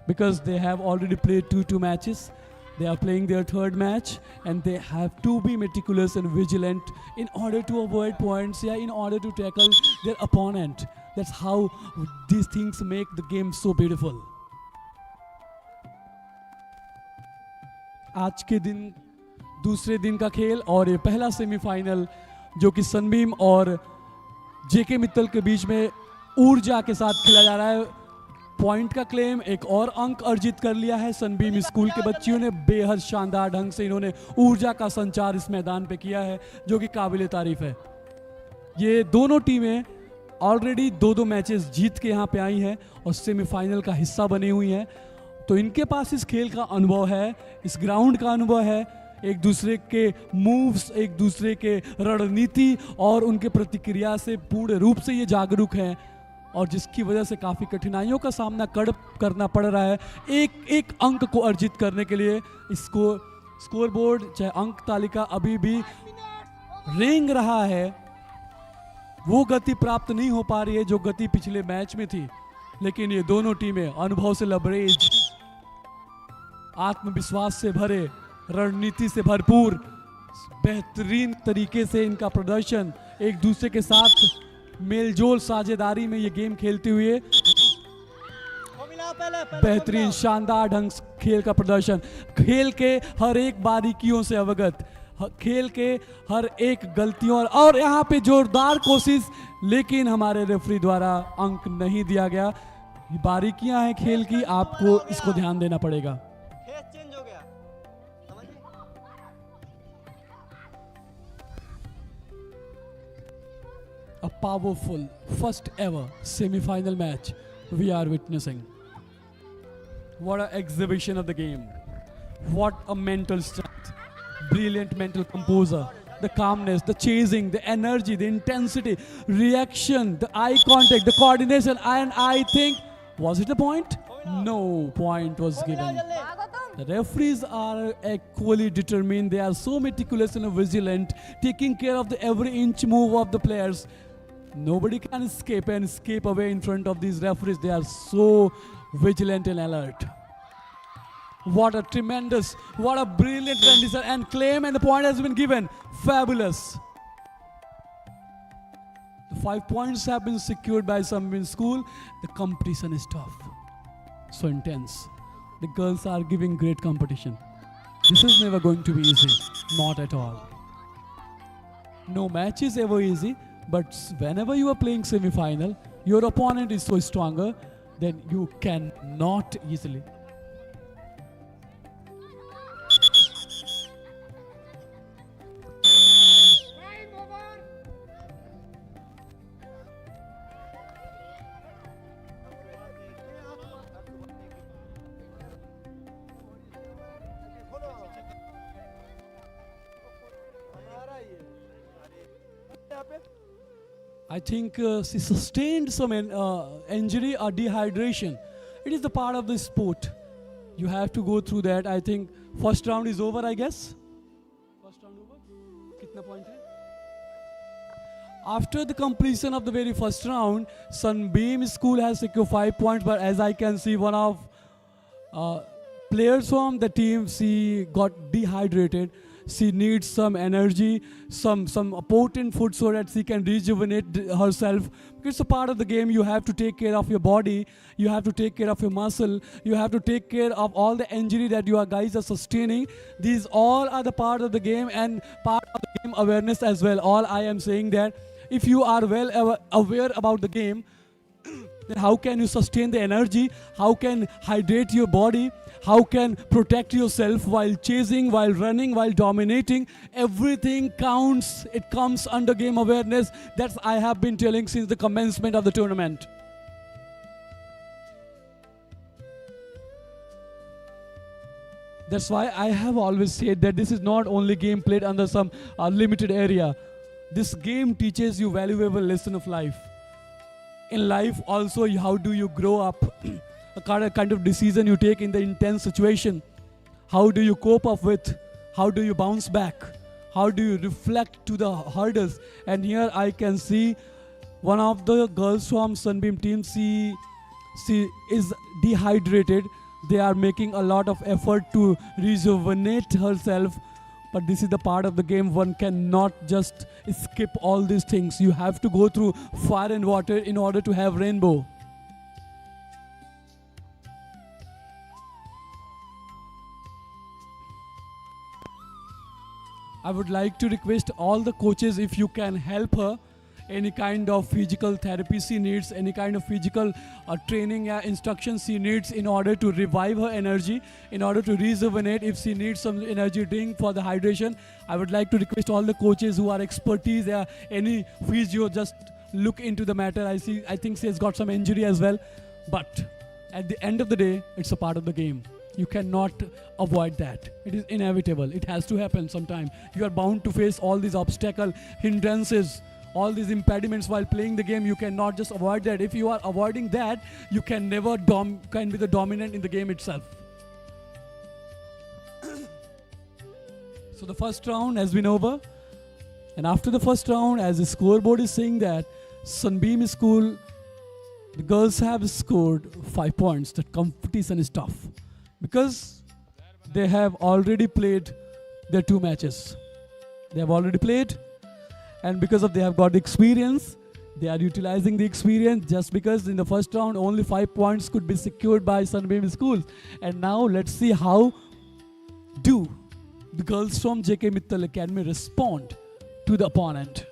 Because they have already played two matches. They are playing their third match, and they have to be meticulous and vigilant in order to avoid points, in order to tackle their opponent. That's how these things make the game so beautiful. आज के दिन दूसरे दिन का खेल और ये पहला सेमीफाइनल जो कि सनबीम और जेके मित्तल के बीच में ऊर्जा के साथ खेला जा रहा है। पॉइंट का क्लेम, एक और अंक अर्जित कर लिया है सनबीम स्कूल के बच्चियों ने। बेहद शानदार ढंग से इन्होंने ऊर्जा का संचार इस मैदान पे किया है, जो कि काबिले तारीफ है। ये दोनों टीमें ऑलरेडी 2-2 मैचेस जीत के यहाँ पे आई हैं और सेमीफाइनल का हिस्सा बनी हुई हैं। तो इनके पास इस खेल का अनुभव है, इस ग्राउंड का अनुभव है, एक दूसरे के मूव्स, एक दूसरे के रणनीति और उनके प्रतिक्रिया से पूर्ण रूप से ये जागरूक हैं, और जिसकी वजह से काफ़ी कठिनाइयों का सामना करना पड़ रहा है एक एक अंक को अर्जित करने के लिए। इसको स्कोरबोर्ड चाहे अंक तालिका अभी भी रेंग रहा है, वो गति प्राप्त नहीं हो पा रही है जो गति पिछले मैच में थी। लेकिन ये दोनों टीमें अनुभव से लबरेज, आत्मविश्वास से भरे, रणनीति से भरपूर, बेहतरीन तरीके से इनका प्रदर्शन, एक दूसरे के साथ मेलजोल साझेदारी में ये गेम खेलते हुए बेहतरीन शानदार ढंग से खेल का प्रदर्शन, खेल के हर एक बारीकियों से अवगत, खेल के हर एक गलतियों और यहाँ पे जोरदार कोशिश, लेकिन हमारे रेफरी द्वारा अंक नहीं दिया गया। ये बारीकियां हैं खेल की, आपको इसको ध्यान देना पड़ेगा। A powerful first ever semi-final match we are witnessing. What an exhibition of the game. What a mental strength. Brilliant mental composure. The calmness, the chasing, the energy, the intensity, reaction, the eye contact, the coordination, and I think, was it a point? No point was given. The referees are equally determined. They are so meticulous and vigilant, taking care of the every inch move of the players. Nobody can escape away in front of these referees. They are so vigilant and alert. What a tremendous, what a brilliant rendition and claim, and the point has been given. Fabulous. The 5 points have been secured by Sunbeam School. The competition is tough, so intense. The girls are giving great competition. This is never going to be easy, not at all. No match is ever easy, but whenever you are playing semi-final, your opponent is so stronger, then you cannot easily. I think she sustained some injury or dehydration. It is the part of the sport. You have to go through that. I think first round is over, I guess. First round over? Kitna point hai? After the completion of the very first round, Sunbeam School has secured 5 points, but as I can see, one of players from the team, she got dehydrated. She needs some energy, some potent food so that she can rejuvenate herself. It's a part of the game. You have to take care of your body. You have to take care of your muscle. You have to take care of all the injury that you guys are sustaining. These all are the part of the game and part of the game awareness as well. All I am saying that if you are well aware about the game, then how can you sustain the energy? How can hydrate your body? How can protect yourself while chasing, while running, while dominating? Everything counts. It comes under game awareness. That's I have been telling since the commencement of the tournament. That's why I have always said that this is not only game played under some limited area. This game teaches you valuable lesson of life. In life also, how do you grow up? A kind of decision you take in the intense situation. How do you cope up with? How do you bounce back? How do you reflect to the hurdles? And here I can see one of the girls from Sunbeam team, she is dehydrated. They are making a lot of effort to rejuvenate herself. But this is the part of the game. One cannot just skip all these things. You have to go through fire and water in order to have rainbow. I would like to request all the coaches if you can help her. Any kind of physical therapy she needs, any kind of physical training instructions she needs in order to revive her energy, in order to rejuvenate. If she needs some energy drink for the hydration, I would like to request all the coaches who are expertise, any physio, just look into the matter. I think she has got some injury as well, but at the end of the day, it's a part of the game. You cannot avoid that. It is inevitable. It has to happen sometime. You are bound to face all these obstacles, hindrances, all these impediments while playing the game. You cannot just avoid that. If you are avoiding that, you can never can be the dominant in the game itself. So the first round has been over, and after the first round, as the scoreboard is saying that Sunbeam School, the girls have scored 5 points. That competition is tough because they have already played their 2 matches. They have already played, and because of they have got the experience, they are utilizing the experience. Just because in the first round only 5 points could be secured by Sunbeam School, and now let's see how do the girls from JK Mittal Academy respond to the opponent.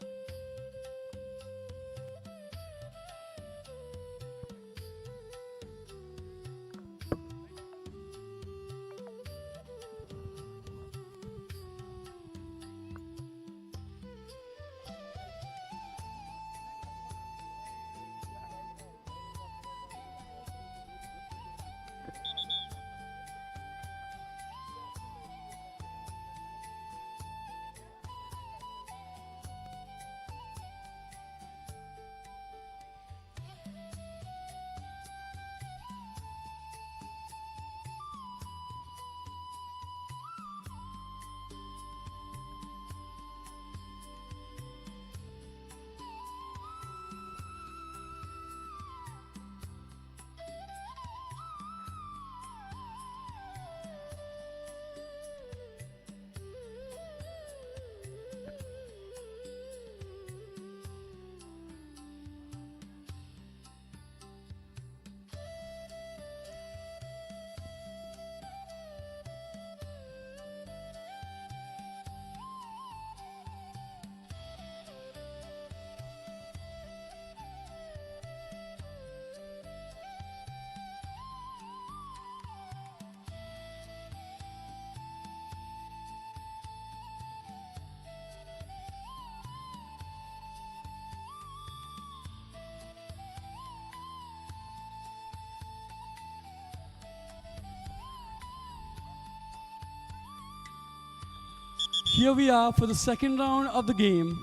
Here we are for the second round of the game.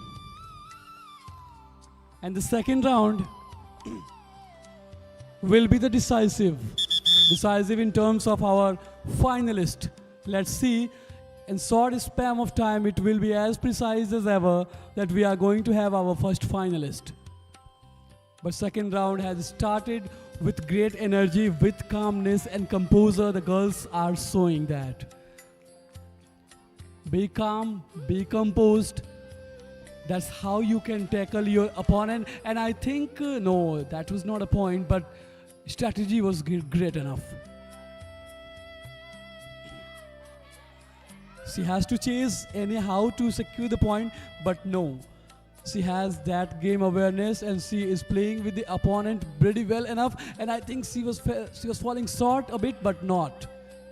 And the second round will be the decisive in terms of our finalist. Let's see, in short span of time, it will be as precise as ever that we are going to have our first finalist. But second round has started with great energy, with calmness and composure. The girls are showing that. Be calm, be composed. That's how you can tackle your opponent. And I think, no, that was not a point, but strategy was great enough. She has to chase anyhow to secure the point, but no. She has that game awareness and she is playing with the opponent pretty well enough. And I think she was falling short a bit, but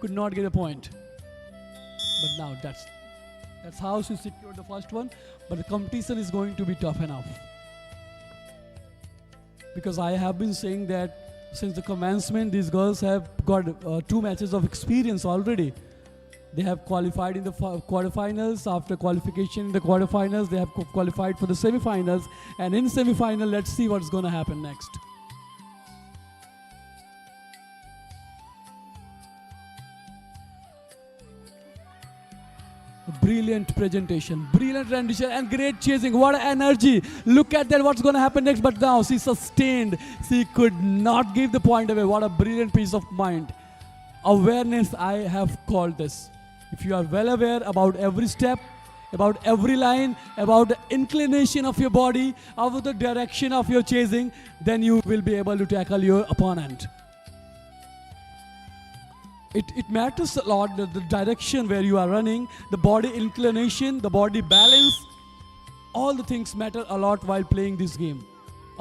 could not get a point. But now that's how she secured the first one. But the competition is going to be tough enough. Because I have been saying that since the commencement, these girls have got 2 matches of experience already. They have qualified in the quarterfinals. After qualification in the quarterfinals, they have qualified for the semifinals. And in semifinal, let's see what's going to happen next. Brilliant presentation, brilliant rendition, and great chasing. What energy. Look at that, what's going to happen next. But now she sustained. She could not give the point away. What a brilliant piece of mind. Awareness, I have called this. If you are well aware about every step, about every line, about the inclination of your body, about the direction of your chasing, then you will be able to tackle your opponent. it matters a lot, the direction where you are running, the body inclination, the body balance, all the things matter a lot while playing this game.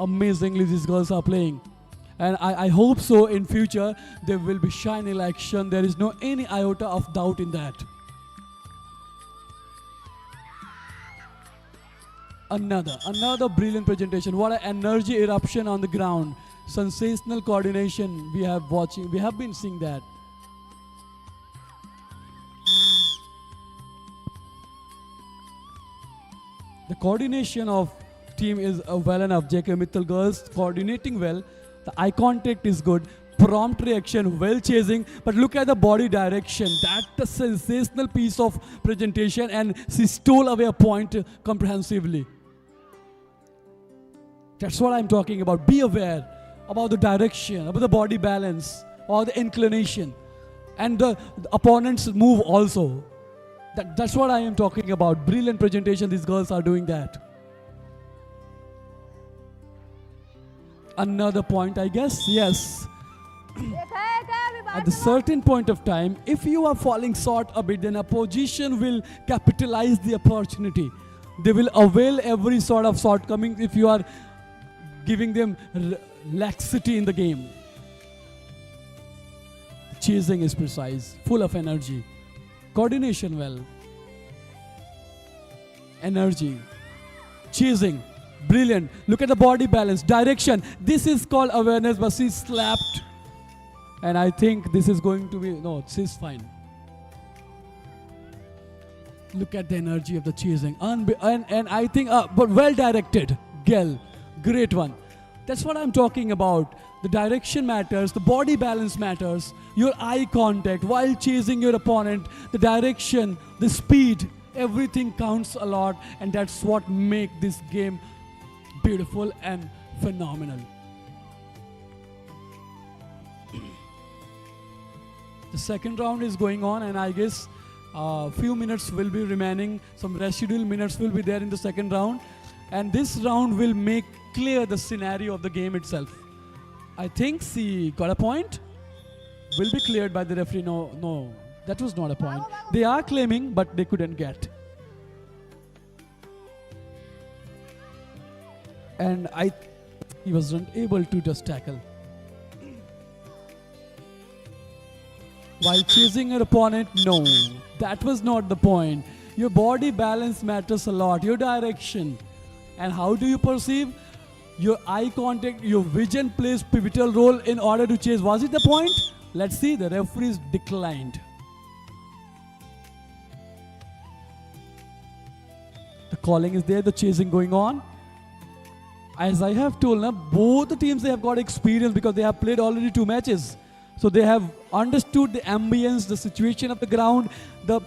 Amazingly these girls are playing, and I hope so in future they will be shining like sun. There is no any iota of doubt in that. Another brilliant presentation. What an energy eruption on the ground. Sensational coordination we have been seeing that. The coordination of team is well enough. JK Mittal girls coordinating well. The eye contact is good. Prompt reaction, well chasing. But look at the body direction. That's a sensational piece of presentation, and she stole away a point comprehensively. That's what I'm talking about. Be aware about the direction, about the body balance, or the inclination, and the opponent's move also. That's what I am talking about. Brilliant presentation. These girls are doing that. Another point, I guess. Yes. At a certain point of time, if you are falling short a bit, then opposition will capitalize the opportunity. They will avail every sort of shortcoming if you are giving them laxity in the game. Chasing is precise, full of energy. Coordination well. Energy. Chasing. Brilliant. Look at the body balance. Direction. This is called awareness, but she slapped. And I think this is going to be... No, she's fine. Look at the energy of the chasing. And I think... but well directed. Girl. Great one. That's what I'm talking about. The direction matters. The body balance matters. Your eye contact while chasing your opponent. The direction. The speed. Everything counts a lot. And that's what makes this game beautiful and phenomenal. The second round is going on, and I guess a few minutes will be remaining. Some residual minutes will be there in the second round, and this round will make clear the scenario of the game itself. I think she got a point. Will be cleared by the referee. No, that was not a point. They are claiming, but they couldn't get. And he wasn't able to just tackle. While chasing your opponent, no, that was not the point. Your body balance matters a lot, your direction. And how do you perceive? Your eye contact, your vision plays pivotal role in order to chase. Was it the point? Let's see, the referees declined. The calling is there, the chasing going on. As I have told, both the teams, they have got experience because they have played already 2 matches. So they have understood the ambience, the situation of the ground, the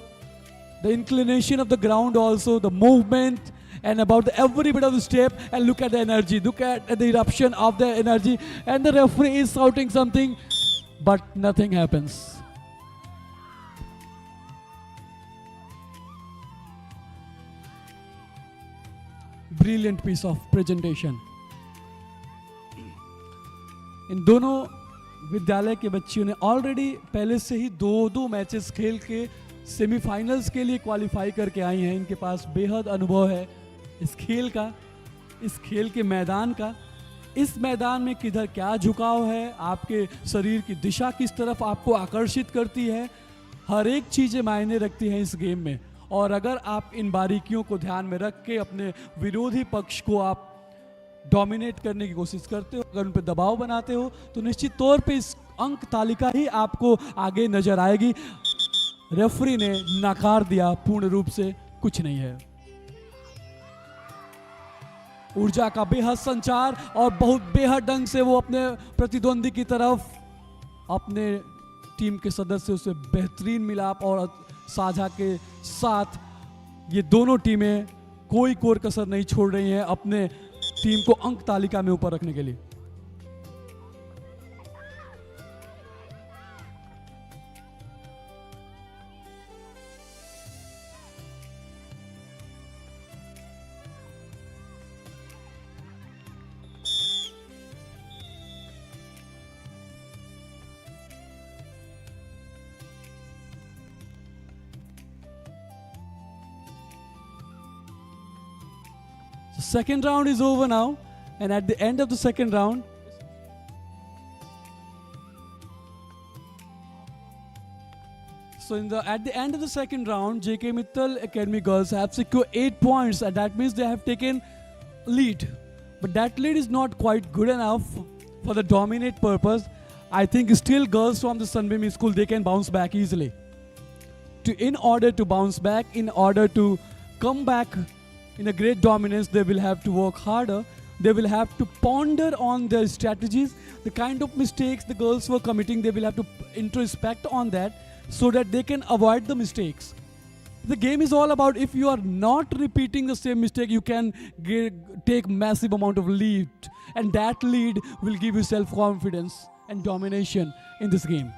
inclination of the ground also, the movement, and about every bit of the step. And look at the energy, look at the eruption of the energy. And the referee is shouting something, but nothing happens. Brilliant piece of presentation. इन दोनों विद्यालय के बच्चियों ने already पहले से ही 2 matches खेल के semifinals के लिए क्वालिफाई करके आई हैं. इनके पास बेहद अनुभव है इस खेल का, इस खेल के मैदान का. इस मैदान में किधर क्या झुकाव है, आपके शरीर की दिशा किस तरफ आपको आकर्षित करती है, हर एक चीज़ें मायने रखती हैं इस गेम में. और अगर आप इन बारीकियों को ध्यान में रख के अपने विरोधी पक्ष को आप डोमिनेट करने की कोशिश करते हो, अगर उन पर दबाव बनाते हो, तो निश्चित तौर पे इस अंक तालिका ही आपको आगे नजर आएगी. रेफरी ने नकार दिया पूर्ण रूप से, कुछ नहीं है. ऊर्जा का बेहद संचार और बहुत बेहद ढंग से वो अपने प्रतिद्वंदी की तरफ, अपने टीम के सदस्यों से बेहतरीन मिलाप और साझा के साथ ये दोनों टीमें कोई कोर कसर नहीं छोड़ रही हैं अपने टीम को अंक तालिका में ऊपर रखने के लिए. The second round is over now, and at the end of the second round, at the end of the second round, JK Mittal Academy girls have secured 8 points, and that means they have taken lead. But that lead is not quite good enough for the dominate purpose. I think still girls from the Sunbeam school, they can bounce back easily. In order to bounce back, in order to come back in a great dominance, they will have to work harder. They will have to ponder on their strategies, the kind of mistakes the girls were committing. They will have to introspect on that so that they can avoid the mistakes. The game is all about, if you are not repeating the same mistake, you can take massive amount of lead, and that lead will give you self-confidence and domination in this game.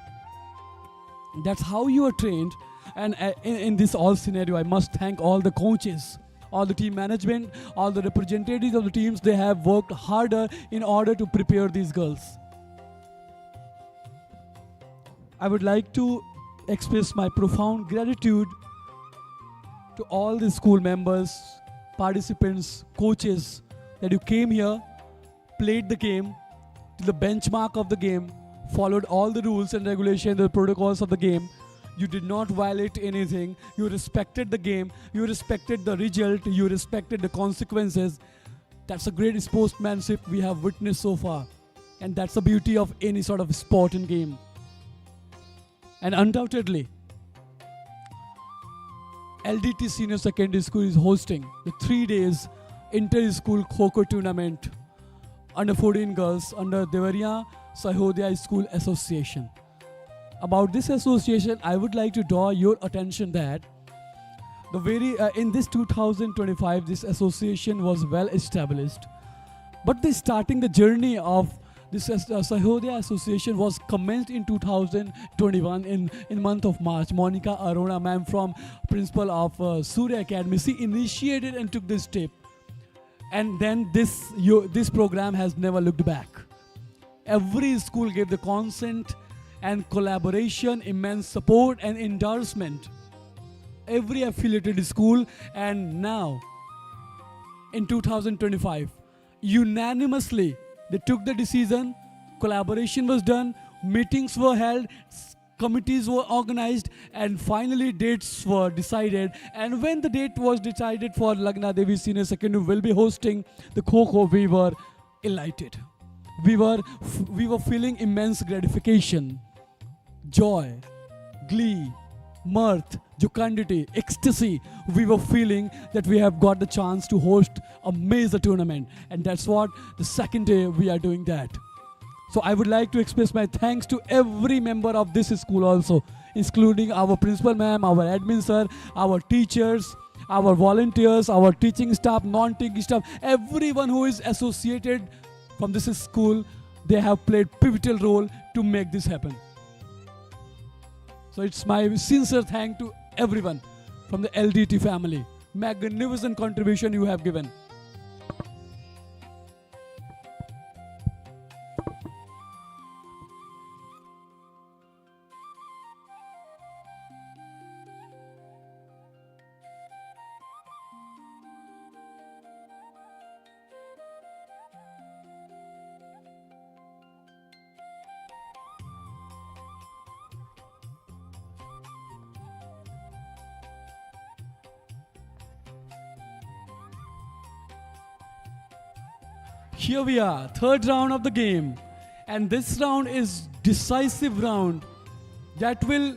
That's how you are trained. And in this all scenario, I must thank all the coaches, all the team management, all the representatives of the teams. They have worked harder in order to prepare these girls. I would like to express my profound gratitude to all the school members, participants, coaches, that you came here, played the game to the benchmark of the game, followed all the rules and regulations, the protocols of the game. You did not violate anything. You respected the game. You respected the result. You respected the consequences. That's a great sportsmanship we have witnessed so far. And that's the beauty of any sort of sport and game. And undoubtedly, LDT Senior Secondary School is hosting the 3 days inter-school Kho-Kho tournament under 14 girls under Deoria Sahodaya School Association. About this association, I would like to draw your attention that in this 2025, this association was well established. But the journey of this Sahodaya Association was commenced in 2021 in month of March. Monica Arona, ma'am, from principal of Surya Academy, she initiated and took this step. And then this program has never looked back. Every school gave the consent and collaboration, immense support and endorsement. Every affiliated school, and now in 2025, unanimously they took the decision, collaboration was done, meetings were held, committees were organized, and finally dates were decided. And when the date was decided for Lagna Devi Senior Secondary will be hosting the Kho-Kho, we were elated. We were feeling immense gratification, joy, glee, mirth, jocundity, ecstasy. We were feeling that we have got the chance to host a major tournament, and that's what the second day we are doing that. So I would like to express my thanks to every member of this school also, including our principal ma'am, our admin sir, our teachers, our volunteers, our teaching staff, non-teaching staff, everyone who is associated from this school. They have played pivotal role to make this happen. So it's my sincere thanks to everyone from the LDT family. Magnificent contribution you have given. Here we are, third round of the game, and this round is decisive round that will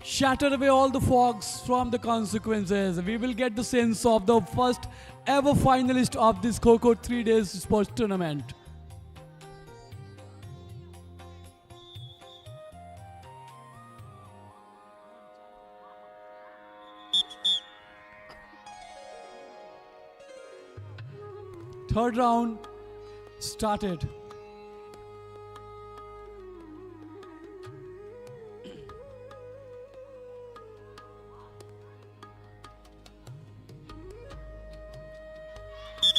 shatter away all the fogs from the consequences. We will get the sense of the first ever finalist of this Kho-Kho 3 days sports tournament. Third round started.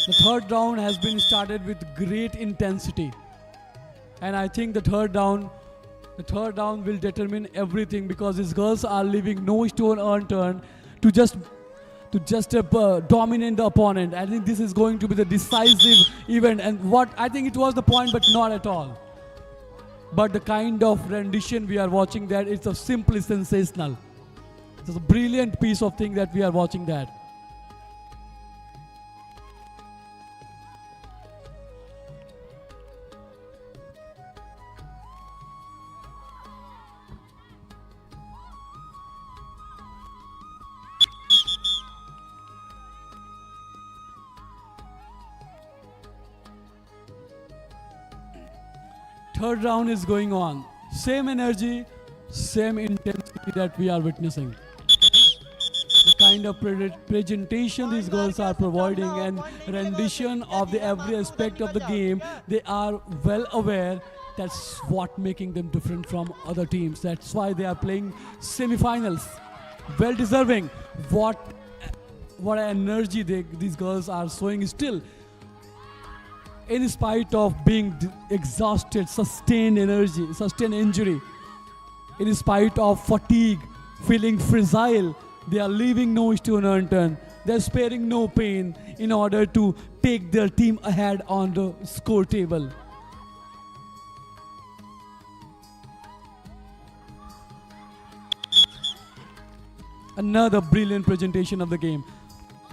The third round has been started with great intensity, and I think the third round will determine everything, because these girls are leaving no stone unturned to just to just dominate the opponent. I think this is going to be the decisive event, and what I think it was the point, but not at all. But the kind of rendition we are watching there, it's a simply sensational. It's a brilliant piece of thing that we are watching that. Third round is going on. Same energy, same intensity that we are witnessing. The kind of presentation these girls are providing and rendition of the every aspect of the game, they are well aware that's what making them different from other teams. That's why they are playing semi-finals. Well deserving. What energy these girls are showing still. In spite of being exhausted, sustained energy, sustained injury, in spite of fatigue, feeling fragile, they are leaving no stone unturned. They are sparing no pain in order to take their team ahead on the score table. Another brilliant presentation of the game.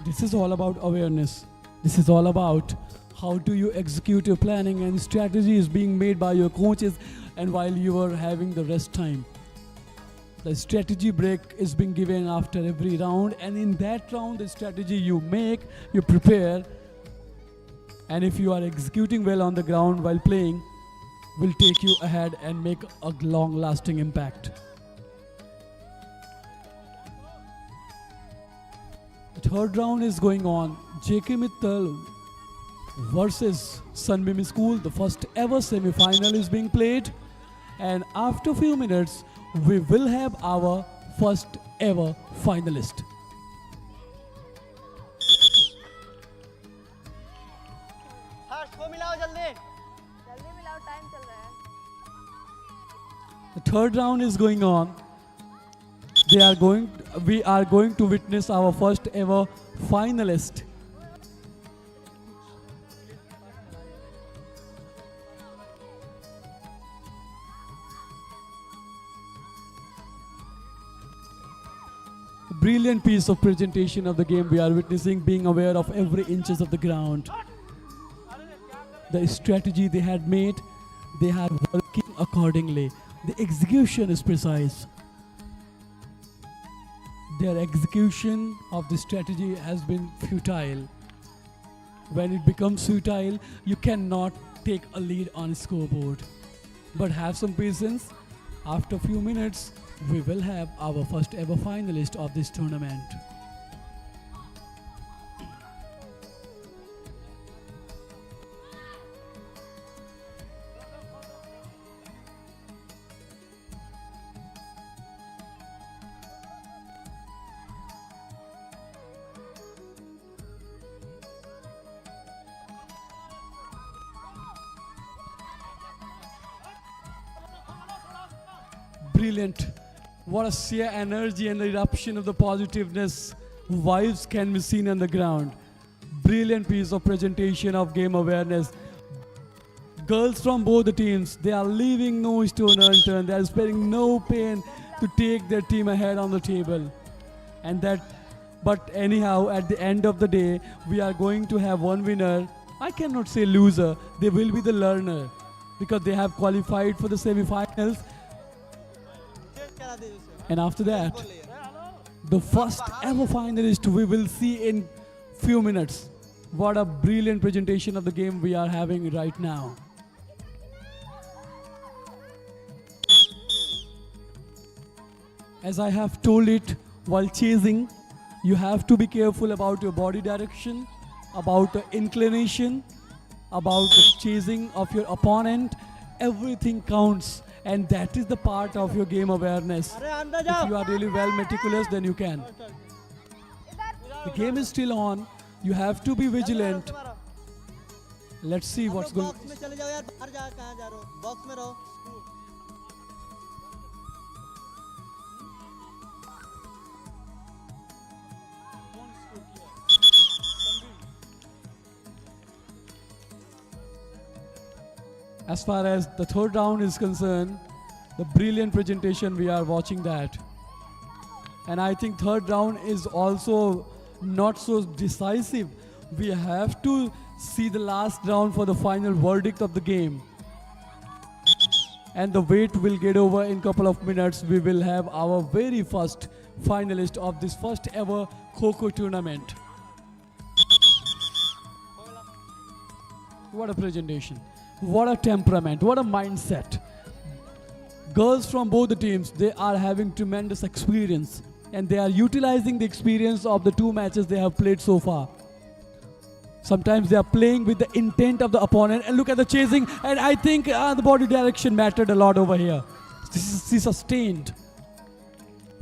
This is all about awareness. This is all about how do you execute your planning, and strategy is being made by your coaches and while you are having the rest time. The strategy break is being given after every round, and in that round the strategy you make, you prepare, and if you are executing well on the ground while playing, will take you ahead and make a long lasting impact. The third round is going on. JK Mittal versus Sunbeam School. The first ever semi-final is being played, and after a few minutes we will have our first ever finalist. The third round is going on. We are going to witness our first ever finalist. Brilliant piece of presentation of the game we are witnessing, being aware of every inches of the ground. The strategy they had made, they are working accordingly. The execution is precise. Their execution of the strategy has been futile. When it becomes futile, you cannot take a lead on scoreboard. But have some patience. After a few minutes, we will have our first ever finalist of this tournament. Brilliant. What a sheer energy and the eruption of the positiveness, vibes can be seen on the ground. Brilliant piece of presentation of game awareness. Girls from both the teams, they are leaving no stone unturned. They are sparing no pain to take their team ahead on the table. But anyhow, at the end of the day, we are going to have one winner. I cannot say loser. They will be the learner because they have qualified for the semi-finals. And after that, the first ever finalist we will see in few minutes. What a brilliant presentation of the game we are having right now. As I have told it, while chasing, you have to be careful about your body direction, about the inclination, about the chasing of your opponent. Everything counts. And that is the part of your game awareness. If you are really well meticulous, then you can. The game is still on. You have to be vigilant. Let's see what's going on. as far as the third round is concerned, the brilliant presentation we are watching that. And I think third round is also not so decisive. We have to see the last round for the final verdict of the game. And the wait will get over in couple of minutes. We will have our very first finalist of this first ever Kho-Kho tournament. What a presentation. What a temperament. What a mindset. Girls from both the teams, they are having tremendous experience. And they are utilizing the experience of the two matches they have played so far. Sometimes they are playing with the intent of the opponent. And look at the chasing. And I think the body direction mattered a lot over here. She sustained.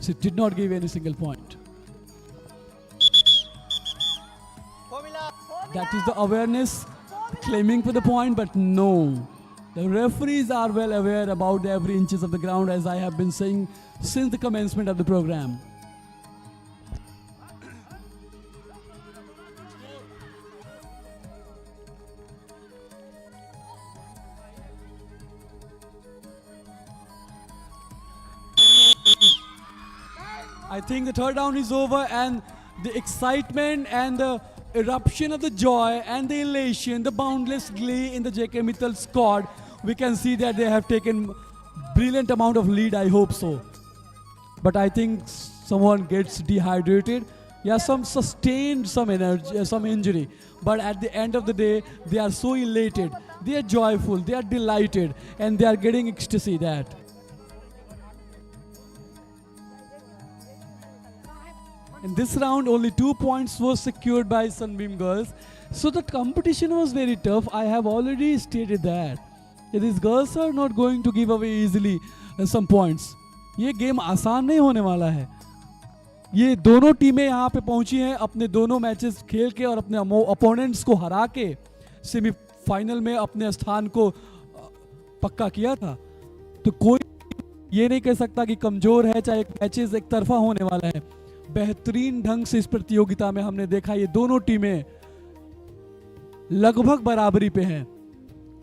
She did not give any single point. That is the awareness, claiming for the point, but no. The referees are well aware about every inches of the ground, as I have been saying since the commencement of the program. I think the third round is over, and the excitement and the eruption of the joy and the elation, the boundless glee in the JK Mittal squad, we can see that they have taken brilliant amount of lead. I hope so. But I think someone gets dehydrated. Yeah, some sustained some energy, some injury. But at the end of the day, they are so elated, they are joyful, they are delighted, and they are getting ecstasy that. In this round, only 2 points were secured by Sunbeam girls. So the competition was very tough. I have already stated that. These girls are not going to give away easily some points. ये game आसान नहीं होने वाला है. ये दोनों टीमें यहाँ पे पहुंची हैं अपने दोनों मैचेस खेल के और अपने अपोनेंट्स को हरा के सेमीफाइनल में अपने स्थान को पक्का किया था. तो कोई ये नहीं कह सकता कि कमजोर है, चाहे मैचेस एक तरफा होने वाला है. बेहतरीन ढंग से इस प्रतियोगिता में हमने देखा ये दोनों टीमें लगभग बराबरी पे हैं.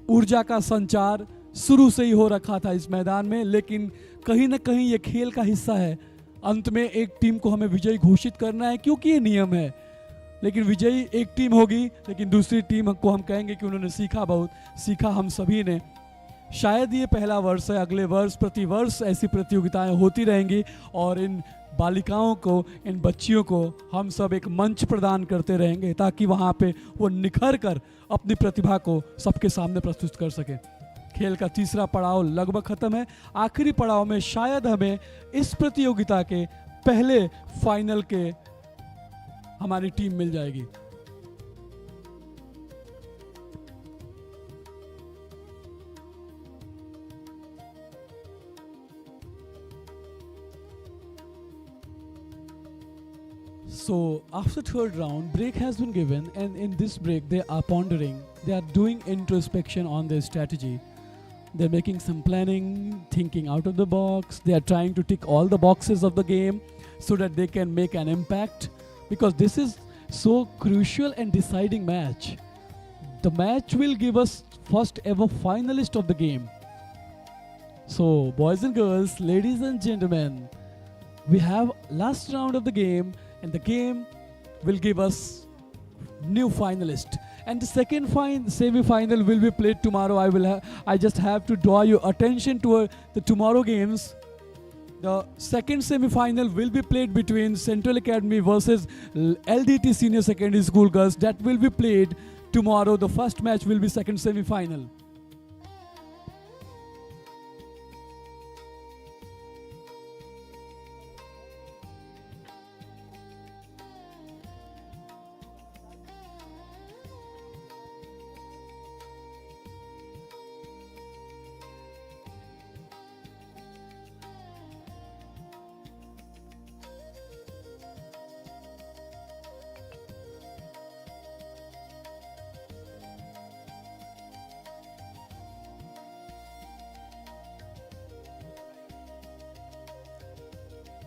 ऊर्जा का संचार शुरू से ही हो रखा था इस मैदान में, लेकिन कहीं ना कहीं ये खेल का हिस्सा है. अंत में एक टीम को हमें विजयी घोषित करना है, क्योंकि ये नियम है. लेकिन विजयी एक टीम होगी, लेकिन दूसरी टीम को हम कहेंगे कि उन्होंने सीखा बहुत. सीखा हम सभी ने. शायद ये पहला वर्ष है, अगले वर्ष प्रति वर्ष ऐसी प्रतियोगिताएं होती रहेंगी और इन बालिकाओं को, इन बच्चियों को हम सब एक मंच प्रदान करते रहेंगे ताकि वहाँ पे वो निखर कर अपनी प्रतिभा को सबके सामने प्रस्तुत कर सके. खेल का तीसरा पड़ाव लगभग खत्म है. आखिरी पड़ाव में शायद हमें इस प्रतियोगिता के पहले फाइनल के हमारी टीम मिल जाएगी. So after third round, break has been given, and in this break they are pondering, they are doing introspection on their strategy. They're making some planning, thinking out of the box. They are trying to tick all the boxes of the game so that they can make an impact, because this is so crucial and deciding match. The match will give us first ever finalist of the game. So boys and girls, ladies and gentlemen, we have last round of the game, and the game will give us new finalist. And the second semi-final will be played tomorrow. I just have to draw your attention to the tomorrow games. The second semi-final will be played between Central Academy versus LDT Senior Secondary School girls. That will be played tomorrow. The first match will be second semi-final.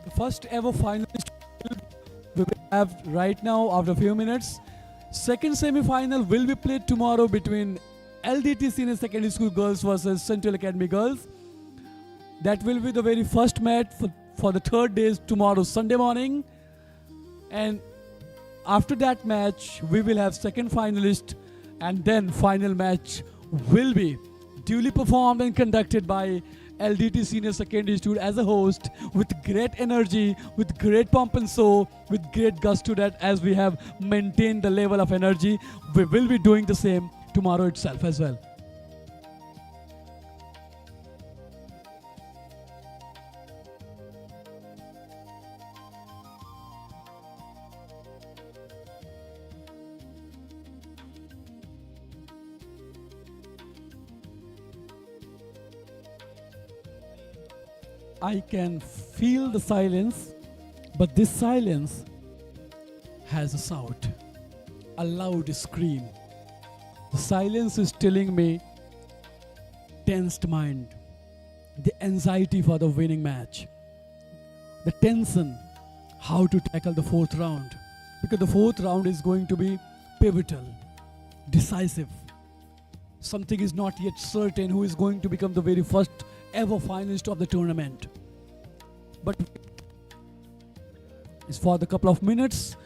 The first ever finalist we will have right now after a few minutes. Second semi-final will be played tomorrow between LDT Senior Secondary School girls versus Central Academy girls. That will be the very first match for the third day, tomorrow Sunday morning. And after that match, we will have second finalist, and then final match will be duly performed and conducted by LDT Senior Secondary School as a host, with great energy, with great pump and show, with great gusto, that as we have maintained the level of energy, we will be doing the same tomorrow itself as well. I can feel the silence, but this silence has a sound, a loud scream. The silence is telling me tensed mind, the anxiety for the winning match, the tension, how to tackle the fourth round, because the fourth round is going to be pivotal, decisive. Something is not yet certain who is going to become the very first ever finalist of the tournament. But it's for the couple of minutes.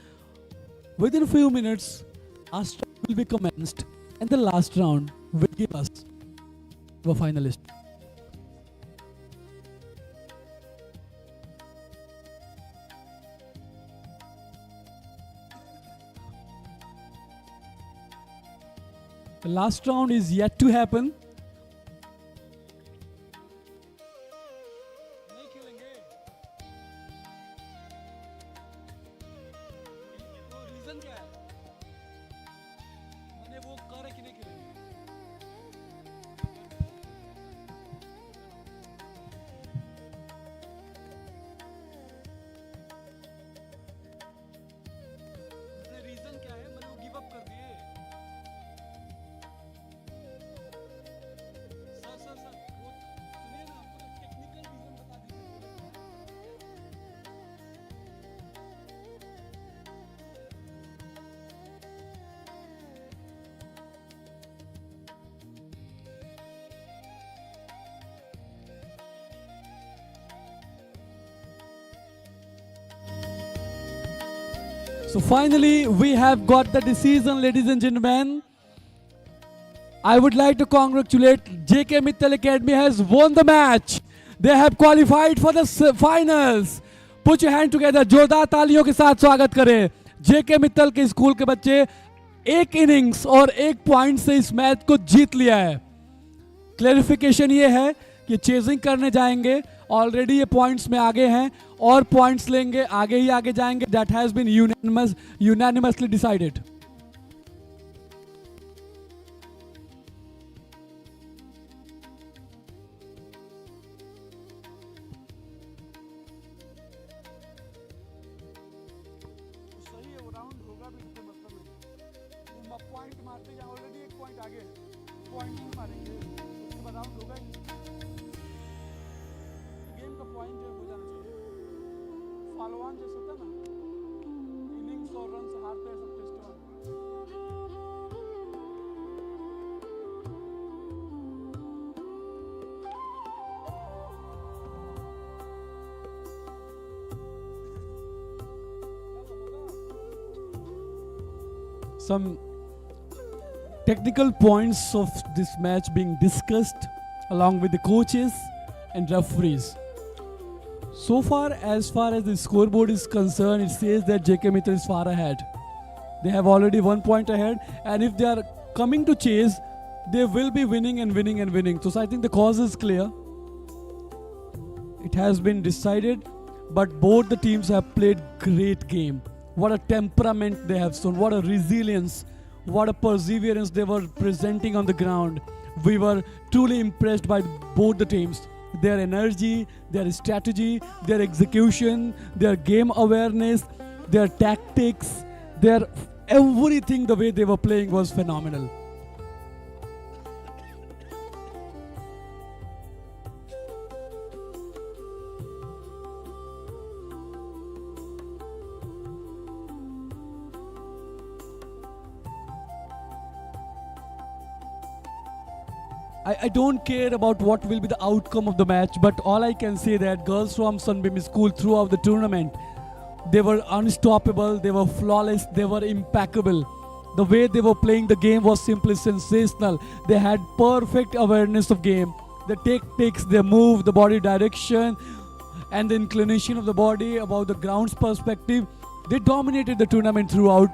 Within a few minutes, our struggle will be commenced, and the last round will give us the finalist. The last round is yet to happen. So finally, we have got the decision, ladies and gentlemen. I would like to congratulate JK Mittal Academy has won the match. They have qualified for the finals. Put your hand together. जोरदार तालियों के साथ स्वागत करें. JK Mittal के school के बच्चे एक इनिंग्स और एक पॉइंट से इस मैच को जीत लिया है. क्लैरिफिकेशन ये है कि चेजिंग करने जाएंगे, ऑलरेडी ये पॉइंट्स में आगे हैं और पॉइंट्स लेंगे, आगे ही आगे जाएंगे. That has been unanimously decided. Point मारते हैं, ऑलरेडी एक पॉइंट आगे, पॉइंट नहीं मारेंगे, उसके बाद राउंड होगा ही. गेम का पॉइंट जो हो जाना चाहिए. फॉलो ऑन जैसे होता है ना, इनिंग्स और रन हारते हैं सब टेस्ट में. Some technical points of this match being discussed along with the coaches and referees. So far as the scoreboard is concerned, it says that JK Mittal is far ahead. They have already 1 point ahead, and if they are coming to chase, they will be winning and winning and winning. So I think the cause is clear. It has been decided, but both the teams have played great game. What a temperament they have shown, what a resilience, what a perseverance they were presenting on the ground. We were truly impressed by both the teams. Their energy, their strategy, their execution, their game awareness, their tactics, their everything, the way they were playing was phenomenal. I don't care about what will be the outcome of the match, but all I can say that girls from Sunbeam School throughout the tournament, they were unstoppable, they were flawless, they were impeccable. The way they were playing the game was simply sensational. They had perfect awareness of game. The tactics, their move, the body direction, and the inclination of the body about the ground's perspective. They dominated the tournament throughout,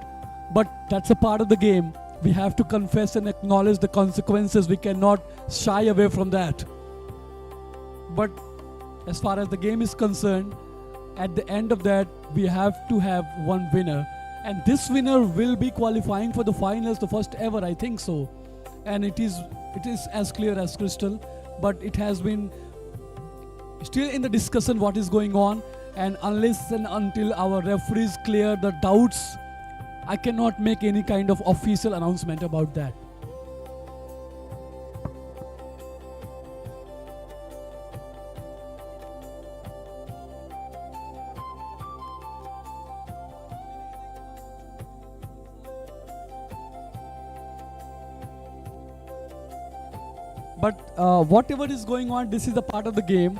but that's a part of the game. We have to confess and acknowledge the consequences. We cannot shy away from that. But as far as the game is concerned, at the end of that, we have to have one winner. And this winner will be qualifying for the finals, the first ever, I think so. And it is as clear as crystal, but it has been still in the discussion what is going on. And unless and until our referees clear the doubts, I cannot make any kind of official announcement about that. But whatever is going on, this is a part of the game.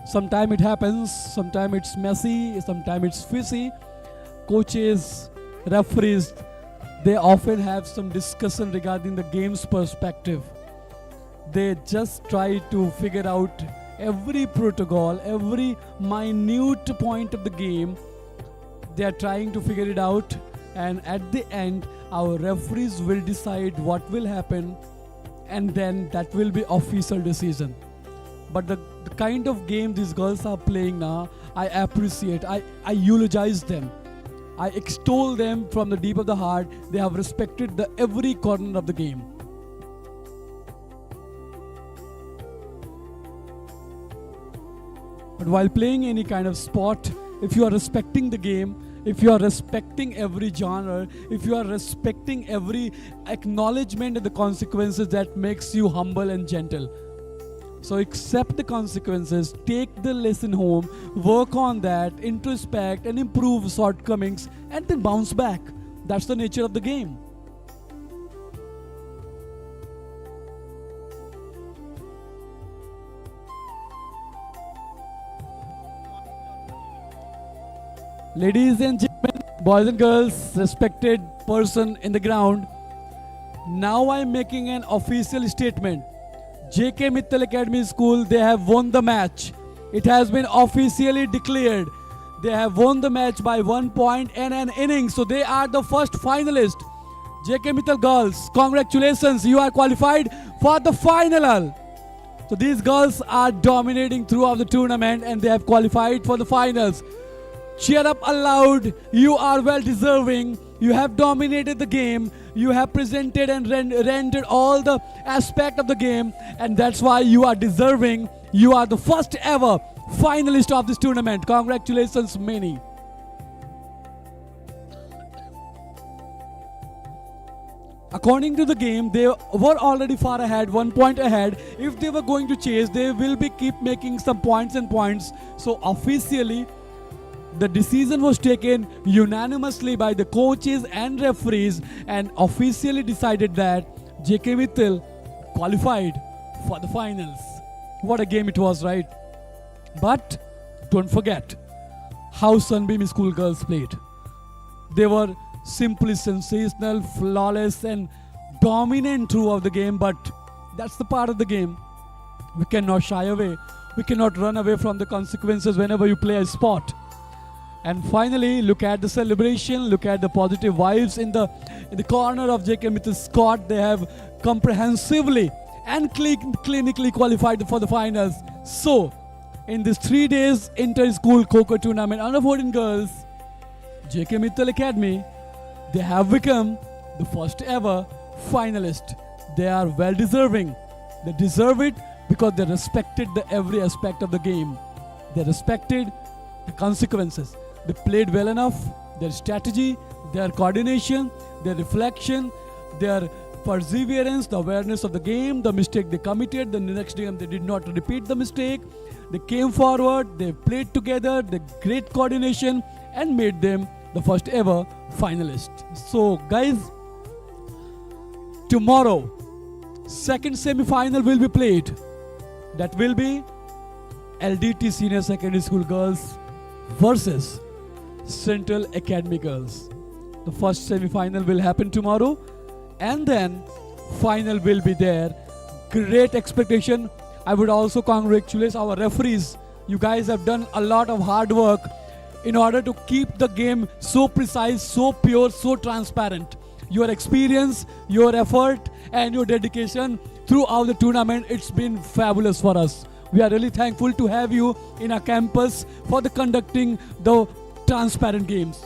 Sometimes it happens, sometimes it's messy, sometimes it's fishy. Coaches, referees, they often have some discussion regarding the game's perspective. They just try to figure out every protocol, every minute point of the game. They are trying to figure it out, and at the end, our referees will decide what will happen, and then that will be official decision. But the kind of game these girls are playing now, I appreciate. I eulogize them. I extol them from the deep of the heart. They have respected the every corner of the game. But while playing any kind of sport, if you are respecting the game, if you are respecting every genre, if you are respecting every acknowledgement of the consequences, that makes you humble and gentle. So accept the consequences, take the lesson home, work on that, introspect and improve shortcomings, and then bounce back. That's the nature of the game. Ladies and gentlemen, boys and girls, respected person in the ground, now I'm making an official statement. JK Mittal Academy School, they have won the match. It has been officially declared. They have won the match by 1 point and an inning. So they are the first finalist. JK Mittal girls, congratulations, you are qualified for the final. So these girls are dominating throughout the tournament and they have qualified for the finals. Cheer up aloud, you are well deserving. You have dominated the game. You have presented and rendered all the aspect of the game, and that's why you are deserving. You are the first ever finalist of this tournament. Congratulations, many. According to the game, they were already far ahead, 1 point ahead. If they were going to chase, they will be keep making some points and points. So officially, the decision was taken unanimously by the coaches and referees and officially decided that JK Mittal qualified for the finals. What a game it was, right? But don't forget how Sunbeam School girls played. They were simply sensational, flawless and dominant throughout the game, but that's the part of the game. We cannot shy away. We cannot run away from the consequences whenever you play a sport. And finally, look at the celebration, look at the positive vibes in the corner of JK Mittal's court. They have comprehensively and clinically qualified for the finals. So, in this 3 days inter-school Kho-Kho tournament under 14 girls, JK Mittal Academy, they have become the first ever finalist. They are well deserving. They deserve it because they respected the every aspect of the game. They respected the consequences. They played well enough. Their strategy, their coordination, their reflection, their perseverance, the awareness of the game, the mistake they committed, the next game they did not repeat the mistake. They came forward, they played together, the great coordination and made them the first ever finalist. So guys, tomorrow second semi-final will be played. That will be LDT Senior Secondary School Girls versus Central Academy Girls. The first semi-final will happen tomorrow, and then final will be there. Great expectation. I would also congratulate our referees. You guys have done a lot of hard work in order to keep the game so precise, so pure, so transparent. Your experience, your effort, and your dedication throughout the tournament, it's been fabulous for us. We are really thankful to have you in our campus for the conducting the transparent games.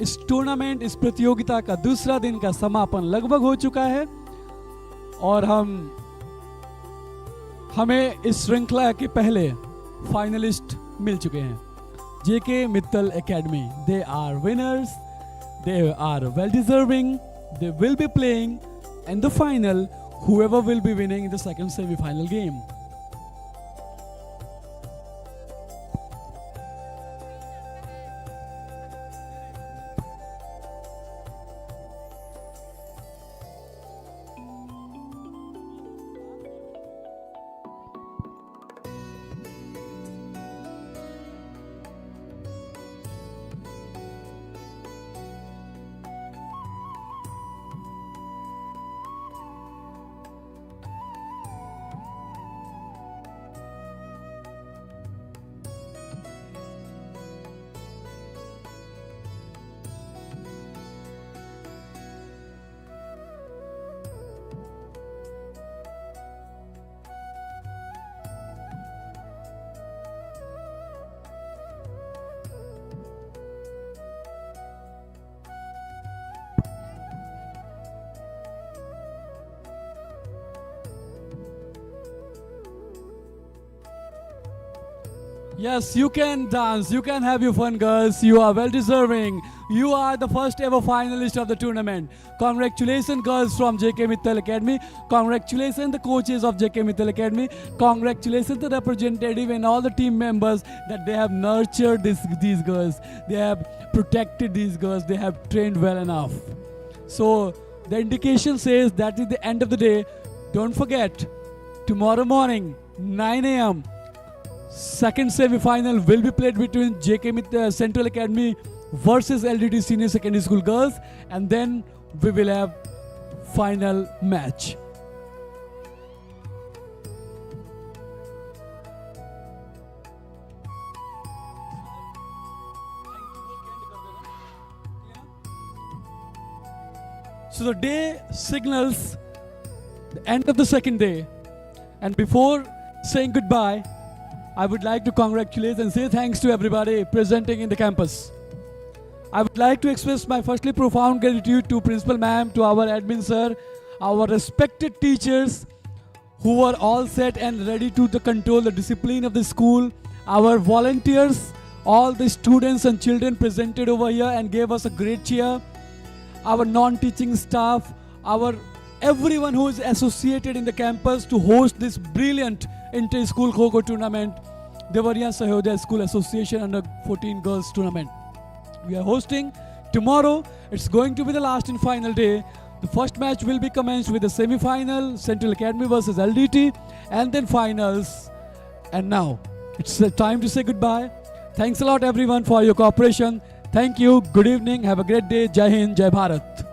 इस tournament, इस प्रतियोगिता का दूसरा दिन का समापन लगभग हो चुका है और हमें इस श्रृंखला के पहले फाइनलिस्ट मिल चुके हैं. J K Mittal academy, they are winners, they are well deserving, they will be playing in the final, whoever will be winning in the second semi-final game. Yes, you can dance, you can have your fun, girls. You are well deserving. You are the first ever finalist of the tournament. Congratulations, girls from JK Mittal Academy. Congratulations, the coaches of JK Mittal Academy. Congratulations, the representative and all the team members that they have nurtured these girls. They have protected these girls. They have trained well enough. So the indication says that is the end of the day. Don't forget, tomorrow morning, 9 a.m., second semi-final will be played between JK Central Academy versus LDT Senior Secondary School Girls, and then we will have final match. So the day signals the end of the second day, and before saying goodbye, I would like to congratulate and say thanks to everybody presenting in the campus. I would like to express my firstly profound gratitude to Principal Ma'am, to our admin sir, our respected teachers who were all set and ready to control the discipline of the school, our volunteers, all the students and children presented over here and gave us a great cheer, our non-teaching staff, our everyone who is associated in the campus to host this brilliant inter-school Kho-Kho tournament, Deoria Sahodaya School Association Under 14 Girls Tournament. We are hosting tomorrow. It's going to be the last and final day. The first match will be commenced with the semi-final, Central Academy versus LDT, and then finals. And now, it's time to say goodbye. Thanks a lot everyone for your cooperation. Thank you. Good evening. Have a great day. Jai Hind. Jai Bharat.